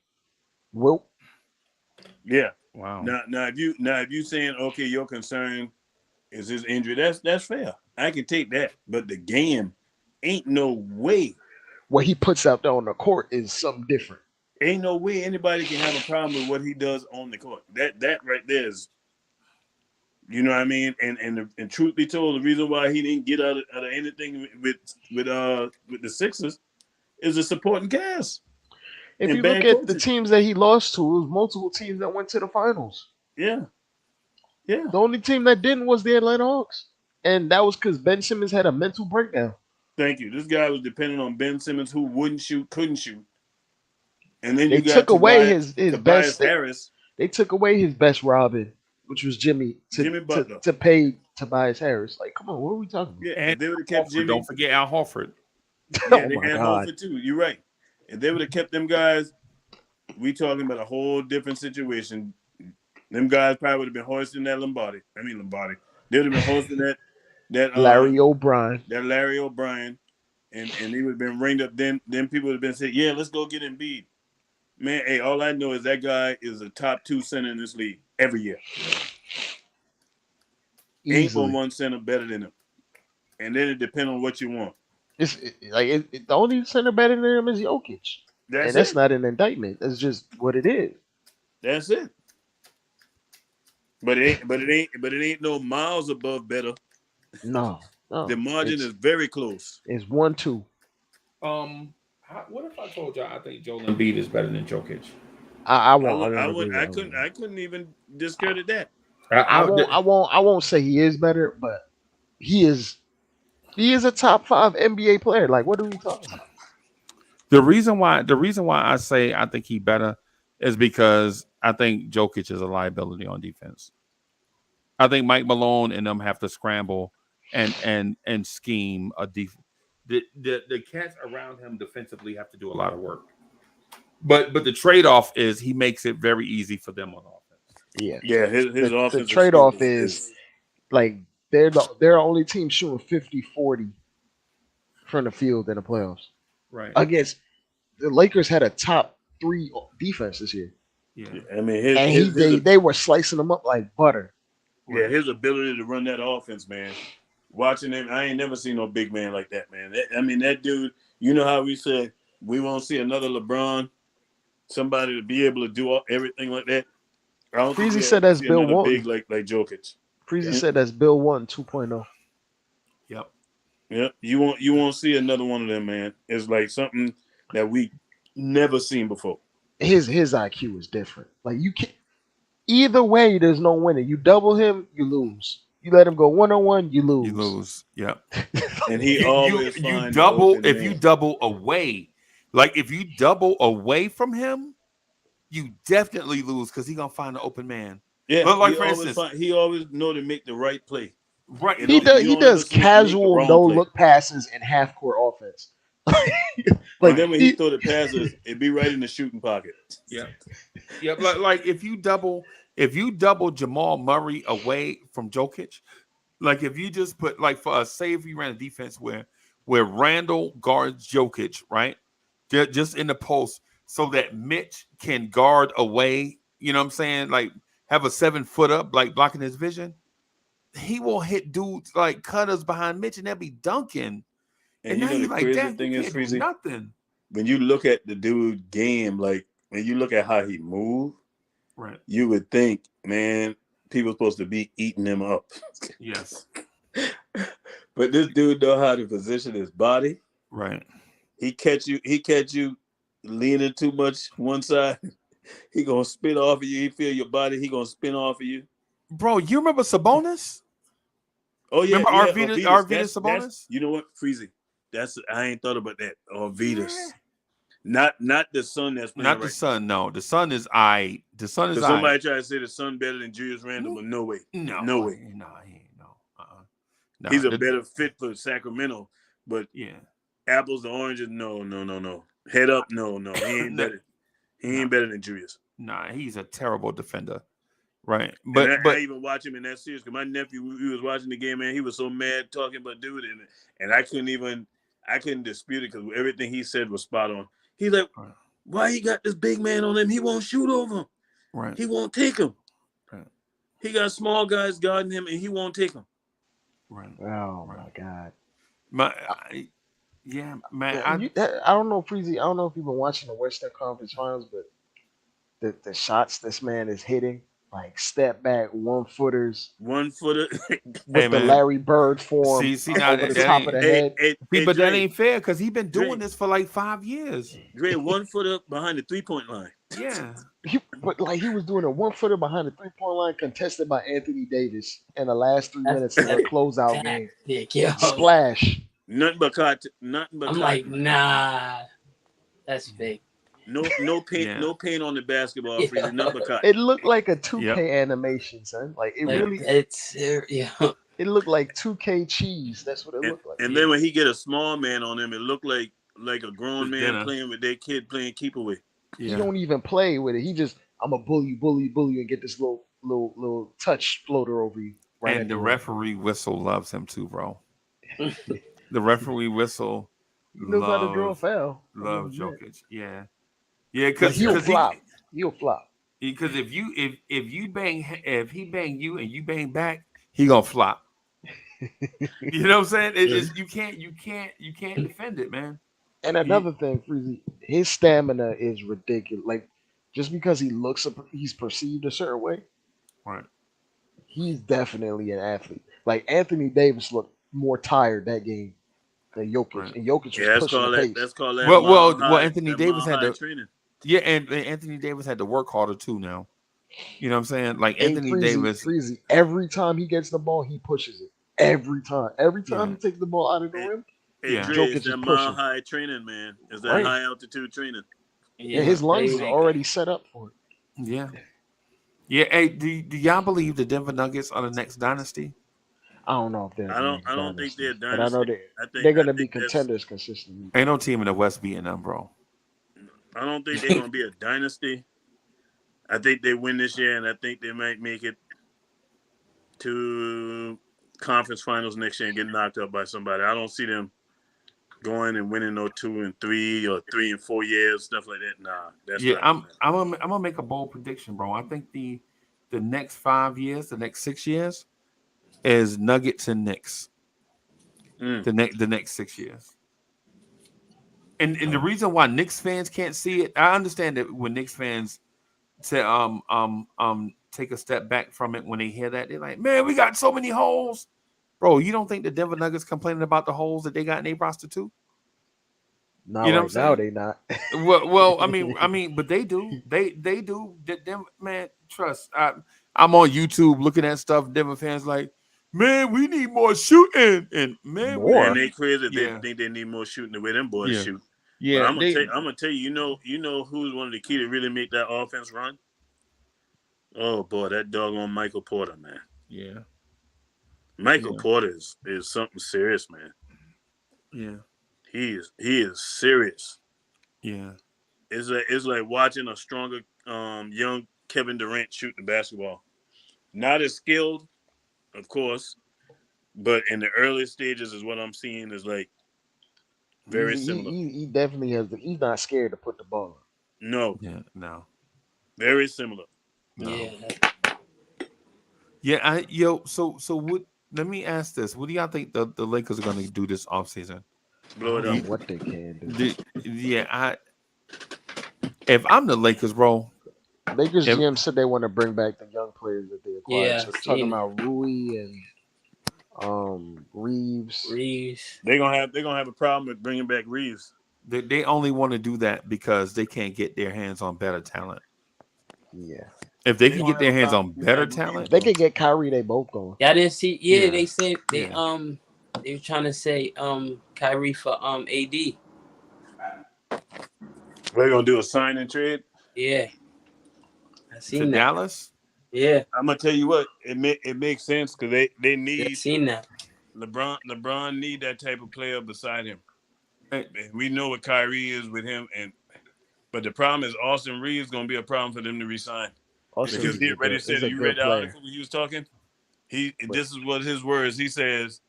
Wilt. Yeah. Wow. Now if you saying okay, your concern is his injury, that's fair. I can take that. But the game ain't no way. What he puts out there on the court is something different. Ain't no way anybody can have a problem with what he does on the court. That right there is, you know what I mean. And truth be told, the reason why he didn't get out of anything with the Sixers is the supporting cast If and you look bad at the coaching. teams that he lost to, it was multiple teams that went to the finals. Yeah, yeah. The only team that didn't was the Atlanta Hawks. And that was because Ben Simmons had a mental breakdown. Thank you. This guy was dependent on Ben Simmons, who wouldn't shoot, couldn't shoot, and then They you got took away his Tobias best. Harris, They took away his best Robin, which was Jimmy, Jimmy Butler. to pay Tobias Harris. Like, come on, what are we talking about? Yeah, And if they would have kept Horford, Jimmy, don't forget Al Horford. yeah, Oh they my had God. Holford too. You're right. If they would have kept them guys, we talking about a whole different situation. Them guys probably would have been hoisting that Lombardi. They would have been hoisting that Larry O'Brien. Larry O'Brien, and he would have been ringed up. Then people would have been saying, "Yeah, let's go get Embiid." Man, hey, all I know is that guy is a top 2 center in this league every year. Ain't Easily. one center better than him. And then it depends on what you want. The only center better than him is Jokic. That's And that's it. not an indictment. That's just what it is. That's it. But it ain't no miles above better. No. The margin is very close. It's 1-2. What if I told y'all I think Joel Embiid is better than Jokic? I won't. I couldn't even discredit that. I won't say he is better, but he is a top 5 NBA player. Like, what are we talking about? The reason why I say I think he better is because I think Jokic is a liability on defense. I think Mike Malone and them have to scramble and scheme a defense. The cats around him defensively have to do a lot of work. But the trade-off is he makes it very easy for them on offense. Yeah. Yeah, his The offensive trade-off skills is like they're the only team shooting 50-40 from the field in the playoffs. Right. Against the Lakers had a top 3 defense this year. Yeah. I mean, they were slicing them up like butter. Yeah, his ability to run that offense, man. Watching him, I ain't never seen no big man like that, man. That dude, you know how we said we won't see another LeBron, somebody to be able to do everything like that. I don't think Freezie we'll said that's see Bill another Walton. big like Jokic. Freezie said that's Bill Walton 2.0. Yep. Yeah, you won't see another one of them, man. It's like something that we never seen before. His IQ is different. Like, you can't. Either way, there's no winning. You double him, you lose. You let him go 1-on-1, you lose. You lose. Yeah. And he always finds double open if man. you double away. Like if you double away from him, you definitely lose because he's gonna find an open man. Yeah, but like he for always instance, he always know to make the right play. right? You He don't- does. you He don't ever does see him make the casual wrong no play. look passes and half court offense. And then when he throw the passes, it'd be right in the shooting pocket. Yeah. Yeah, like if you double Jamal Murray away from Jokic, like if you just put like for us, say if you ran a defense where Randall guards Jokic, right? Just in the post so that Mitch can guard away, you know what I'm saying? Like have a 7-foot up, like blocking his vision. He will hit dudes like cutters behind Mitch and they'll be dunking. And you now know you're the like, crazy damn, thing you is, can't do Freezie, nothing. when you look at the dude game, like when you look at how he moved, Right. you would think, man, people supposed to be eating him up. Yes. But this dude know how to position his body. Right. He catch you leaning too much one side. He gonna spin off of you. He feel your body. He gonna spin off of you. Bro, you remember Sabonis? Oh yeah, Remember yeah. Arvydas That's Sabonis? you know what, Freezie. I ain't thought about that. Arvydas. Not the son that's playing Not the right son. No, the son is I. The son now. is Because I. somebody tried to say the son better than Julius Randle, but no way. No, No way. no, he ain't. No, no. He's a better fit for Sacramento, but yeah, apples to oranges, no. Head up, no. He ain't better. He ain't better than Julius. Nah, he's a terrible defender. Right, But but I even watch him in that series because my nephew, he was watching the game, man. He was so mad talking about dude, and I couldn't dispute it because everything he said was spot on. He's like, why he got this big man on him? He won't shoot over him. Right. He won't take him. Right. He got small guys guarding him, and he won't take him. Right. Oh my God. Yeah, man. I don't know, Freezie. I don't know if you've been watching the Western Conference Finals, but the shots this man is hitting, like step back 1-footers, 1-footer with the Larry Bird form See, now over the top of the head. But that ain't fair because he's been doing this for like 5 years. Dre, 1-footer behind the 3-point line. Yeah. But he was doing a 1-footer behind the 3-point line, contested by Anthony Davis in the last 3 minutes of a closeout game. Splash. Nothing but I'm like, nah, that's fake. No paint, no paint on the basketball. Freezie, nothing but It looked like a 2K animation, son. Like really. It looked like 2K cheese. That's what it looked like. And then when he get a small man on him, it looked like a grown man playing with their kid playing keep away. He don't even play with it. He just, I'm a bully, and get this little touch floater over you. Right, and the referee whistle loves him too, bro. The referee whistle knows how to draw a foul. Love Jokic. Yeah, because he'll flop. He'll flop. Because if he bang you and you bang back, he gonna flop. You know what I'm saying? You can't defend it, man. And another thing, Freezie, his stamina is ridiculous. Like, just because he's perceived a certain way, right? He's definitely an athlete. Like Anthony Davis looked more tired that game than Jokic, right. And Jokic was pushing the pace. That's called that. Well, Anthony Davis had to training. Yeah, and Anthony Davis had to work harder too. Now, you know what I'm saying? Like Anthony Davis, Freezie, every time he gets the ball, he pushes it. Every time he takes the ball out of the rim. Jokic is that mile high training, man. Is that high altitude training? Yeah, his lungs are already set up for it. Yeah. Yeah. Hey, do y'all believe the Denver Nuggets are the next dynasty? I don't know if they're. I don't think they're a dynasty. But I know they're going to be contenders consistently. Ain't no team in the West beating them, bro. I don't think they're going to be a dynasty. I think they win this year, and I think they might make it to conference finals next year and get knocked out by somebody. I don't see them going and winning no 2 and 3 or 3 and 4 years, stuff like that. Nah, that's not. I'm gonna make a bold prediction, bro. I think the next 5 years, the next 6 years, is Nuggets and Knicks. The next 6 years. And the reason why Knicks fans can't see it, I understand that when Knicks fans say take a step back from it when they hear that, they're like, man, we got so many holes. Bro, you don't think the Denver Nuggets complaining about the holes that they got in their roster too? No, you know right now they not. well, I mean, but they do. They do. Them, man, trust. I'm on YouTube looking at stuff. Denver fans like, man, we need more shooting, and man, more. And they crazy. They think they need more shooting the way them boys shoot. Yeah, but I'm gonna tell you. You know who's one of the key to really make that offense run? Oh boy, that doggone Michael Porter, man. Yeah. Michael Porter is something serious, man. Yeah. He is serious. Yeah. It's like watching a stronger young Kevin Durant shoot the basketball. Not as skilled, of course, but in the early stages is what I'm seeing is like very similar. He definitely has. He's not scared to put the ball up. No. Yeah. No. Very similar. No. Yeah. So what? Let me ask this: what do y'all think the Lakers are going to do this offseason? Blow it up. What they can do. If I'm the Lakers, bro. Lakers GM said they want to bring back the young players that they acquired. Yeah, so talking about Rui and Reeves. They're gonna have a problem with bringing back Reeves. They only want to do that because they can't get their hands on better talent. Yeah. If they can get their hands on better If talent, they could get Kyrie, they both going. Y'all didn't see? Yeah, Yeah. they said they Yeah. they were trying to say Kyrie for AD. We're gonna do a sign and trade. Yeah, I to seen that. Dallas. Yeah, I'm gonna tell you what, it makes sense because they I need seen that. LeBron need that type of player beside him. Hey, We know what Kyrie is with him, but the problem is Austin Reeves gonna be a problem for them to resign. Austin Because he already said, is a you read good the player. article when he was talking? But- This is what his words. He says,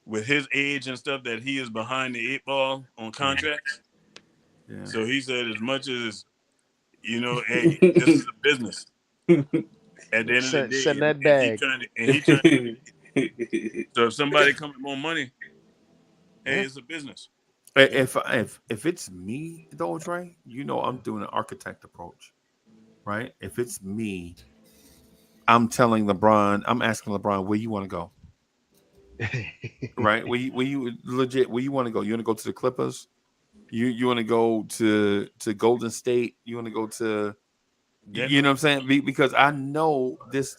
with his age and stuff, that he is behind the 8 ball on contracts. Yeah. So he said, as much as hey, this is a business. At the end of the day, Send that and bag. he trying to. So if somebody comes with more money, hey, it's a business. If it's me though, Trey, I'm doing an architect approach, right? If it's me, I'm telling LeBron, I'm asking LeBron where you want to go, right? Where you legit where you want to go? You want to go to the Clippers? You want to go to Golden State? You want to go to you know what I'm saying? Because I know this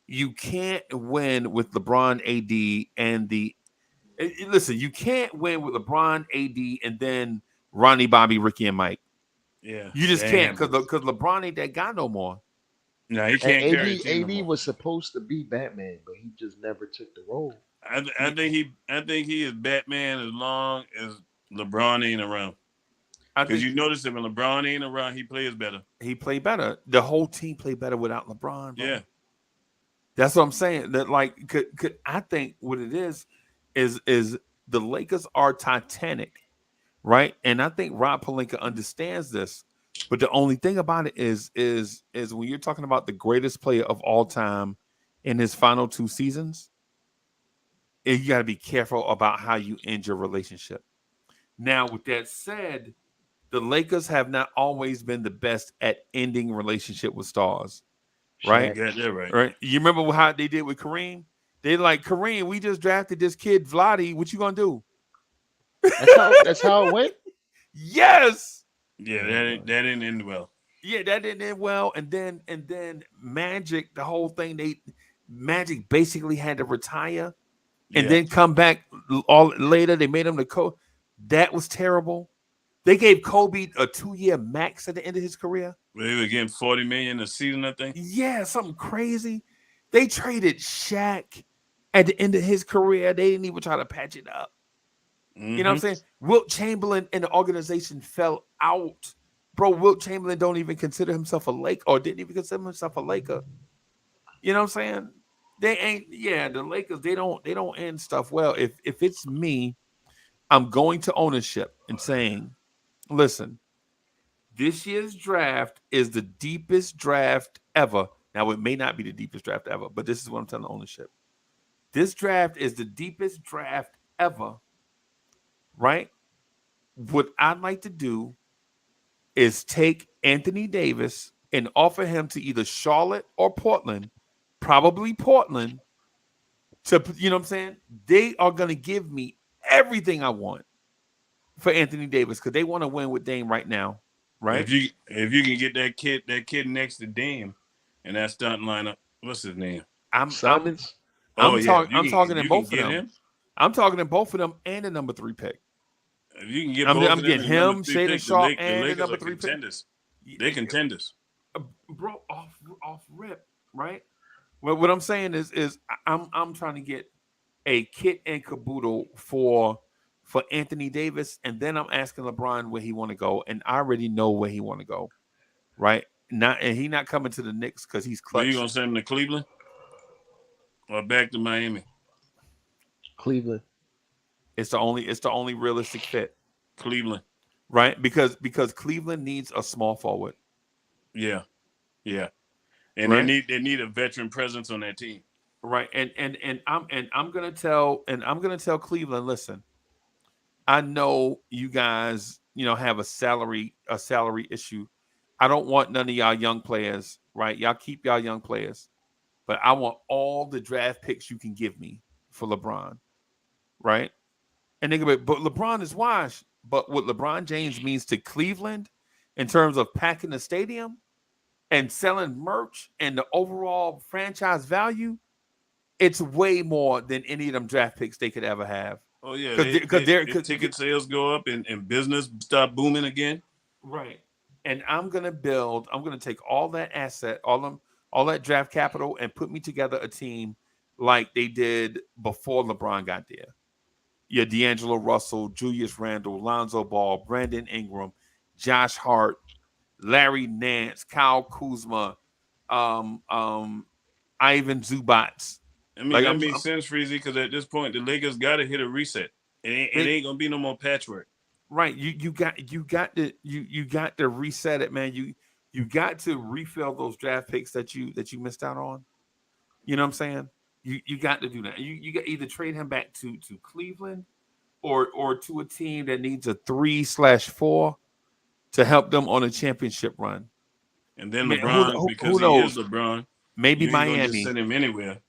you can't win with LeBron, AD, and listen, you can't win with LeBron, AD, and then Ronnie, Bobby, Ricky, and Mike. Yeah, You just can't because LeBron ain't that guy no more. No, he And can't carry the team no AD more. was supposed to be Batman, but he just never took the role. I think he is Batman as long as LeBron ain't around. Because you notice that when LeBron ain't around, he plays better. He played better. The whole team played better without LeBron. Bro. Yeah, that's what I'm saying. That could I think what it is the Lakers are Titanic, right? And I think Rob Pelinka understands this. But the only thing about it is when you're talking about the greatest player of all time in his final 2 seasons, you got to be careful about how you end your relationship. Now, with that said, the Lakers have not always been the best at ending relationship with stars, right? you got that right. Right. You remember how they did with Kareem? They like, Kareem, we just drafted this kid Vladi. What you gonna do? That's how it went. Yes. Yeah, that didn't end well. Yeah, that didn't end well. And then Magic, the whole thing, Magic basically had to retire and then come back all later. They made him the coach. That was terrible. They gave Kobe a 2-year max at the end of his career. They were getting $40 million a season, I think. Yeah, something crazy. They traded Shaq at the end of his career. They didn't even try to patch it up. Mm-hmm. You know what I'm saying? Wilt Chamberlain and the organization fell out. Bro, Wilt Chamberlain don't even consider himself a Laker or didn't even consider himself a Laker. You know what I'm saying? They ain't, the Lakers, they don't end stuff well. If it's me, I'm going to ownership and saying, listen, this year's draft is the deepest draft ever. Now, it may not be the deepest draft ever, but this is what I'm telling ownership. This draft is the deepest draft ever, right? What I'd like to do is take Anthony Davis and offer him to either Charlotte or Portland, probably Portland, to, you know what I'm saying? They are going to give me everything I want for Anthony Davis because they want to win with Dame right now. Right. If you can get that kid next to Dame, and that starting lineup, what's his name? Simons. I'm talking in both of them. Him? I'm talking in both of them and the number 3 pick. If you can get both of them, getting him, Shaden Sharp, and the number 3 contenders. pick. They contenders, bro. Off rip, right? Well, what I'm saying is I'm trying to get a kit and caboodle for Anthony Davis, and then I'm asking LeBron where he want to go, and I already know where he want to go, right? And he not coming to the Knicks because he's clutch. Are you gonna send him to Cleveland or back to Miami? Cleveland. It's the only realistic fit. Cleveland, right? Because Cleveland needs a small forward. Yeah, and right? they need a veteran presence on that team. Right, and I'm gonna tell Cleveland, listen, I know you guys, have a salary issue. I don't want none of y'all young players, right? Y'all keep y'all young players, but I want all the draft picks you can give me for LeBron, right? And they go, but LeBron is washed. But what LeBron James means to Cleveland in terms of packing the stadium and selling merch and the overall franchise value, it's way more than any of them draft picks they could ever have. Oh yeah, Because they're if ticket sales go up and business start booming again. right. And I'm gonna take all that asset, all that draft capital, and put me together a team like they did before LeBron got there. Yeah, D'Angelo Russell, Julius Randle, Lonzo Ball, Brandon Ingram, Josh Hart, Larry Nance, Kyle Kuzma, um, um, Ivan Zubats. I mean, Like that makes sense, Freezie, because at this point the Lakers got to hit a reset. It ain't gonna be no more patchwork. Right. You got to reset it, man. You got to refill those draft picks that you missed out on. You know what I'm saying? You got to do that. You got either trade him back to Cleveland or to a team that needs a 3/4 to help them on a championship run. And then Man, LeBron, because who he is knows? LeBron, Maybe you ain't gonna just Miami. send him anywhere.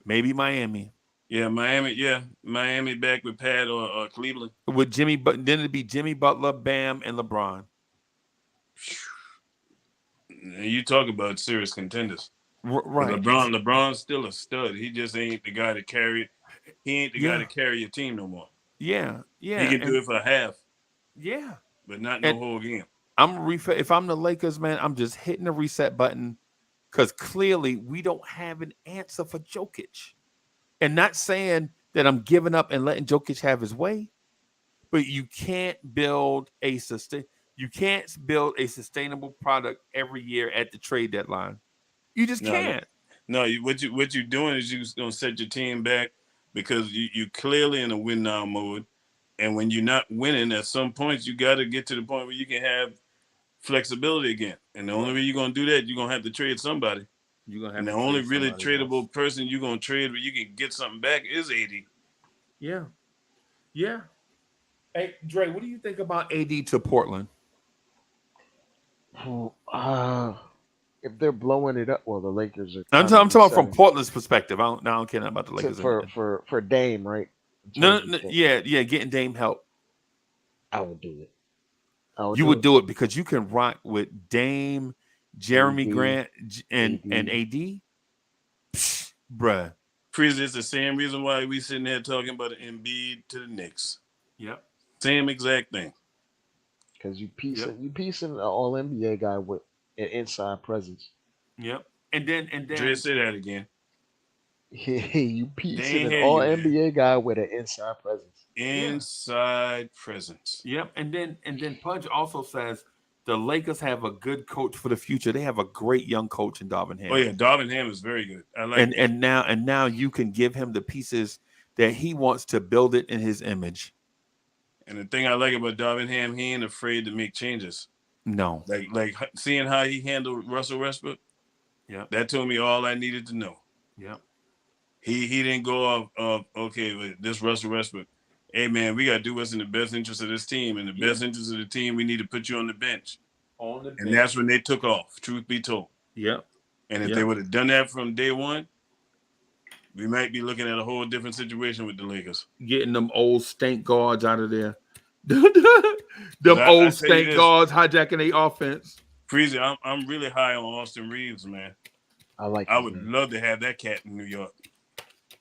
Maybe Miami. Yeah, Miami. Yeah, Miami back with Pat or Cleveland. With Jimmy, but then it'd be Jimmy Butler, Bam, and LeBron. And you talk about serious contenders. Right. LeBron's still a stud. He just ain't the guy to carry it. He ain't the guy to carry your team no more. Yeah. He can do it for half. Yeah. But not no whole game. If I'm the Lakers, man, I'm just hitting the reset button because clearly we don't have an answer for Jokic. And not saying that I'm giving up and letting Jokic have his way, but you can't build a sustainable product every year at the trade deadline. You just can't. No, what you're doing is you're gonna set your team back because you clearly in a win now mode. And when you're not winning, at some points you got to get to the point where you can have flexibility again. And the only way you're gonna do that, you're gonna have to trade somebody. You're gonna have and the to only trade really somebody tradable else. person you're gonna trade where you can get something back is AD. Yeah. Yeah. Hey, Dre, what do you think about AD to Portland? If they're blowing it up, well, the Lakers are. I'm talking about from Portland's perspective. I don't care about the Lakers. For Dame, right? No, yeah, getting Dame help. I would do it. You would do it because you can rock with Dame, Jeremy Grant, and AD. Psh, bruh. Freezie, it's the same reason why we sitting there talking about an Embiid to the Knicks. Yep. Same exact thing. Because you piecing an All NBA guy with an inside presence. Yep. And then Dre, say that again. You piecing an All NBA guy with an inside presence. Inside presence. Yep. And then Pudge also says the Lakers have a good coach for the future. They have a great young coach in Darvin Ham. Oh yeah, Darvin Ham is very good. I like and now you can give him the pieces that he wants to build it in his image. And the thing I like about Darvin Ham, he ain't afraid to make changes. No. Like seeing how he handled Russell Westbrook. Yeah. That told me all I needed to know. Yeah. He didn't go off okay with this Russell Westbrook. Hey man, we gotta do what's in the best interest of this team. And the best interest of the team, we need to put you on the bench. And that's when they took off, truth be told. Yep. And if they would have done that from day one, we might be looking at a whole different situation with the Lakers. Getting them old stank guards out of there. Old stank guards hijacking their offense. Freezie, I'm really high on Austin Reeves, man. I would love to have that cat in New York.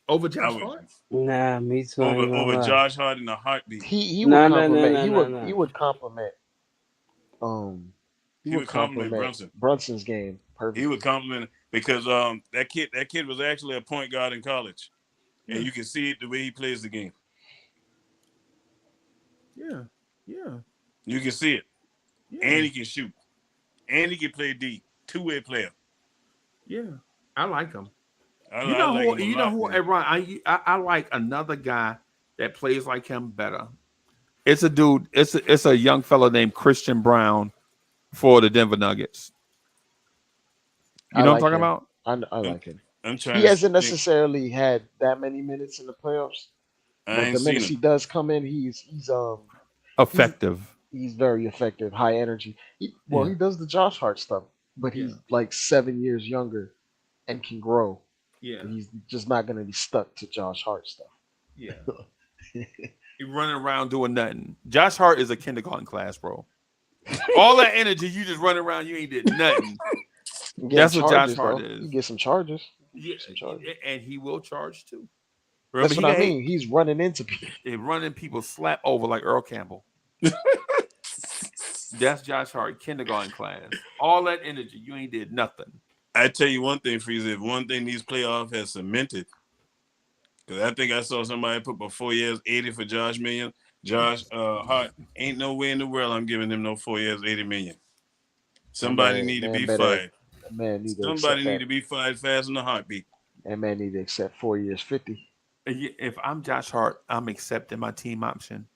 Over Josh Hart? Nah, me too. Over Josh Hart in a heartbeat. He would compliment. He would compliment. He would compliment Brunson's game perfectly. He would compliment because that kid was actually a point guard in college, and you can see it the way he plays the game. Yeah. You can see it, and he can shoot, and he can play D, two-way player. Yeah, I like him. I like another guy that plays like him better. It's a dude. It's a young fellow named Christian Brown for the Denver Nuggets. You know what I'm talking about? I like him. I'm trying. He hasn't necessarily had that many minutes in the playoffs, but the minutes he does come in, he's effective. He's very effective, high energy. He does the Josh Hart stuff, but he's like 7 years younger and can grow. Yeah, and he's just not going to be stuck to Josh Hart stuff. Yeah. He running around doing nothing. Josh Hart is a kindergarten class, bro. All that energy, you just running around, you ain't did nothing. That's what Josh Hart is. You get some charges. Yeah, and he will charge too. Remember, That's what I mean. He's running into people. Running people slap over like Earl Campbell. That's Josh Hart, kindergarten class. All that energy, you ain't did nothing. I tell you one thing, Freezie. If one thing these playoffs has cemented, because I think I saw somebody put for 4 years, 80 for Josh Hart. Ain't no way in the world I'm giving him no 4 years, 80 million. Somebody need to be fired. Somebody need to be fired fast in a heartbeat. That man need to accept 4 years, 50. If I'm Josh Hart, I'm accepting my team option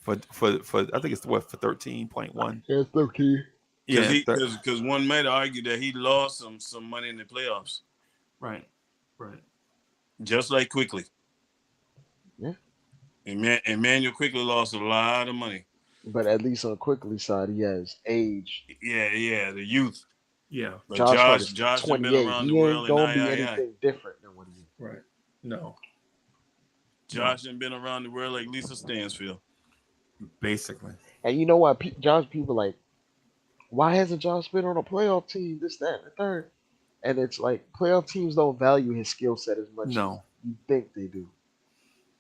for I think it's for 13.1. Yeah, 13. Yeah, because one might argue that he lost some money in the playoffs. Right. Just like Quickly. Yeah. Emmanuel Quickly lost a lot of money. But at least on Quickly's side, he has age. Yeah, the youth. Yeah. But Josh has been around the world. He ain't gonna be anything different than what he is. Right. No. Josh has been around the world like Lisa Stansfield. Basically. And you know what? People like, why hasn't Josh been on a playoff team? This, that, and the third. And it's like playoff teams don't value his skill set as much as you think they do.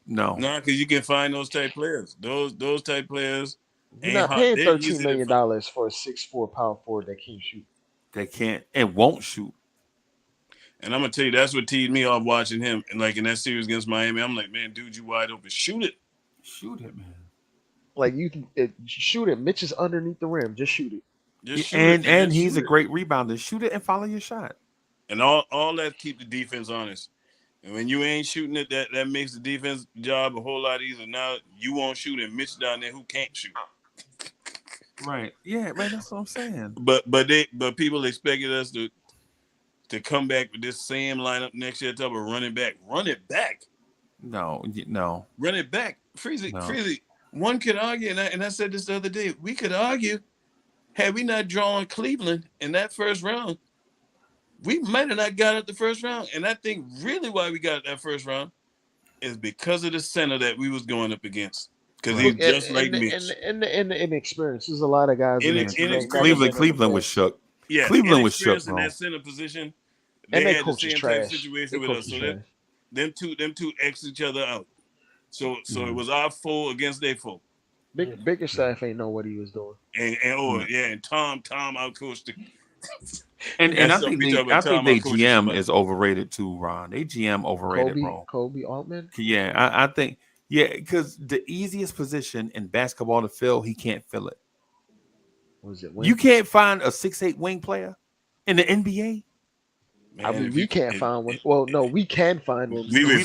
No, because you can find those type players. Those type players. You're not paying $13 million for a 6'4" power forward that can't shoot. They can't and won't shoot. And I'm gonna tell you, that's what teed me off watching him. And like in that series against Miami, I'm like, man, dude, you wide open. Shoot it. Shoot it, man. Like you can shoot it. Mitch is underneath the rim. Just shoot it. And he's a great rebounder. Shoot it and follow your shot. And all that keep the defense honest. And when you ain't shooting it, that makes the defense job a whole lot easier. Now you won't shoot and Mitch down there who can't shoot. Right. Yeah, man, that's what I'm saying. But people expected us to come back with this same lineup next year. Talk about running back. Run it back. No. Run it back. Freezie. One could argue, and I said this the other day, we could argue, had we not drawn Cleveland in that first round, we might have not got out the first round. And I think really why we got that first round is because of the center that we was going up against. Because he's just like Mitch. And the inexperience. There's a lot of guys. Cleveland was shook. Yeah, Cleveland was shook, in that center position. They had the same trash. type situation with us. So them two X each other out. So it was our foe against their foe. Bickerstaff ain't know what he was doing. And Tom outcoached the And I think they GM is overrated too, Ron. They GM overrated, bro. Kobe Altman? Yeah, I think because the easiest position in basketball to fill, he can't fill it. Was it? You can't find a 6'8" wing player in the NBA. Man, I mean, we can't find one. Well, no, we can find one. We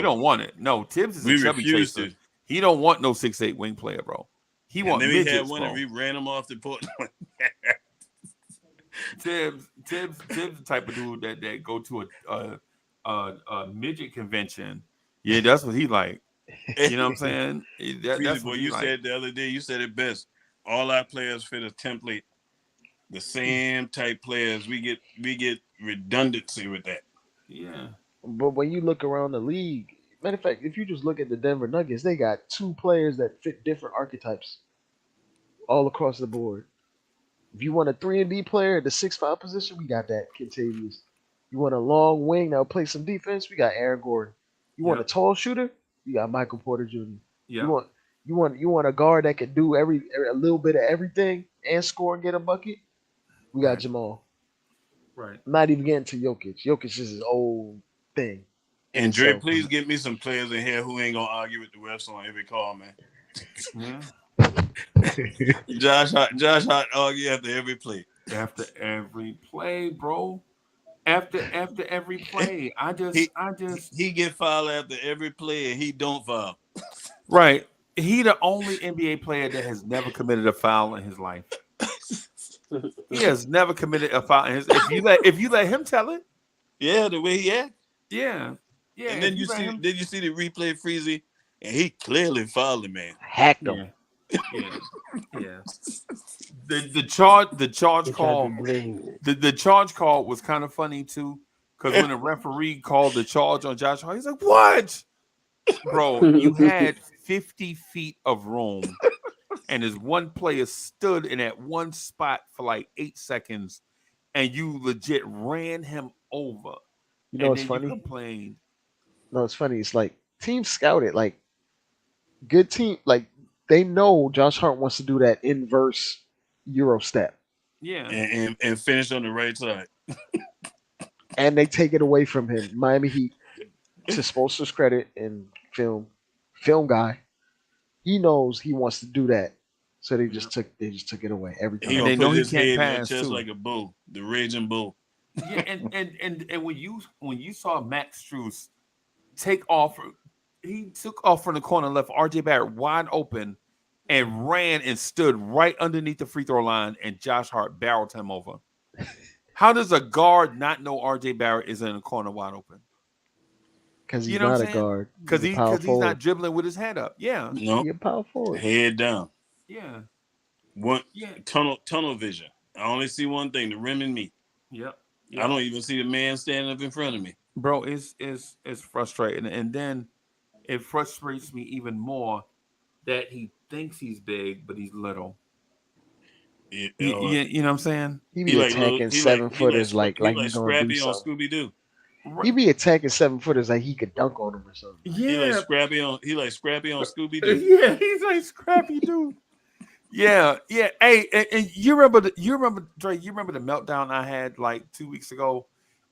don't want it. No, Tibbs is a chubby chaser. He don't want no 6'8" wing player, bro. He want midgets, we had one bro. and we ran him off the port. Tibbs the type of dude that go to a midget convention. Yeah, that's what he like. You know what I'm saying? That's what you like. said the other day. You said it best. All our players fit a template. The same type players. We get redundancy with that. Yeah. But when you look around the league, matter of fact, if you just look at the Denver Nuggets, they got two players that fit different archetypes all across the board. If you want a 3-and-D player at the 6'5" position, we got that Kentavious. You want a long wing that'll play some defense, we got Aaron Gordon. You want a tall shooter, you got Michael Porter Jr. Yeah. You want a guard that can do a little bit of everything and score and get a bucket, we got Jamal. Right. I'm not even getting to Jokic. Jokic is his old thing. And Dre, please get me some players in here who ain't gonna argue with the refs on every call, man. Yeah. Josh Hart argue after every play. After every play, bro. After every play. He get fouled after every play and he don't foul. Right. He the only NBA player that has never committed a foul in his life. He has never committed a foul in his if you let him tell it. Yeah, the way he act. Yeah. Yeah. And then you see the replay Freezie and he clearly fouled the man. Hacked him. Yeah. The charge call the charge call was kind of funny too, because when the referee called the charge on Josh Hart, he's like, "What?" Bro, you had 50 feet of room, and this one player stood in that one spot for like 8 seconds, and you legit ran him over, You know and what's then you funny? complained. No, it's funny. It's like team scouted, like good team, like they know Josh Hart wants to do that inverse Euro step, Yeah. And finish on the right side. and they take it away from him. Miami Heat, to Spoelstra's credit and film guy, he knows he wants to do that, so they just took it away every He time. And gonna they put know he his can't head in that pass chest too. like a bull, the raging bull. Yeah, and when you saw Max Strus take off, he took off from the corner and left RJ Barrett wide open and ran and stood right underneath the free throw line, and Josh Hart barreled him over. How does a guard not know RJ Barrett is in the corner wide open? Because You he's know what not I'm a saying? guard. Because He's a power he's not forward. dribbling with his head up. Yeah. No, He a power forward. head down. Yeah. One Yeah. tunnel vision. I only see one thing: the rim and me. Yep. I don't even see the man standing up in front of me. Bro, it's frustrating. And then it frustrates me even more that he thinks he's big, but he's little. You know what I'm saying? He He be like little. attacking 7-footers like He he like gonna do Scrappy on something. Scooby Doo. He be attacking 7-footers like he could dunk on them or something. He like Yeah. Scrappy on. He like Scrappy on Scooby Doo. Yeah, he's like Scrappy Doo. Yeah. Hey, and you remember Dre, you remember the meltdown I had like 2 weeks ago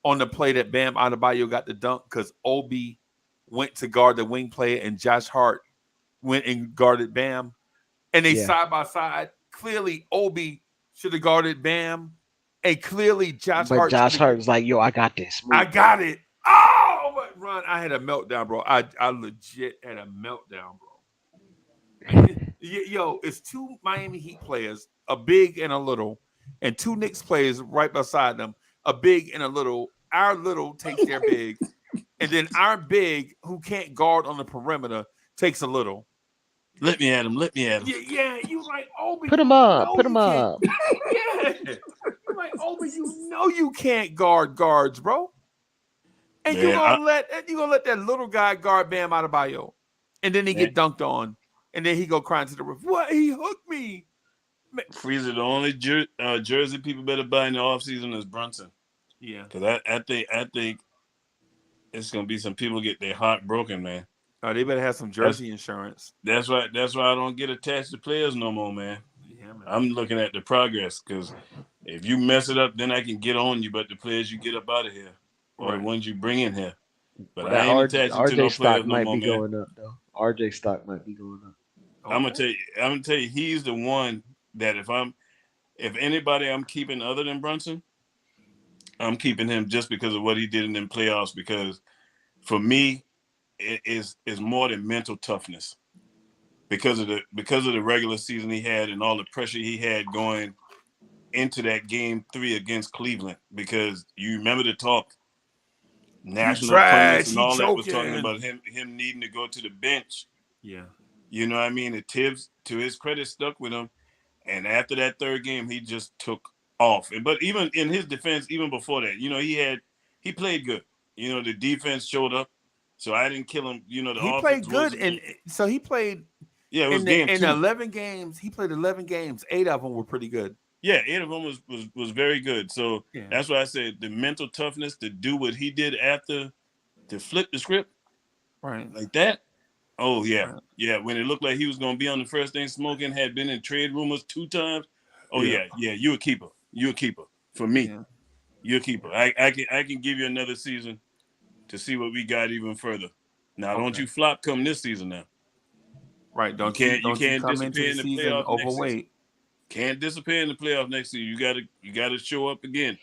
on the play that Bam Adebayo got the dunk because Obi went to guard the wing player and Josh Hart went and guarded Bam. And they Yeah. side by side. Clearly, Obi should have guarded Bam. And clearly Josh But Hart Josh Hart was like, "Yo, I got this. Move." I got it. Oh, but Ron, I had a meltdown, bro. I legit had a meltdown, bro. Yo, it's two Miami Heat players, a big and a little, and two Knicks players right beside them, a big and a little. Our little takes their big, and then our big, who can't guard on the perimeter, takes a little. Let me at him. Let me at him. Yeah, you like Obi. Put him you up. know Put you him can't- up. Yeah, you like Obi. You know you can't guard guards, bro. And Man, you gonna let that little guy guard Bam Adebayo, and then he get dunked on, and then he go crying to the roof. What? He hooked me. Freezer, the only jersey people better buy in the offseason is Brunson. Yeah, because I think it's gonna be some people get their heart broken, man. Oh, they better have some jersey insurance. That's why I don't get attached to players no more, man. Yeah, man. I'm looking at the progress because if you mess it up, then I can get on you. But the players you get up out of here, or the ones you bring in here. But I ain't attaching to no RJ stock players no might more, be man. going up though. RJ stock might be going up. Okay. I'm gonna tell you, he's the one that if anybody I'm keeping other than Brunson, I'm keeping him just because of what he did in them playoffs. Because for me, it is more than mental toughness because of the regular season he had and all the pressure he had going into that game 3 against Cleveland. Because you remember the talk, national pundits and all that was talking about him needing to go to the bench. Yeah. You know what I mean? And Tibbs, to his credit, stuck with him. And after that third game, he just took off. But even in his defense, even before that, he played good. The defense showed up. So I didn't kill him. The He offense played good, wasn't- and so he played. Yeah, it was in game 2. 11 games. He played 11 games. 8 of them were pretty good. Yeah, 8 of them was very good. So Yeah. that's why I said the mental toughness to do what he did after, to flip the script, right, like that. Oh yeah, yeah. When it looked like he was gonna be on the first thing smoking, had been in trade rumors 2 times. Oh yeah, you a keeper. You a keeper for me. Yeah. You a keeper. I can give you another season to see what we got even further. Now don't you flop come this season now. Right. You can't come into disappear the in the season playoff next season. overweight. Can't disappear in the playoff next season. You gotta show up again.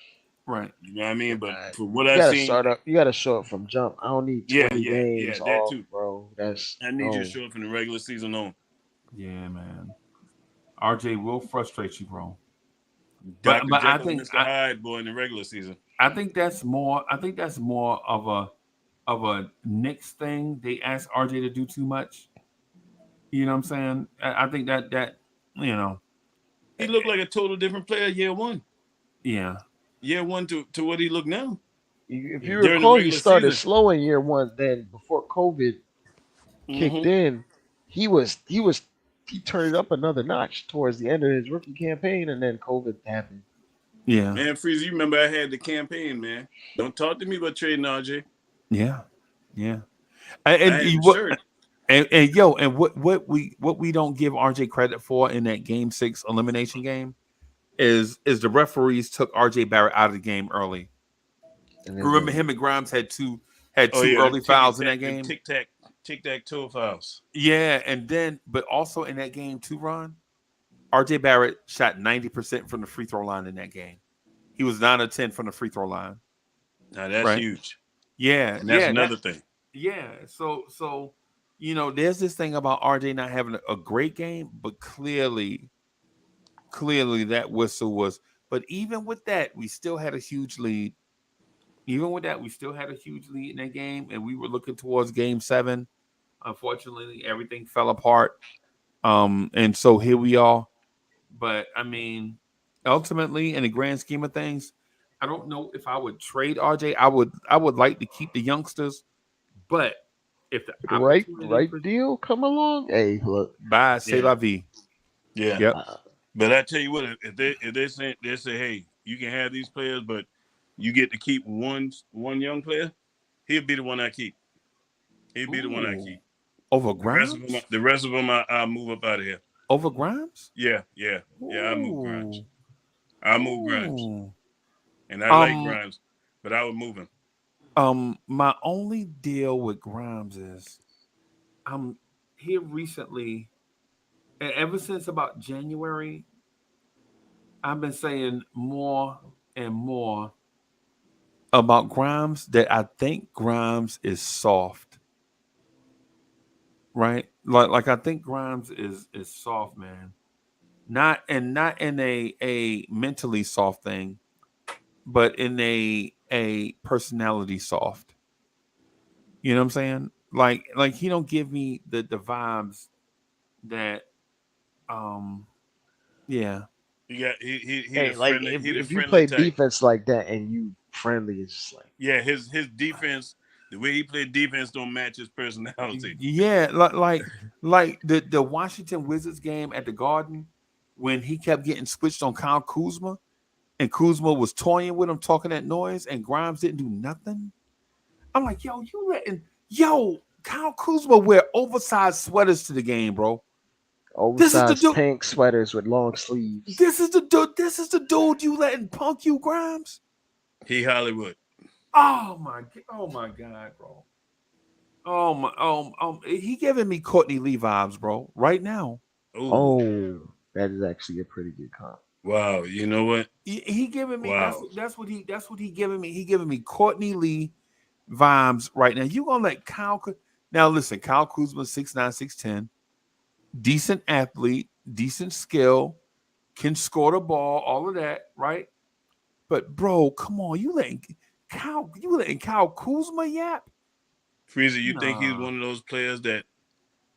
Right. You know what I mean? But for what You I've gotta seen, start up. You gotta show up from jump. I don't need 20 games that off, too. bro. I need you to show up in the regular season on. Yeah, man. RJ will frustrate you, bro. Dr. But I Jekyll think and Mr. Hyde, boy, in the regular season. I think that's more of a Knicks thing. They ask RJ to do too much. You know what I'm saying? I think that he looked like a total different player year 1. Yeah. Year 1 to what he looked now. If you During the recall, he regular started season. slow in year 1. Then before COVID, kicked in, he turned it up another notch towards the end of his rookie campaign, and then COVID happened. Yeah. Man, Freezie, you remember I had the campaign, man. Don't talk to me about trading RJ. Yeah. Yeah. I And, had the what shirt. and yo, and what we don't give RJ credit for in that game 6 elimination game is the referees took RJ Barrett out of the game early. And then Remember him and Grimes had two Oh yeah, them early fouls in that game. tic tac toe fouls. Yeah, and then but also in that game 2 run, RJ Barrett shot 90% from the free throw line in that game. He was 9 of 10 from the free throw line. Now that's Right? huge. Yeah, And that's yeah, another thing. yeah. So there's this thing about RJ not having a great game, but clearly that whistle was. But even with that, we still had a huge lead. Even with that, we still had a huge lead in that game, and we were looking towards Game 7. Unfortunately, everything fell apart. And so here we are. But I mean, ultimately, in the grand scheme of things, I don't know if I would trade RJ. I would like to keep the youngsters, but if the the opportunity right deal come along, hey, look, by c'est Yeah. la vie. Yeah. Yep. But I tell you what, if they say, hey, you can have these players, but you get to keep one young player, he'll be the one I keep. He'll be the one I keep. Over Grimes? The rest of them, I'll move up out of here. Over Grimes? Yeah. I'll move Grimes. I'll move Grimes. Ooh. And I like Grimes, but I would move him. My only deal with Grimes is I'm here recently, and ever since about January, I've been saying more and more about Grimes that I think Grimes is soft. Right? Like I think Grimes is soft, man. Not in a mentally soft thing, but in a personality soft. You know what I'm saying? Like he don't give me the vibes that yeah. He hey, the like friendly if you friendly play type. defense like that and you friendly, it's just like Yeah, his defense, the way he played defense don't match his personality. Yeah, like the Washington Wizards game at the Garden when he kept getting switched on Kyle Kuzma and Kuzma was toying with him, talking that noise, and Grimes didn't do nothing. I'm like, Kyle Kuzma wear oversized sweaters to the game, bro. This is the oversized dude. tank sweaters with long sleeves. This is the dude. This is the dude you letting punk you, Grimes. He Hollywood. Oh my god, bro. He giving me Courtney Lee vibes, bro. Right now. Ooh. Oh, that is actually a pretty good comp. Wow, you know what? He giving me Wow. that's what he giving me. He giving me Courtney Lee vibes right now. You gonna let Kyle? Now listen, Kyle Kuzma 6'9", 6'10", decent athlete, decent skill, can score the ball, all of that, right? But bro, come on, you letting Kyle Kuzma yap? Freezer, you think he's one of those players that,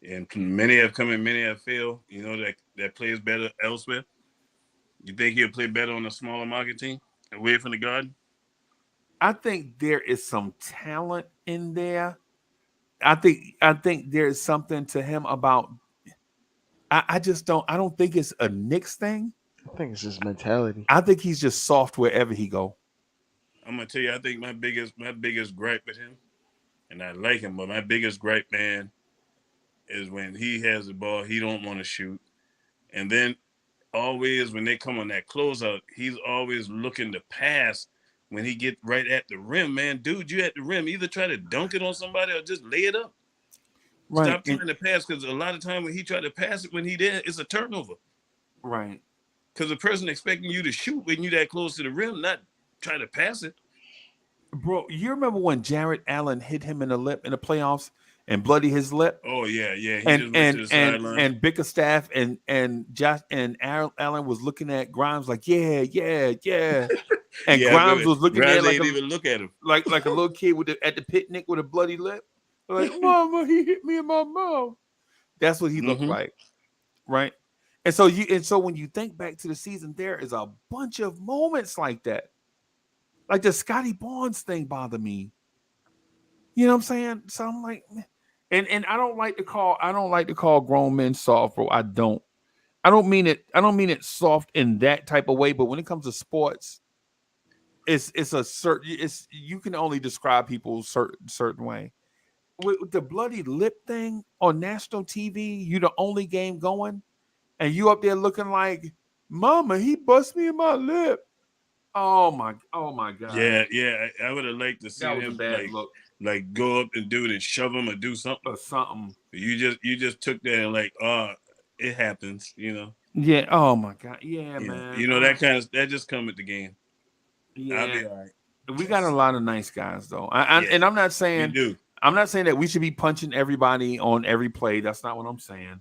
and many have come and many have failed, you know, that plays better elsewhere? You think he'll play better on a smaller market team away from the Garden? I think there is some talent in there. I think there is something to him about. I don't think it's a Knicks thing. I think it's his mentality. I think he's just soft wherever he go. I'm gonna tell you, I think my biggest gripe with him, and I like him, but my biggest gripe, man, is when he has the ball, he don't want to shoot, and then always when they come on that closeout, he's always looking to pass when he get right at the rim. Man, dude, you at the rim, either try to dunk it on somebody or just lay it up. Right. Stop trying to pass, because a lot of time when he tried to pass it, when he did, it's a turnover. Right. Because the person expecting you to shoot when you that close to the rim, not try to pass it. Bro, you remember when Jared Allen hit him in the lip in the playoffs and bloody his lip? Oh yeah. He And just went to the sideline. and Bickerstaff and Josh and Allen was looking at Grimes like, yeah. And Yeah, Grimes was looking Grimes at like ain't even look at him. like a little kid at the picnic with a bloody lip. Like, Mama, he hit me in my mouth. That's what he looked like. Right. And so when you think back to the season, there is a bunch of moments like that. Like the Scotty Barnes thing bothered me. You know what I'm saying? So I'm like, And I don't like to call grown men soft, bro. I don't mean it soft in that type of way, but when it comes to sports, it's a certain you can only describe people certain way. With the bloody lip thing on national TV, you the only game going, and you up there looking like, Mama, he bust me in my lip. Oh my God. Yeah. I would have liked to see That was a him bad look like go up and do it and shove him or do something. or something. You just took that and like, it happens, you know. Yeah. Oh my God. Yeah, Yeah, man. you know that just come with the game. I'll Yeah. be all right. We got a lot of nice guys though. Yeah, And I'm not we saying do. that we should be punching everybody on every play. That's not what I'm saying.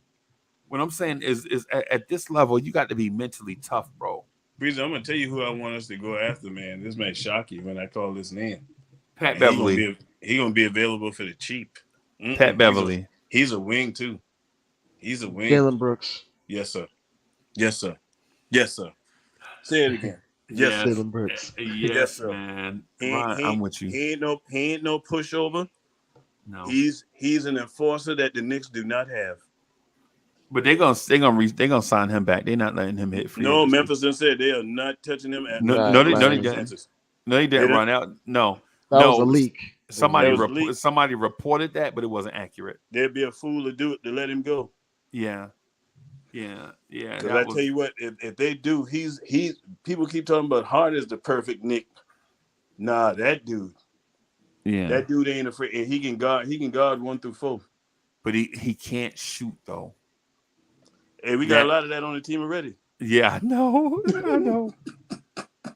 What I'm saying is at this level, you got to be mentally tough, bro. Breezy, I'm gonna tell you who I want us to go after, man. This may shock you when I call this name. Pat And Beverly. he gonna be available for the cheap. Pat Beverly. He's a wing too. He's a wing. Jalen Brooks. Yes, sir. Yes, sir. Yes, sir. Say it again. Yes, Yes. sir. Jalen Brooks. Yes, sir. man. He, Ron, I'm with you. He ain't no pushover. No. He's an enforcer that the Knicks do not have. But they're gonna sign him back. They're not letting him hit free. No, agency. Memphis done said they are not touching him at No, they didn't. circumstances. No, they didn't Did it? run out. No, That was a leak. Somebody That was a leak. somebody reported that, but it wasn't accurate. They'd be a fool to do it to let him go. Yeah. Because I tell you what, if they do, he's people keep talking about Hart is the perfect Knick. Nah, that dude. Yeah. That dude ain't afraid. And he can guard 1 through 4. But he can't shoot though. Hey, we got a lot of that on the team already. Yeah, I know.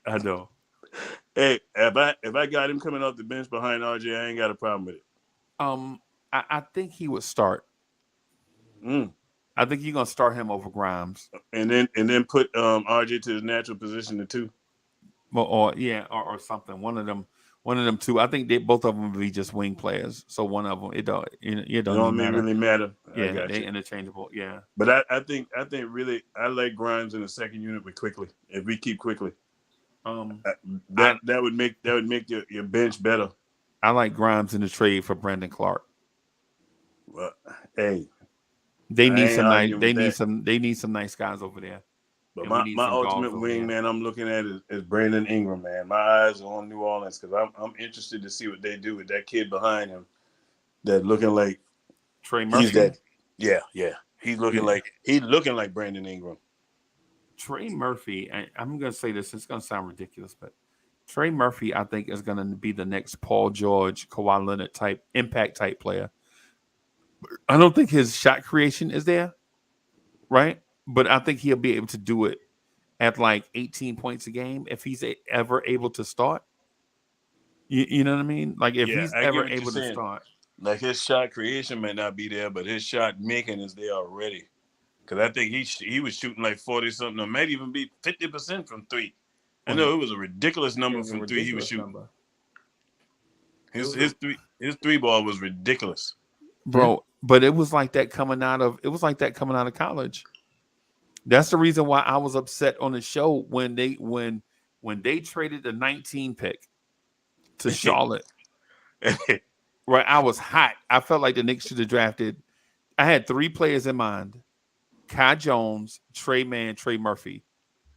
I know. Hey, if I got him coming off the bench behind RJ, I ain't got a problem with it. I think he would start. I think you're gonna start him over Grimes, and then put RJ to his natural position to 2. or something. One of them two. I think both of them will be just wing players. So one of them it don't really matter. Yeah, they interchangeable. Yeah, but I think really I like Grimes in the second unit with Quickly. If we keep Quickly, that would make your bench better. I like Grimes in the trade for Brandon Clark. Well, hey, they need some nice guys over there. But my ultimate wing, man, I'm looking at is Brandon Ingram, man. My eyes are on New Orleans because I'm interested to see what they do with that kid behind him that looking like Trey Murphy. Yeah. He's looking like Brandon Ingram. Trey Murphy, I'm gonna say this, it's gonna sound ridiculous, but Trey Murphy, I think, is gonna be the next Paul George, Kawhi Leonard type, impact type player. I don't think his shot creation is there, right? But I think he'll be able to do it at like 18 points a game if he's ever able to start. You know what I mean? Like if he's ever able to start. Like his shot creation may not be there, but his shot making is there already. Because I think he was shooting like 40-something, or maybe even be 50% from 3. I know it was a ridiculous number from 3 he was shooting. His 3 ball was ridiculous, bro. But it was like that coming out of college. That's the reason why I was upset on the show when they traded the 19 pick to Charlotte. Right, I was hot. I felt like the Knicks should have drafted. I had 3 players in mind: Kai Jones, Trey Mann, Trey Murphy.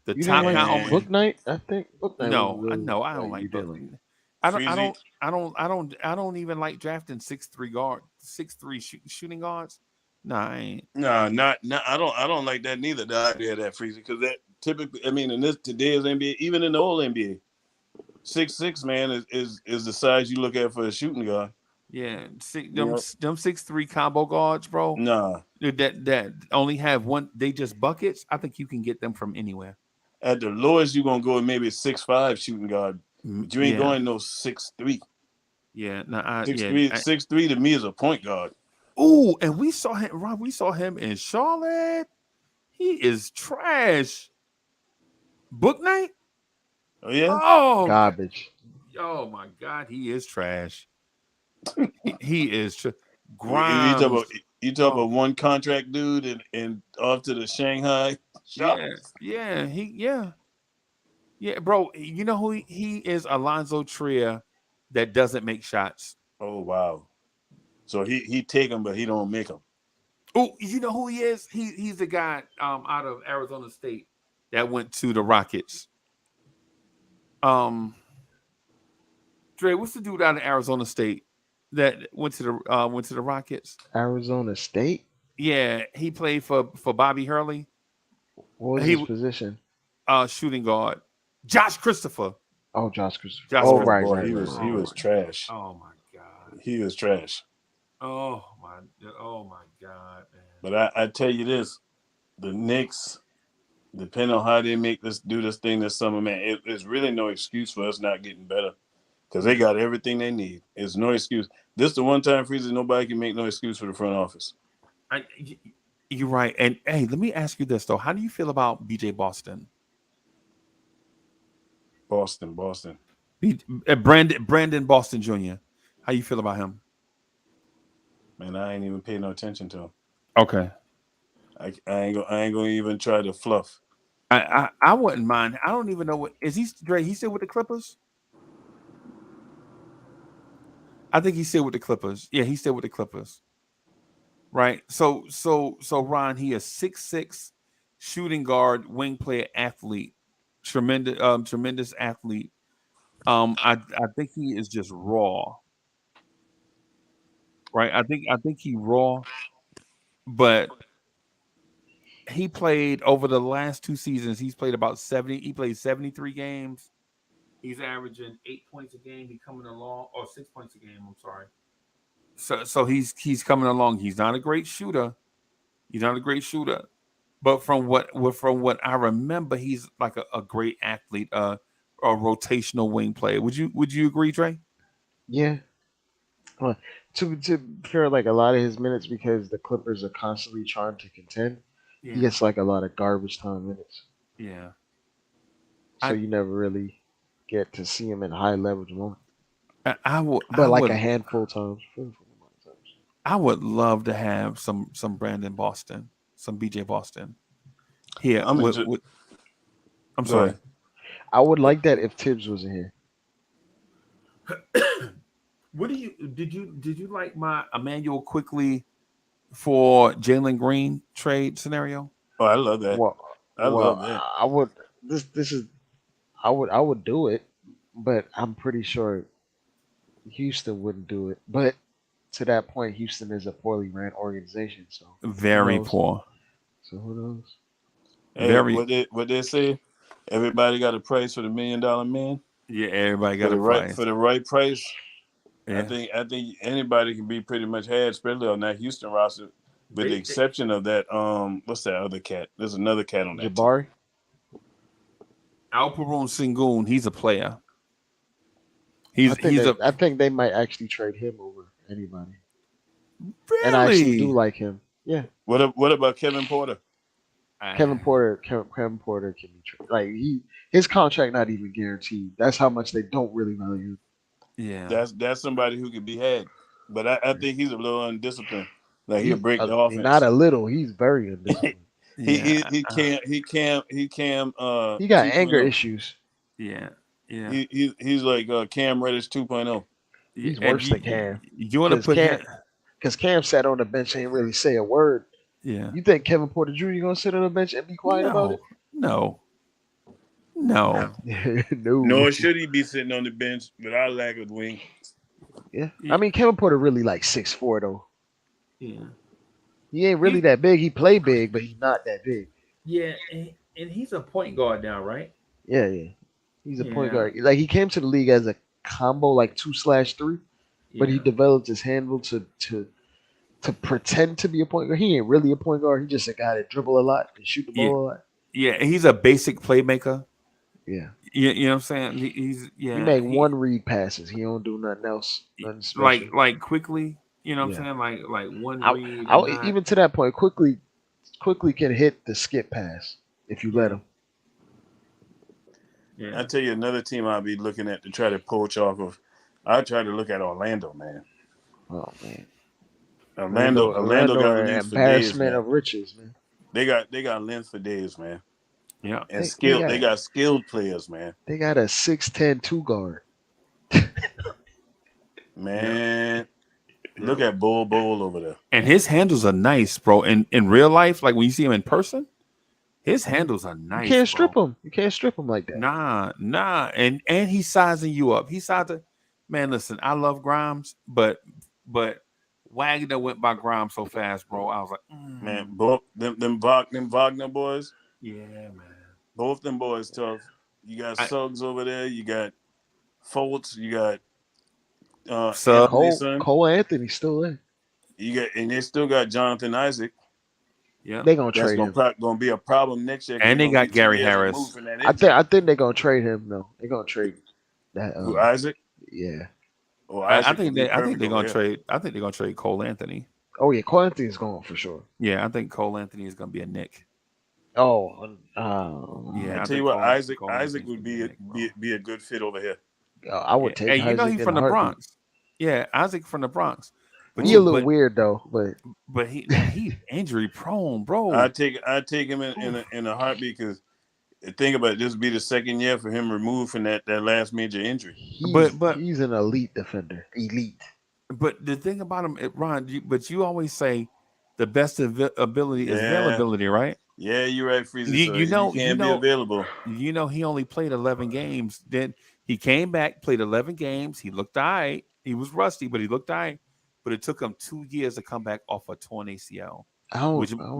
The you top didn't guy like on Book Night. I think Book Night. No, was really, I don't like Book Night. I don't even like drafting 6'3" shooting guards. Nah, I ain't. No, I don't like that neither. The idea of that Freezie, because that typically, I mean, in today's NBA, even in the old NBA, 6'6" man is the size you look at for a shooting guard. Yeah, them 6'3" combo guards, bro. Nah, that only have one. They just buckets. I think you can get them from anywhere. At the lowest, you're gonna go with maybe a 6'5" shooting guard, but you ain't going no 6'3". Yeah, no, 6'3" to me is a point guard. Ooh, and we saw him, Rob. We saw him in Charlotte. He is trash. Book Night. Oh yeah. Oh, garbage. Oh my God, he is trash. he is Grimes. You talk about one contract dude and off to the Shanghai. Yeah, bro. You know who he is? Alonzo Trier, that doesn't make shots. Oh wow. So he take them, but he don't make them. Oh, you know who he is? He's the guy out of Arizona State that went to the Rockets. Dre, what's the dude out of Arizona State that went to the Rockets? Arizona State. Yeah, he played for Bobby Hurley. What was his position? Shooting guard. Josh Christopher. Oh, Josh Christopher. Josh Oh, Christopher. right. He was trash. Oh my god. He was trash. Oh my god, man. But I tell you this, the Knicks, depending on how they do this thing this summer, man, there's really no excuse for us not getting better. Because they got everything they need. It's no excuse. This the one time, Freezie, nobody can make no excuse for the front office. You're right. And hey, let me ask you this though: how do you feel about BJ Boston? Boston. Brandon Boston Jr. How you feel about him? Man, I ain't even paying no attention to him. Okay. I ain't gonna even try to fluff. I wouldn't mind. I don't even know what is he. Dre, he still with the Clippers? I think he's still with the Clippers. Yeah, he's still with the Clippers. Right. So Ron, he is 6'6", shooting guard, wing player, athlete, tremendous athlete. I think he is just raw. Right. I think he raw, but he played over the last 2 seasons. He's played about 70. He played 73 games. He's averaging 8 points a game. He's coming along, or 6 points a game. I'm sorry. So he's coming along. He's not a great shooter. But from what I remember, he's like a great athlete, a rotational wing player. Would you agree, Trey? Yeah. Well, to fair, like a lot of his minutes, because the Clippers are constantly trying to contend. Yeah. He gets like a lot of garbage time minutes. Yeah. So you never really get to see him in high leverage moments. I would, but like a handful times. I would love to have some Brandon Boston, some BJ Boston. Here, I'm sorry. I would like that if Tibbs was in here. What did you like my Emmanuel Quickly for Jalen Green trade scenario? Oh, I love that. I love that. I would. I would do it, but I'm pretty sure Houston wouldn't do it. But to that point, Houston is a poorly ran organization, so very poor. So who knows? Hey, what they say? Everybody got a price for the $1 million man. Yeah, everybody got a price for the right price. Yeah. I think anybody can be pretty much had, especially on that Houston roster, with the exception of that. What's that other cat? There's another cat on that. Jabari. Alperon Sengun, he's a player. I think they might actually trade him over anybody. Really? And I actually do like him. Yeah. What about Kevin Porter? Kevin Porter can be traded. Like his contract not even guaranteed. That's how much they don't really value. Yeah. That's somebody who could be had. But I think he's a little undisciplined. Like he'll break the offense. Not a little. He's very undisciplined. He can't. He got anger issues. Yeah. Yeah. He's like Cam Reddish 2.0. He's worse than Cam. You want to put because Cam sat on the bench and ain't really say a word. Yeah. You think Kevin Porter Jr. gonna sit on the bench and be quiet about it? No. Nor should he be sitting on the bench with our lack of wing. Yeah. I mean, Kevin Porter really like 6'4" though. Yeah. He ain't really that big. He play big, but he's not that big. Yeah, and he's a point guard now, right? Yeah. He's a point guard. Like he came to the league as a combo, like 2/3, but he developed his handle to pretend to be a point guard. He ain't really a point guard. He just a guy that dribble a lot and shoot the ball a lot. Yeah, he's a basic playmaker. Yeah. You know what I'm saying? He make one read passes. He don't do nothing else. Nothing special. Like quickly. You know what I'm saying? Like one read. Even to that point, quickly can hit the skip pass if you let him. Yeah. I tell you another team I'll be looking at to try to poach off of. I try to look at Orlando, man. Oh man. Orlando got an length for days, embarrassment of riches, man. They got length for days, man. Yeah. And they got skilled players, man. They got a 6'10" 2 guard. Man. Look at Bull over there. And his handles are nice, bro. In real life, like when you see him in person, his handles are You nice, can't bro. strip him. You can't strip him like that. Nah. And he's sizing you up. He's sizing. Man, listen, I love Grimes, but Wagner went by Grimes so fast, bro. I was like, man, both them Wagner boys. Yeah, man. Both them boys tough. You got Suggs over there. You got Fultz. You got Anthony's son. Cole Anthony still in. You got, and they still got Jonathan Isaac. Yeah, they gonna That's trade him. Gonna be a problem next year. And they got Gary Harris. I think they're gonna trade him though. They're gonna trade that. Who, Isaac? Yeah. Oh, I think they're gonna trade. I think they're gonna trade Cole Anthony. Oh yeah, Cole Anthony's going for sure. Yeah, I think Cole Anthony is gonna be a Nick. Oh, yeah. I tell you what, Isaac would be a good fit over here. I would take. Hey, you know Isaac he's in from a the heartbeat. Bronx. Yeah, Isaac from the Bronx. But He a little weird though, but he's injury prone, bro. I take him in a heartbeat because think about it, this would be the second year for him removed from that last major injury. But he's an elite defender. Elite. But the thing about him, Ron, you always say the best ability is availability, right? Yeah, you're right, Freezie. He can't be available. You know, he only played 11 games. Then he came back, played 11 games. He looked all right. He was rusty, but he looked all right. But it took him 2 years to come back off a torn ACL,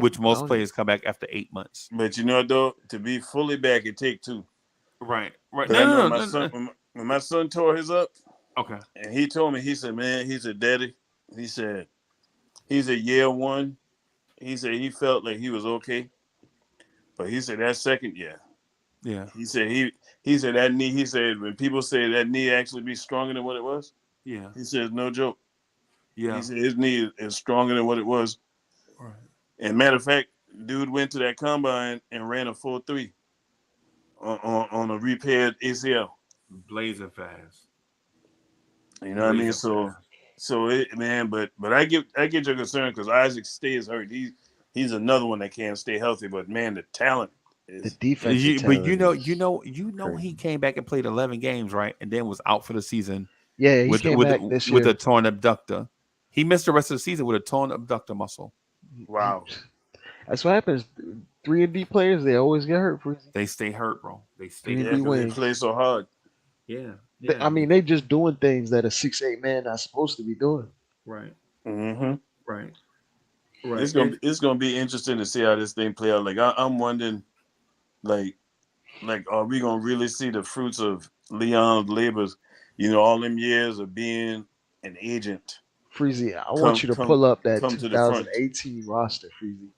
which most players come back after 8 months. But you know, though, to be fully back, it take 2. Right. When my son tore his up, okay, and he told me, he said, man, he said, Daddy, he said, he's a year 1. He said he felt like he was okay, but he said that second year, yeah, he said that knee. He said when people say that knee actually be stronger than what it was, yeah, he said no joke. Yeah, he said his knee is stronger than what it was. Right. And matter of fact, dude went to that combine and ran a 4.3 on a repaired ACL. Blazing fast. You know what I mean? So man, but I get your concern because Isaac stays hurt. He's another one that can't stay healthy. But man, the talent is the defense. But you know, he came back and played 11 games, right, and then was out for the season. Yeah, he came back this year with a torn abductor. He missed the rest of the season with a torn abductor muscle. Wow. That's what happens. 3-and-D players, they always get hurt. They stay hurt, bro. They stay hurt. They play so hard. Yeah. I mean, they just doing things that a 6'8" man not supposed to be doing. Right. Mm-hmm. Right. It's gonna be interesting to see how this thing play out. Like I'm wondering, like are we gonna really see the fruits of Leon's labors? You know, all them years of being an agent. Freezie, I want you to pull up that 2018 roster, Freezie.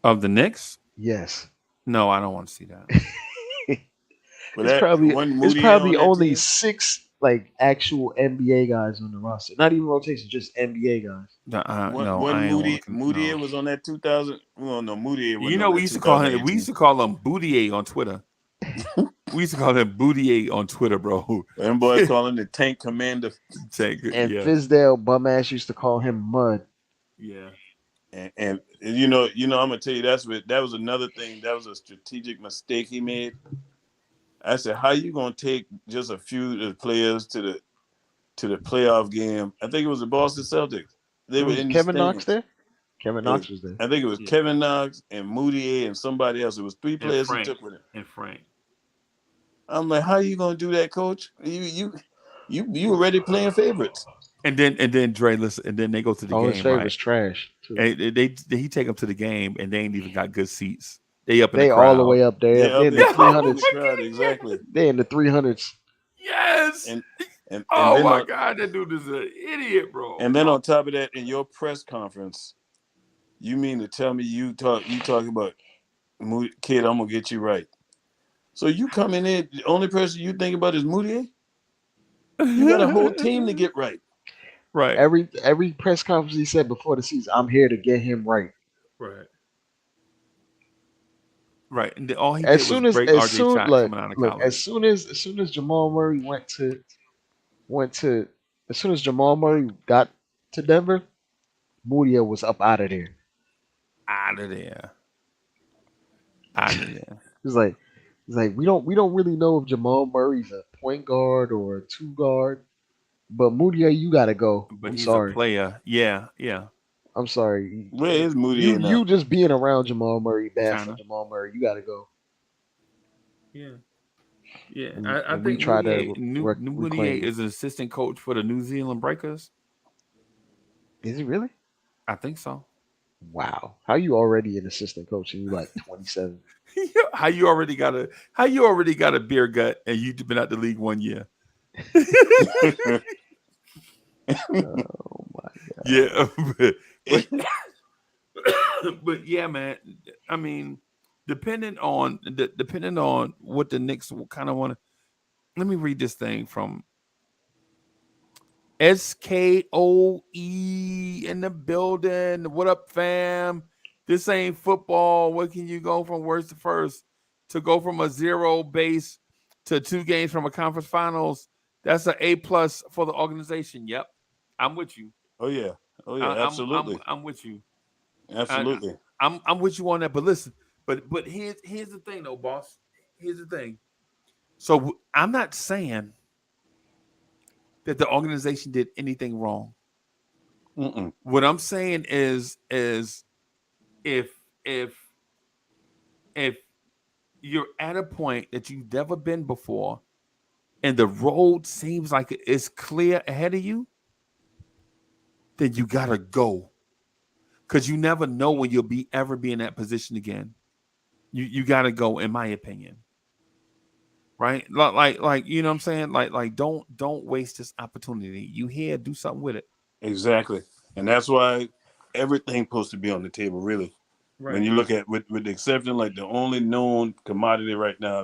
Of the Knicks? Yes. No, I don't want to see that. It's probably only 6 like actual NBA guys on the roster. Not even rotation, just NBA guys. Moody was on that 2000. Well, no, Moody. You know, we used to call him Boudier on Twitter. We used to call him Boudier on Twitter, bro. Them boys call him the Tank Commander. And Fizdale bum-ass used to call him Mud. Yeah. And you know, I'm gonna tell you that was another thing. That was a strategic mistake he made. I said, how you gonna take just a few of the players to the playoff game? I think it was the Boston Celtics. They were in Kevin Knox there. Kevin Knox was there. I think it was Kevin Knox and Moody and somebody else. It was 3 players he took with him. And Frank. I'm like, how you gonna do that, coach? You already playing favorites. And then Dre, listen, and then they go to the game. His favorite's trash. Too. And he take them to the game, and they ain't even got good seats. They up in the crowd. All the way up there. They're in the 300s. Exactly. They're in the 300s. Yes. And oh my God, that dude is an idiot, bro. And then on top of that, in your press conference, you mean to tell me you talking about kid? I'm gonna get you right. So you come in there, the only person you think about is Moutier? You got a whole team to get right. Right. Every press conference he said before the season, I'm here to get him right. Right. Right. And all he as did soon was as break as RJ soon shot like coming out of look, college. as soon as Jamal Murray as soon as Jamal Murray got to Denver, Moutier was up out of there. Out of there. He's like we don't really know if Jamal Murray's a point guard or a 2 guard. But Moutier, you gotta go. But I'm he's a sorry. player. Yeah, yeah. I'm sorry. Where is You Moutier now? you just being around Jamal Murray, bad for China. Jamal Murray. You gotta go. Yeah. Yeah. And I we think try to Moutier reclaim him. is an assistant coach for the New Zealand Breakers. Is he really? I think so. Wow. How you already an assistant coach and you like 27? How you already got a beer gut and you've been out the league 1 year? Oh my God. Yeah, but yeah, man. I mean, depending on what the Knicks kind of want to. Let me read this thing from SKOE in the building. What up, fam? This ain't football. What can you go from worst to first? To go from a 0 base to 2 games from a conference finals. That's an A+ for the organization. Yep, I'm with you. Oh yeah, absolutely. I'm with you. Absolutely. I'm with you on that. But listen, but here's the thing, though, boss. Here's the thing. So I'm not saying that the organization did anything wrong. Mm-mm. What I'm saying is if you're at a point that you've never been before, and the road seems like it's clear ahead of you, then you gotta go. Because you never know when you'll ever be in that position again. You gotta go, in my opinion. Right? Like you know what I'm saying? Like don't waste this opportunity. You here, do something with it. Exactly. And that's why everything's supposed to be on the table, really. Right. When you look at with the exception, like the only known commodity right now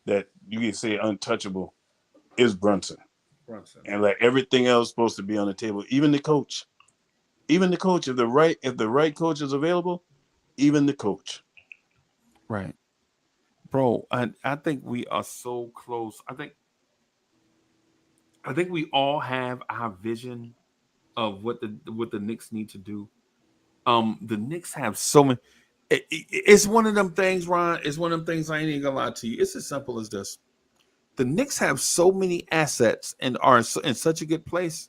that you can say untouchable is Brunson. And like everything else supposed to be on the table, even the coach. Even the coach, if the right coach is available, even the coach. Right. Bro, I think we are so close. I think we all have our vision of what the Knicks need to do. The Knicks have so many. It's one of them things, Ron. It's one of them things. I ain't even gonna lie to you. It's as simple as this. The Knicks have so many assets and are in such a good place.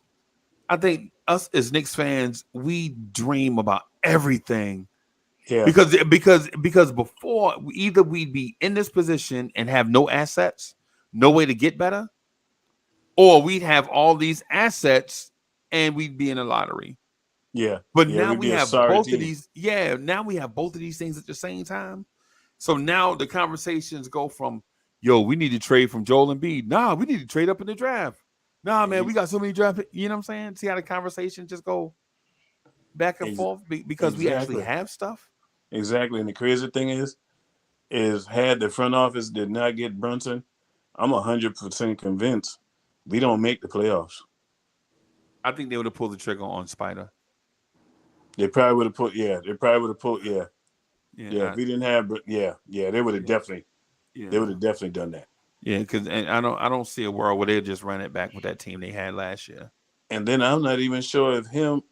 I think us as Knicks fans, we dream about everything. Yeah. Because before, either we'd be in this position and have no assets, no way to get better, or we'd have all these assets and we'd be in a lottery. Yeah. But yeah, now we'd we be a have sorry both team. of these. Yeah, now we have both of these things at the same time. So now the conversations go from, yo, we need to trade from Joel Embiid. Nah, we need to trade up in the draft. Nah, man, we got so many draft. You know what I'm saying? See how the conversation just go back and forth because we actually have stuff. Exactly. And the crazy thing is had the front office did not get Brunson, I'm 100% convinced we don't make the playoffs. I think they would have pulled the trigger on Spider. They probably would have put, yeah. Yeah. If we didn't have, they would have definitely, they would have definitely done that. Yeah, because I don't see a world where they just run it back with that team they had last year. And then I'm not even sure if him.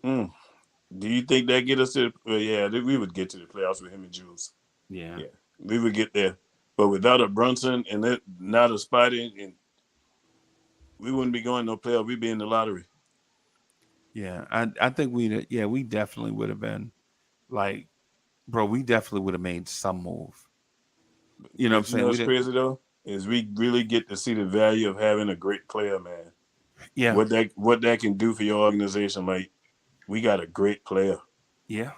Do you think that get us to? We would get to the playoffs with him and Jules. Yeah, we would get there. But without a Brunson and not a Spidey, and we wouldn't be going no playoff. We'd be in the lottery. Yeah, I think we definitely would have been like, bro, we definitely would have made some move. You know what I'm saying? You know what's crazy though is we really get to see the value of having a great player, man. Yeah, what that can do for your organization. Like, we got a great player. Yeah.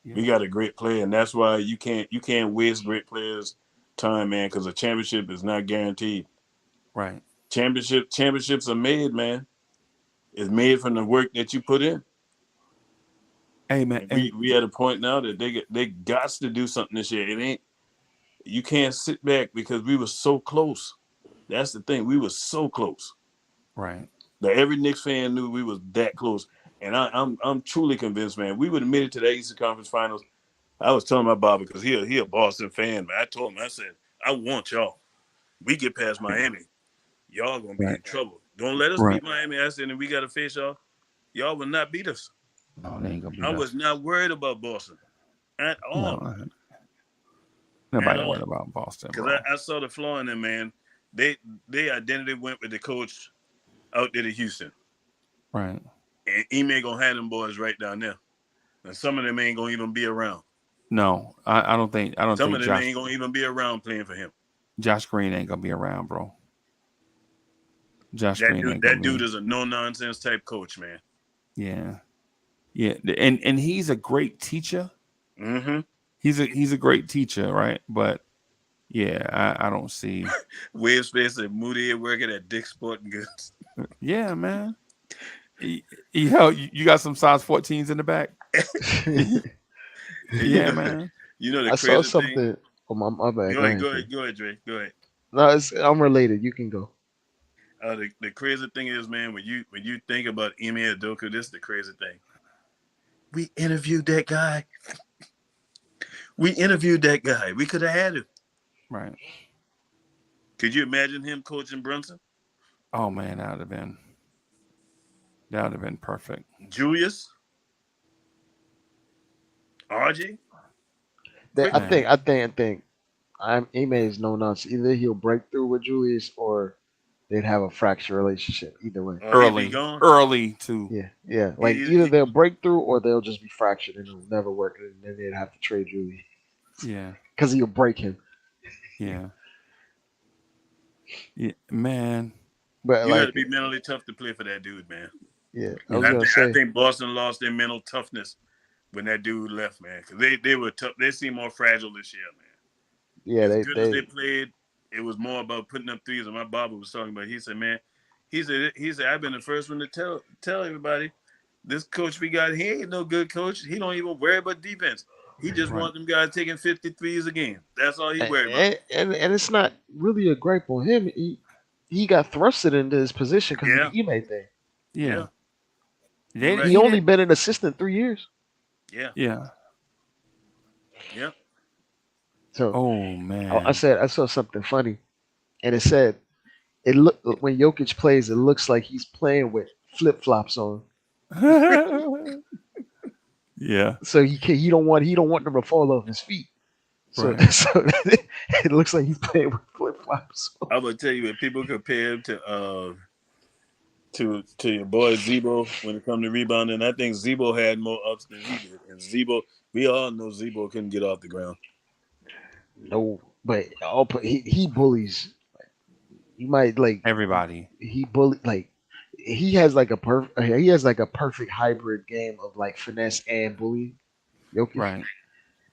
We got a great player, and that's why you can't waste great players' time, man. Because a championship is not guaranteed. Right. Championships are made, man. It's made from the work that you put in. Hey, man. We at a point now that they got to do something this year. You can't sit back because we were so close. That's the thing. We were so close. Right. That every Knicks fan knew we was that close. And I'm truly convinced, man. We would have made it to the Eastern Conference Finals. I was telling my Bobby because he a Boston fan, man. I told him, I said, I want y'all. We get past Miami, y'all gonna be in trouble. Don't let us beat Miami. I said, and we gotta face y'all. Y'all will not beat us. No, they ain't gonna beat us. I was not worried about Boston at all. No, nobody worried about Boston, because I saw the flaw in them, man. they identity went with the coach out there to Houston. Right. And Ime gonna have them boys right down there. And some of them ain't gonna even be around. No, I don't think Some of them Josh ain't gonna even be around playing for him. Josh Green ain't gonna be around, bro. Josh Green ain't gonna That be. dude is a no nonsense type coach, man. Yeah. Yeah. And he's a great teacher. Mm-hmm. He's a great teacher, right? But yeah, I don't see. Wave Space and Moody working at Dick's Sporting Goods. Yeah, man. You got some size 14s in the back. Yeah, man. You know the I saw crazy thing. something. Oh my bad. Go ahead, Dre. Dre. Go ahead. No, I'm related. You can go. The crazy thing is, man, when you think about Ime Udoka, this is the crazy thing. We interviewed that guy. We could have had him. Right. Could you imagine him coaching Brunson? Oh man, that would have been perfect. Julius, RJ. I think Ime is no nonsense. Either he'll break through with Julius or they'd have a fractured relationship. Either way. Early too. Yeah. Like either they'll break through or they'll just be fractured and it'll never work. And then they'd have to trade Julius. Yeah. Because he'll break him. Yeah. Yeah, man. But you got to be mentally tough to play for that dude, man. Yeah, I think Boston lost their mental toughness when that dude left, man. Because they were tough. They seemed more fragile this year, man. Yeah, as they played, it was more about putting up threes. And my Baba was talking about. He said, "Man, he said I've been the first one to tell everybody, this coach we got, he ain't no good coach. He don't even worry about defense. He just wants them guys taking 50 threes a game. That's all he worried about. And it's not really a gripe on him. He got thrusted into his position because of the Ime thing. Yeah. He only been an assistant 3 years. Yeah. Yeah. Yep. So, oh man, I saw something funny, and it said when Jokic plays, it looks like he's playing with flip flops on. Yeah. So he don't want them to fall off his feet. So, Right. so it looks like he's playing with flip flops. I'm gonna tell you, if people compare him to your boy Zebo when it comes to rebounding, I think Zebo had more ups than he did. And Zebo, we all know Zebo couldn't get off the ground. No, but he bullies. He might like everybody. He he has like a perfect hybrid game of like finesse and bullying. Jokic. Right.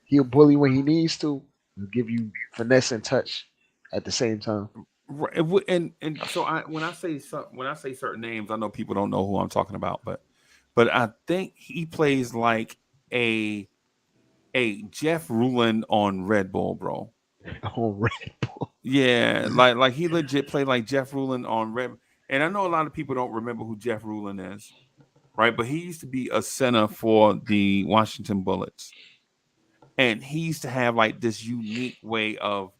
He'll bully when he needs to. He'll give you finesse and touch at the same time. Right. And so when I say certain names, I know people don't know who I'm talking about, but I think he plays like a Jeff Rulin on Red Bull, bro. On Red Bull. Yeah, like he legit played like Jeff Rulin on Red. And I know a lot of people don't remember who Jeff Rulin is, right? But he used to be a center for the Washington Bullets. And he used to have like this unique way of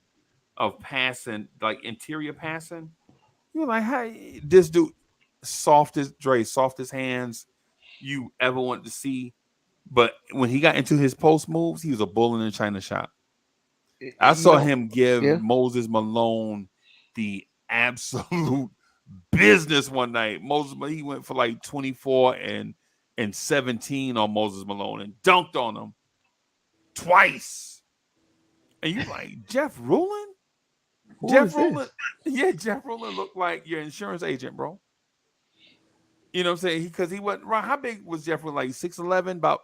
passing, like interior passing. You're like, hey, this dude, softest hands you ever want to see. But when he got into his post moves, he was a bull in the China shop. I saw him give Moses Malone the absolute business one night. He went for like 24 and 17 on Moses Malone and dunked on him twice. And you like, Jeff Rulin? Jeff Rulin looked like your insurance agent, bro. You know what I'm saying? Because he wasn't right. How big was Jeff Rulin? Like 6'11", about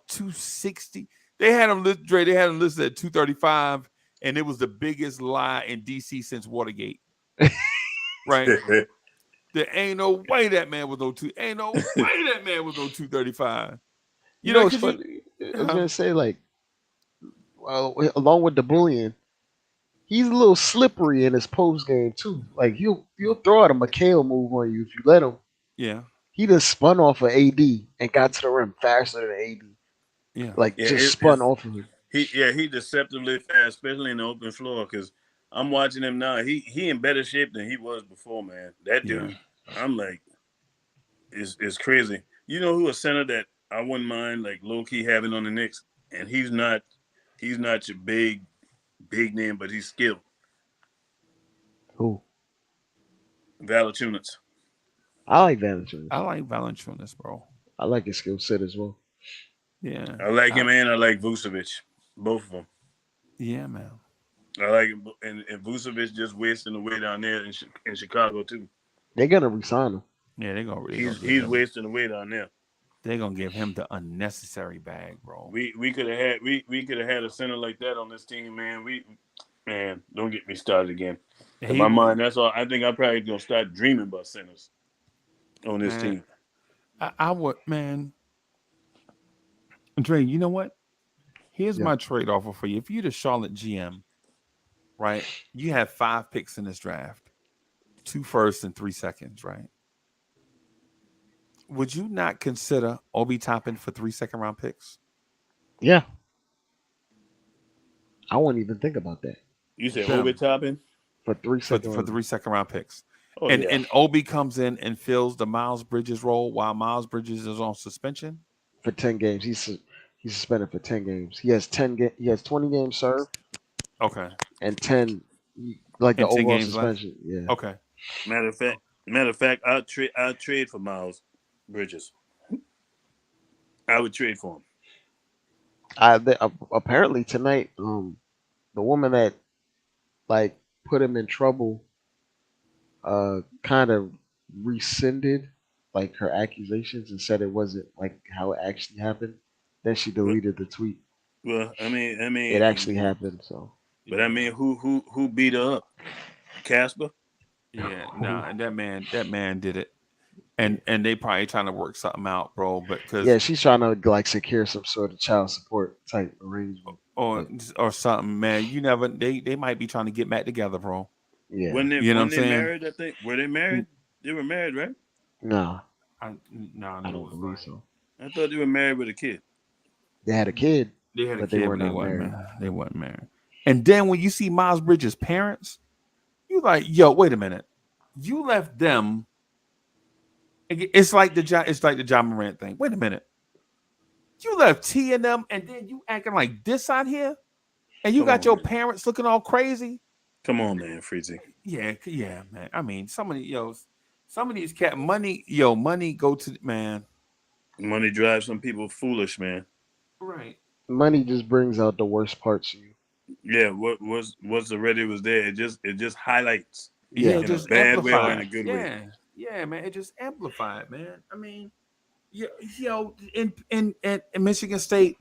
260. They had him listed at 235, and it was the biggest lie in DC since Watergate. Right? There ain't no way that man was no 235. You know what's funny? I was gonna say, like, well, along with the bullying, he's a little slippery in his post game too. Like he'll throw out a McHale move on you if you let him. Yeah. He just spun off of AD and got to the rim faster than AD. Yeah. Just spun off of it. He deceptively fast, especially in the open floor. Because I'm watching him now. He in better shape than he was before, man. That dude, I'm like, is crazy. You know who a center that I wouldn't mind like low key having on the Knicks, and he's not your big name, but he's skilled. Who? Valanciunas. I like Valanciunas. I like Valanciunas, bro. I like his skill set as well. Yeah. I like him and I like Vucevic. Both of them. Yeah, man. I like him, and Vucevic just wasting away down there in Chicago too. They're gonna resign him. Yeah, they're gonna He's wasting away down there. They're gonna give him the unnecessary bag, bro. We could have had we could have had a center like that on this team, man. Man, don't get me started again. In my mind, that's all. I think I'm probably gonna start dreaming about centers on this team. I would, man. Dre, you know what? Here's my trade offer for you. If you're the Charlotte GM, right? You have 5 picks in this draft, 2 firsts and 3 seconds, right? Would you not consider Obi Toppin for 3 second-round picks? Yeah. I wouldn't even think about that. You said Obi Toppin? For 3 for 3 second-round picks. Oh, and Obi comes in and fills the Miles Bridges role while Miles Bridges is on suspension? For 10 games. He's suspended for 10 games. He has 20 games served. Okay. And 10 like the overall suspension. Left? Yeah. Okay. Matter of fact, I'll trade for Miles Bridges. I would trade for him. Apparently tonight, the woman that like put him in trouble, kind of rescinded like her accusations and said it wasn't like how it actually happened. Then she deleted the tweet. Well, I mean, it actually happened. So, but I mean, who beat her up? Casper? Yeah, no, and that man did it, and they probably trying to work something out, bro. But yeah, she's trying to like secure some sort of child support type arrangement or something, man. You never they might be trying to get back together, bro. Yeah, when you know what I'm saying? Married, I think were they married? They were married, right? No, I don't believe so. I thought they were married with a kid. They had a kid. They had a but kid, they were but not married. They weren't married. And then when you see Miles Bridges' parents, you like, yo, wait a minute, you left them. It's like the John Morant thing. Wait a minute, you left T and them, and then you acting like this out here, and you got your parents looking all crazy. Come on, man, Freezie. Yeah, man. I mean, some of these cat money go to man. Money drives some people foolish, man. Right. Money just brings out the worst parts of you. Yeah, what's already was there. It just highlights. Yeah, in a bad way or in a good way. Yeah, man. It just amplified, man. I mean, in Michigan State,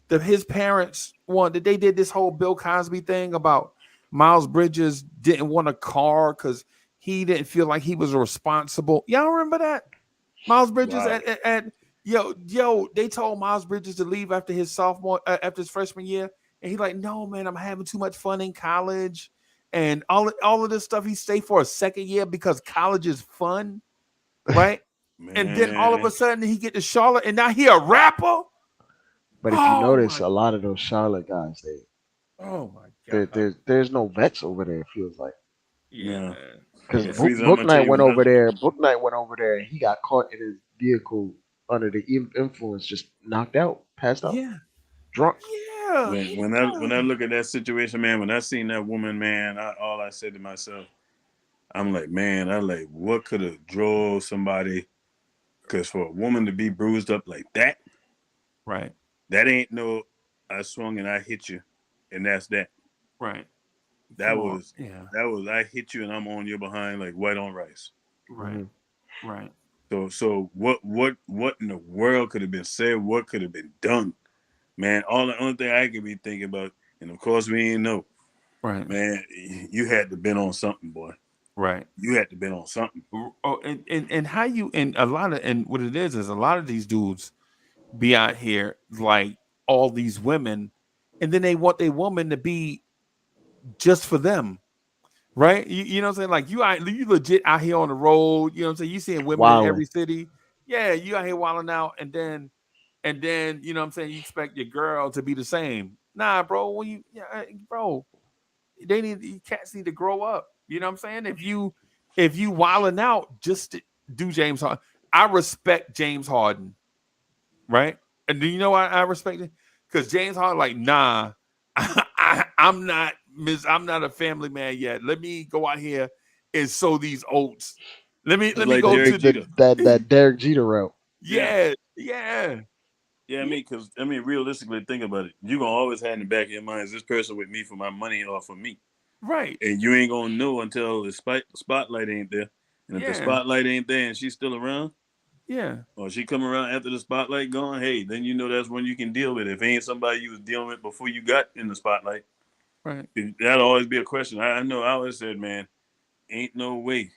his parents they did this whole Bill Cosby thing about Miles Bridges didn't want a car because he didn't feel like he was responsible. Y'all remember that? Miles Bridges they told Miles Bridges to leave after his freshman year, and he's like, "No, man, I'm having too much fun in college." And all of this stuff, he stayed for a second year because college is fun, right? And then all of a sudden he get to Charlotte, and now he a rapper. But if you notice, a lot of those Charlotte guys, oh my god, there's no vets over there. It feels like, yeah, because Book Knight went over there. Book Knight went over there, and he got caught in his vehicle under the influence, just knocked out, passed out, drunk. Yeah. When I look at that situation, man, when I seen that woman, man, all I said to myself, I'm like, man, what could have drove somebody? Because for a woman to be bruised up like that, right? That ain't no, I swung and I hit you, and that's that. Right. That was I hit you and I'm on your behind like white on rice. Right. Mm-hmm. Right. So what in the world could have been said? What could have been done? Man, the only thing I could be thinking about, and of course we ain't know. Right. Man, you had to been on something, boy. Right. You had to been on something. Oh, and how you and what it is a lot of these dudes be out here like all these women, and then they want their woman to be just for them. Right? You know what I'm saying? Like you legit out here on the road, you know what I'm saying? You seeing women in every city. Yeah, you out here wilding out, and then you know what I'm saying, you expect your girl to be the same. Nah, bro, cats need to grow up. You know what I'm saying? If you wilding out, just do James Harden. I respect James Harden, right? And do you know why I respect it? Because James Harden, like, nah, I'm not a family man yet. Let me go out here and sow these oats. Let me like go Derek to Jeter. That Derek Jeter route. yeah. Yeah, I mean, because realistically, think about it. You're gonna always have in the back of your mind, is this person with me for my money or for me? Right. And you ain't gonna know until the spotlight ain't there. And if the Yeah. spotlight ain't there and she's still around, Yeah. or she come around after the spotlight gone, hey, then you know that's when you can deal with it. If it ain't somebody you was dealing with before you got in the spotlight, Right. that'll always be a question. I know I always said, man, ain't no way.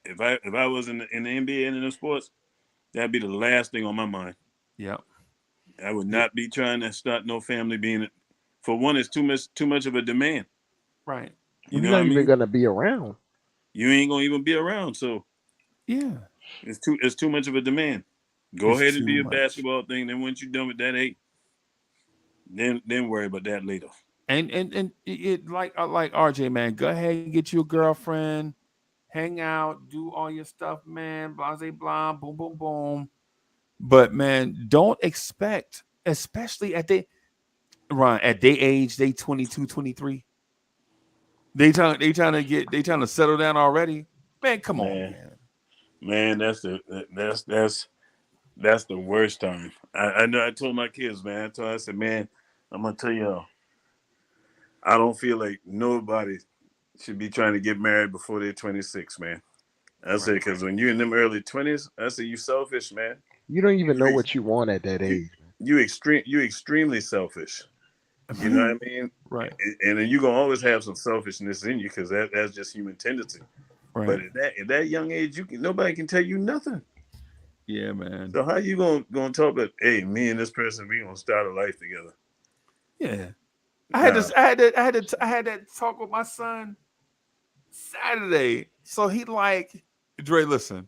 If I was in the NBA and in the sports, that'd be the last thing on my mind. Yeah. I would not be trying to start no family being. For one, it's too much of a demand. Right. You You're know what not I even mean? gonna be around. You ain't gonna even be around, so Yeah. it's too much of a demand. Go It's ahead and do too your much. basketball thing. Then once you're done with that, hey, then worry about that later. And it like RJ, man, go ahead and get you a girlfriend, hang out, do all your stuff, man. Blah blah blah, boom boom boom. But man, don't expect, especially at their age, they 22, 23. They trying to settle down already. Man, come on, Man, man. man, that's the worst time. I know. I told my kids, man. I said, man, I'm gonna tell y'all. I don't feel like nobody should be trying to get married before they're 26, man. I said, Right. because when you're in them early 20s, I said, you selfish, man. You don't even know You, what you want at that you, age. you extremely selfish. You know what I mean? Right. And then you're gonna always have some selfishness in you because that's just human tendency. But Right. at that young age, nobody can tell you nothing. Yeah, man. So how you gonna talk about, hey, me and this person, we gonna start a life together? Yeah. Nah. I had that talk with my son Saturday. So he like, Dre, listen,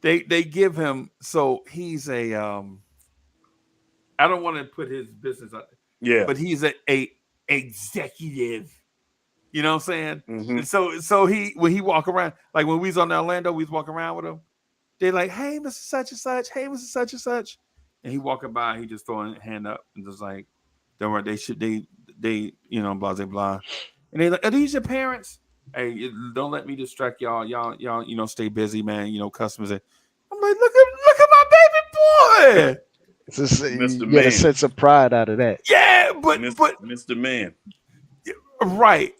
they give him, so he's a I don't want to put his business out there, Yeah. but he's a executive. You know what I'm saying? Mm-hmm. And so he, when he walk around, like when we was on Orlando, we was walking around with him. They're like, hey, Mr. Such and Such, hey, Mr. Such and Such. And he walking by, he just throwing a hand up and just like, don't worry, they, blah, blah, blah. And they like, are these your parents? Hey, don't let me distract y'all. Y'all, stay busy, man. Customers. I'm like, look at my baby boy. It's just, Mr. you get a Man. sense of pride out of that. Yeah, but Mr. Man. right.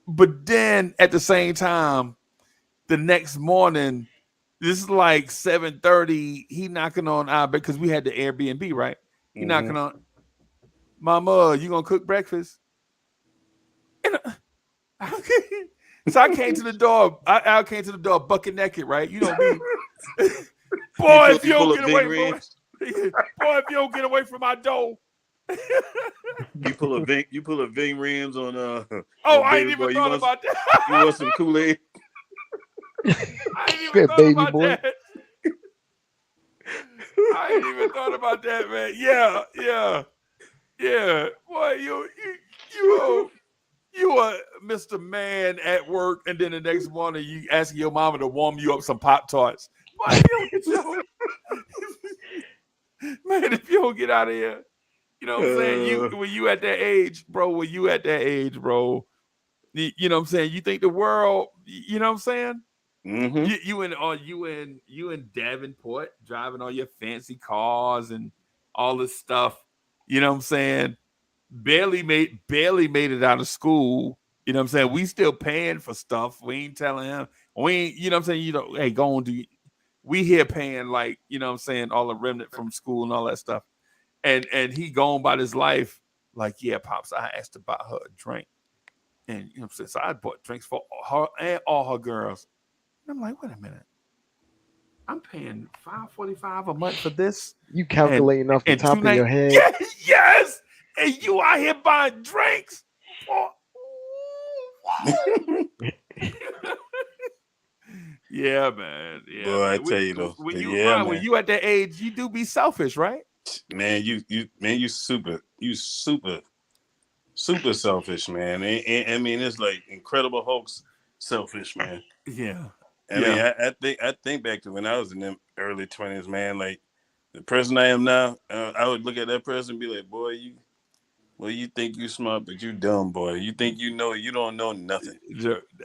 But then at the same time, the next morning, this is like 7:30. He knocking on our bed because we had the Airbnb, right? He Mm-hmm. knocking on, Mama, you gonna cook breakfast? And so I came to the door. I came to the door bucket naked, right? You know me. Boy, if you You don't pull a get big away, boy, rims. if you don't get away from my door. You pull a Ving rims on Oh, on I ain't baby even boy. thought about that. You want some Kool-Aid? I ain't even Yeah, thought baby about boy. that. I ain't even thought about that, man. Yeah. Boy, you are Mr. Man at work, and then the next morning you asking your mama to warm you up some Pop Tarts. Boy, if you don't get man, if you don't get out of here, you know what I'm saying? When you at that age, bro. You know what I'm saying? You think the world, you know what I'm saying? Mm-hmm. You in Davenport driving all your fancy cars and all this stuff. You know what I'm saying? Barely made it out of school. You know what I'm saying? We still paying for stuff. We ain't telling him. We ain't, you know what I'm saying? Hey, go on, we here paying, like, you know what I'm saying, all the remnant from school and all that stuff. And he going by his life like, yeah, Pops, I asked to buy her a drink. And you know what I'm saying? So I bought drinks for her and all her girls. And I'm like, wait a minute. I'm paying $5.45 a month for this. You calculating off the And top two of your nights. head. Yes. And you out here buying drinks. Yeah, man. Yeah, Boy, I man. tell you though. When Yeah, when man. you at that age, you do be selfish, right? Man, you super selfish, man. I mean, it's like Incredible Hulk's selfish, man. Yeah. I mean, I think back to when I was in them early 20s, man. Like the person I am now, I would look at that person and be like, boy, Well, you think you smart, but you dumb, boy. You think you know, you don't know nothing.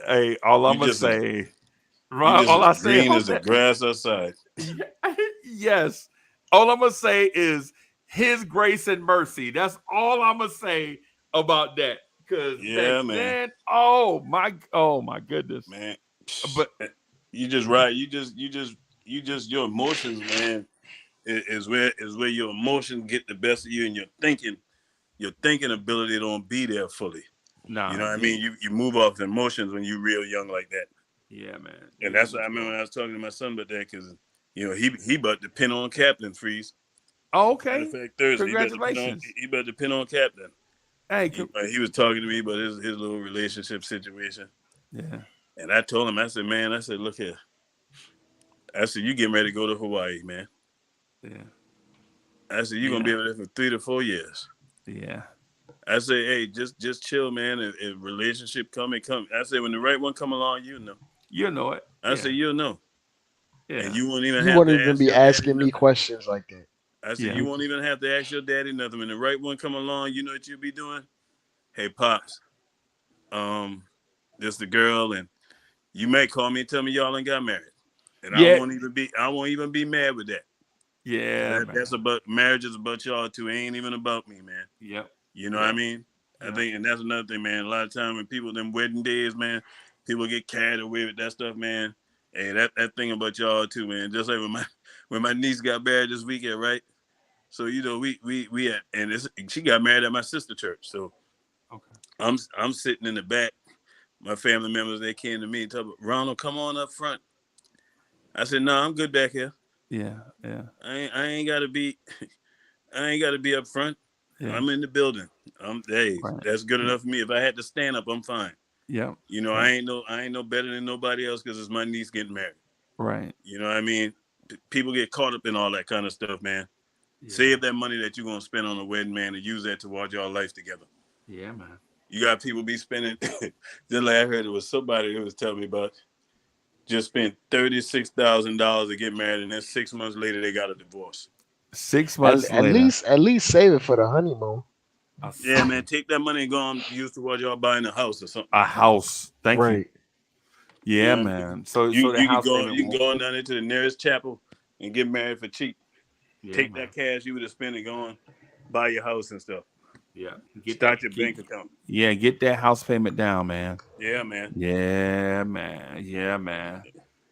Hey, all You I'm gonna just as say, you just all as I say green on as the that, grass outside. yes, all I'm gonna say is His grace and mercy. That's all I'm gonna say about that. Because back Yeah, man. then, oh my goodness. Man. But You just right. You just your emotions, man, is where your emotions get the best of you, and your thinking ability don't be there fully. You nah, know what I mean? You move off emotions when you real young like that. yeah, man, And you that's what I just remember go. when I was talking to my son about that, because he about to pin on Captain Freeze. Oh, Matter of okay, fact, Thursday congratulations. he about to pin on Captain. Hey, He was talking to me about his little relationship situation. yeah, And I told him, I said, man, look here. I said, you getting ready to go to Hawaii, man. yeah, I said, you're gonna be yeah, over there for 3 to 4 years. yeah, I say, hey, just chill, man. If relationship come. I say, when the right one come along, you know. you know it. I say, Yeah, you'll know. And yeah, you won't even You have won't to even ask be your daddy asking me nothing. questions like that. I said, yeah, you won't even have to ask your daddy nothing. When the right one come along, you know what you'll be doing? Hey, Pops, this the girl, and you may call me and tell me y'all ain't got married. And yeah, I won't even be mad with that. yeah, That's man. about marriage is about y'all two. It ain't even about me, man. Yep, You know what I yep, mean? I yep. think, and that's another thing, man. A lot of time when people them wedding days, man, people get carried away with that stuff, man. Hey, that thing about y'all too, man. Just like when my niece got married this weekend, right? So we had, and she got married at my sister church. So Okay. I'm sitting in the back. My family members, they came to me and told me, Ronald, come on up front. I said, no, I'm good back here. Yeah, yeah, I ain't gotta be I ain't gotta be up front. yeah. I'm in the building. Hey, Right. that's good Yeah, enough for me. If I had to stand up, I'm fine. yep, You know, yep. I ain't no better than nobody else because it's my niece getting married. Right. You know what I mean? People get caught up in all that kind of stuff, man. Yeah, Save that money that you're gonna spend on a wedding, man, and use that towards your life together. yeah, man. You got people be spending. Just like I heard, it was somebody that was telling me about just spent $36,000 to get married, and then 6 months later they got a divorce. 6 months At later, least save it for the honeymoon. Yeah, man, take that money and go and use towards y'all buying a house or something. a house. Thank you. Right. You Yeah, know what I mean? man. So the house payment You can won't. go on down into the nearest chapel and get married for cheap. Yeah, Take man. that cash you would have spent and go on, buy your house and stuff. Yeah. Get that. Start your Get, bank account. yeah. Get that house payment down, man. Yeah, man. Yeah, man. Yeah, man.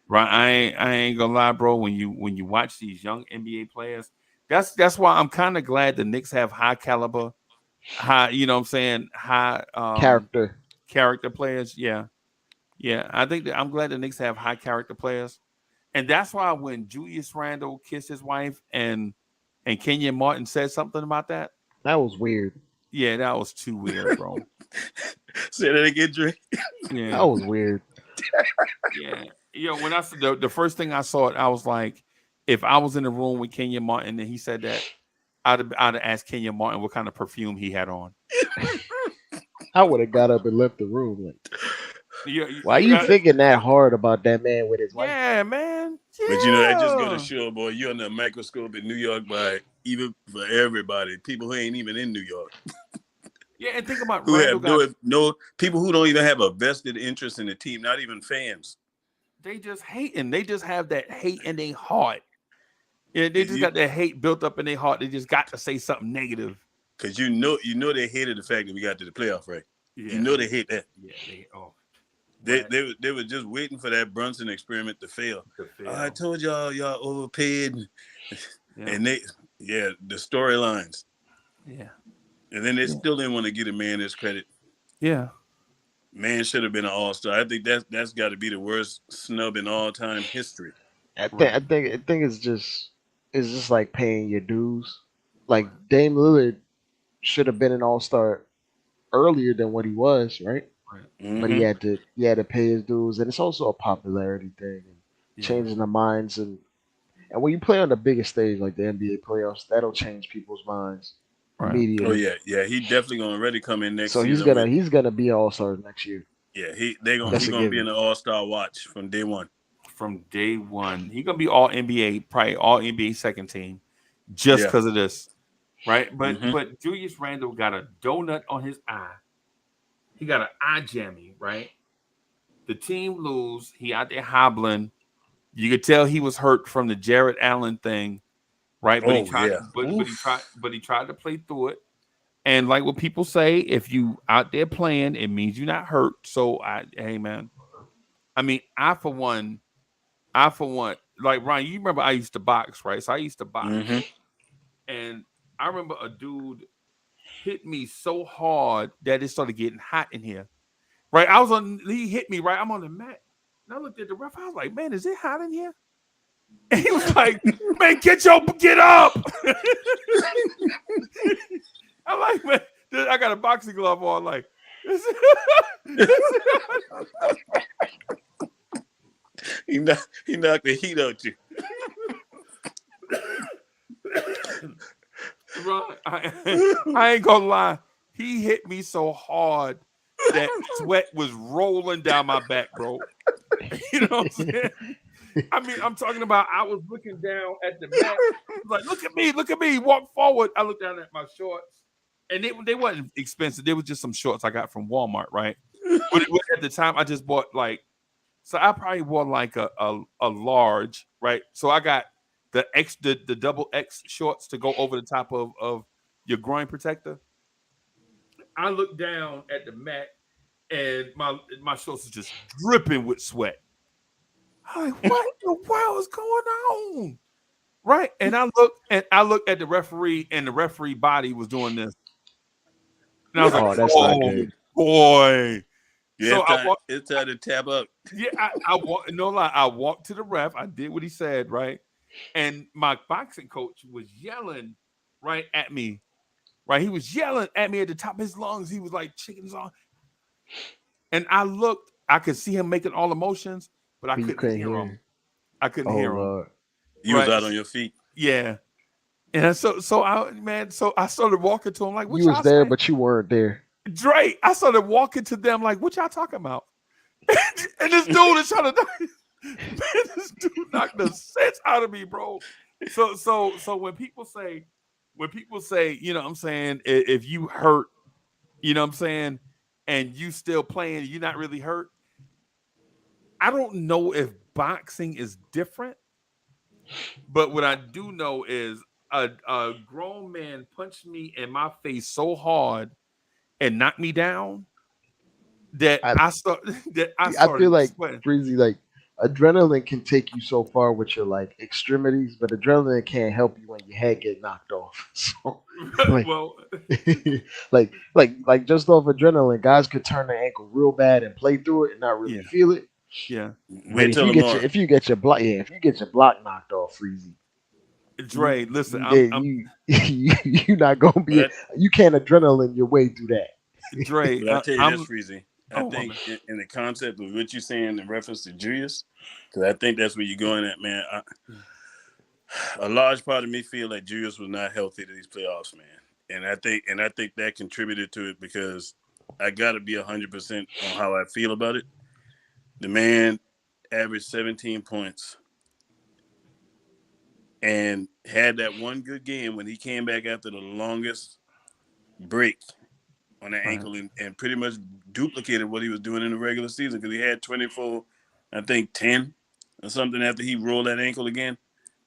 Right. I ain't gonna lie, bro. When you watch these young NBA players, that's why I'm kind of glad the Knicks have high caliber, high. You know what I'm saying? High Character. character players. Yeah. Yeah. I think that I'm glad the Knicks have high character players. And that's why when Julius Randle kissed his wife and Kenyon Martin said something about that, That was weird. yeah, that was too weird, bro. Say that again, Drake. That Yeah, was weird. yeah. When I said the first thing I saw it, I was like, if I was in the room with Kenyon Martin and he said that, I'd have asked Kenyon Martin what kind of perfume he had on. I would have got up and left the room. Like, Yeah, why you thinking that hard about that man with his wife? yeah, man. But you know, that just go to Yeah. show, boy, you're under a microscope in New York by even for everybody. People who ain't even in New York. Yeah, and think about Who Randall have got no people who don't even have a vested interest in the team, not even fans. they just hating. They just have that hate in their heart. Yeah, they just You got that hate built up in their heart. They just got to say something negative. Because you know they hated the fact that we got to the playoff, right? You Yeah, know they hate that. yeah, They were just waiting for that Brunson experiment to fail. to I fail. told y'all overpaid, Yeah, and the storylines, yeah, and then they yeah, still didn't want to give a man his credit. yeah. Man should have been an all-star. I think that's got to be the worst snub in all-time history. Right, I think it's just like paying your dues. Like Dame Lillard should have been an all star earlier than what he was, right? right. But Mm-hmm. he had to pay his dues, and it's also a popularity thing and Yeah, changing the minds and when you play on the biggest stage like the NBA playoffs, that'll change people's minds right. Oh immediately. yeah. He definitely gonna already come in next So season with. he's gonna be all star next year. Yeah, That's he a gonna be given. in the all-star watch from day one. From day one, he gonna be all NBA, probably all NBA second team, just Yeah. because of this. right? But Julius Randle got a donut on his eye. He got an eye jammy, right? The team lose. He out there hobbling. You could tell he was hurt from the Jared Allen thing, right? But he Oh tried, yeah. but he tried to play through it. And like what people say, if you out there playing, it means you're not hurt. So hey man, I mean, I for one, like Ryan, you remember I used to box, right? So I used to box, and I remember a dude hit me so hard that it started getting hot in here. Right, he hit me right. I'm on the mat, and I looked at the ref. I was like, man, is it hot in here? And he was like, man, get up. I'm like, man, I got a boxing glove on. Like, he knocked the heat out you. Bro, I ain't gonna lie. He hit me so hard that sweat was rolling down my back, bro. You know what I'm saying? I mean, I'm talking about I was looking down at the mat. Like, look at me, walk forward. I looked down at my shorts, and they wasn't expensive. They was just some shorts I got from Walmart, right? But at the time, I just bought so I probably wore like a large, right? So I got the double X shorts to go over the top of your groin protector. I looked down at the mat, and my shorts are just dripping with sweat. I'm like, what the world is going on? Right. And I looked at the referee, and the referee body was doing this. And I was like, that's not good. Boy. So it's time to tap up. Yeah, I walked, no lie, I walked to the ref. I did what he said, right? And my boxing coach was yelling right at me. Right. He was yelling at me at the top of his lungs. He was like chicken his arm. And I looked, I could see him making all emotions, but I couldn't hear him. I couldn't hear him. You was out on your feet. Yeah. And so I started walking to him like, what you was there, but you weren't there. Dre, I started walking to them like, what y'all talking about? And this dude is trying to this dude knocked the sense out of me, bro. So when people say, you know what I'm saying, if you hurt, you know what I'm saying, and you still playing, you're not really hurt. I don't know if boxing is different, but what I do know is a grown man punched me in my face so hard and knocked me down that I feel like Freezie, like adrenaline can take you so far with your like extremities, but adrenaline can't help you when your head get knocked off. So, like, well, like just off adrenaline, guys could turn their ankle real bad and play through it and not really feel it. Yeah. But if you get your block knocked off, Freezie. Dre, listen, you're not gonna be. You can't adrenaline your way through that. Dre, I'll tell you this, Freezie. I think in the concept of what you're saying in reference to Julius, because I think that's where you're going at, man. A large part of me feel like Julius was not healthy to these playoffs, man, and I think that contributed to it because I got to be 100% on how I feel about it. The man averaged 17 points and had that one good game when he came back after the longest break on the ankle and pretty much duplicated what he was doing in the regular season because he had 24, I think 10 or something after he rolled that ankle again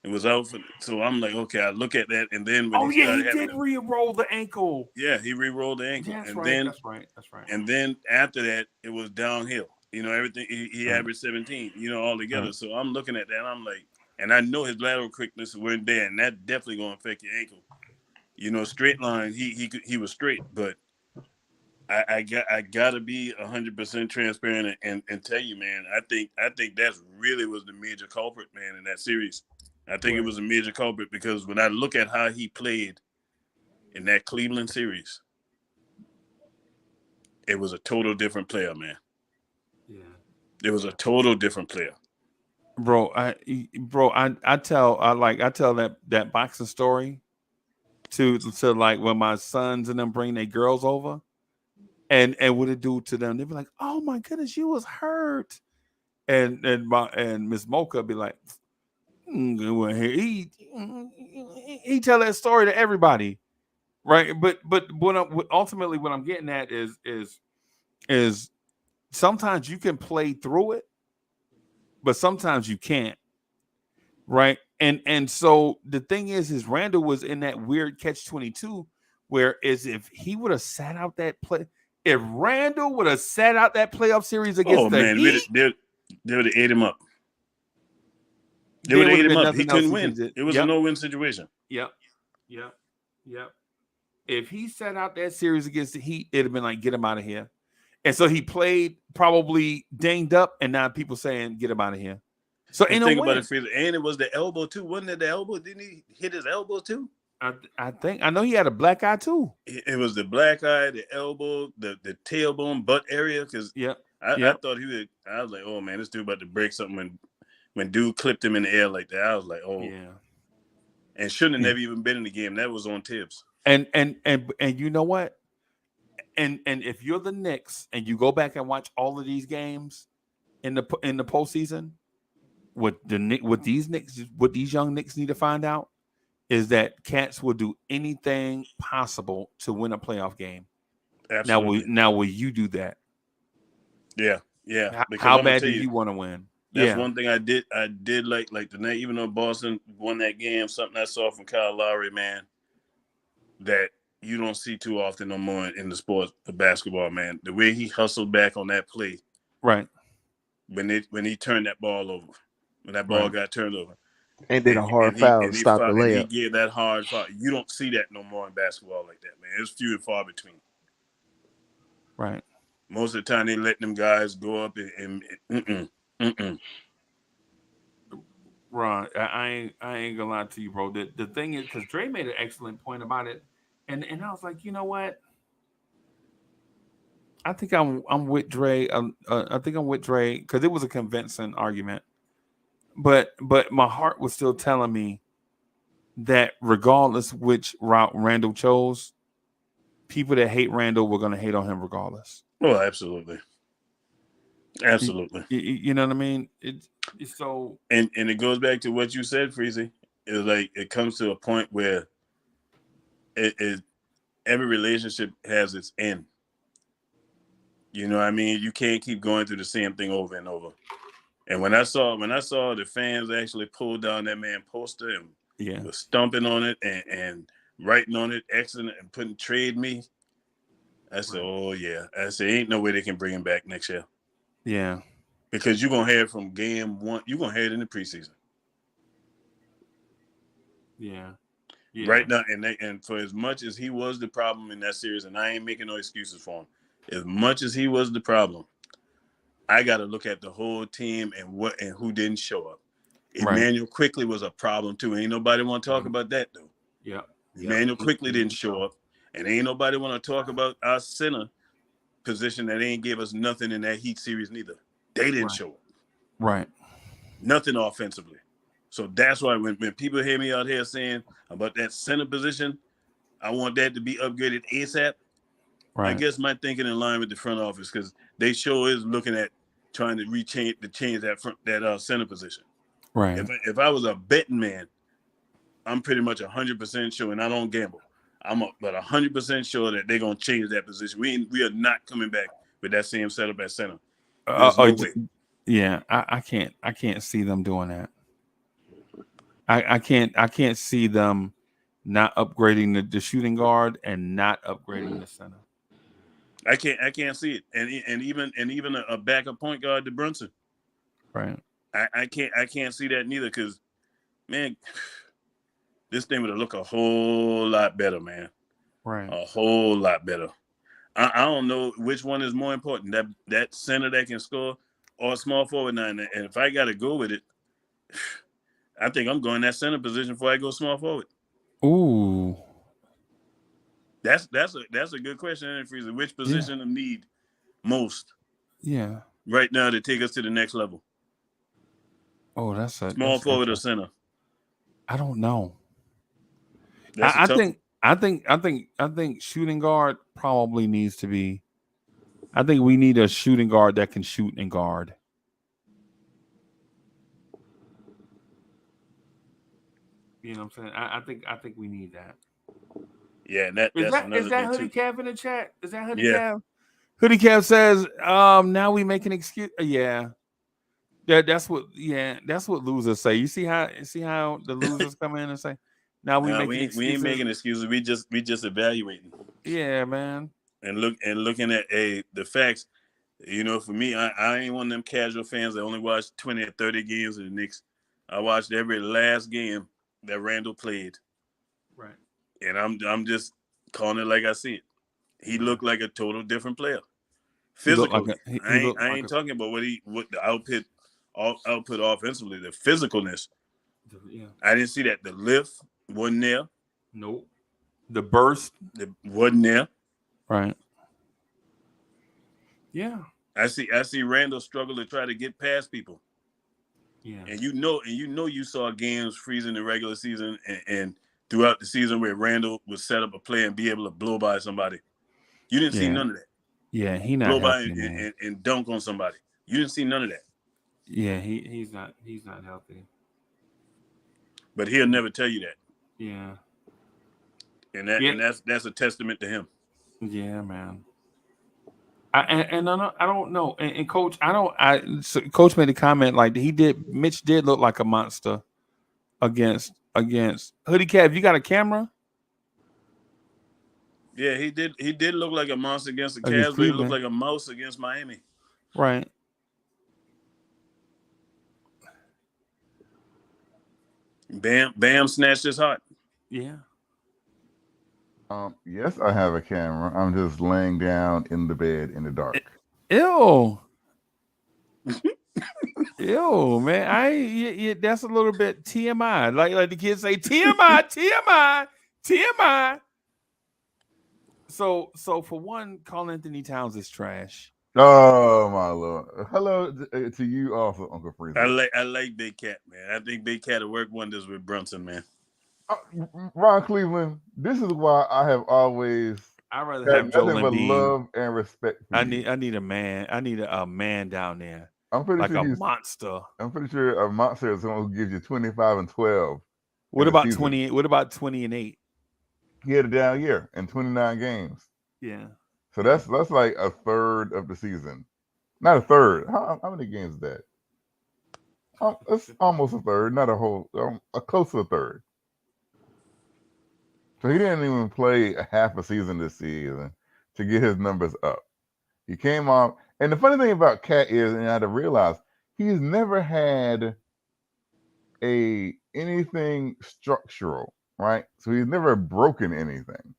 and was out for. So I'm like, okay, I look at that and then when he did re-roll the ankle. Yeah, he re-rolled the ankle. That's and right. Then, that's right. And then after that, it was downhill. You know, everything he averaged 17. You know, all together. Right. So I'm looking at that. And I'm like, and I know his lateral quickness weren't there, and that definitely gonna affect your ankle. You know, straight line, he was straight, but I gotta be 100% transparent and tell you, man. I think that's really was the major culprit, man, in that series. I think it was a major culprit because when I look at how he played in that Cleveland series, it was a total different player, man. Yeah, it was a total different player. Bro, I tell that boxing story to like when my sons and them bring their girls over. And what it do to them? They be like, "Oh my goodness, you was hurt," and Miss Mocha be like, he tell that story to everybody. Right, but ultimately what I'm getting at is sometimes you can play through it, but sometimes you can't. Right, and so the thing is Randall was in that weird catch-22, where is if he would have sat out that play, if Randall would have sat out that playoff series Oh against the man, Heat, they would have ate him up. They there would have would have ate him been up. He nothing else couldn't he win. could do. It was a Yep, no-win situation. yep, yep, yep. If he sat out that series against the Heat, it'd have been like, get him out of here. And so he played probably dinged up, and now people saying, get him out of here. So And ain't no think about win. it, Freezer. And it was the elbow too, wasn't it? The elbow? Didn't he hit his elbow too? I know he had a black eye too. It was the black eye, the elbow, the tailbone, butt area. Because Yep, I yep. thought he would. I was like, oh man, this dude about to break something. When dude clipped him in the air like that, I was like, oh. Yeah. And shouldn't have Yeah. never even been in the game. That was on Tibbs. And you know what? And if you're the Knicks and you go back and watch all of these games in the postseason, what these young Knicks need to find out is that cats will do anything possible to win a playoff game. Absolutely. Now will you do that? Yeah. Because How I'm gonna bad tell do you, you want to win? that's Yeah. one thing I did like the night, even though Boston won that game, something I saw from Kyle Lowry, man, that you don't see too often no more in the sport of basketball, man. The way he hustled back on that play. Right. When he turned that ball over, when that ball Right. got turned over. And did a hard foul to stop the And he layup. gave that hard foul. You don't see that no more in basketball like that, man. It's few and far between. Right. Most of the time, they let them guys go up and Ron, I ain't gonna lie to you, bro. The thing is, because Dre made an excellent point about it, and I was like, you know what? I think I'm with Dre. I think I'm with Dre because it was a convincing argument, but my heart was still telling me that regardless which route Randall chose, people that hate Randall were gonna hate on him regardless. Oh, absolutely. You know what I mean? It's so. And it goes back to what you said, Freezie. It's like it comes to a point where every relationship has its end. You know what I mean? You can't keep going through the same thing over and over. And when I saw the fans actually pull down that man poster and was stomping on it and writing on it, Xing it and putting trade me, I said, oh yeah. I said, ain't no way they can bring him back next year. Yeah. Because you're gonna hear it from game one. You're gonna hear it in the preseason. Yeah. Right now, and for as much as he was the problem in that series, and I ain't making no excuses for him, as much as he was the problem, I got to look at the whole team and who didn't show up. Emmanuel Quickly was a problem too. Ain't nobody want to talk about that though. Yeah. Emmanuel Quickly didn't show up, and ain't nobody want to talk about our center position that ain't gave us nothing in that Heat series neither. They didn't show up. Right. Nothing offensively. So that's why when people hear me out here saying about that center position, I want that to be upgraded ASAP. Right. I guess my thinking in line with the front office because they sure is looking at trying to change that center position. Right. If I was a betting man, I'm pretty much 100% sure, and I don't gamble. I'm but 100% sure that they're gonna change that position. We are not coming back with that same setup at center. There's no way. Yeah, I can't see them doing that. I can't see them not upgrading the shooting guard and not upgrading the center. I can't see it, and even a backup point guard to Brunson. Right. I can't see that neither because, man, this thing would have looked a whole lot better, man. Right. A whole lot better. I don't know which one is more important, that center that can score or small forward nine. And if I got to go with it, I think I'm going that center position before I go small forward. Ooh. That's a good question, Freezer. Which position of need most? Yeah. Right now to take us to the next level. Oh, that's small forward or center. I don't know. I think shooting guard probably needs to be. I think we need a shooting guard that can shoot and guard. You know what I'm saying? I think we need that. Yeah, and Is that's that another thing Hoodie too. Cav in the chat? Is that Hoodie Yeah. Cav? Hoodie Cav says, now we make an excuse. Yeah. That's what losers say. You see how the losers come in and say, now we making We excuses. ain't making excuses. We just evaluating. Yeah, man. And looking at the facts. You know, for me, I ain't one of them casual fans that only watch 20 or 30 games of the Knicks. I watched every last game that Randall played. Right. And I'm just calling it like I see it. He looked like a total different player. Physically. I ain't talking about what the output offensively, the physicalness. Yeah. I didn't see that. The lift wasn't there. Nope. The burst wasn't there. Right. Yeah. I see Randall struggle to try to get past people. Yeah. And you saw games freezing the regular season and throughout the season where Randall would set up a play and be able to blow by somebody. You didn't see none of that. Yeah, he not blow by healthy, man. and dunk on somebody. You didn't see none of that. Yeah, he's not healthy. But he'll never tell you that. Yeah. And that's a testament to him. Yeah, man. I don't know. And Coach, Coach made a comment like Mitch did look like a monster against Hoodie Cav. You got a camera? Yeah, he did look like a monster against the Cavs, but he looked like a mouse against Miami. Right. Bam snatched his heart. Yeah. Yes, I have a camera. I'm just laying down in the bed in the dark. Ew. Ew, man. That's a little bit TMI. Like the kids say, TMI, TMI. So for one, Karl Anthony Towns is trash. Oh my Lord! Hello to you also, Uncle Freezie. I like Big Cat, man. I think Big Cat will work wonders with Brunson, man. Ron Cleveland, this is why I have always I'd rather have nothing Joel but Embiid. love and respect for you. I need a man. I need a man down there. I'm pretty sure he's a monster. I'm pretty sure a monster is someone who gives you 25 and 12. What about 20? What about 20 and 8? He had a down year in 29 games. Yeah. So that's like a third of the season. Not a third. How many games is that? It's almost a third, not a whole, close to a third. So he didn't even play a half a season this season to get his numbers up. He came off, and the funny thing about Cat is, and I had to realize, he's never had anything structural, right? So he's never broken anything,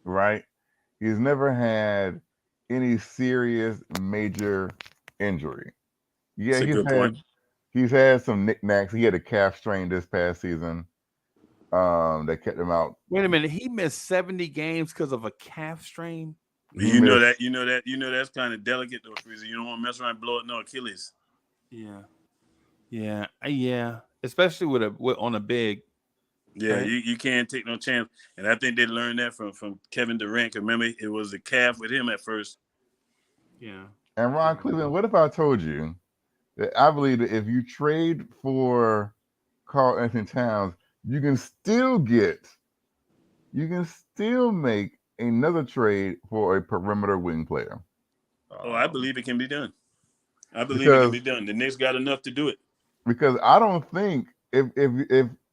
right? He's never had any serious major injury. Yeah, he's had some knickknacks. He had a calf strain this past season. That kept him out. Wait a minute, he missed 70 games because of a calf strain. You know that's kind of delicate though, Freezer. You don't want to mess around and blow up no Achilles. Yeah. Especially on a big. Yeah, right? you can't take no chance. And I think they learned that from Kevin Durant. Remember, it was the calf with him at first. Yeah. And Ron Cleveland, what if I told you that I believe that if you trade for Karl Anthony Towns, you can still make another trade for a perimeter wing player. Oh, I believe it can be done. It can be done. The Knicks got enough to do it. Because I don't think if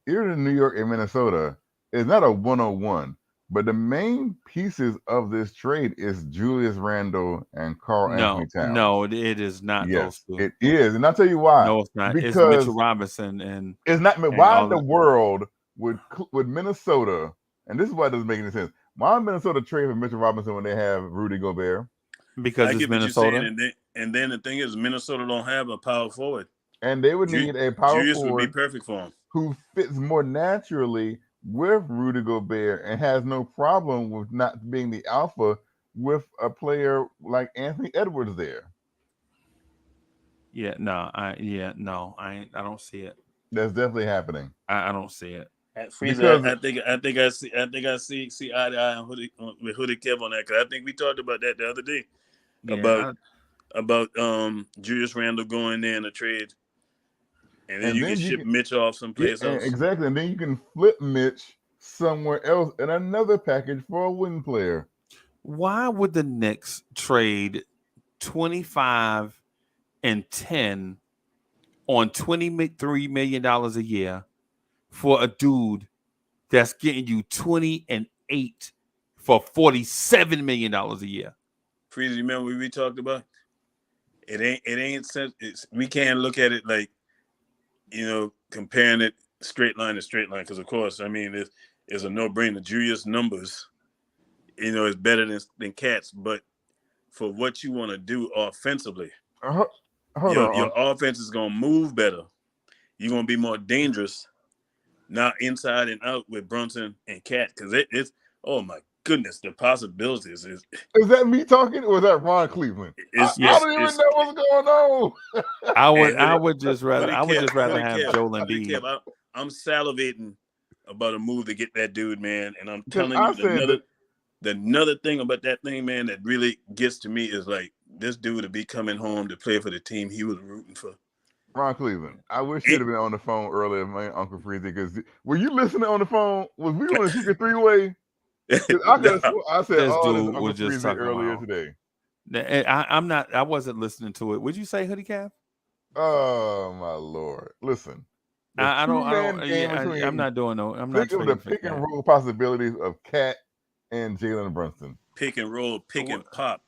you're in New York and Minnesota, it's not a 101. But the main pieces of this trade is Julius Randle and Karl Anthony Towns. No, it is not those two. It is, and I'll tell you why. No, it's not. Because it's Mitchell Robinson and it's not. Why in the world would Minnesota? And this is why it doesn't make any sense. Why would Minnesota trade for Mitchell Robinson when they have Rudy Gobert? Because it's Minnesota. And then the thing is, Minnesota don't have a power forward. And they would need a power Julius forward would be perfect for him, who fits more naturally with Rudy Gobert and has no problem with not being the alpha with a player like Anthony Edwards there. I don't see it. That's definitely happening. I don't see it. Freezer, I think I see eye to eye with Hoodie Kev on that, because I think we talked about that the other day about Julius Randle going there in a trade, and then you can ship Mitch off someplace else. Exactly, and then you can flip Mitch somewhere else in another package for a wing player. Why would the Knicks trade 25 and 10 on $23 million a year for a dude that's getting you 20 and 8 for $47 million a year? Freezie, remember what we talked about? It ain't we can't look at it like, comparing it straight line to straight line, because of course, I mean, it's a no-brainer. Julius numbers, is better than Cats, but for what you want to do offensively, Hold your on. offense is gonna move better. You're gonna be more dangerous, not inside and out with Brunson and Cat, because it's oh my goodness, the possibilities is that me talking, or is that Ron Cleveland? I don't even know what's going on. I would just rather have Joel Embiid. I'm salivating about a move to get that dude, man. And I'm telling I you, said another thing about that thing, man, that really gets to me is like this dude to be coming home to play for the team he was rooting for. Ron Cleveland. I wish you'd have been on the phone earlier, man, Uncle Freezie, because were you listening on the phone? Was we on a secret three-way? I said This all this dude Uncle was just Freezie talking earlier about today. I wasn't listening to it. Would you say, Hoodie Cap? Oh my Lord! Listen, I'm not doing no. I'm not think of the trading for pick and Cat. roll possibilities of Cat and Jalen Brunson. Pick and roll, pick and pop,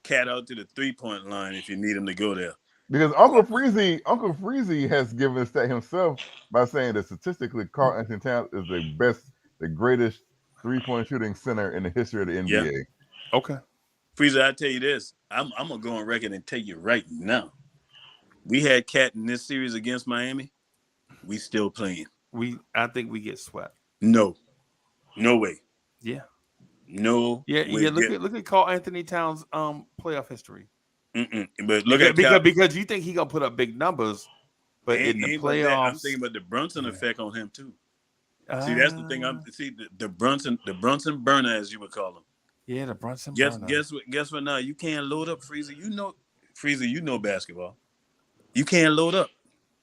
Cat out to the 3-point line if you need him to go there. Because Uncle Freezie has given us that himself by saying that statistically, Karl Anthony Towns is the greatest 3-point shooting center in the history of the NBA. Yeah. Okay. Freezer, I tell you this, I'm gonna go on record and tell you right now. We had Cat in this series against Miami. We still playing. I think we get swept. No way. Yeah. No. Yeah. way. Yeah. Look at Karl Anthony Towns' playoff history. But look because you think he gonna put up big numbers, but in the playoffs, I'm thinking about the Brunson effect on him too. See, that's the thing. The Brunson burner, as you would call him. Yeah, the Brunson burner. burner. Guess what? Now you can't load up, Freezer. You know basketball. You can't load up.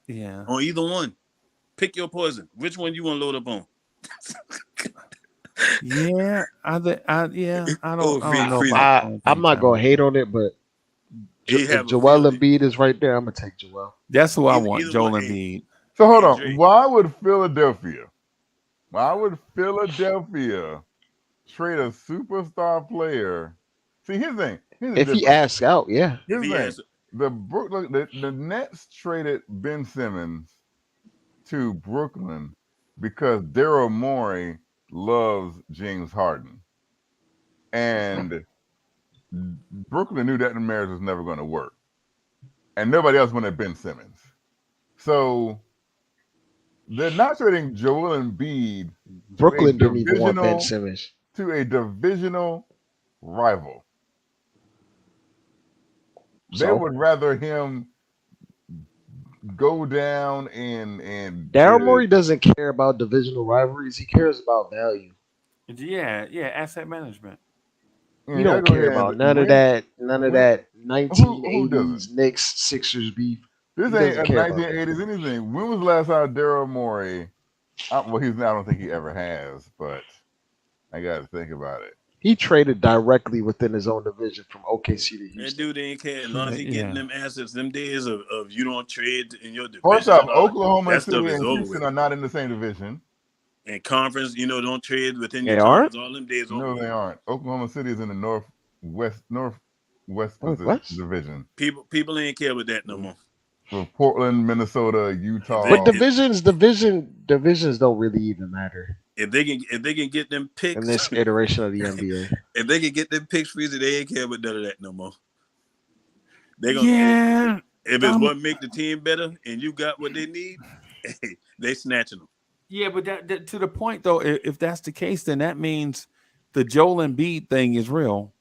Yeah. On either one. Pick your poison. Which one you want to load up on? Yeah, I don't know. I'm not gonna hate on it, but if Joel Embiid is right there, I'm gonna take Joel. That's who I want, Joel Embiid. So hold on. Why would Philadelphia trade a superstar player? See, here's the thing. If he asks out, yeah. Here's the thing. The Nets traded Ben Simmons to Brooklyn because Daryl Morey loves James Harden. And Brooklyn knew that the marriage was never going to work. And nobody else wanted Ben Simmons. So they're not trading Joel Embiid. Brooklyn didn't even want Ben Simmons. To a divisional rival. They would rather him go down and Daryl Morey doesn't care about divisional rivalries. He cares about value. Yeah, asset management. You don't care about none of that 1980s Knicks Sixers beef. This ain't a 1980s anything. When was the last time Daryl Morey? I don't think he ever has, but I got to think about it. He traded directly within his own division from OKC to Houston. That dude ain't care as long as he getting them assets. Them days of you don't trade in your division. First off, Oklahoma City and Houston are not in the same division. And conference, don't trade within your conference. All them days over. No, they aren't. Oklahoma City is in the northwest division. People ain't care with that no more. For Portland, Minnesota, Utah. But divisions don't really even matter. If they can get them picks in this iteration of the NBA. If they can get them picks, Freezer, they ain't care about none of that no more. They gonna if it's what make the team better and you got what they need, they snatching them. Yeah, but that to the point though, if that's the case, then that means the Joel Embiid thing is real.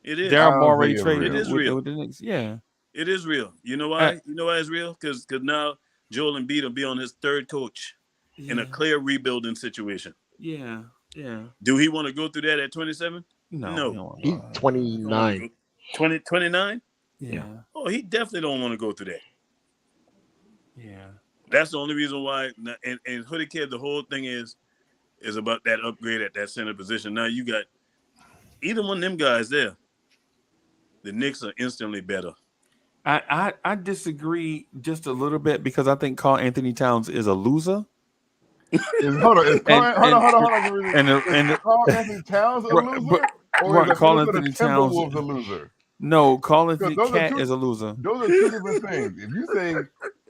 It is. Daryl Morey traded. It is real. With the Knicks. Yeah, it is real. You know why? You know why it's real? Because now Joel Embiid will be on his third coach in a clear rebuilding situation. Yeah. Do he want to go through that at 27? No. He's 29. 29? Yeah. Oh, he definitely don't want to go through that. Yeah. That's the only reason why. And Hoodie Kid, the whole thing is is about that upgrade at that center position. Now you got either one of them guys there. The Knicks are instantly better. I disagree just a little bit because I think Karl Anthony Towns is a loser. Hold on. Is Karl Anthony Towns a loser? Or is Karl the Anthony Towns Timberwolves a loser? No, Karl Anthony Those Cat is a loser. Those are two different things.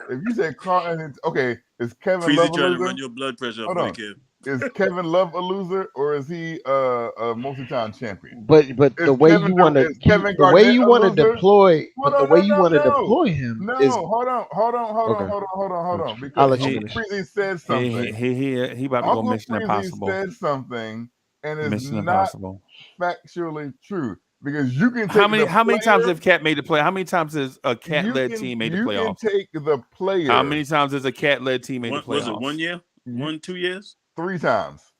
If you say Karl Anthony, okay, is Kevin Freezie Love a trying loser? to run your blood pressure up, Hold on. Kid. Is Kevin Love a loser or is he a multi-time champion? But the way you want to the way you want to deploy, but the way you want to deploy him is hold on. Because I'll let you Uncle finish. Freezie said something. He about to go Mission Impossible. Said something, and it's Mission not Impossible. factually true. Because you can take how many times have Cat made the play? How many times has a Cat-led team made the playoffs? You can take the player. How many times has a Cat-led team made the playoffs? Was it 1 year? 1, 2 years? 3 times.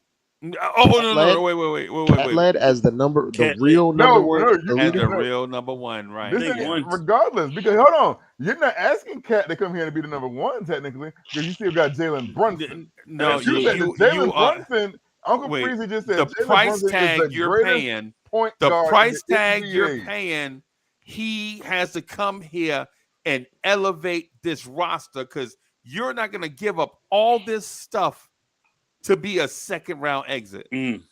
Oh no! Wait! Cat-led as the real number one. As the real number one, right? Regardless, because hold on, you're not asking Cat to come here to be the number one technically, because you still got Jalen Brunson. No, Jalen Brunson. Uncle Freezie just said the Jalen price Brunson tag is the you're paying. Point the guard price in the tag NBA. you're paying. He has to come here and elevate this roster because you're not going to give up all this stuff to be a second round exit. And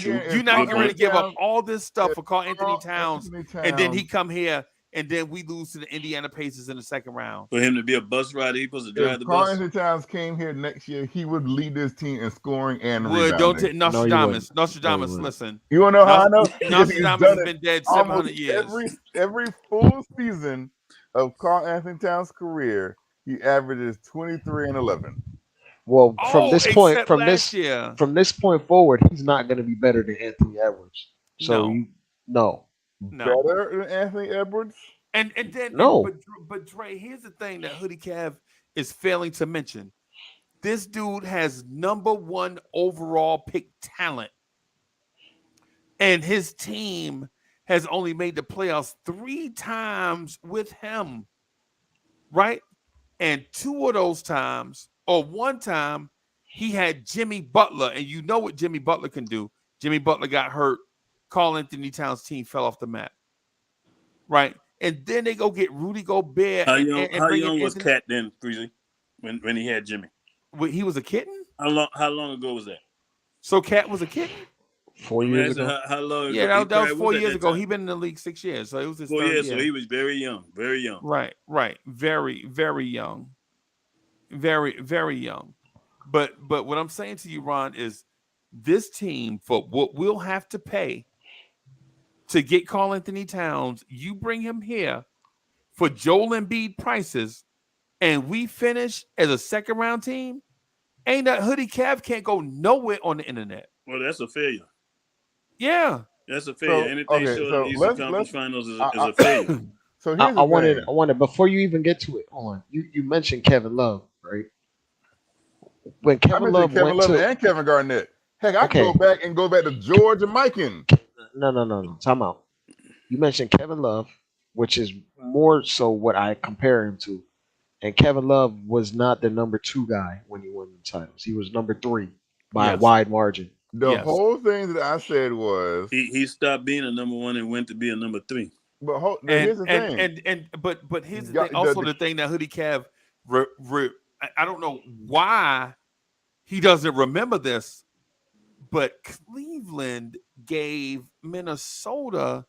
you're not going to give up all this stuff for Karl Anthony Towns, and then he come here. And then we lose to the Indiana Pacers in the second round. For him to be a bus rider, he supposed to drive the bus. Karl Anthony Towns came here next year, he would lead this team in scoring and rebounding. Nostradamus, listen. You want to know how I know? Nostradamus has been dead 700 years. Every full season of Karl Anthony Towns' career, he averages 23 and 11. Well, from this point forward, he's not going to be better than Anthony Edwards. So no. Better than Anthony Edwards? And then no. But Dre, here's the thing that Hoodie Cav is failing to mention. This dude has number 1 overall pick talent. And his team has only made the playoffs 3 times with him. Right? And 2 of those times, or 1 time, he had Jimmy Butler. And you know what Jimmy Butler can do. Jimmy Butler got hurt. Karl Anthony Towns' team fell off the map, right? And then they go get Rudy Gobert. How young was Cat then, Freezie, when he had Jimmy? He was a kitten? How long ago was that? So Cat was a kitten? 4 years ago. How long ago? Yeah, that was 4 years ago. He'd been in the league 6 years, so it was his 4 third years. year. So he was very young, very young. Right, very, very young, very, very young. But what I'm saying to you, Ron, is this team, for what we'll have to pay to get Karl Anthony Towns, you bring him here for Joel Embiid prices, and we finish as a second round team. Ain't that Hoodie Cav can't go nowhere on the internet. Well, that's a failure. Yeah, that's a failure. Anything short of the Eastern Conference Finals is a failure. So I wanted before you even get to it. Hold on, you mentioned Kevin Love, right? When Kevin Love and Kevin Garnett. Heck, I can go back to George and Mikan. No. Time out. You mentioned Kevin Love, which is more so what I compare him to. And Kevin Love was not the number 2 guy when he won the titles. He was number 3 by a wide margin. The whole thing that I said was he stopped being a number 1 and went to be a number 3. But here's the thing. But here's the thing. Also, the thing that Hoodie Cav, I don't know why he doesn't remember this. But Cleveland gave Minnesota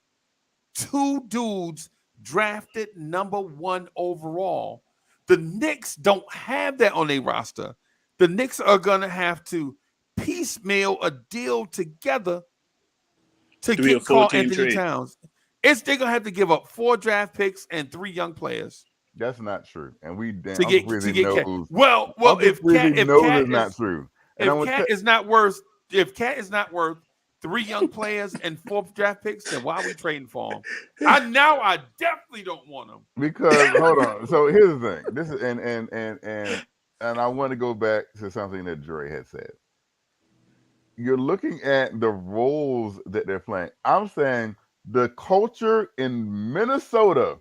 2 dudes drafted number 1 overall. The Knicks don't have that on their roster. The Knicks are going to have to piecemeal a deal together to get Karl Anthony Towns. They're going to have to give up 4 draft picks and 3 young players. That's not true. And we to get knows. Well, if Cat is not true. If Cat is not worth If Cat is not worth 3 young players and 4 draft picks, then why are we trading for him? I definitely don't want him. Because hold on. So here's the thing. This is and I want to go back to something that Dre had said. You're looking at the roles that they're playing. I'm saying the culture in Minnesota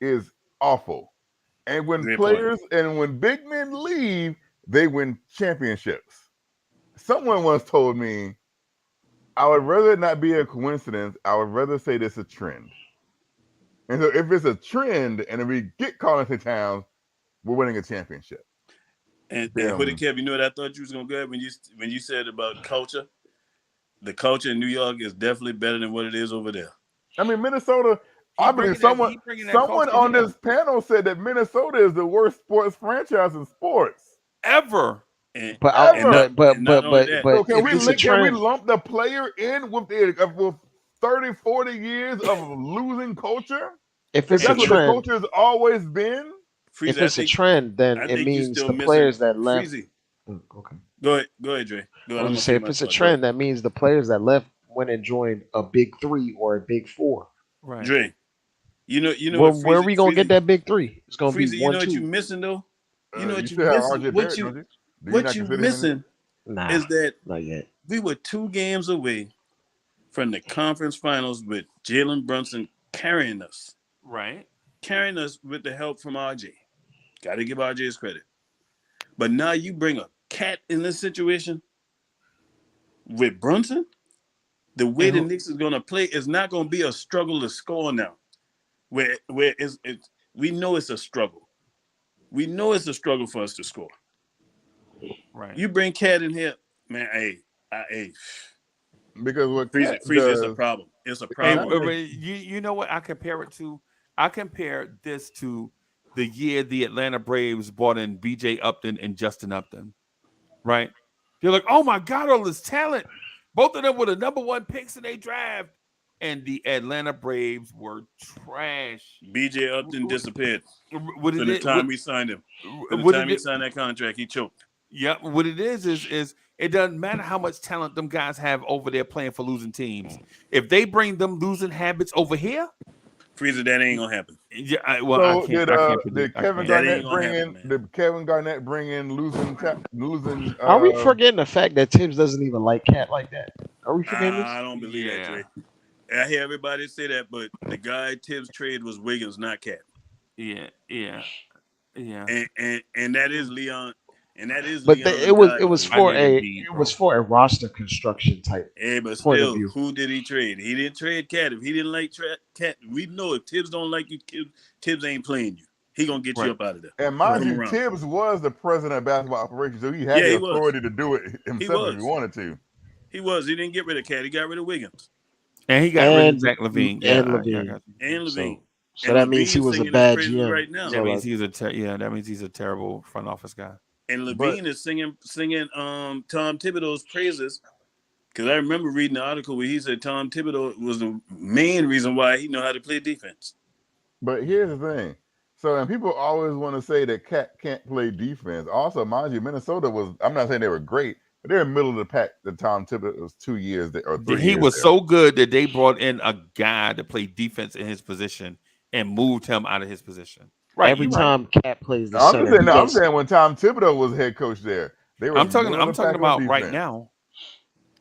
is awful. And when when big men leave, they win championships. Someone once told me, I would rather it not be a coincidence. I would rather say this is a trend. And so if it's a trend and if we get Carlton Towns, we're winning a championship. And with it, Kev, you know what I thought you was gonna go when you said about culture. The culture in New York is definitely better than what it is over there. I mean, Minnesota. I believe someone on this panel said that Minnesota is the worst sports franchise in sports ever. But so can we trend. lump the player in with 30, 40 years of losing culture? If it's that's a what trend, the culture has always been. If it's a trend, then it means the players that left. Okay. Go ahead, Dre. I was gonna say if it's a trend, that means the players that left went and joined a big three or a big four. Right. Dre, you know where are we gonna get that big three? It's gonna Freezie, be you 1, know 2. what you missing though? You know what you you missing? What you missing Nah, is that not yet. We were 2 games away from the conference finals with Jalen Brunson carrying us. Right. Carrying us with the help from RJ. Got to give RJ his credit. But now you bring a cat in this situation with Brunson, the way the Knicks is going to play is not going to be a struggle to score now. Where it's we know it's a struggle. We know it's a struggle for us to score. Right. You bring Cat in here, man. Hey. Because what Freezie is a problem. It's a problem. You know what I compare it to? I compare this to the year the Atlanta Braves brought in B.J. Upton and Justin Upton. Right? You're like, oh my God, all this talent. Both of them were the number 1 picks in their draft. And the Atlanta Braves were trash. B.J. Upton disappeared. What From the time we signed him. From the time he signed that contract, he choked. Yeah, what it is it doesn't matter how much talent them guys have over there playing for losing teams. If they bring them losing habits over here, Freezer, that ain't gonna happen. Yeah, I can't. Did Kevin Garnett bring in losing? Are we forgetting the fact that Tibbs doesn't even like Cat like that? Are we forgetting this? I don't believe that, Dre. I hear everybody say that, but the guy Tibbs trade was Wiggins, not Cat. Yeah. And that is Leon. And that is. But it was for a roster construction type. Hey, but point of still, view. who did he trade? He didn't trade Cat. If he didn't like Cat, we know if Tibbs don't like you, Tibbs ain't playing you. He gonna get you up out of there. And mind you, Tibbs was the president of basketball operations, so he had the authority to do it himself if he wanted to. He was. He didn't get rid of Cat. He got rid of Wiggins. And he got rid of Zach LaVine. And LaVine. And LaVine. So that means he was a bad GM. Right now. That means that means he's a terrible front office guy. And LaVine is singing Tom Thibodeau's praises. Because I remember reading the article where he said Tom Thibodeau was the main reason why he know how to play defense. But here's the thing. So, and people always want to say that Cat can't play defense. Also, mind you, Minnesota was, I'm not saying they were great, but they're in the middle of the pack. The Tom Thibodeau was 2 years or 3 years. He was so good that they brought in a guy to play defense in his position and moved him out of his position. Right, every time Cat plays the center. I'm saying when Tom Thibodeau was head coach there, they were. I'm talking about right now.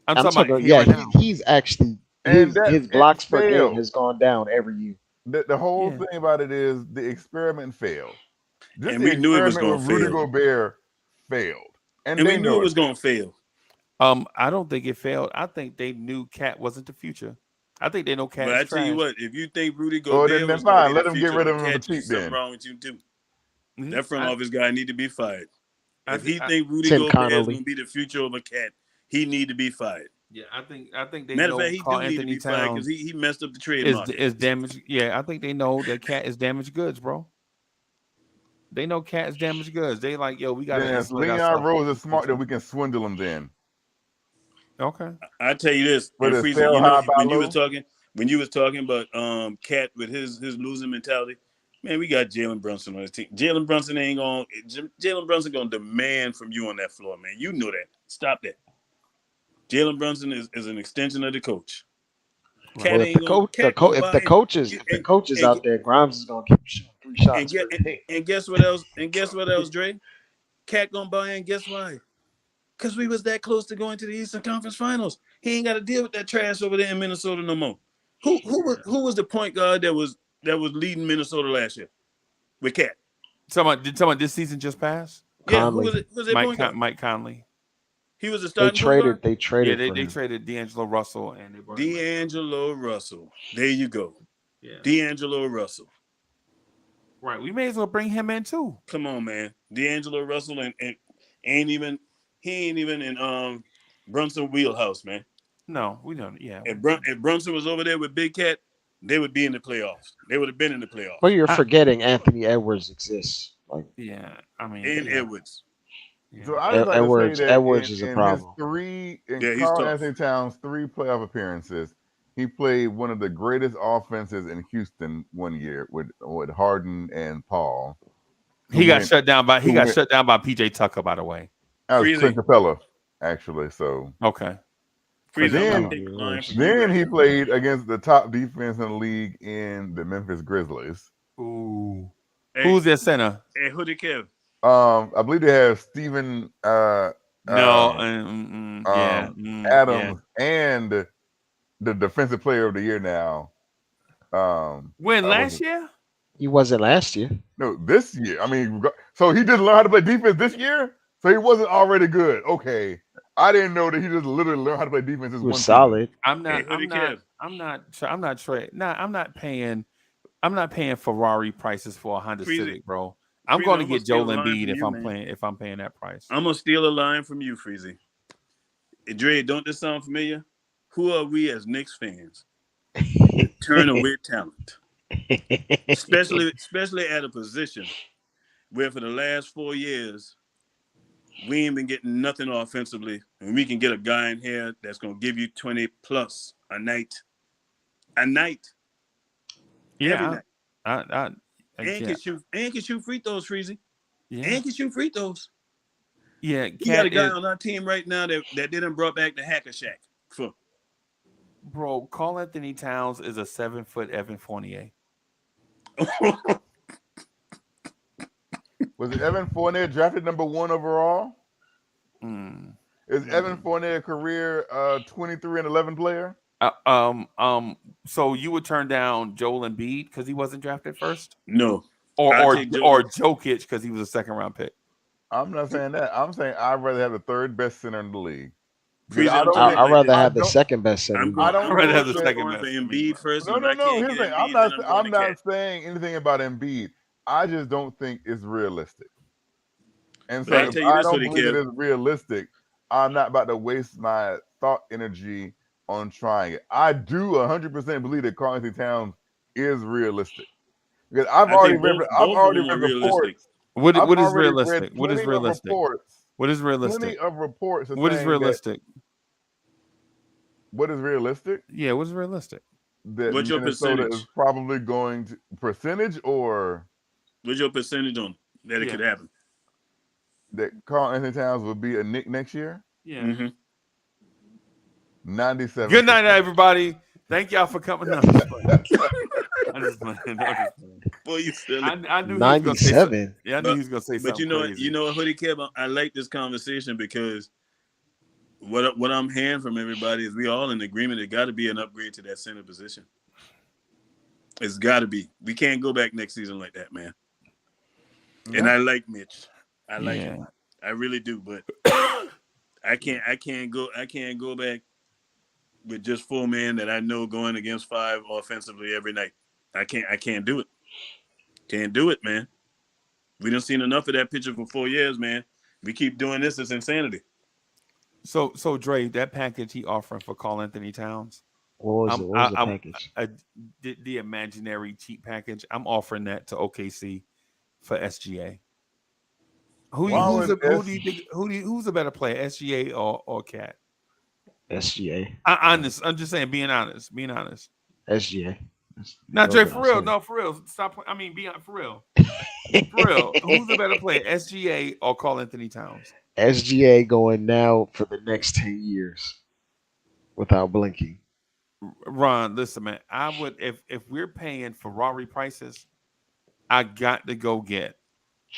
I'm talking about right now. He's actually his blocks per game has gone down every year. The whole thing about it is the experiment failed. And we knew it was going to fail. Rudy Gobert failed, and we knew it was going to fail. I don't think it failed. I think they knew Cat wasn't the future. I think they know Cat. But I tell you what, if you think Rudy Gobert then fine. Let him get rid of him for cheap. Something wrong with you too. Mm-hmm. That front office guy need to be fired. If he think Rudy Gobert is going to be the future of a Cat, he need to be fired. Yeah, I think they Matter know of fact, he Karl do need to be fired because he messed up the trade market. Is damaged. Yeah, I think they know that Cat is damaged goods, bro. They know Cat is damaged goods. They like, yo, we got to. Leon Rose is smart that we can swindle him then. Okay. I tell you this, Freezie, when you was talking about Cat with his losing mentality, man, we got Jalen Brunson on his team. Jalen Brunson gonna demand from you on that floor, man. You know that. Stop that. Jalen Brunson is an extension of the coach. Well, if the coach is out there, Grimes is gonna keep shooting 3 shots. And guess what else? Dre? Cat gonna buy in. Guess why? Because we was that close to going to the Eastern Conference Finals. He ain't got to deal with that trash over there in Minnesota no more. Who was the point guard that was leading Minnesota last year with Cat? Did someone this season just pass? Yeah, who was it? Mike Conley. He was a They starting point guard. traded. They traded Yeah, for they him. traded D'Angelo Russell and they brought him back. D'Angelo Russell. There you go. Yeah. D'Angelo Russell. Right. We may as well bring him in too. Come on, man. D'Angelo Russell and ain't even in Brunson wheelhouse, man. No, we don't. Yeah. If Brunson was over there with Big Cat, they would be in the playoffs. They would have been in the playoffs. But you're forgetting Anthony Edwards exists. Like, yeah, I mean, and Edwards. So I just like Edwards. to say that Edwards is a in problem. he's Carl tough. Anthony Towns' 3 playoff appearances, he played one of the greatest offenses in Houston one year with Harden and Paul. He got shut down by PJ Tucker, by the way. That was Clint Capella, actually. So okay. Then he played against the top defense in the league in the Memphis Grizzlies. Ooh. Who's their center? Hey, who did Kev? I believe they have Steven Adams and the defensive player of the year now. When last year? He wasn't last year. No, this year. I mean, so he just learned how to play defense this year? So he wasn't already good. Okay. I didn't know that he just literally learned how to play defense this He was one solid. I'm not paying Ferrari prices for a Honda Civic, bro. I'm going to get Joel Embiid if I'm paying that price. I'm gonna steal a line from you, Freezie. Dre, don't this sound familiar? Who are we as Knicks fans? Turn away talent, especially at a position where for the last 4 years we ain't been getting nothing offensively, and we can get a guy in here that's gonna give you 20 plus a night. Yeah, every night. And can shoot free throws, Freezie. Yeah. And can shoot free throws. Yeah, you got a guy on our team right now that didn't brought back the Hacker Shack. Bro, Karl Anthony Towns is a 7-foot Evan Fournier. Was it Evan Fournier drafted number 1 overall? Is Evan Fournier a career 23-11 player? So you would turn down Joel Embiid because he wasn't drafted first? No. Or Jokic because he was a 2nd-round pick. I'm not saying that. I'm saying I'd rather have the 3rd best center in the league. I'd rather have the 2nd best center. I'd rather have the 2nd best. Embiid first. No. Here's the thing. I'm not saying anything about Embiid. I just don't think it's realistic. And so if I don't believe it is realistic, I'm not about to waste my thought energy on trying it. I do 100% believe that Karl Anthony Towns is realistic. Because I've already read reports. What is realistic? What is realistic? What is realistic? Plenty of reports. What is realistic? What is realistic? Yeah, what's realistic? That what's your Minnesota percentage? is probably going to percentage or what's your percentage on that it could happen? That Karl Anthony Towns will be a Knick next year? Yeah. Mm-hmm. 97. Good night, everybody. Thank y'all for coming up. I'm just playing. Boy, you silly. I knew 97. I knew he was gonna say something. But you know what, Hoodie Kev, I like this conversation because what I'm hearing from everybody is we all in agreement. It got to be an upgrade to that center position. It's got to be. We can't go back next season like that, man. Yeah. And I like Mitch. I like him. I really do. But I can't go back with just 4 men that I know going against 5 offensively every night. I can't do it. Can't do it, man. We done seen enough of that picture for 4 years, man. We keep doing this, it's insanity. So Dre, that package he offering for Karl Anthony Towns. What was the package? The imaginary cheap package. I'm offering that to OKC for SGA. Who's a better player, SGA or Cat? SGA. I'm just saying, being honest. SGA. Not Dre, for real. No, for real. Stop. I mean, be for real. For real. Who's the better player, SGA or Karl Anthony Towns? SGA going now for the next 10 years without blinking. Ron, listen, man. I would if we're paying Ferrari prices, I got to go get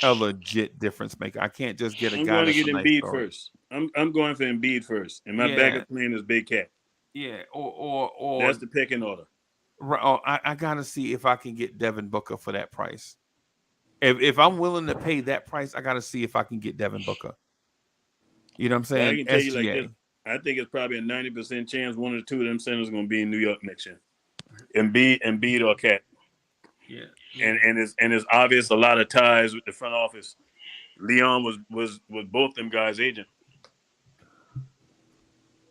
a legit difference maker. I can't just get a guy. I'm going to get Embiid first. I'm going for Embiid first, and my backup plan is Big Cat. Yeah, or that's the pecking order. I gotta see if I can get Devin Booker for that price. If I'm willing to pay that price, I gotta see if I can get Devin Booker. You know what I'm But I saying? can tell you like SGA. this. I think it's probably a 90% chance one or two of them centers are going to be in New York next year. Embiid or Cat. Yeah. And it's obvious a lot of ties with the front office. Leon was both them guys' agent.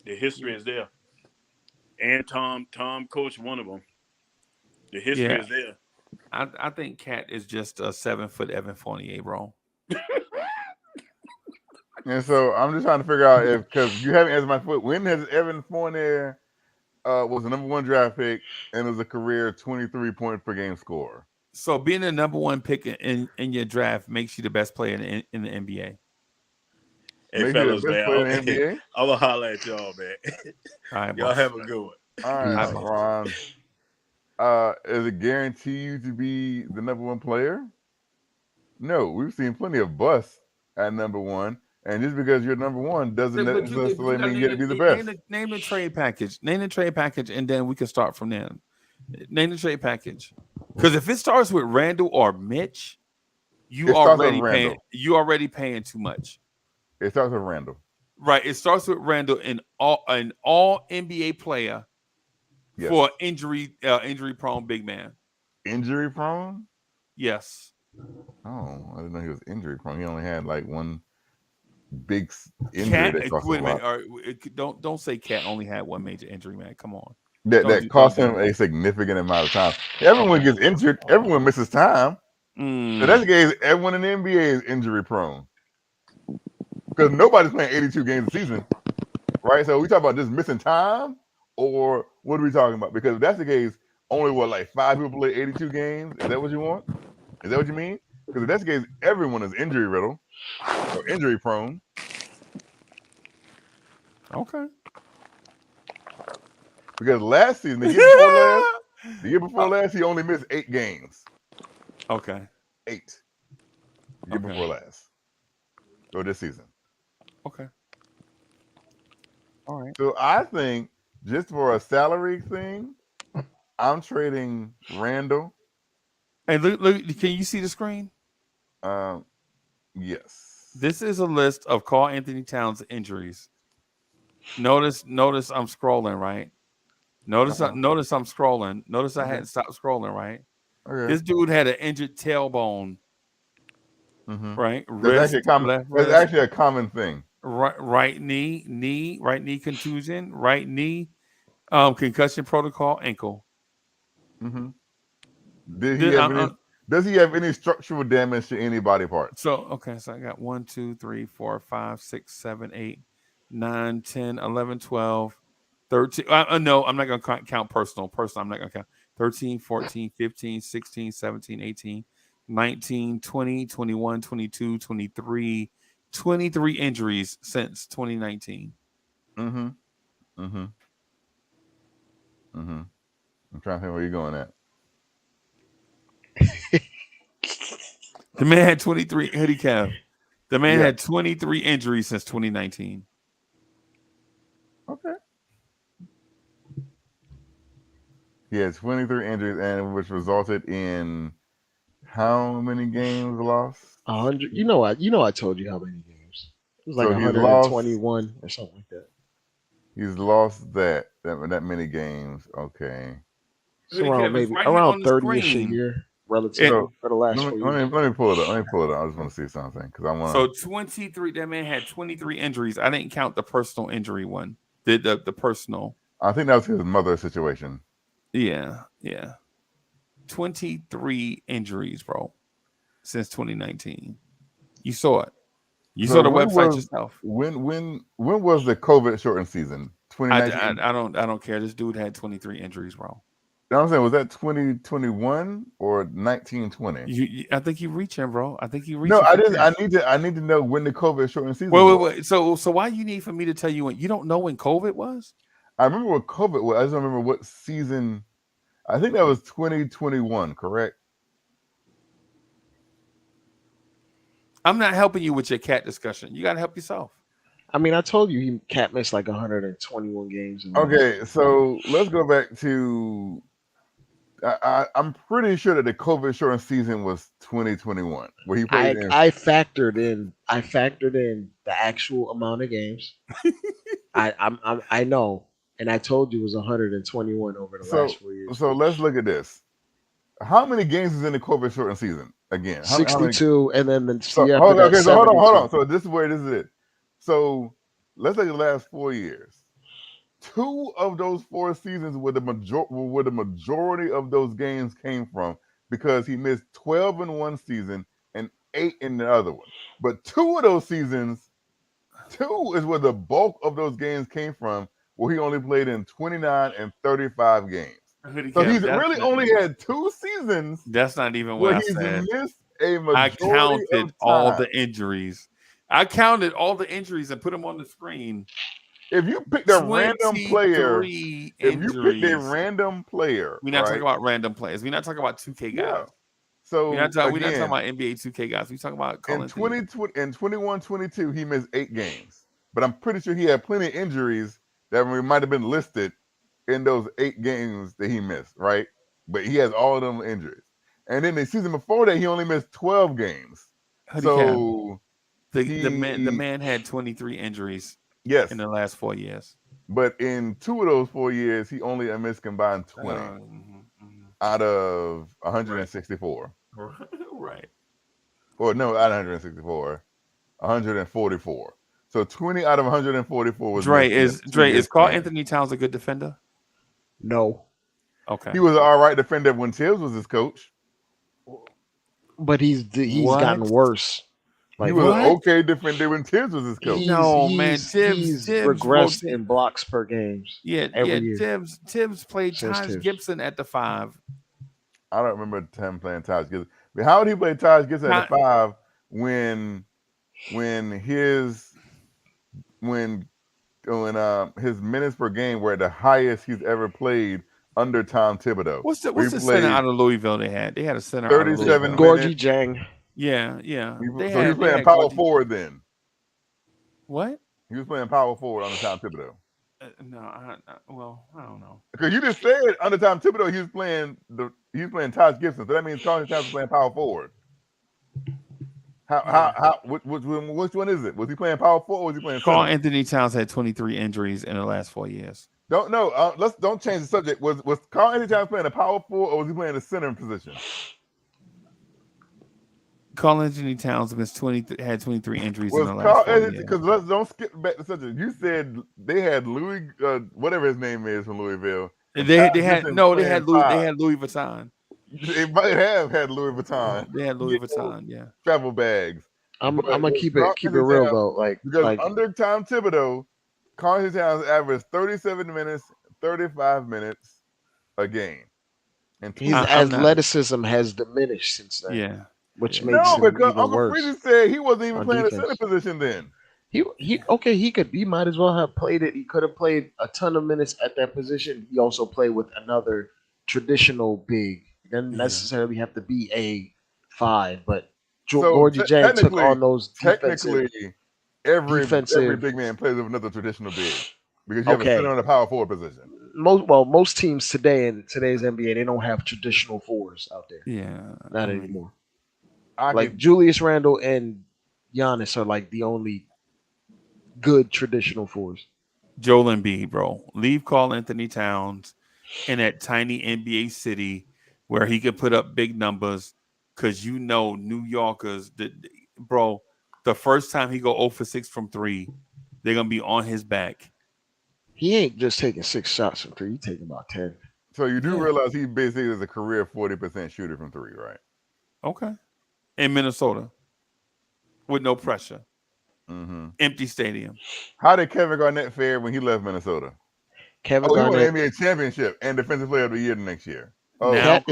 The history is there. And Tom coached one of them. The history is there. I think Cat is just a 7-foot Evan Fournier, bro. And so I'm just trying to figure out if, because you haven't answered my foot, when has Evan Fournier was the number 1 draft pick and was a career 23 point per game scorer? So being the number 1 pick in your draft makes you the best player in the NBA. Hey, Makes fellas, you the best man. player in the NBA? I'm going to holler at y'all, man. All right, y'all boss. have a good one. All right, Ron. Is it guarantee you to be the number 1 player? No, we've seen plenty of busts at number 1. And just because you're number 1 doesn't necessarily mean you get to be the best. Name the trade package. Name the trade package, and then we can start from there. Name the trade package. Because if it starts with Randall or Mitch, you already paying too much. It starts with Randall. Right. It starts with Randall, an all NBA player for injury prone big man. Injury prone? Yes. Oh, I didn't know he was injury prone. He only had like one big injury that cost him a lot. Don't say Cat only had one major injury, man. Come on. That cost him a significant amount of time. Everyone gets injured. Everyone misses time. So that's the case. Everyone in the NBA is injury prone because nobody's playing 82 games a season, right? So we talk about just missing time, or what are we talking about? Because if that's the case, only like 5 people play 82 games. Is that what you want? Is that what you mean? Because if that's the case, everyone is injury riddled or injury prone. Okay. Because last season, the year before last, he only missed 8 games. Okay. 8. The year before last. Or this season. Okay. All right. So I think just for a salary thing, I'm trading Randall. Hey, look, can you see the screen? Yes. This is a list of Karl Anthony Towns injuries. Notice I'm scrolling, right? Notice I'm scrolling. Notice I hadn't stopped scrolling, right? Okay. This dude had an injured tailbone. Right? That's actually a common thing. Right knee contusion, right knee, concussion protocol, ankle. Does he have any structural damage to any body part? So I got 1, 2, 3, 4, 5, 6, 7, 8, 9, 10, 11, 12, 13. No, I'm not going to count personal. I'm not going to count. 13, 14, 15, 16, 17, 18, 19, 20, 21, 22, 23, 23 injuries since 2019. I'm trying to think where you're going at. The man had 23 hoodie cap. The man had 23 injuries since 2019. Okay. He had 23 injuries, and which resulted in how many games lost? 100. You know, I told you how many games. It was like 121 or something like that. He's lost that many games. Okay. It's around 30-ish a year, relatively for the last 4 years. Let me pull it up. I just want to see something because I want. So 23. That man had 23 injuries. I didn't count the personal injury one. The personal. I think that was his mother situation. Yeah. 23 injuries, bro, since 2019. You saw it. You saw the website yourself. When was the COVID shortened season? 2019. I don't care. This dude had 23 injuries, bro. You know what I'm saying? Was that 2021 or 1920? I think you're reaching, bro. I think you're reaching. No, I need to know when the COVID shortened season. Wait. So why you need for me to tell you when? You don't know when COVID was? I remember what COVID was. I just don't remember what season. I think that was 2021, correct? I'm not helping you with your cat discussion. You got to help yourself. I mean, I told you Cat missed like 121 games. Okay, so let's go back to I'm pretty sure that the COVID shortened season was 2021, where he played in. I factored in the actual amount of games. I know, and I told you it was 121 over the last 4 years. So let's look at this. How many games is in the COVID shortened season again? How many? 62, and then the So, year after that, okay, so hold 72. on. So this is where this is it. So let's look at the last 4 years. 2 of those 4 seasons where the majority of those games came from, because he missed 12 in one season and 8 in the other one. But 2 of those seasons, 2 is where the bulk of those games came from, where he only played in 29 and 35 games. So he's really only had 2 seasons. That's not even where what I he's said. missed a majority I counted of all time. the injuries. I counted all the injuries and put them on the screen. If you picked a random player, we're not talking about random players. We're not talking about 2K guys. Yeah. So we're not talking about NBA 2K guys. We're talking about in 21-22, he missed 8 games. But I'm pretty sure he had plenty of injuries that might have been listed in those 8 games that he missed, right? But he has all of them injuries. And then the season before that, he only missed 12 games. So the man had 23 injuries. Yes, in the last 4 years. But in 2 of those 4 years, he only missed combined 20 out of 164. Right. Or no, out of 164, 144. So 20 out of 144 was Is Karl Anthony Towns a good defender? No. Okay. He was an all right defender when Tibbs was his coach. But he's gotten worse. He was an okay defender when Tibbs was his coach. He's regressed in blocks per game. Every year. Tibbs played Taj Gibson at the 5. I don't remember him playing Taj Gibson. But how would he play Taj Gibson at the 5 when his minutes per game were at the highest he's ever played under Tom Thibodeau? What's the center out of Louisville they had? They had a center 37 out of Louisville. minutes. Gorgie Jang. Yeah. So he was playing power forward then. What? He was playing power forward under Tom Thibodeau. I don't know. Because you just said under Tom Thibodeau he was playing Taj Gibson, so that means Karl Anthony Towns was playing power forward. Which one is it? Was he playing power forward or was he playing Karl center? Anthony Towns had 23 injuries in the last 4 years. Don't change the subject. Was Karl Anthony Towns playing a power forward or was he playing a center position? Karl Anthony Towns had 23 injuries in the last 4 years. Because don't skip back to subject. You said they had Louis, whatever his name is from Louisville. They had Louis Vuitton. They might have had Louis Vuitton. They had Louis Vuitton, yeah. Travel bags. I'm gonna keep it real though. Because under Tom Thibodeau, Karl Anthony Towns averaged 37 minutes, 35 minutes a game. And his athleticism has diminished since then. Yeah. Which makes him even Uncle worse. Freezie said he wasn't even playing a center position then. He might as well have played it. He could have played a ton of minutes at that position. He also played with another traditional big. He doesn't necessarily have to be a 5, but Gorgie Jang took on those technically every big man plays with another traditional big because you have a center on the power forward position. Most teams today in today's NBA, they don't have traditional 4s out there. Yeah. Not anymore. Julius Randle and Giannis are like the only good traditional 4s. Joel Embiid, bro. Leave Karl Anthony Towns in that tiny NBA city where he could put up big numbers because New Yorkers, bro, the first time he go 0 for 6 from 3, they're going to be on his back. He ain't just taking 6 shots from 3. He's taking about 10. So you do realize he basically is a career 40% shooter from 3, right? Okay. In Minnesota with no pressure. Mm-hmm. Empty stadium. How did Kevin Garnett fare when he left Minnesota? Garnett he won an NBA championship and Defensive Player of the Year the next year. Cat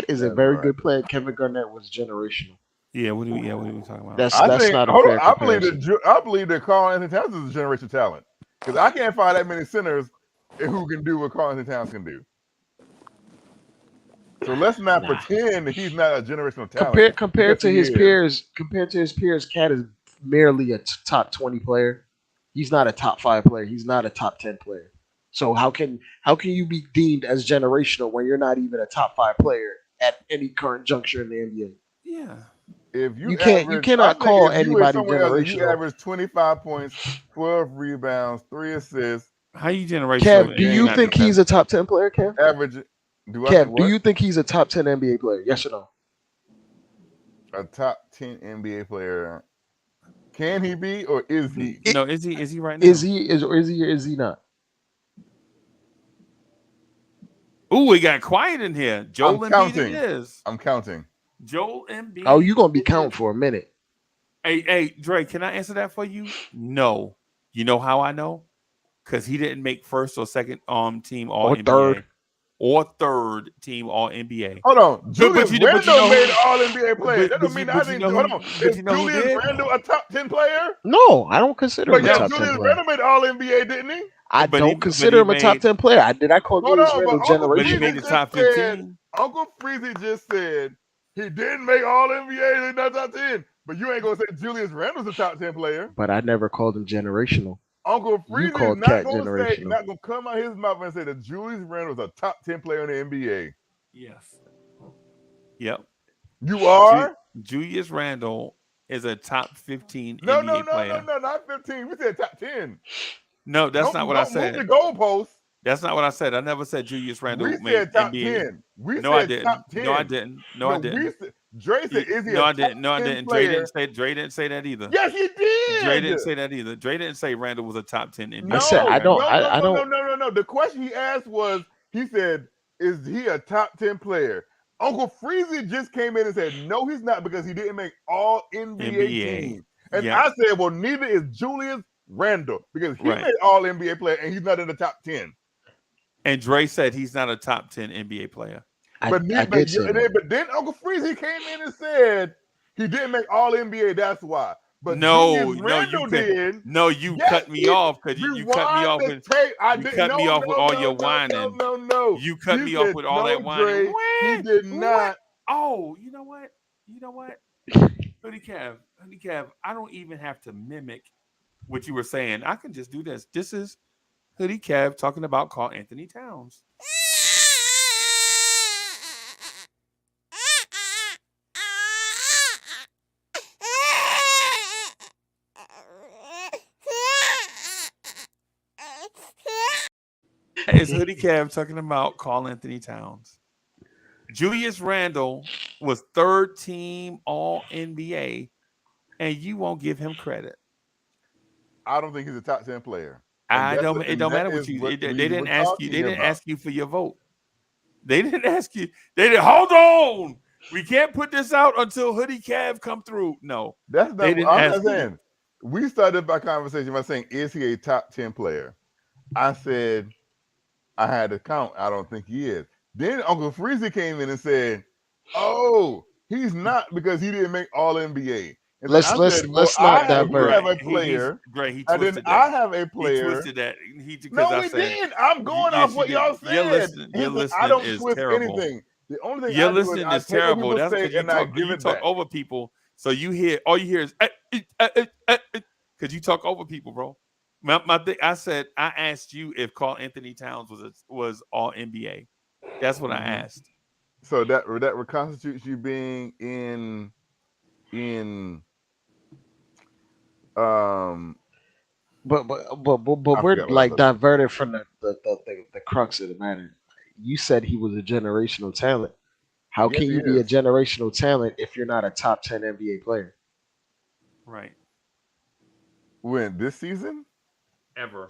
is a very good player. Kevin Garnett was generational. Yeah, what are we talking about? That's not a fair comparison. I believe that Karl Anthony Towns is a generational talent because I can't find that many centers who can do what Karl Anthony Towns can do. So let's not pretend that he's not a generational talent. Compared to his peers, Cat is merely a top 20 player. He's not a top 5 player. He's not a top 10 player. So how can you be deemed as generational when you're not even a top 5 player at any current juncture in the NBA? Yeah. If you You average, I cannot think call if you were anybody somewhere else and you generational. average 25 points, 12 rebounds, 3 assists, How you generational Kev, and do you're you not think the he's best? a top 10 player, Kev? average. Do I think Kev, do what? you think he's a top 10 NBA player? Yes or no? A top 10 NBA player. Can he be or is he? No, is he right now? Is he or is he not? Ooh, we got quiet in here. Joel I'm Embiid it counting. is. I'm counting. Joel Embiid. Oh, you gonna be it counting is. for a minute. Hey, Dre, can I answer that for you? No. You know how I know? Because he didn't make first or second team All Or NBA third. or third team All NBA. Hold on. Julius but Randle you know made who? All NBA player. That don't mean I But you think. know Hold who? on. But Is you know who Julius did? Randle a top 10 player? No, I don't consider But him a yeah, top 10 Julius player. Randle made All NBA, didn't he? I But don't but consider he him a top made 10 player. Did I call Hold Julius on, but Randle Uncle but he generational? made Freezie the just top said. 15. Uncle Freezie just said he didn't make All NBA. He's not top 10. But you ain't gonna say Julius Randle's a top 10 player. But I never called him generational. Uncle You Freezie is called not Cat gonna say, generational. not gonna come out his mouth and say that Julius Randle is a top 10 player in the NBA. Yes. Yep. You are? Julius Randle is a top 15 No, NBA player. not 15. We said top 10. No, that's not what I Don't move said. the goalposts. That's not what I said. I never said Julius We Randle made said top NBA. 10. We No, I said top didn't. 10. No, I didn't. No, I No, we didn't. said, Dre said, is he No, a I top didn't. No, I 10 didn't. player? Dre didn't say that either. Yes, he Dre did. didn't say that either. Dre didn't say Randall was a top 10 NBA I said I player. don't. I don't. No. The question he asked was, he said, is he a top 10 player? Uncle Freezie just came in and said, no, he's not because he didn't make all NBA teams. And Yep. I said, well, neither is Julius Randle because he Right. made all NBA player and he's not in the top 10. And Dre said he's not a top 10 NBA player. But then Uncle Freezie came in and said he didn't make all NBA. That's why. But Julius Randle did. No, you cut me off because you cut me off with all your whining. No. You cut me off with all that whining. He did not. Oh, you know what? Hoodie Cav, I don't even have to mimic what you were saying. I can just do this. This is Hoodie Cav talking about Karl Anthony Towns. It's Hoodie Cav talking about Karl Anthony Towns. Julius Randle was third team All NBA, and you won't give him credit. I don't think he's a top 10 player. It don't matter what you. They didn't ask you. They didn't ask you for your vote. They didn't ask you. They didn't. Hold on. We can't put this out until Hoodie Cav come through. No, that's not. They didn't I'm ask not saying. We started our conversation by saying, "Is he a top 10 player?" I said, I had to count. I don't think he is. Then Uncle Freezie came in and said, "Oh, he's not because he didn't make All NBA." And Let's not divert. You have a player, and then I have a player. He twisted that. No, we didn't. I'm going off what y'all said. Your listening I don't is twist anything. anything. The only thing Your I do is listening I is take what terrible. people That's say because and I give it talk back. over people. So you hear all you hear is because you talk over people, bro. My thing, I asked you if Karl Anthony Towns was All NBA. That's what I asked. So that constitutes you being in But we're like diverted from the crux of the matter. You said he was a generational talent. How Yes, can he you be a is. generational talent if you're not a top 10 NBA player? Right. When this season? Ever.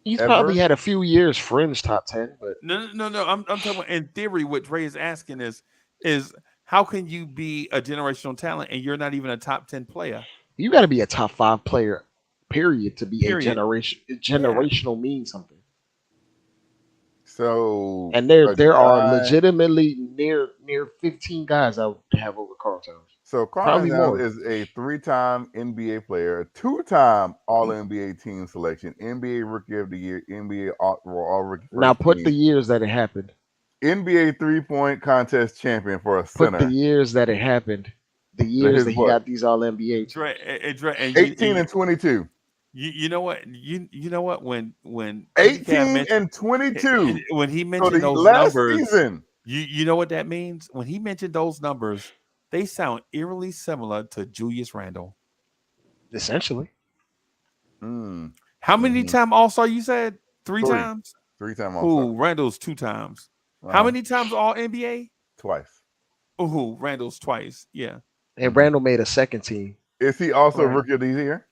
He's probably had a few years fringe top 10, but No. I'm talking about in theory. What Dre is asking is how can you be a generational talent and you're not even a top 10 player? you got to be a top 5 player, period, to be Period. a generational means something. So And there are legitimately near 15 guys I would have over Karl Towns. So Karl Probably Towns more. is a 3-time NBA player, a 2-time All NBA team selection, NBA Rookie of the Year, NBA All Rookie. Now put the years that it happened. NBA 3-point contest champion for a Put center. the years that it happened. The years that he got these All NBA. Dre, and 18 and 22. You know what? You know what? When 18 and 22. when he So mentioned the those last numbers, season. you know what that means? When he mentioned those numbers, they sound eerily similar to Julius Randle. Essentially. How many time All-Star you said? 3 Three. times? 3-time All-Star. Ooh, Randall's 2 times. How many times All NBA? Twice. Ooh, Randall's twice. Yeah. And Randall made a second team. Is he also Right. rookie of the year?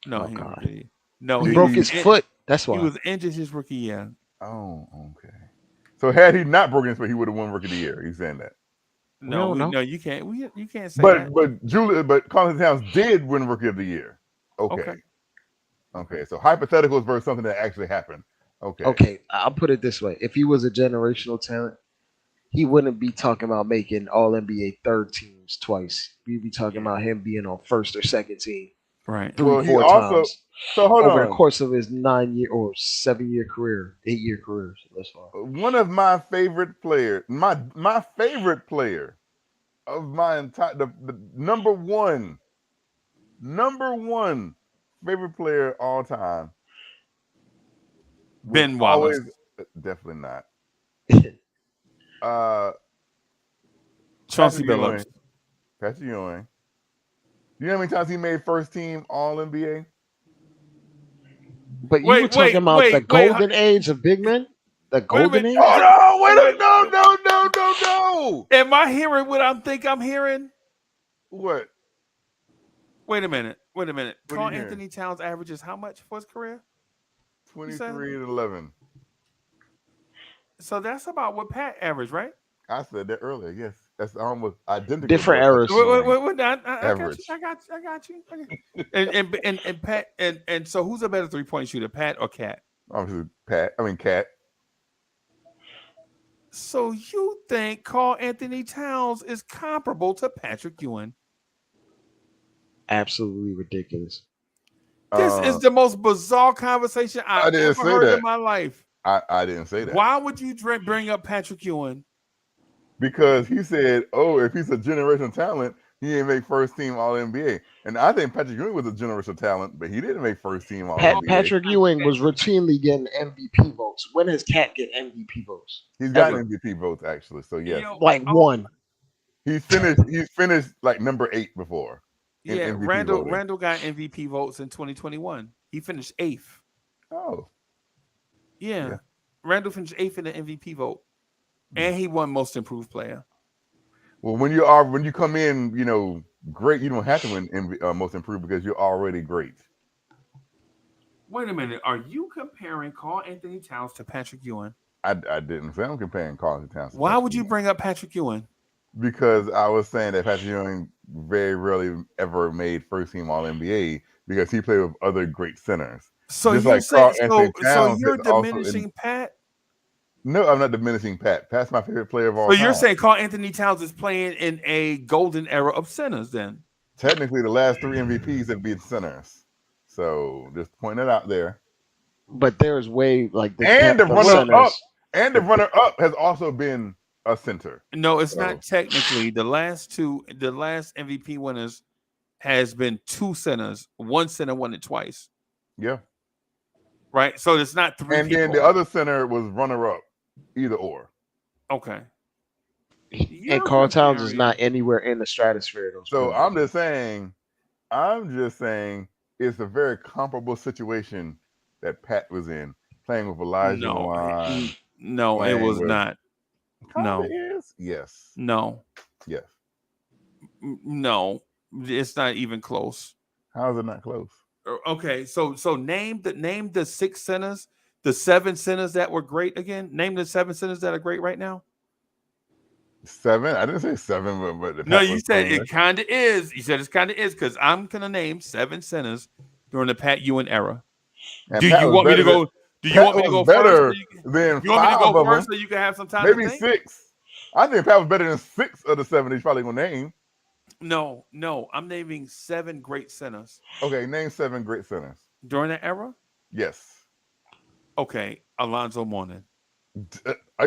No, Oh, he God. rookie. No, He broke his foot. That's He why. was injured his rookie year. Oh, okay. So had he not broken his foot, he would have won rookie of the year. He's saying that. No, no, you can't. You can't say But that. but Carlton Towns did win rookie of the year. Okay. Okay. So hypotheticals versus something that actually happened. Okay. Okay, I'll put it this way: if he was a generational talent, he wouldn't be talking about making All NBA third teams twice. We'd be talking about him being on first or second team, right? 3-4 times. So hold over on. the course of his 9-year or 7-year career, 8-year career. So that's fine. One of my favorite players, my favorite player of my entire the number one favorite player all time. Ben Wallace. Definitely not. Chauncey Patrick Billups. Patrick Ewing. You know how many times he made first team All NBA? But you were talking about the golden age of big men? The golden age? Oh, no. Am I hearing what I think I'm hearing? What? Wait a minute. What Carl are you Anthony Towns averages how much for his career? 23 and 11. So that's about what Pat averaged, right? I said that earlier. Yes, that's almost identical. Different errors. Wait, average. I got you. And Pat and so who's a better 3-point shooter, Pat or Cat? Obviously, Cat. So you think Carl Anthony Towns is comparable to Patrick Ewing? Absolutely ridiculous. This is the most bizarre conversation I've ever heard in my life. I didn't say that. Why would you bring up Patrick Ewing? Because he said, "Oh, if he's a generational talent, he didn't make first team All NBA." And I think Patrick Ewing was a generational talent, but he didn't make first team All NBA. Patrick Ewing was routinely getting MVP votes. When has Cat get MVP votes? He's gotten MVP votes actually. So yes, like one. He's finished like number 8 before. Yeah, MVP Randall got MVP votes in 2021. He finished 8th. Oh, yeah. Randall finished 8th in the MVP vote, and he won Most Improved Player. Well, when you come in, great, you don't have to win Most Improved because you're already great. Wait a minute, are you comparing Carl Anthony Towns to Patrick Ewing? I didn't say I'm comparing Carl Anthony Towns. Why would you bring up Patrick Ewing? Because I was saying that Patrick Ewing very rarely ever made first team All NBA because he played with other great centers. So just you're like Carl saying Anthony so Towns you're is also diminishing Pat? No, I'm not diminishing Pat. Pat's my favorite player of all So time. you're saying Carl Anthony Towns is playing in a golden era of centers then? Technically, the last 3 MVPs have been centers. So just point it out there. But there's way like the runner up has also been a center. No, it's not technically. The last MVP winners has been 2 centers. One center won it twice. Yeah. Right. So it's not 3 And people. then the other center was runner up, either or. Okay. And Carl Towns is not anywhere in the stratosphere. So I'm just saying it's a very comparable situation that Pat was in, playing with Elijah Wan. No, it was not. No. Yes. No. Yes. No. It's not even close. How is it not close? Okay, so name the 6 centers, the 7 centers that were great again. Name the 7 centers that are great right now. 7? I didn't say 7, but no, you said it kind of is. You said it kind of is because I'm gonna name 7 centers during the Pat Ewing era. Do you want me to go? Do you want me to go better first? Than you want me to go 5 first so you can have some time? Maybe to think? 6. I think Pat was better than 6 of the 7 he's probably gonna name. No, I'm naming 7 great centers. Okay, name 7 great centers during that era. Yes. Okay, Alonzo Mourning.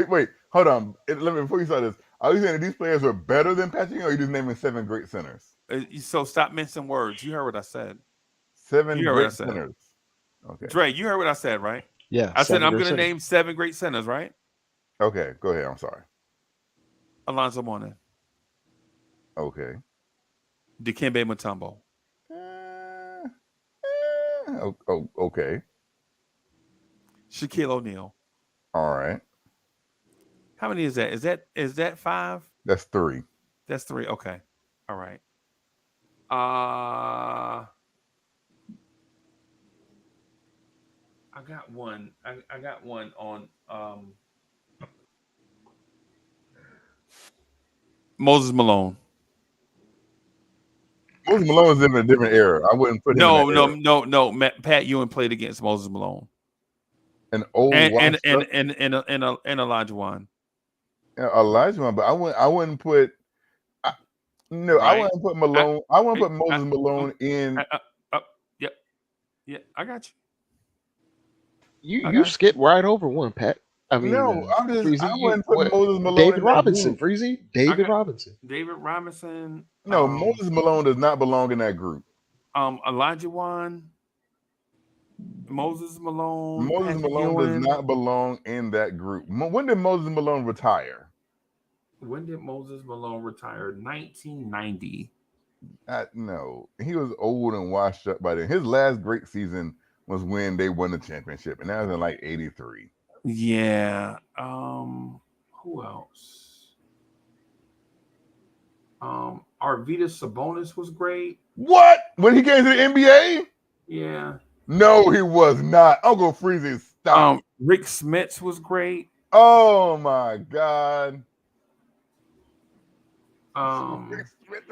Wait, hold on. Before you start this, are you saying that these players are better than Patrick, or are you just naming 7 great centers? So stop mincing words. You heard what I said. 7 You heard what I great said. centers. Okay. Dre, you heard what I said, right? Yeah. I said 7 I'm great going to centers. name 7 great centers, right? Okay, go ahead. I'm sorry. Alonzo Mourning, Okay. Dikembe Mutombo, Okay. Shaquille O'Neal. All right. How many is that? Is that 5? That's 3. That's 3. Okay. All right. I got one. I got one on Moses Malone. Moses Malone is in a different era. I wouldn't put him in that era. No. Pat Ewing played against Moses Malone. An old And washed up Elijah Wan. Elijah, but I wouldn't put. No, Right. I wouldn't put Malone. I wouldn't put Moses Malone in. Yeah, I got You skipped right over one, Pat. I mean, No, I'm just. Freezie, I wouldn't put Moses Malone David in that Robinson, group. Freezie, David Robinson. David Robinson. No, Moses Malone does not belong in that group. Elijah Wan, Moses Malone. Moses Patrick Malone Ewing. does not belong in that group. When did Moses Malone retire? When did Moses Malone retire? 1990. No, he was old and washed up by then. His last great season was when they won the championship, and that was in like '83. Yeah. Who else? Arvydas Sabonis was great. What? When he came to the NBA? Yeah. No, he was not. Uncle Freezie, stop. Rick Smits was great. Oh my God. Rick Smith.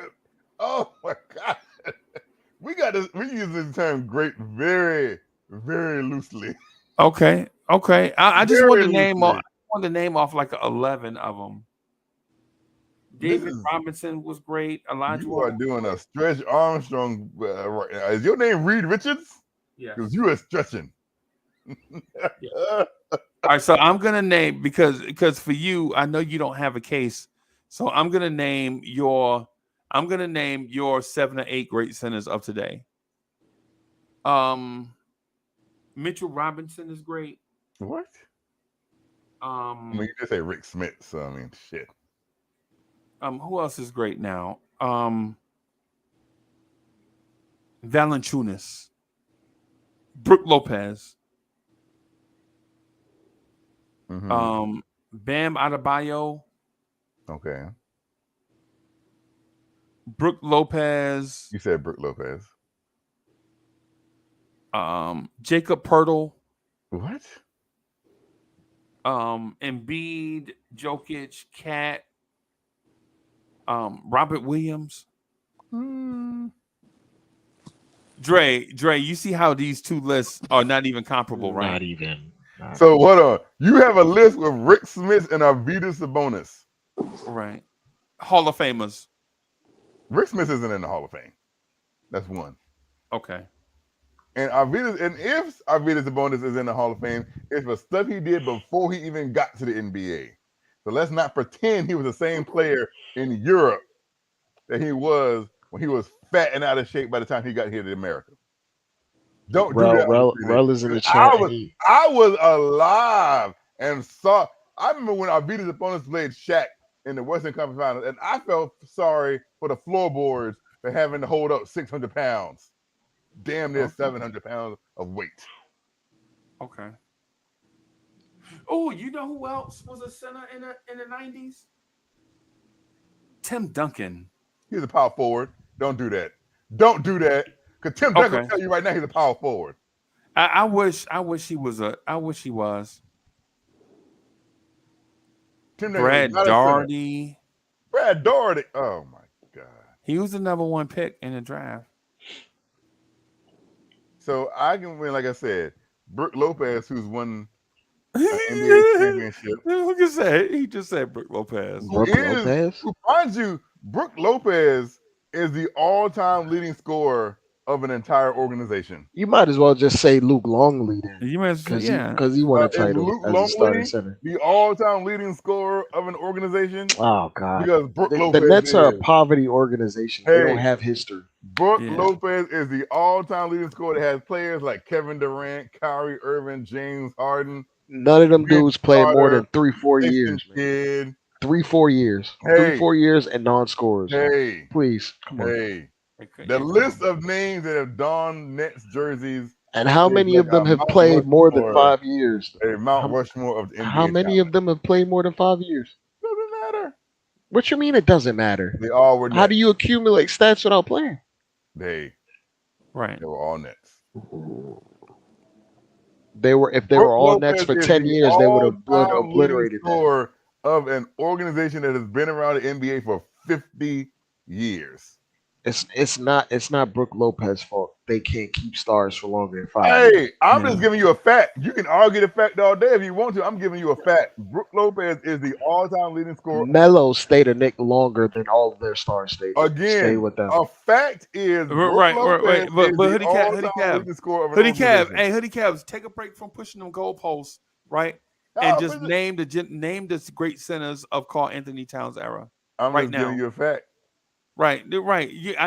Oh my God. We use this term "great" very, very loosely. Okay. I just Very wanted to name loosely. off. I wanted to name off like 11 of them. David Robinson was great. Elijah You Wan are doing a Stretch Armstrong right now. Is your name Reed Richards? Yeah. Because you are stretching. All right, so I'm gonna name because for you, I know you don't have a case, so I'm gonna name your 7 or 8 great centers of today. Mitchell Robinson is great. What? I mean, you just say Rick Smith, so I mean, shit. Who else is great now? Valanciunas, Brook Lopez, Bam Adebayo, Okay. Brook Lopez. You said Brook Lopez. Jacob Poeltl. What? Embiid, Jokic, Cat, Robert Williams. Dre, you see how these two lists are not even comparable, right? Not even. So hold on. You have a list with Rick Smith and Arvydas Sabonis. Right. Hall of Famers. Rick Smith isn't in the Hall of Fame. That's one. Okay. And if Arvydas Sabonis is in the Hall of Fame, it's for stuff he did before he even got to the NBA. So let's not pretend he was the same player in Europe that he was when he was fat and out of shape by the time he got here to America. Don't do that. Rel is in the chat. I was alive and saw. I remember when Arvydas Sabonis played Shaq in the Western Conference Finals, and I felt sorry for the floorboards for having to hold up 600 pounds. Damn near 700 pounds of weight. Okay. Oh, you know who else was a center in the 90s? Tim Duncan. He's a power forward. Don't do that. Don't do that. Because Tim Duncan will tell you right now he's a power forward. I wish he was. I wish he was. Tim Brad Daugherty. Brad Daugherty. Oh my God. He was the number 1 pick in the draft. So I can win, like I said, Brook Lopez, who's won an NBA championship. He just said Brook Lopez. Who finds you, Brook Lopez is the all-time leading scorer of an entire organization. You might as well just say Luke Longley then, You might say, yeah. because he won a Is title Luke as a starting Longley center. the all-time leading scorer of an organization? Oh God, Because Brooke the Lopez Nets are a is. poverty organization. They don't Hey, have history. Brooke Yeah. Lopez is the all-time leading scorer that has players like Kevin Durant, Kyrie Irving, James Harden, None of them Vince dudes played more Carter, than 3-4 Jason years, man. Kidd. 3-4 years. Hey, 3-4 years and non-scorers. hey, Please, come on. hey. Okay, The yeah, list of names that have donned Nets jerseys And how is many like of a them have Mount played more than Rushmore, 5 years? a Mount Rushmore of the How NBA many talent. of them have played more than 5 years? Doesn't matter. What you mean it doesn't matter? They all were How Nets. do you accumulate stats without playing? They right. were all Nets. If they Brooke were all Nets Lopez for is 10 the years, they would have all-time leading obliterated that. scorer of an organization that has been around the NBA for 50 years. It's not Brooke Lopez's fault. They can't keep stars for longer than 5 years. Hey, I'm just giving you a fact. You can argue the fact all day if you want to. I'm giving you a fact. Brooke Lopez is the all-time leading scorer. Melo stayed a Knick longer than all of their stars stayed. Stay Again, with them. a fact is Brooke Lopez But is Hoodie the Cab, all-time leading scorer of an Hoodie Cab, organization. hey Hoodie Cabs, take a break from pushing them goalposts, right? Oh, And just name the great centers of Karl Anthony Towns era. I'm right just now. giving you a fact. Right. I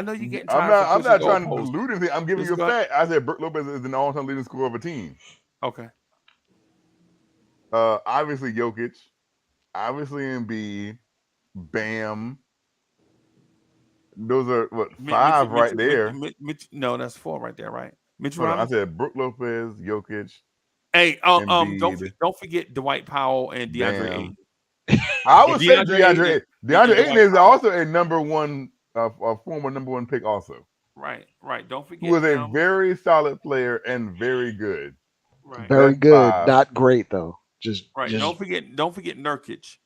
know you're getting I'm tired. not trying to dilute anything. I'm giving you a go ahead. fact. I said Brooke Lopez is the all-time leading scorer of a team. Okay. Obviously Jokic, obviously Embiid, Bam. Those are what 5 right there. No, that's 4 right there, right? Mitch Hold on, I Romney. said Brooke Lopez, Jokic. Hey, Embiid, don't forget Dwight Powell and DeAndre Bam. Ayton. I would say DeAndre Ayton. DeAndre Ayton is also a number one, a former number 1 pick also. Right. Don't forget Who is a them. very solid player and very good. Right. Very That's good, 5. not great though. Just Don't forget Nurkic.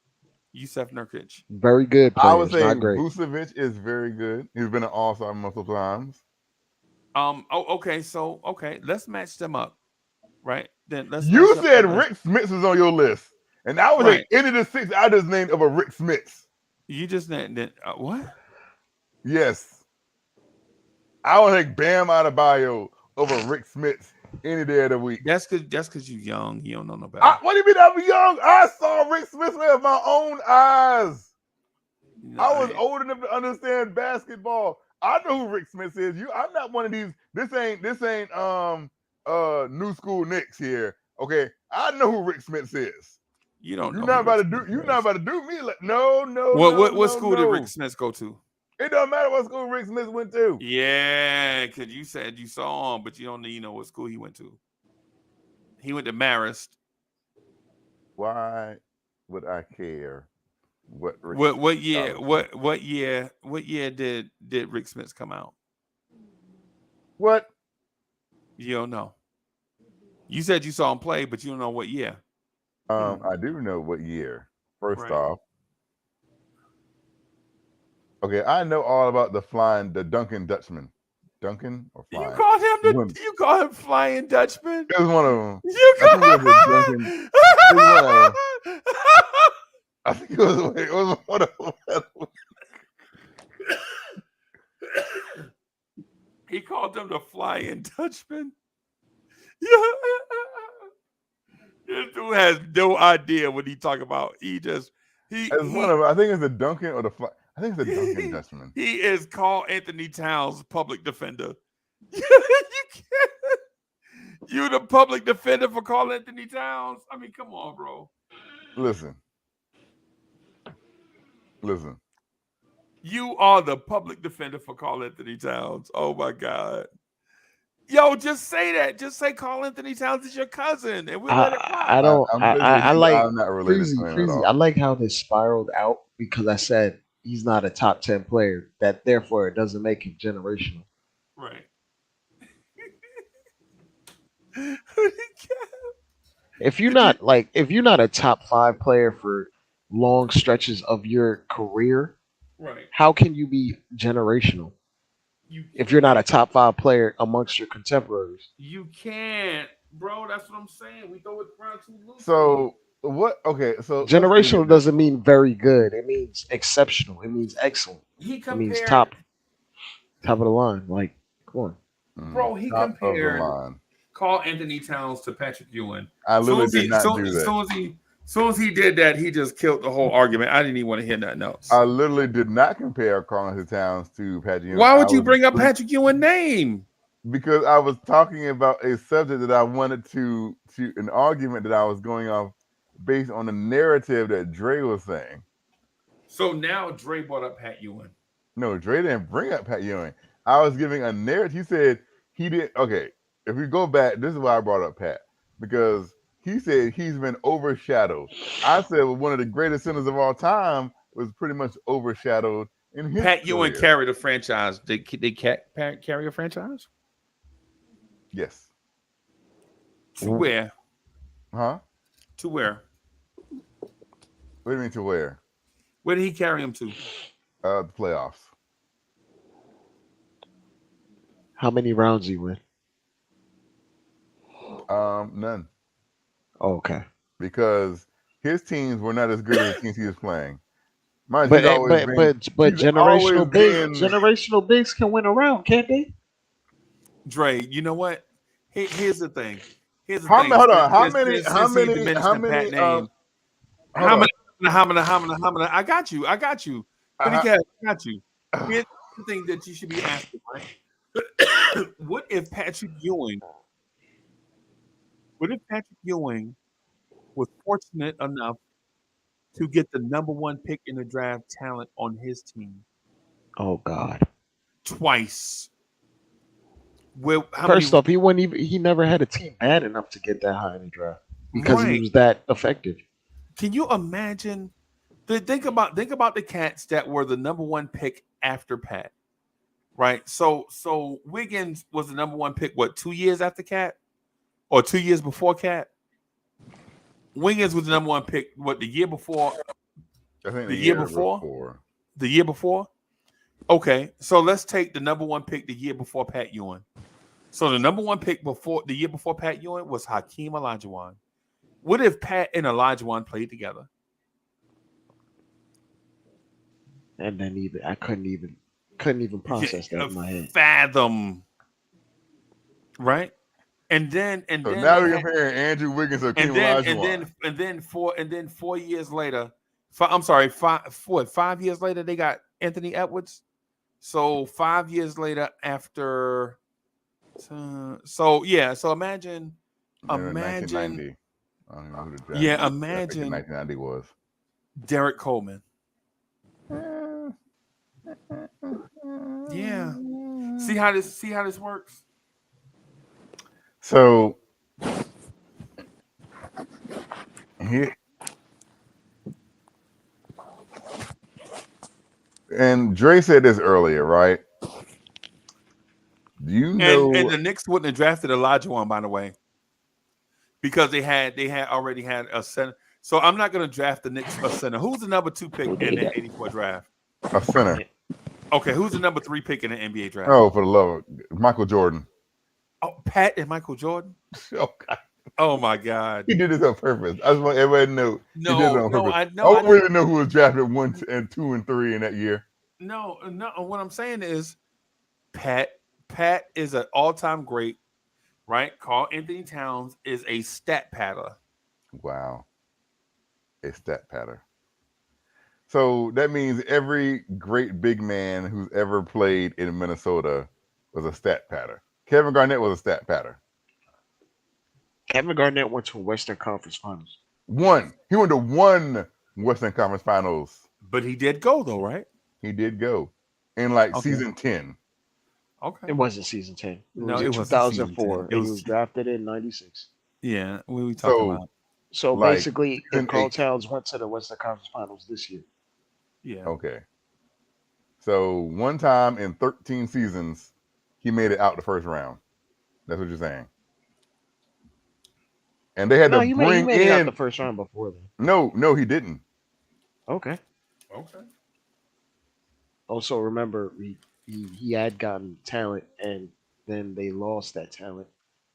Yusef Nurkic. Very good players, I would say not great. Vucevic is very good. He's been an all-star multiple times. Okay, let's match them up. Right? Then let's You match said up. Rick Smith was on your list. And that was like any of the 6 I just named of a Rick Smith. You just named what? Yes. I would take Bam Adebayo over Rick Smith any day of the week. That's because you're young. You don't know no better. What do you mean I'm young? I saw Rick Smith with my own eyes. I was old enough to understand basketball. I know who Rick Smith is. I'm not one of these. This ain't new school Knicks here. Okay. I know who Rick Smith is. You don't know. You're not about to do me like no. What school did Rick Smith go to? It doesn't matter what school Rick Smith went to. Yeah, because you said you saw him, but you don't know what school he went to. He went to Marist. Why would I care what Rick What year did Rick Smith come out? What? You don't know. You said you saw him play, but you don't know what year. I do know what year. First off. Okay, I know all about the Duncan Dutchman. Duncan or Flying? You call him Flying Dutchman? It was one of them. I think it was one of them. He called them the Flying Dutchman. This dude has no idea what he talking about. One of them. I think it's the Duncan or the Fly. I think it's the Duncan Dutchman. He is Karl Anthony Towns' public defender. You the public defender for Karl Anthony Towns? I mean, come on, bro. Listen. You are the public defender for Karl Anthony Towns. Oh my God. Yo, just say that. Just say Karl Anthony Towns is your cousin, and we'll let it rock. I'm not related to him at Freezie. all. I like how this spiraled out because I said he's not a top 10 player. That therefore it doesn't make him generational. Right. If you're not a top 5 player for long stretches of your career, right? How can you be generational? If you're not a top 5 player amongst your contemporaries, You can't, bro. That's what I'm saying. We throw it around too loose. So what? Okay, so generational doesn't mean very good. It means exceptional. It means excellent. It means top of the line. Like, come on. Bro, he Top of the compared line. Carl Anthony Towns to Patrick Ewing. I literally did not do that. Soon as he did that, he just killed the whole argument. I didn't even want to hear nothing else. I literally did not compare Carl Anthony Towns to Patrick Ewing. Why would you bring up Patrick Ewing's name? Because I was talking about a subject that I wanted to an argument that I was going off based on the narrative that Dre was saying. So now Dre brought up Pat Ewing. No, Dre didn't bring up Pat Ewing. I was giving a narrative. He said he did. Okay, if we go back, this is why I brought up Pat, because he said he's been overshadowed. I said, well, one of the greatest centers of all time was pretty much overshadowed in his Pat Ewing career. carried a franchise. Did Pat carry a franchise? Yes. To where? Huh? To where? What do you mean to where? Where did he carry him to? The playoffs. How many rounds he win? None. Oh, okay. Because his teams were not as good as the teams he was playing. But He's generational bigs can win a round, can't they? Dre, you know what? Here's the thing. Here's the How thing. many? Hold on. How Since many? he How many? diminished How the many? Pat name. How many? I got you. I got you. I got you. Here's the thing that you should be asking, right? What if Patrick Ewing was fortunate enough to get the number one pick in the draft talent on his team? Oh God. Twice. First off, he never had a team bad enough to get that high in the draft because he was that effective. Can you imagine? Think about the cats that were the number one pick after Pat, right? So Wiggins was the number one pick. What, 2 years after Cat, or 2 years before Cat? Wiggins was the number one pick. What, the year before? I think the year before. The year before. Okay, so let's take the number one pick the year before Pat Ewing. So the number one pick the year before Pat Ewing was Hakeem Olajuwon. What if Pat and Olajuwon played together? And then I couldn't even process that in my head. Fathom, right? And then now we're comparing Andrew Wiggins to Hakeem Olajuwon. And then 4 years later, 5 years later, they got Anthony Edwards. So 5 years later, after, so imagine. 1990. I don't know who the draft. Yeah, imagine 1990 was Derek Coleman. Yeah. See how this works? So and Dre said this earlier, right? Do you know? And the Knicks wouldn't have drafted Olajuwon, by the way, because they had already had a center. So I'm not going to draft the Knicks a center. Who's the number 2 pick in the '84 draft? A center. Okay, who's the number 3 pick in the NBA draft? Oh, for the love of Michael Jordan. Oh, Pat and Michael Jordan? Oh, God. Oh my God! He did this on purpose. I just want everybody to know. No, he did it on purpose. I don't really know who was drafted 1 and 2 and 3 in that year. No. What I'm saying is, Pat is an all-time great, right? Carl Anthony Towns is a stat patter. Wow, a stat patter. So that means every great big man who's ever played in Minnesota was a stat patter. Kevin Garnett was a stat patter. Kevin Garnett went to a Western Conference Finals. He went to 1 Western Conference Finals. But he did go, though, right? He did go in season 10. Okay. It wasn't season 10. It was 2004. He was drafted in 96. Yeah, what we talking about? So basically, Carl Towns went to the Western Conference Finals this year. Yeah. Okay. So one time in 13 seasons, he made it out the first round. That's what you're saying. And they had to he bring made in it out the first round before then. No, he didn't. Okay. Also, remember he had gotten talent, and then they lost that talent.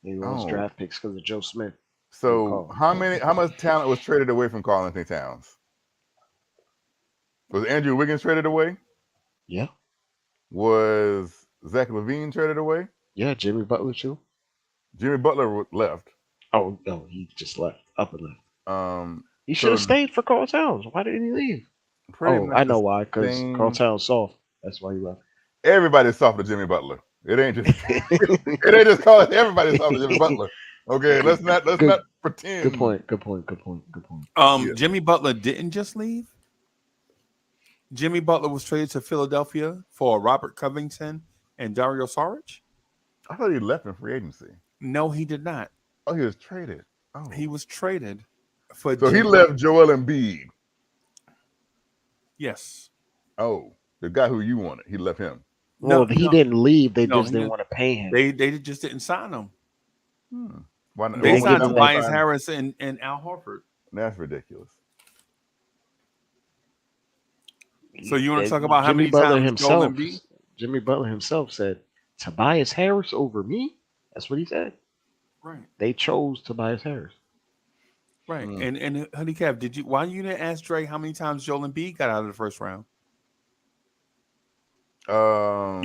They lost draft picks because of Joe Smith. So how much talent was traded away from Karl Anthony Towns? Was Andrew Wiggins traded away? Yeah. Was Zach LaVine traded away? Yeah, Jimmy Butler too. Jimmy Butler left. Oh no, he just left. Up and left. He should have So stayed for Carl Towns. Why didn't he leave? pretty Oh, much I the know why. Because Carl same. Towns soft. That's why he left. Everybody's soft to Jimmy Butler. It ain't just it ain't just called everybody's soft to Jimmy Butler. Okay, let's not pretend. Good point. Good point. Good point. Good point. Yeah. Jimmy Butler didn't just leave. Jimmy Butler was traded to Philadelphia for Robert Covington and Dario Saric. I thought he left in free agency. No, he did not. Oh, he was traded. Oh, He was traded for. so he Jimmy- left Joel Embiid. Yes. Oh, the guy who you wanted, he left him. Well, he didn't leave. They No, just he didn't didn't. want to pay him. They just didn't sign him. Why not? They They signed give him Tobias that- Harris and Al Horford. That's ridiculous. So you want to They- talk about how Jimmy many Butler times Joel himself? Embiid? Jimmy Butler himself said, "Tobias Harris over me." That's what he said. Right. They chose Tobias Harris. Right. And Honey Kev, why you didn't ask Dre how many times Joel Embiid got out of the first round?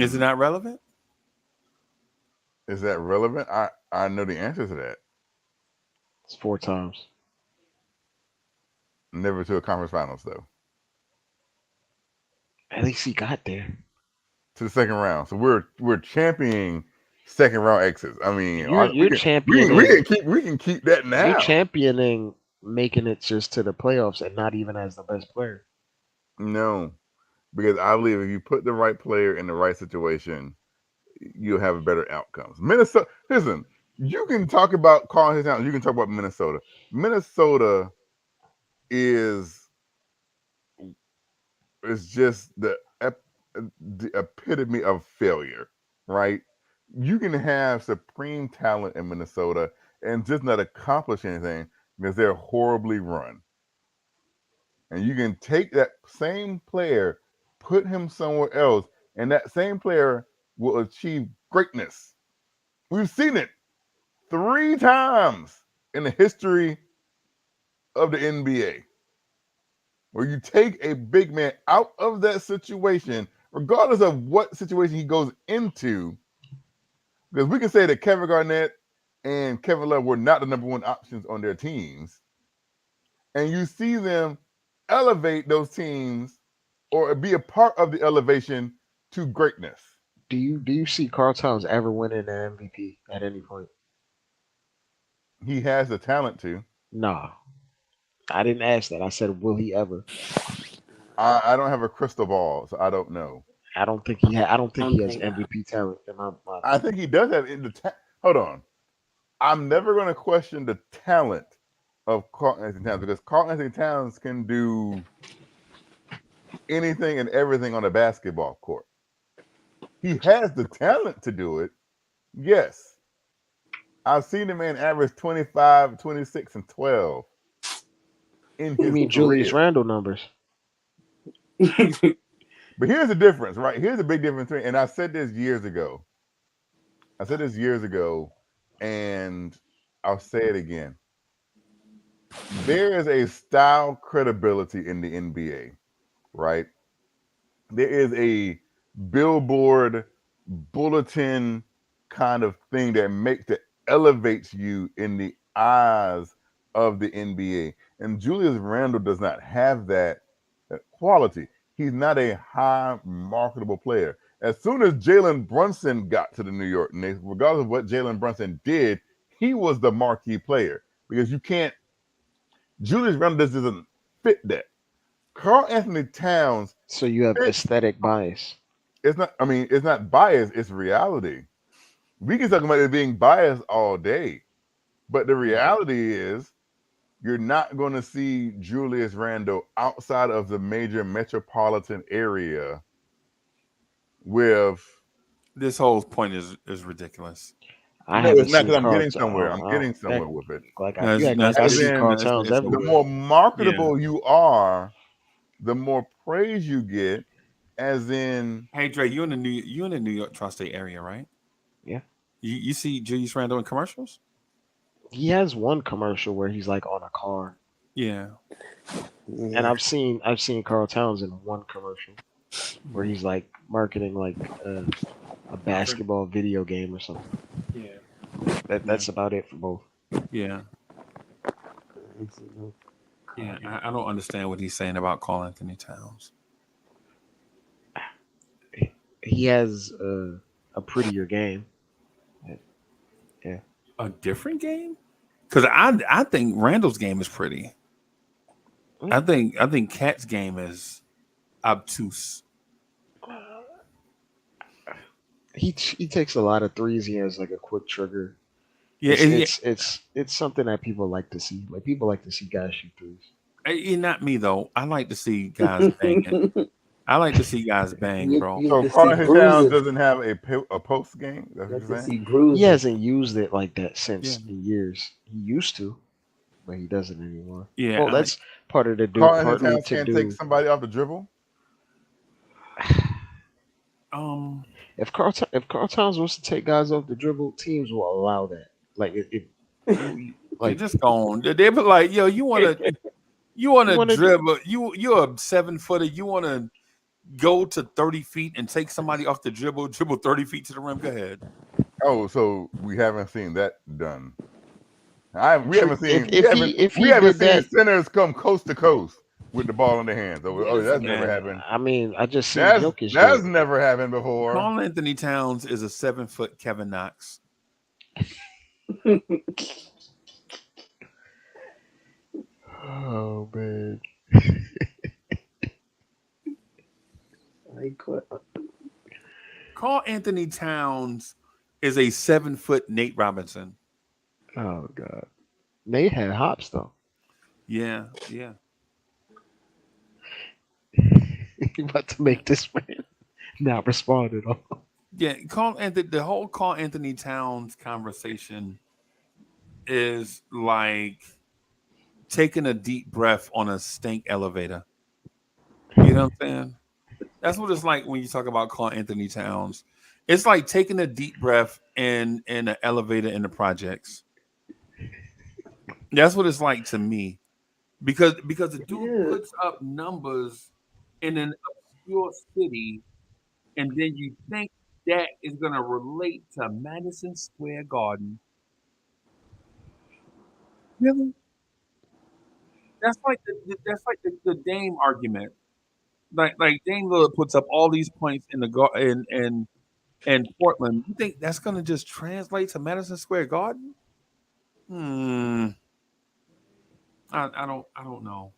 Is it not relevant? Is that relevant? I know the answer to that. It's 4 times. Never to a conference finals though. At least he got there. To the second round. So we're championing second round exits. I mean, You're championing. we can keep that now. You're championing making it just to the playoffs and not even as the best player. No, because I believe if you put the right player in the right situation, you'll have better outcomes. Minnesota, listen, you can talk about calling his out. You can talk about Minnesota. Minnesota is just the epitome of failure, right? You can have supreme talent in Minnesota and just not accomplish anything because they're horribly run. And you can take that same player, put him somewhere else, and that same player will achieve greatness. We've seen it 3 times in the history of the NBA, where you take a big man out of that situation, regardless of what situation he goes into, because we can say that Kevin Garnett and Kevin Love were not the number one options on their teams, and you see them elevate those teams or be a part of the elevation to greatness. Do you see Karl Towns ever winning an MVP at any point? He has the talent to. Nah. I didn't ask that. I said, will he ever? I don't have a crystal ball, so I don't know. I don't think he has MVP talent. I think he does have hold on. I'm never going to question the talent of Karl Anthony Towns because Karl Anthony Towns can do anything and everything on a basketball court. He has the talent to do it. Yes. I've seen the man average 25, 26, and 12 in his You mean career. Julius Randle numbers? But here's the difference, right? Here's the big difference. And I said this years ago. And I'll say it again. There is a style credibility in the NBA, right? There is a billboard bulletin kind of thing that elevates you in the eyes of the NBA. And Julius Randle does not have that quality. He's not a high marketable player. As soon as Jalen Brunson got to the New York Knicks, regardless of what Jalen Brunson did, he was the marquee player because Julius Randle doesn't fit that. Karl Anthony Towns. So you have aesthetic bias. It's not bias, it's reality. We can talk about it being biased all day, but the reality is you're not going to see Julius Randle outside of the major metropolitan area with. This whole point is ridiculous. It's not because I'm getting somewhere. I'm getting somewhere with it. The more marketable you are, the more praise you get. As in, hey Dre, you in the New York tri-state area, right? Yeah. You see Julius Randle in commercials? He has one commercial where he's like on a car. Yeah. And I've seen Karl Towns in one commercial where he's like marketing like a basketball video game or something. Yeah. That's about it for both. Yeah. Yeah, I don't understand what he's saying about Karl Anthony Towns. He has a prettier game. Yeah. A different game? Because I think Randall's game is pretty. I think Cat's game is obtuse. He takes a lot of threes. He has like a quick trigger. Yeah, it's something that people like to see. Like people like to see guys shoot threes. Not me though. I like to see guys bang. I like to see guys bang, bro. So Karl Anthony Towns doesn't have a post game. That's what you're saying? He hasn't used it like that since years. He used to, but he doesn't anymore. Yeah, well, that's part of the dude. Karl Anthony Towns can't take somebody off the dribble. If Karl Towns wants to take guys off the dribble, teams will allow that. Like like just go on. They be like, yo, you wanna dribble? You're a 7-footer. You wanna go to 30 feet and take somebody off the dribble 30 feet to the rim? Go ahead. Oh, so we haven't seen that done. We haven't seen centers come coast to coast with the ball in their hands. That's never happened. I mean, I just seen Jokic. That's never happened before. Karl Anthony Towns is a 7-foot Kevin Knox. Oh man. Karl Anthony Towns is a 7-foot Nate Robinson. Oh God. Nate had hops though. Yeah. You about to make this man not respond at all. Yeah, the whole Karl Anthony Towns conversation is like taking a deep breath on a stink elevator. You know what I'm saying? That's what it's like when you talk about Karl Anthony Towns. It's like taking a deep breath in an elevator in the projects. That's what it's like to me. Because the dude puts up numbers in an obscure city, and then you think that is going to relate to Madison Square Garden. Really? That's like the Dame argument. Like Dame Lillard puts up all these points in Portland. You think that's going to just translate to Madison Square Garden? I don't know.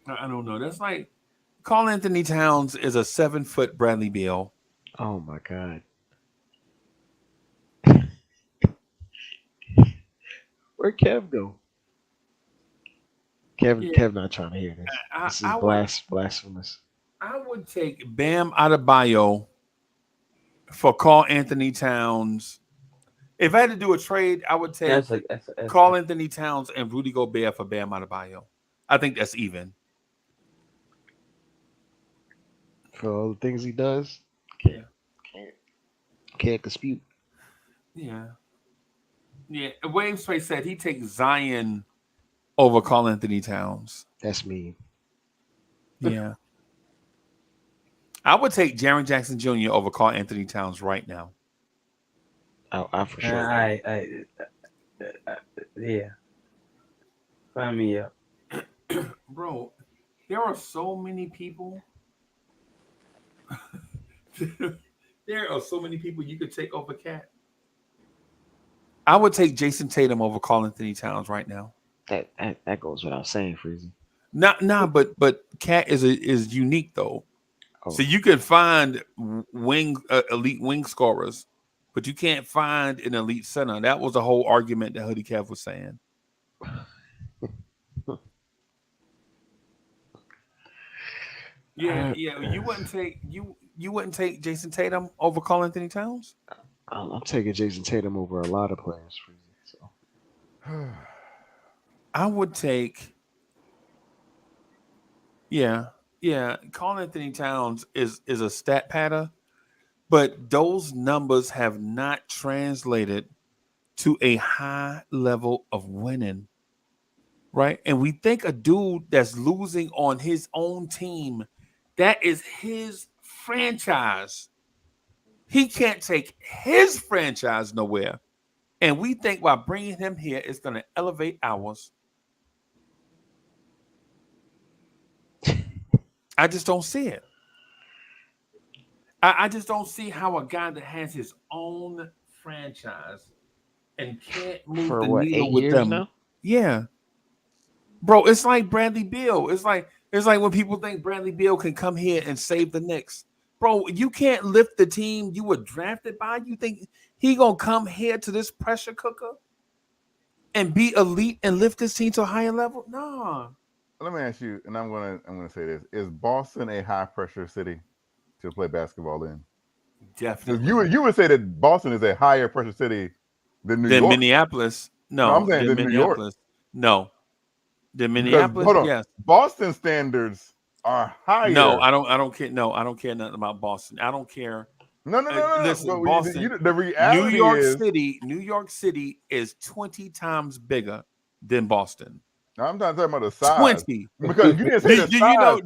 I don't know. That's like Karl Anthony Towns is a 7-foot Bradley Beal. Oh my God. Where'd Kev go? Kev not trying to hear this. This is blasphemous. I would take Bam Adebayo for Karl Anthony Towns. If I had to do a trade, I would take Karl Anthony Towns and Rudy Gobert for Bam Adebayo. I think that's even. For all the things he does, can't dispute. Yeah. Wave Space said he takes Zion over Karl Anthony Towns. That's me. Yeah. I would take Jaren Jackson Jr. over Karl Anthony Towns right now. I for sure. Yeah. Sign me up. Bro, there are so many people. There are so many people you could take over Cat. I would take Jason Tatum over Karl Anthony Towns right now. That goes without saying, Freezie. But Cat is unique though. Oh. So you can find elite wing scorers, but you can't find an elite center. That was the whole argument that Hoodie Kev was saying. Yeah. You wouldn't take Jason Tatum over Karl Anthony Towns? I'm taking Jason Tatum over a lot of players, Freezie. So I would take. Karl Anthony Towns is a stat patter, but those numbers have not translated to a high level of winning, right? And we think a dude that's losing on his own team, that is his franchise. He can't take his franchise nowhere. And we think by bringing him here, it's going to elevate ours. I just don't see it. I just don't see how a guy that has his own franchise and can't move For the what, 8 needle with years them. now? Yeah. Bro, it's like Bradley Beal. It's like when people think Bradley Beal can come here and save the Knicks. Bro, you can't lift the team you were drafted by. You think he gonna come here to this pressure cooker and be elite and lift this team to a higher level? No. Let me ask you, and I'm gonna say this: is Boston a high pressure city to play basketball in? Definitely. You would say that Boston is a higher pressure city than New York. Minneapolis. No, I'm saying than New York. No. The Minneapolis, yes. Boston standards are higher. No, I don't care. No, I don't care nothing about Boston. I don't care. No. Listen, But Boston. the reality New York City is 20 times bigger than Boston. I'm not talking about the size. 20. Because you didn't say the size. No.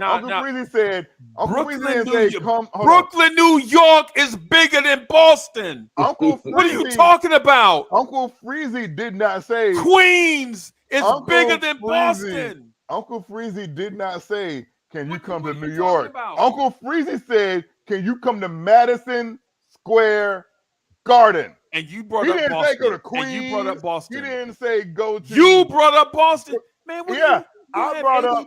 Uncle Freezie said, Brooklyn, New York is bigger than Boston. Uncle Freezie, what are you talking about? Uncle Freezie did not say Queens is bigger than Boston. Uncle Freezie did not say, can you come to New York? Uncle Freezie said, can you come to Madison Square Garden? And you brought up Boston. He didn't say go to Queens. And you brought up Boston. He didn't say go to. You brought up Boston, man. I brought up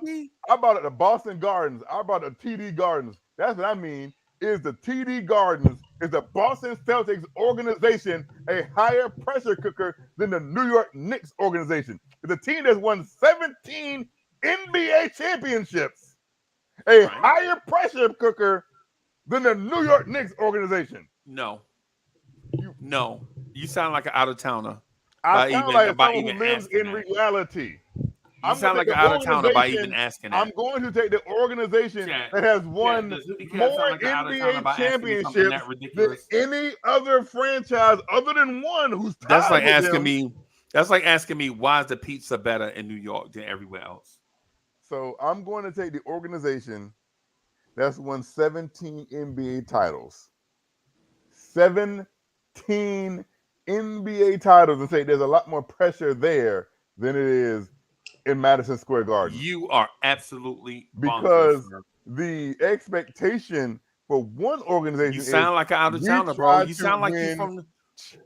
the Boston Gardens. I brought up the TD Gardens. That's what I mean. Is the TD Gardens, is the Boston Celtics organization a higher pressure cooker than the New York Knicks organization? It's a team that's won 17 NBA championships. Higher pressure cooker than the New York Knicks organization. No. You sound like an out-of-towner. I sound like someone who lives in reality. You sound like an out-of-towner by even asking that. I'm going to take the organization that has won more NBA championships than any other franchise other than one who's tied That's like with asking them. me. That's like asking me why is the pizza better in New York than everywhere else? So I'm going to take the organization that's won 17 NBA titles. 17 NBA titles and say there's a lot more pressure there than it is in Madison Square Garden. You are absolutely because the expectation for one organization. You sound like an out-of-towner, bro. You sound like you're from.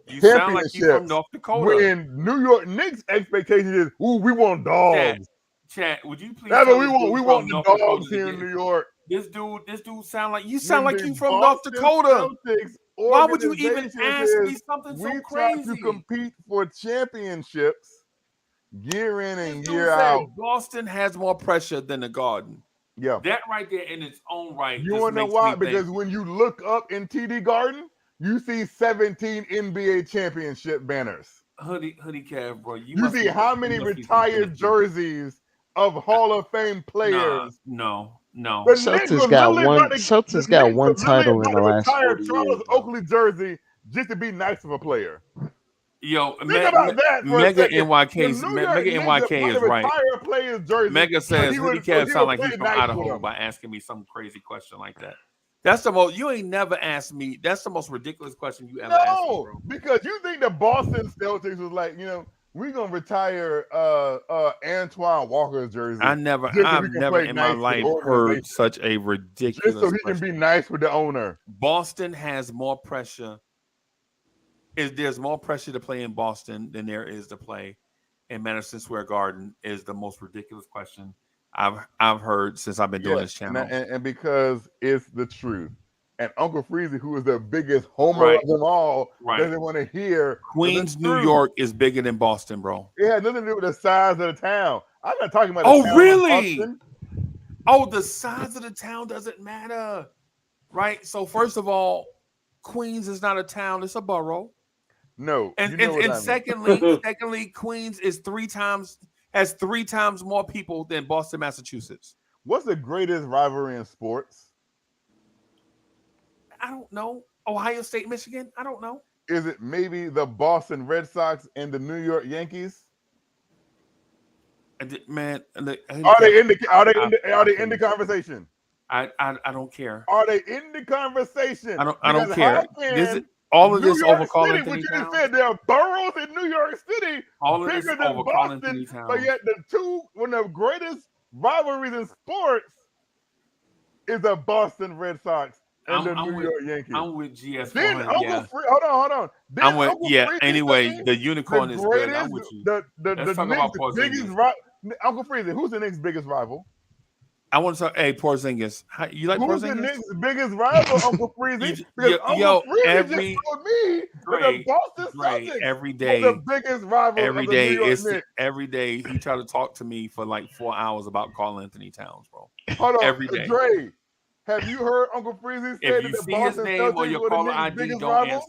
You sound like you're from North Dakota. When New York Knicks expectation is, ooh, we want dogs. Chat, would you please? That's what we want. We want the dogs here in New York. This dude sound like you sound like you from North Dakota. Why would you even ask me something so crazy? We try to compete for championships year in and year out. Boston has more pressure than the Garden. Yeah. That right there in its own right. You want to know why? Because when you look up in TD Garden, you see 17 NBA championship banners. Hoodie calf, bro. You see how many retired jerseys of Hall of Fame players. No. Celtics got one title in the last 40 years. Charles Oakley jersey just to be nice of a player. Yo, about that Mega NYK is right. Jersey, Mega says Hoodie Calf sound like he's from Idaho by asking me some crazy question like that. That's the most. You ain't never asked me. That's the most ridiculous question you ever asked me, bro. Because you think the Boston Celtics was like, we're gonna retire Antoine Walker's jersey. I've never in my life heard such a ridiculous just so he can be nice with the owner. Boston has more pressure. There's more pressure to play in Boston than there is to play in Madison Square Garden is the most ridiculous question I've heard since I've been doing this channel. And because it's the truth. And Uncle Freezie, who is the biggest homer of them all, doesn't want to hear. Queens, New York is bigger than Boston, bro. It had nothing to do with the size of the town. I'm not talking about the town really? Oh, the size of the town doesn't matter. Right? So first of all, Queens is not a town, it's a borough. No. And secondly, Queens is has three times more people than Boston, Massachusetts. What's the greatest rivalry in sports? I don't know. Ohio State, Michigan? I don't know. Is it maybe the Boston Red Sox and the New York Yankees? Man, are they in the conversation? I don't care. Are they in the conversation? I don't care. This is All of New this York over Carl City, Anthony which you just Towns. said there are boroughs in New York City All of this bigger over than Carl Anthony Boston, Towns. but yet one of the greatest rivalries in sports is the Boston Red Sox and the New York Yankees. I'm with GS400. Then Yeah. Hold on. Then I'm with Uncle Freezie Anyway, say the unicorn the is good. I'm greatest, with you. the Let's talk about Knicks' biggest Porzingis. Uncle Freezie, who's the Knicks' biggest rival? I want to talk. Hey, Porzingis. You like Who's Porzingis? the Knicks' biggest rival, Uncle Freezie? Because Uncle Yo, Freezie just told me that the Boston Celtics every are day, the biggest rival of the New York Knicks. Every day he tried to talk to me for like 4 hours about Carl Anthony Towns, bro. Hold on, every day. Dre, have you heard Uncle Freezie say that the Boston Celtics were the Knicks' biggest rivals?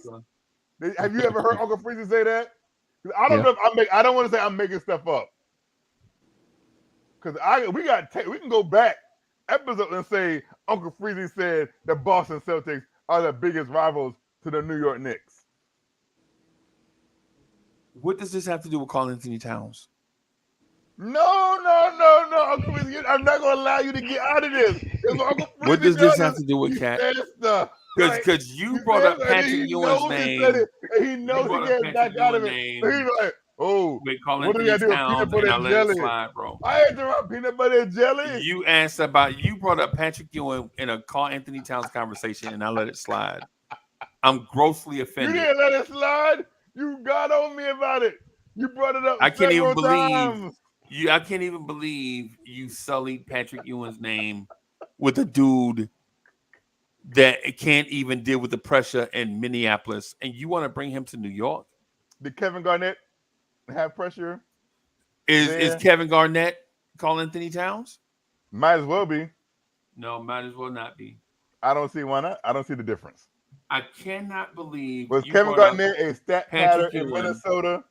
Have you ever heard Uncle Freezie say that? I don't know if I don't want to say I'm making stuff up. Because we can go back episode and say Uncle Freezie said the Boston Celtics are the biggest rivals to the New York Knicks. What does this have to do with Carl Anthony Towns? No, Uncle Freezie, I'm not going to allow you to get out of this. What does this have to do with Cat? Because you brought up Patrick Ewing's name. He knows he can't back out of it. He's like, oh, what do you got to do with peanut butter and jelly? Slide, bro. I ain't talking about peanut butter and jelly. You brought up Patrick Ewing in a Carl Anthony Towns conversation, and I let it slide. I'm grossly offended. You didn't let it slide. You got on me about it. You brought it up. I can't even times. I can't even believe you sullied Patrick Ewing's name with a dude that can't even deal with the pressure in Minneapolis, and you want to bring him to New York? Did Kevin Garnett have pressure? Is Kevin Garnett Carl Anthony Towns? Might as well be. No, might as well not be. I don't see why not. I don't see the difference. I cannot believe. Was Kevin Garnett a stat pattern in Minnesota?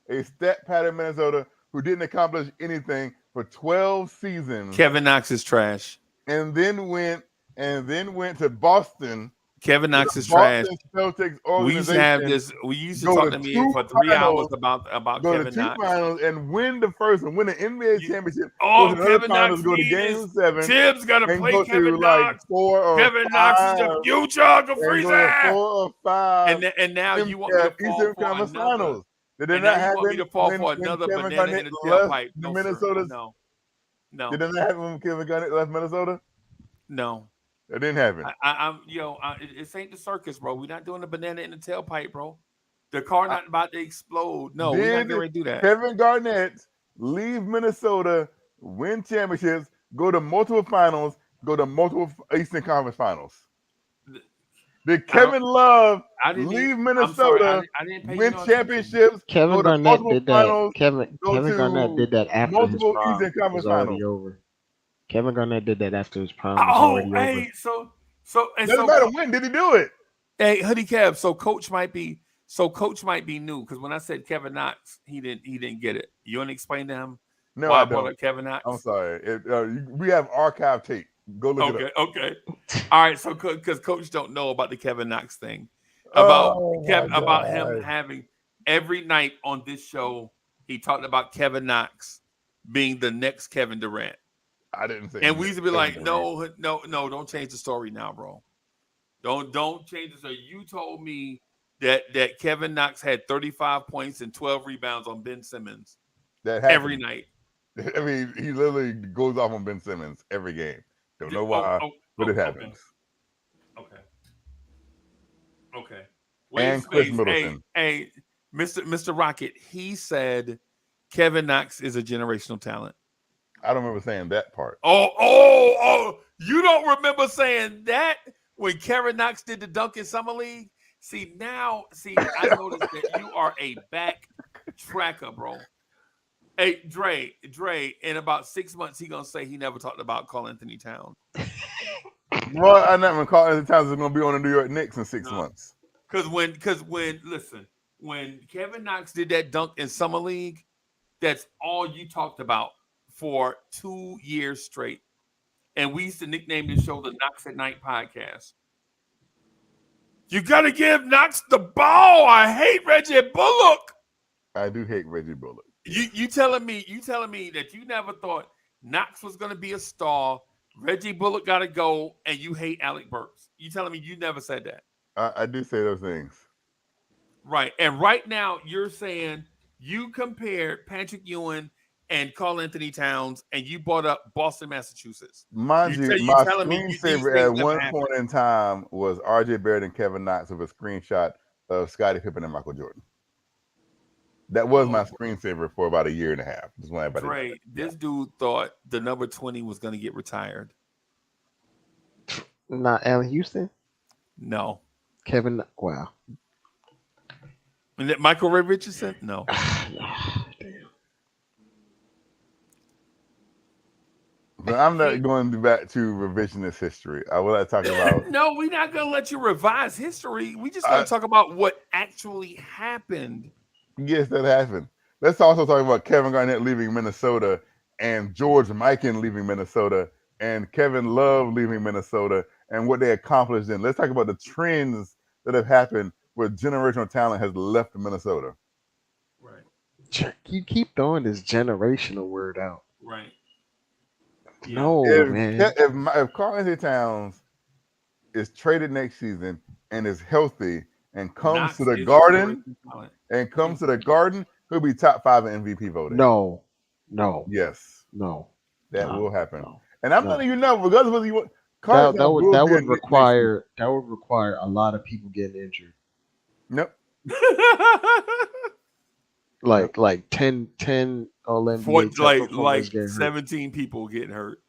A stat pattern in Minnesota who didn't accomplish anything for 12 seasons. Kevin Knox is trash. And then went to Boston. Kevin Knox is trash. We used to have this. We used to talk to me for 3 hours about Kevin Knox. Finals and win the first one, win the NBA championship. Oh, Kevin Knox go to Game 7. Tibbs got to play Kevin Knox. Kevin Knox is the future. Uncle Freezie. 4 or 5. And now you want me to fall Eastern for Conference another. Finals. Did And that now you want me to fall for another banana in the tailpipe? No, Minnesota. No. Did that happen when Kevin Garnett left Minnesota? No. It didn't happen. It ain't the circus, bro. We're not doing the banana in the tailpipe, bro. The car not about to explode. No, we're not going to do that. Kevin Garnett leave Minnesota, win championships, go to multiple finals, go to multiple Eastern Conference Finals. Did Kevin Love leave Minnesota, win championships? Kevin Garnett did that. Kevin Garnett did that after his multiple prime Eastern Conference was already Finals. over. Kevin Garnett did that after his prime was already over. Doesn't matter when did he do it. Hey, Hoodie Kev. So coach might be new because when I said Kevin Knox, he didn't get it. You want to explain to him why I brought up Kevin Knox? I'm sorry. We have archive tape. Go look it up. Okay. All right. So because coach don't know about the Kevin Knox thing, about him having every night on this show, he talked about Kevin Knox being the next Kevin Durant. I didn't say. And we used to be like, no, don't change the story now, bro. Don't change the story. You told me that Kevin Knox had 35 points and 12 rebounds on Ben Simmons every night. I mean, he literally goes off on Ben Simmons every game. Don't know why, but it happens. Okay. And Chris Middleton. Hey, Mr. Rocket, he said Kevin Knox is a generational talent. I don't remember saying that part. Oh! You don't remember saying that when Kevin Knox did the dunk in Summer League? I noticed that you are a back tracker, bro. Hey, Dre, in about 6 months, he gonna say he never talked about Carl Anthony Towns. Well, I never Carl Anthony Towns is gonna be on the New York Knicks in 6 months. Because when Kevin Knox did that dunk in Summer League, that's all you talked about for 2 years straight. And we used to nickname this show the Knox at Night podcast. You got to give Knox the ball. I hate Reggie Bullock. I do hate Reggie Bullock. You telling me that you never thought Knox was going to be a star Reggie Bullock got to go, and you hate Alec Burks. You telling me you never said that? I do say those things. Right. And right now, you're saying you compared Patrick Ewing and Karl Anthony Towns, and you brought up Boston, Massachusetts. Mind you, You my telling me these screensaver things at never one happened. point in time was R.J. Barrett and Kevin Knox with a screenshot of Scottie Pippen and Michael Jordan. That was my screensaver for about a year and a half. Just want everybody to know that. This dude thought the number 20 was going to get retired. Not Allen Houston? No. Kevin, wow. And that Michael Ray Richardson? No. But I'm not going back to revisionist history. I will not talk about. No, we're not going to let you revise history. We just going to talk about what actually happened. Yes, that happened. Let's also talk about Kevin Garnett leaving Minnesota and George Mikan leaving Minnesota and Kevin Love leaving Minnesota and what they accomplished then. Let's talk about the trends that have happened where generational talent has left Minnesota. Right. You keep throwing this generational word out. Right. No, man. If Karl Anthony Towns is traded next season and is healthy and comes to the Garden, he'll be top 5 in MVP voting. No. Yes. No. That will happen. No. And I'm letting you know, regardless of whether you want that would require a lot of people getting injured. Nope. like 10 all NBA like 17 people getting hurt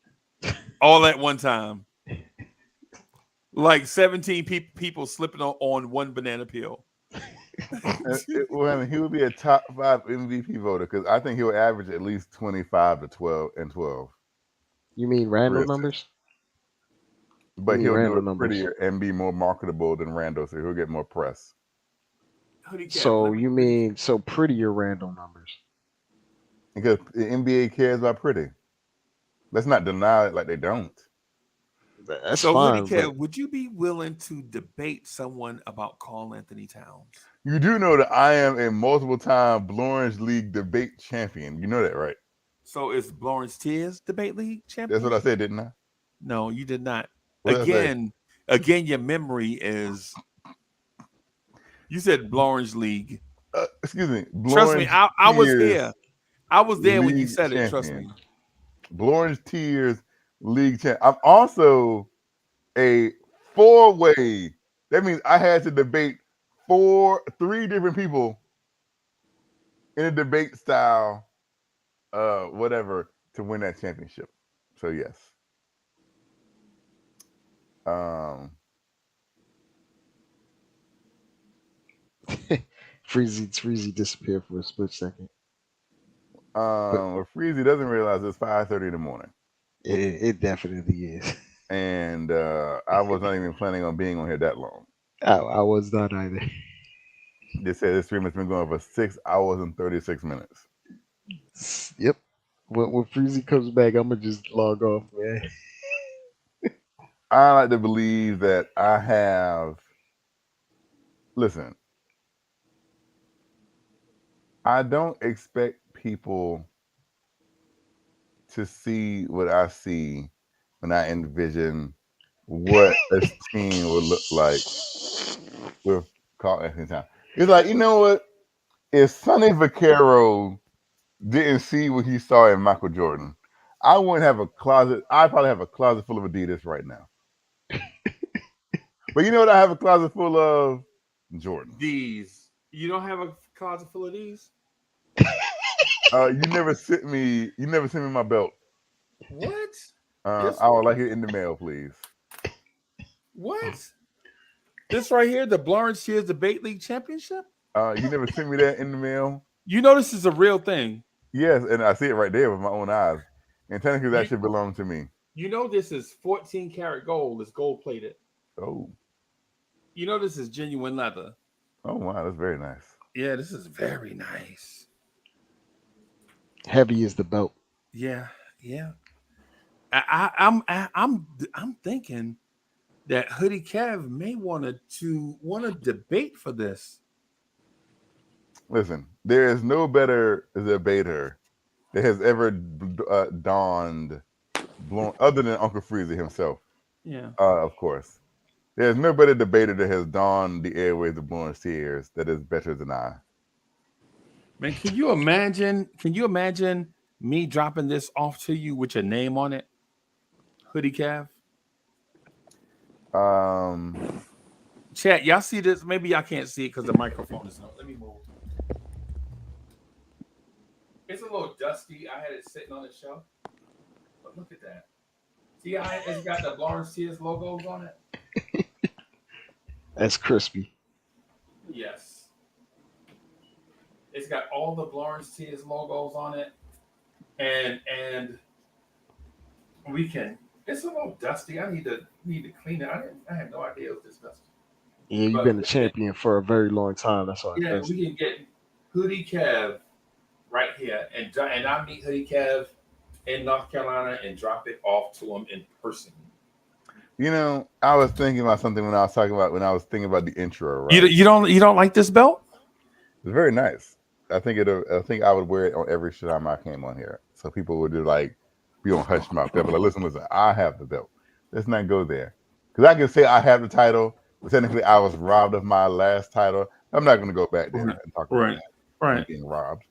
all at one time. Like 17 people slipping on one banana peel. Well, he would be a top 5 MVP voter because I think he'll average at least 25 to 12 and 12. You mean Randall numbers? But he'll do it prettier and be more marketable than Randall, so he'll get more press. So you mean prettier Randall numbers? Because the NBA cares about pretty. Let's not deny it like they don't. That's so fine. Kev, would you be willing to debate someone about Karl Anthony Towns? You do know that I am a multiple-time Blorange League debate champion. You know that, right? So is Blorange Tears debate league champion? That's what I said, didn't I? No, you did not. What Again, your memory is. You said Blorange League. Excuse me. Trust me, I was there. I was there when you said it. Trust me. Blorange Tears League champ. I'm also a 4-way. That means I had to debate 3 different people in a debate style, whatever, to win that championship. So yes. Freezie disappeared for a split second. Freezie doesn't realize it's 5:30 in the morning. It definitely is. And I was not even planning on being on here that long. I was not either. They said this stream has been going for 6 hours and 36 minutes. Yep. When Freezie comes back, I'm gonna just log off, man. I like to believe that I have. Listen, I don't expect people to see what I see when I envision what a team would look like with Karl Anthony Towns. It's like, you know what? If Sonny Vaccaro didn't see what he saw in Michael Jordan, I wouldn't have a closet. I'd probably have a closet full of Adidas right now. But you know what? I have a closet full of Jordan. These. You don't have a closet full of these? You never sent me my belt. What? I would like it in the mail, please. What? This right here, the Blorange Tears Debate League Championship? You never sent me that in the mail? You know this is a real thing. Yes, and I see it right there with my own eyes. And technically that should belong to me. You know this is 14 karat gold. It's gold plated. Oh. You know this is genuine leather. Oh wow, that's very nice. Yeah, this is very nice. Heavy is the belt. Yeah. I'm thinking that Hoodie Kev may want to debate for this. Listen, there is no better debater that has ever donned other than Uncle Freezie himself, Yeah. of course. There's no better debater that has donned the airways of Blorange Tears that is better than I. Man, can you imagine? Can you imagine me dropping this off to you with your name on it? Hoodie Cav? Chat, y'all see this? Maybe y'all can't see it because the microphone is up. Let me move. It's a little dusty. I had it sitting on the shelf. But look at that. See how it's got the Blorange Tears logos on it? That's crispy. Yes. It's got all the Blorange Tears logos on it. And we can. It's a little dusty. I need to clean it. I had no idea it was this dusty. Yeah, you've been a champion for a very long time. That's why. Yeah, we can get Hoodie Kev right here, and I meet Hoodie Kev in North Carolina and drop it off to him in person. You know, I was thinking about something when I was thinking about the intro. Right? You don't like this belt? It's very nice. I think I would wear it on every show I came on here, so people would be on hush mouth. They'll be like, listen, I have the belt. Let's not go there, because I can say I have the title, but technically I was robbed of my last title. I'm not going to go back there and talk about that. Being robbed.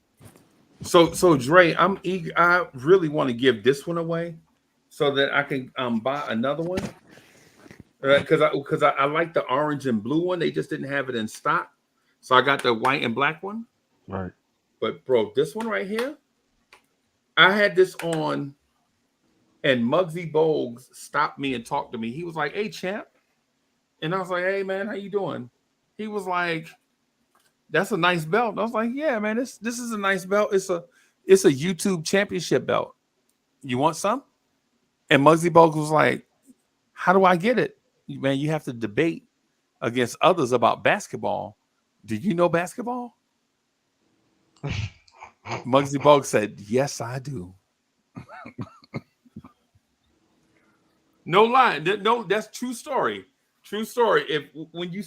So Dre, I'm eager. I really want to give this one away so that I can buy another one. Because I like the orange and blue one. They just didn't have it in stock, so I got the white and black one. Right. But bro, this one right here, I had this on, and Muggsy Bogues stopped me and talked to me. He was like, "Hey, champ," and I was like, "Hey, man, how you doing?" He was like, "That's a nice belt." And I was like, "Yeah, man, this is a nice belt. It's a YouTube championship belt. You want some?" And Muggsy Bogues was like, "How do I get it?" Man, you have to debate against others about basketball. Do you know basketball? Muggsy Bogues said, "Yes, I do." No lie. No, that's true story. True story. When y'all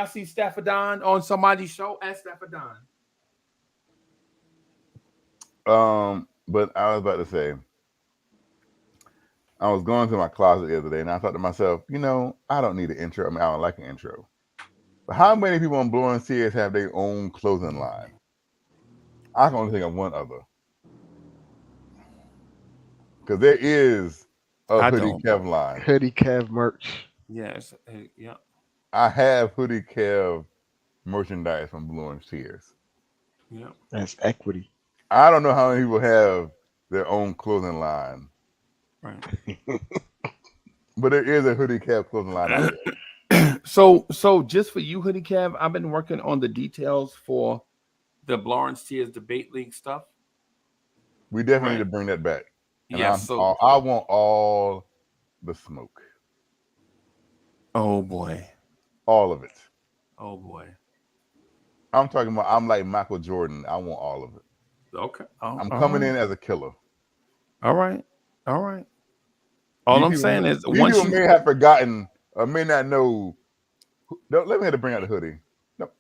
see Staffordon on somebody's show, ask Staffordon. But I was about to say, I was going through my closet the other day, and I thought to myself, I don't need an intro. I mean, I don't like an intro. But how many people on Blorange Tears have their own clothing line? I can only think of one other. Because there is a Hoodie Kev line. Hoodie Kev merch. Yes. Yeah. I have Hoodie Kev merchandise from Blorange Tears. Yeah. That's equity. I don't know how many people have their own clothing line. Right. But there is a Hoodie Kev clothing line out there. So just for you, Hoodie Kev, I've been working on the details for the Blorange Tears Debate League stuff. We definitely need to bring that back. And yeah, I want all the smoke. Oh boy. All of it. Oh boy. I'm talking about, I'm like Michael Jordan. I want all of it. Okay. I'm coming in as a killer. All right. All I'm saying is, once you may have forgotten or may not know. Let me have to bring out the hoodie. No,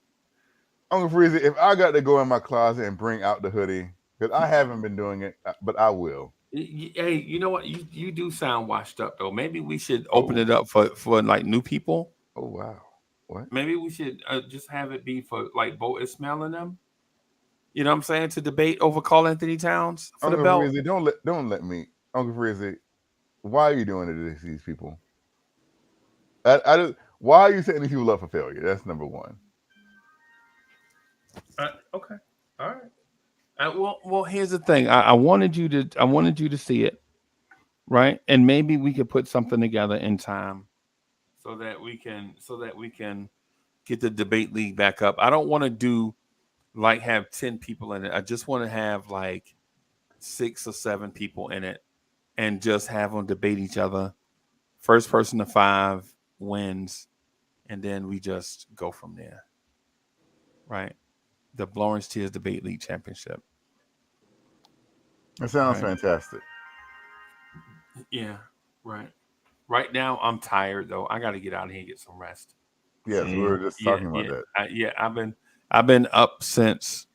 Uncle Freezie, if I got to go in my closet and bring out the hoodie, because I haven't been doing it, but I will. Hey, you know what? You do sound washed up though. Maybe we should open it up for like new people. Oh wow. What? Maybe we should just have it be for like Bo Ismail and them. You know what I'm saying? To debate over Carl Anthony Towns for Uncle the belt. Freezie, don't let me. Uncle Freezie, why are you doing it to these people? Why are you setting these people up for failure? That's number one. Okay. All right. Well, here's the thing. I wanted you to see it, right? And maybe we could put something together in time so that we can get the debate league back up. I don't want to do like have 10 people in it. I just want to have like 6 or 7 people in it and just have them debate each other. First person to 5 wins, and then we just go from there. Right? The Blorange Tears Debate League Championship. That sounds fantastic. Yeah, right. Right now, I'm tired though. I got to get out of here and get some rest. Yes, we were just talking about that. I've been up since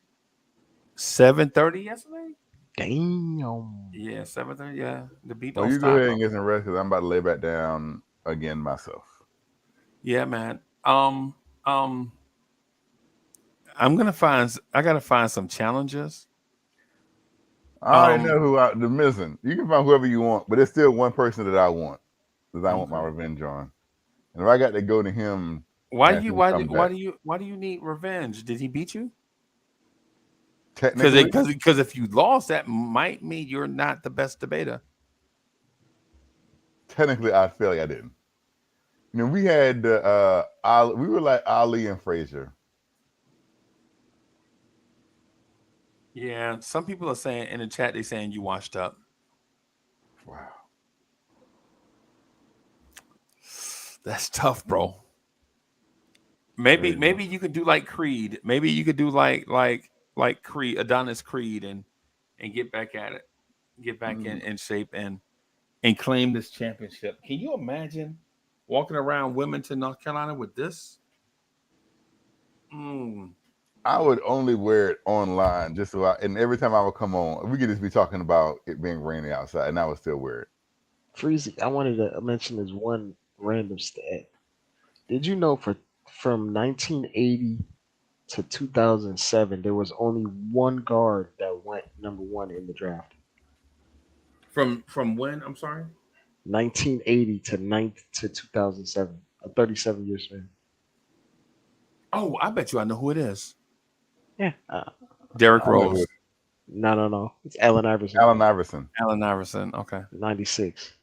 7:30 yesterday. Damn. Yeah, 7:30. Yeah, the beat Well, don't you go stop. ahead and get some rest because I'm about to lay back down again myself. Yeah, man. I'm gonna find. I gotta find some challenges. I already know who the missing. You can find whoever you want, but it's still one person that I want because I want my revenge on. And if I got to go to him, Why and do you need revenge? Did he beat you? Technically, Because if you lost, that might mean you're not the best debater. technically, I feel like I didn't. You know, we had we were like Ali and Frazier. Yeah, some people are saying in the chat they're saying you washed up. Wow, that's tough, bro. Maybe you could do like Creed. Maybe you could do like Creed, Adonis Creed, and get back at it, get back in shape and claim this championship. Can you imagine walking around Wilmington, North Carolina with this? I would only wear it online just so and every time I would come on, we could just be talking about it being rainy outside, and I would still wear it. Freezie, I wanted to mention this one random stat. Did you know from 1980 to 2007, there was only one guard that went number one in the draft? From when? I'm sorry. 1980 to 2007, a 37-year span. Oh, I bet you I know who it is. Yeah. Derrick Rose. No. It's Allen Iverson. Allen Iverson. Okay. 96.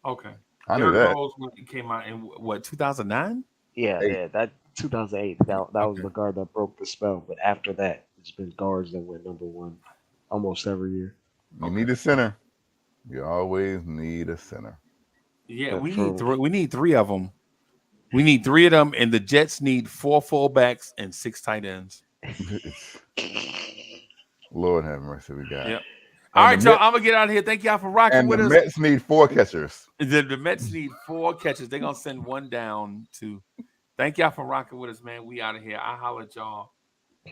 Okay. I knew Derrick that. Rose came out in what 2009? Yeah. That 2008. That was the guard that broke the spell. But after that, it's been guards that went number one almost every year. You need a center. You always need a center. Yeah, we need three of them. We need three of them, and the Jets need 4 fullbacks and 6 tight ends. Lord have mercy, we got. Yep. All right, y'all. I'm gonna get out of here. Thank y'all for rocking with us. And the Mets need 4 catchers. The Mets need 4 catchers. They're gonna send one down to. Thank y'all for rocking with us, man. We out of here. I holler at y'all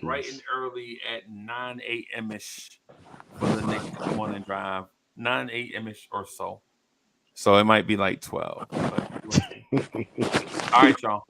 bright and early at 9 a.m. ish for the next morning drive. 9 a.m. ish or so. So it might be like 12. But we'll see. All right, y'all.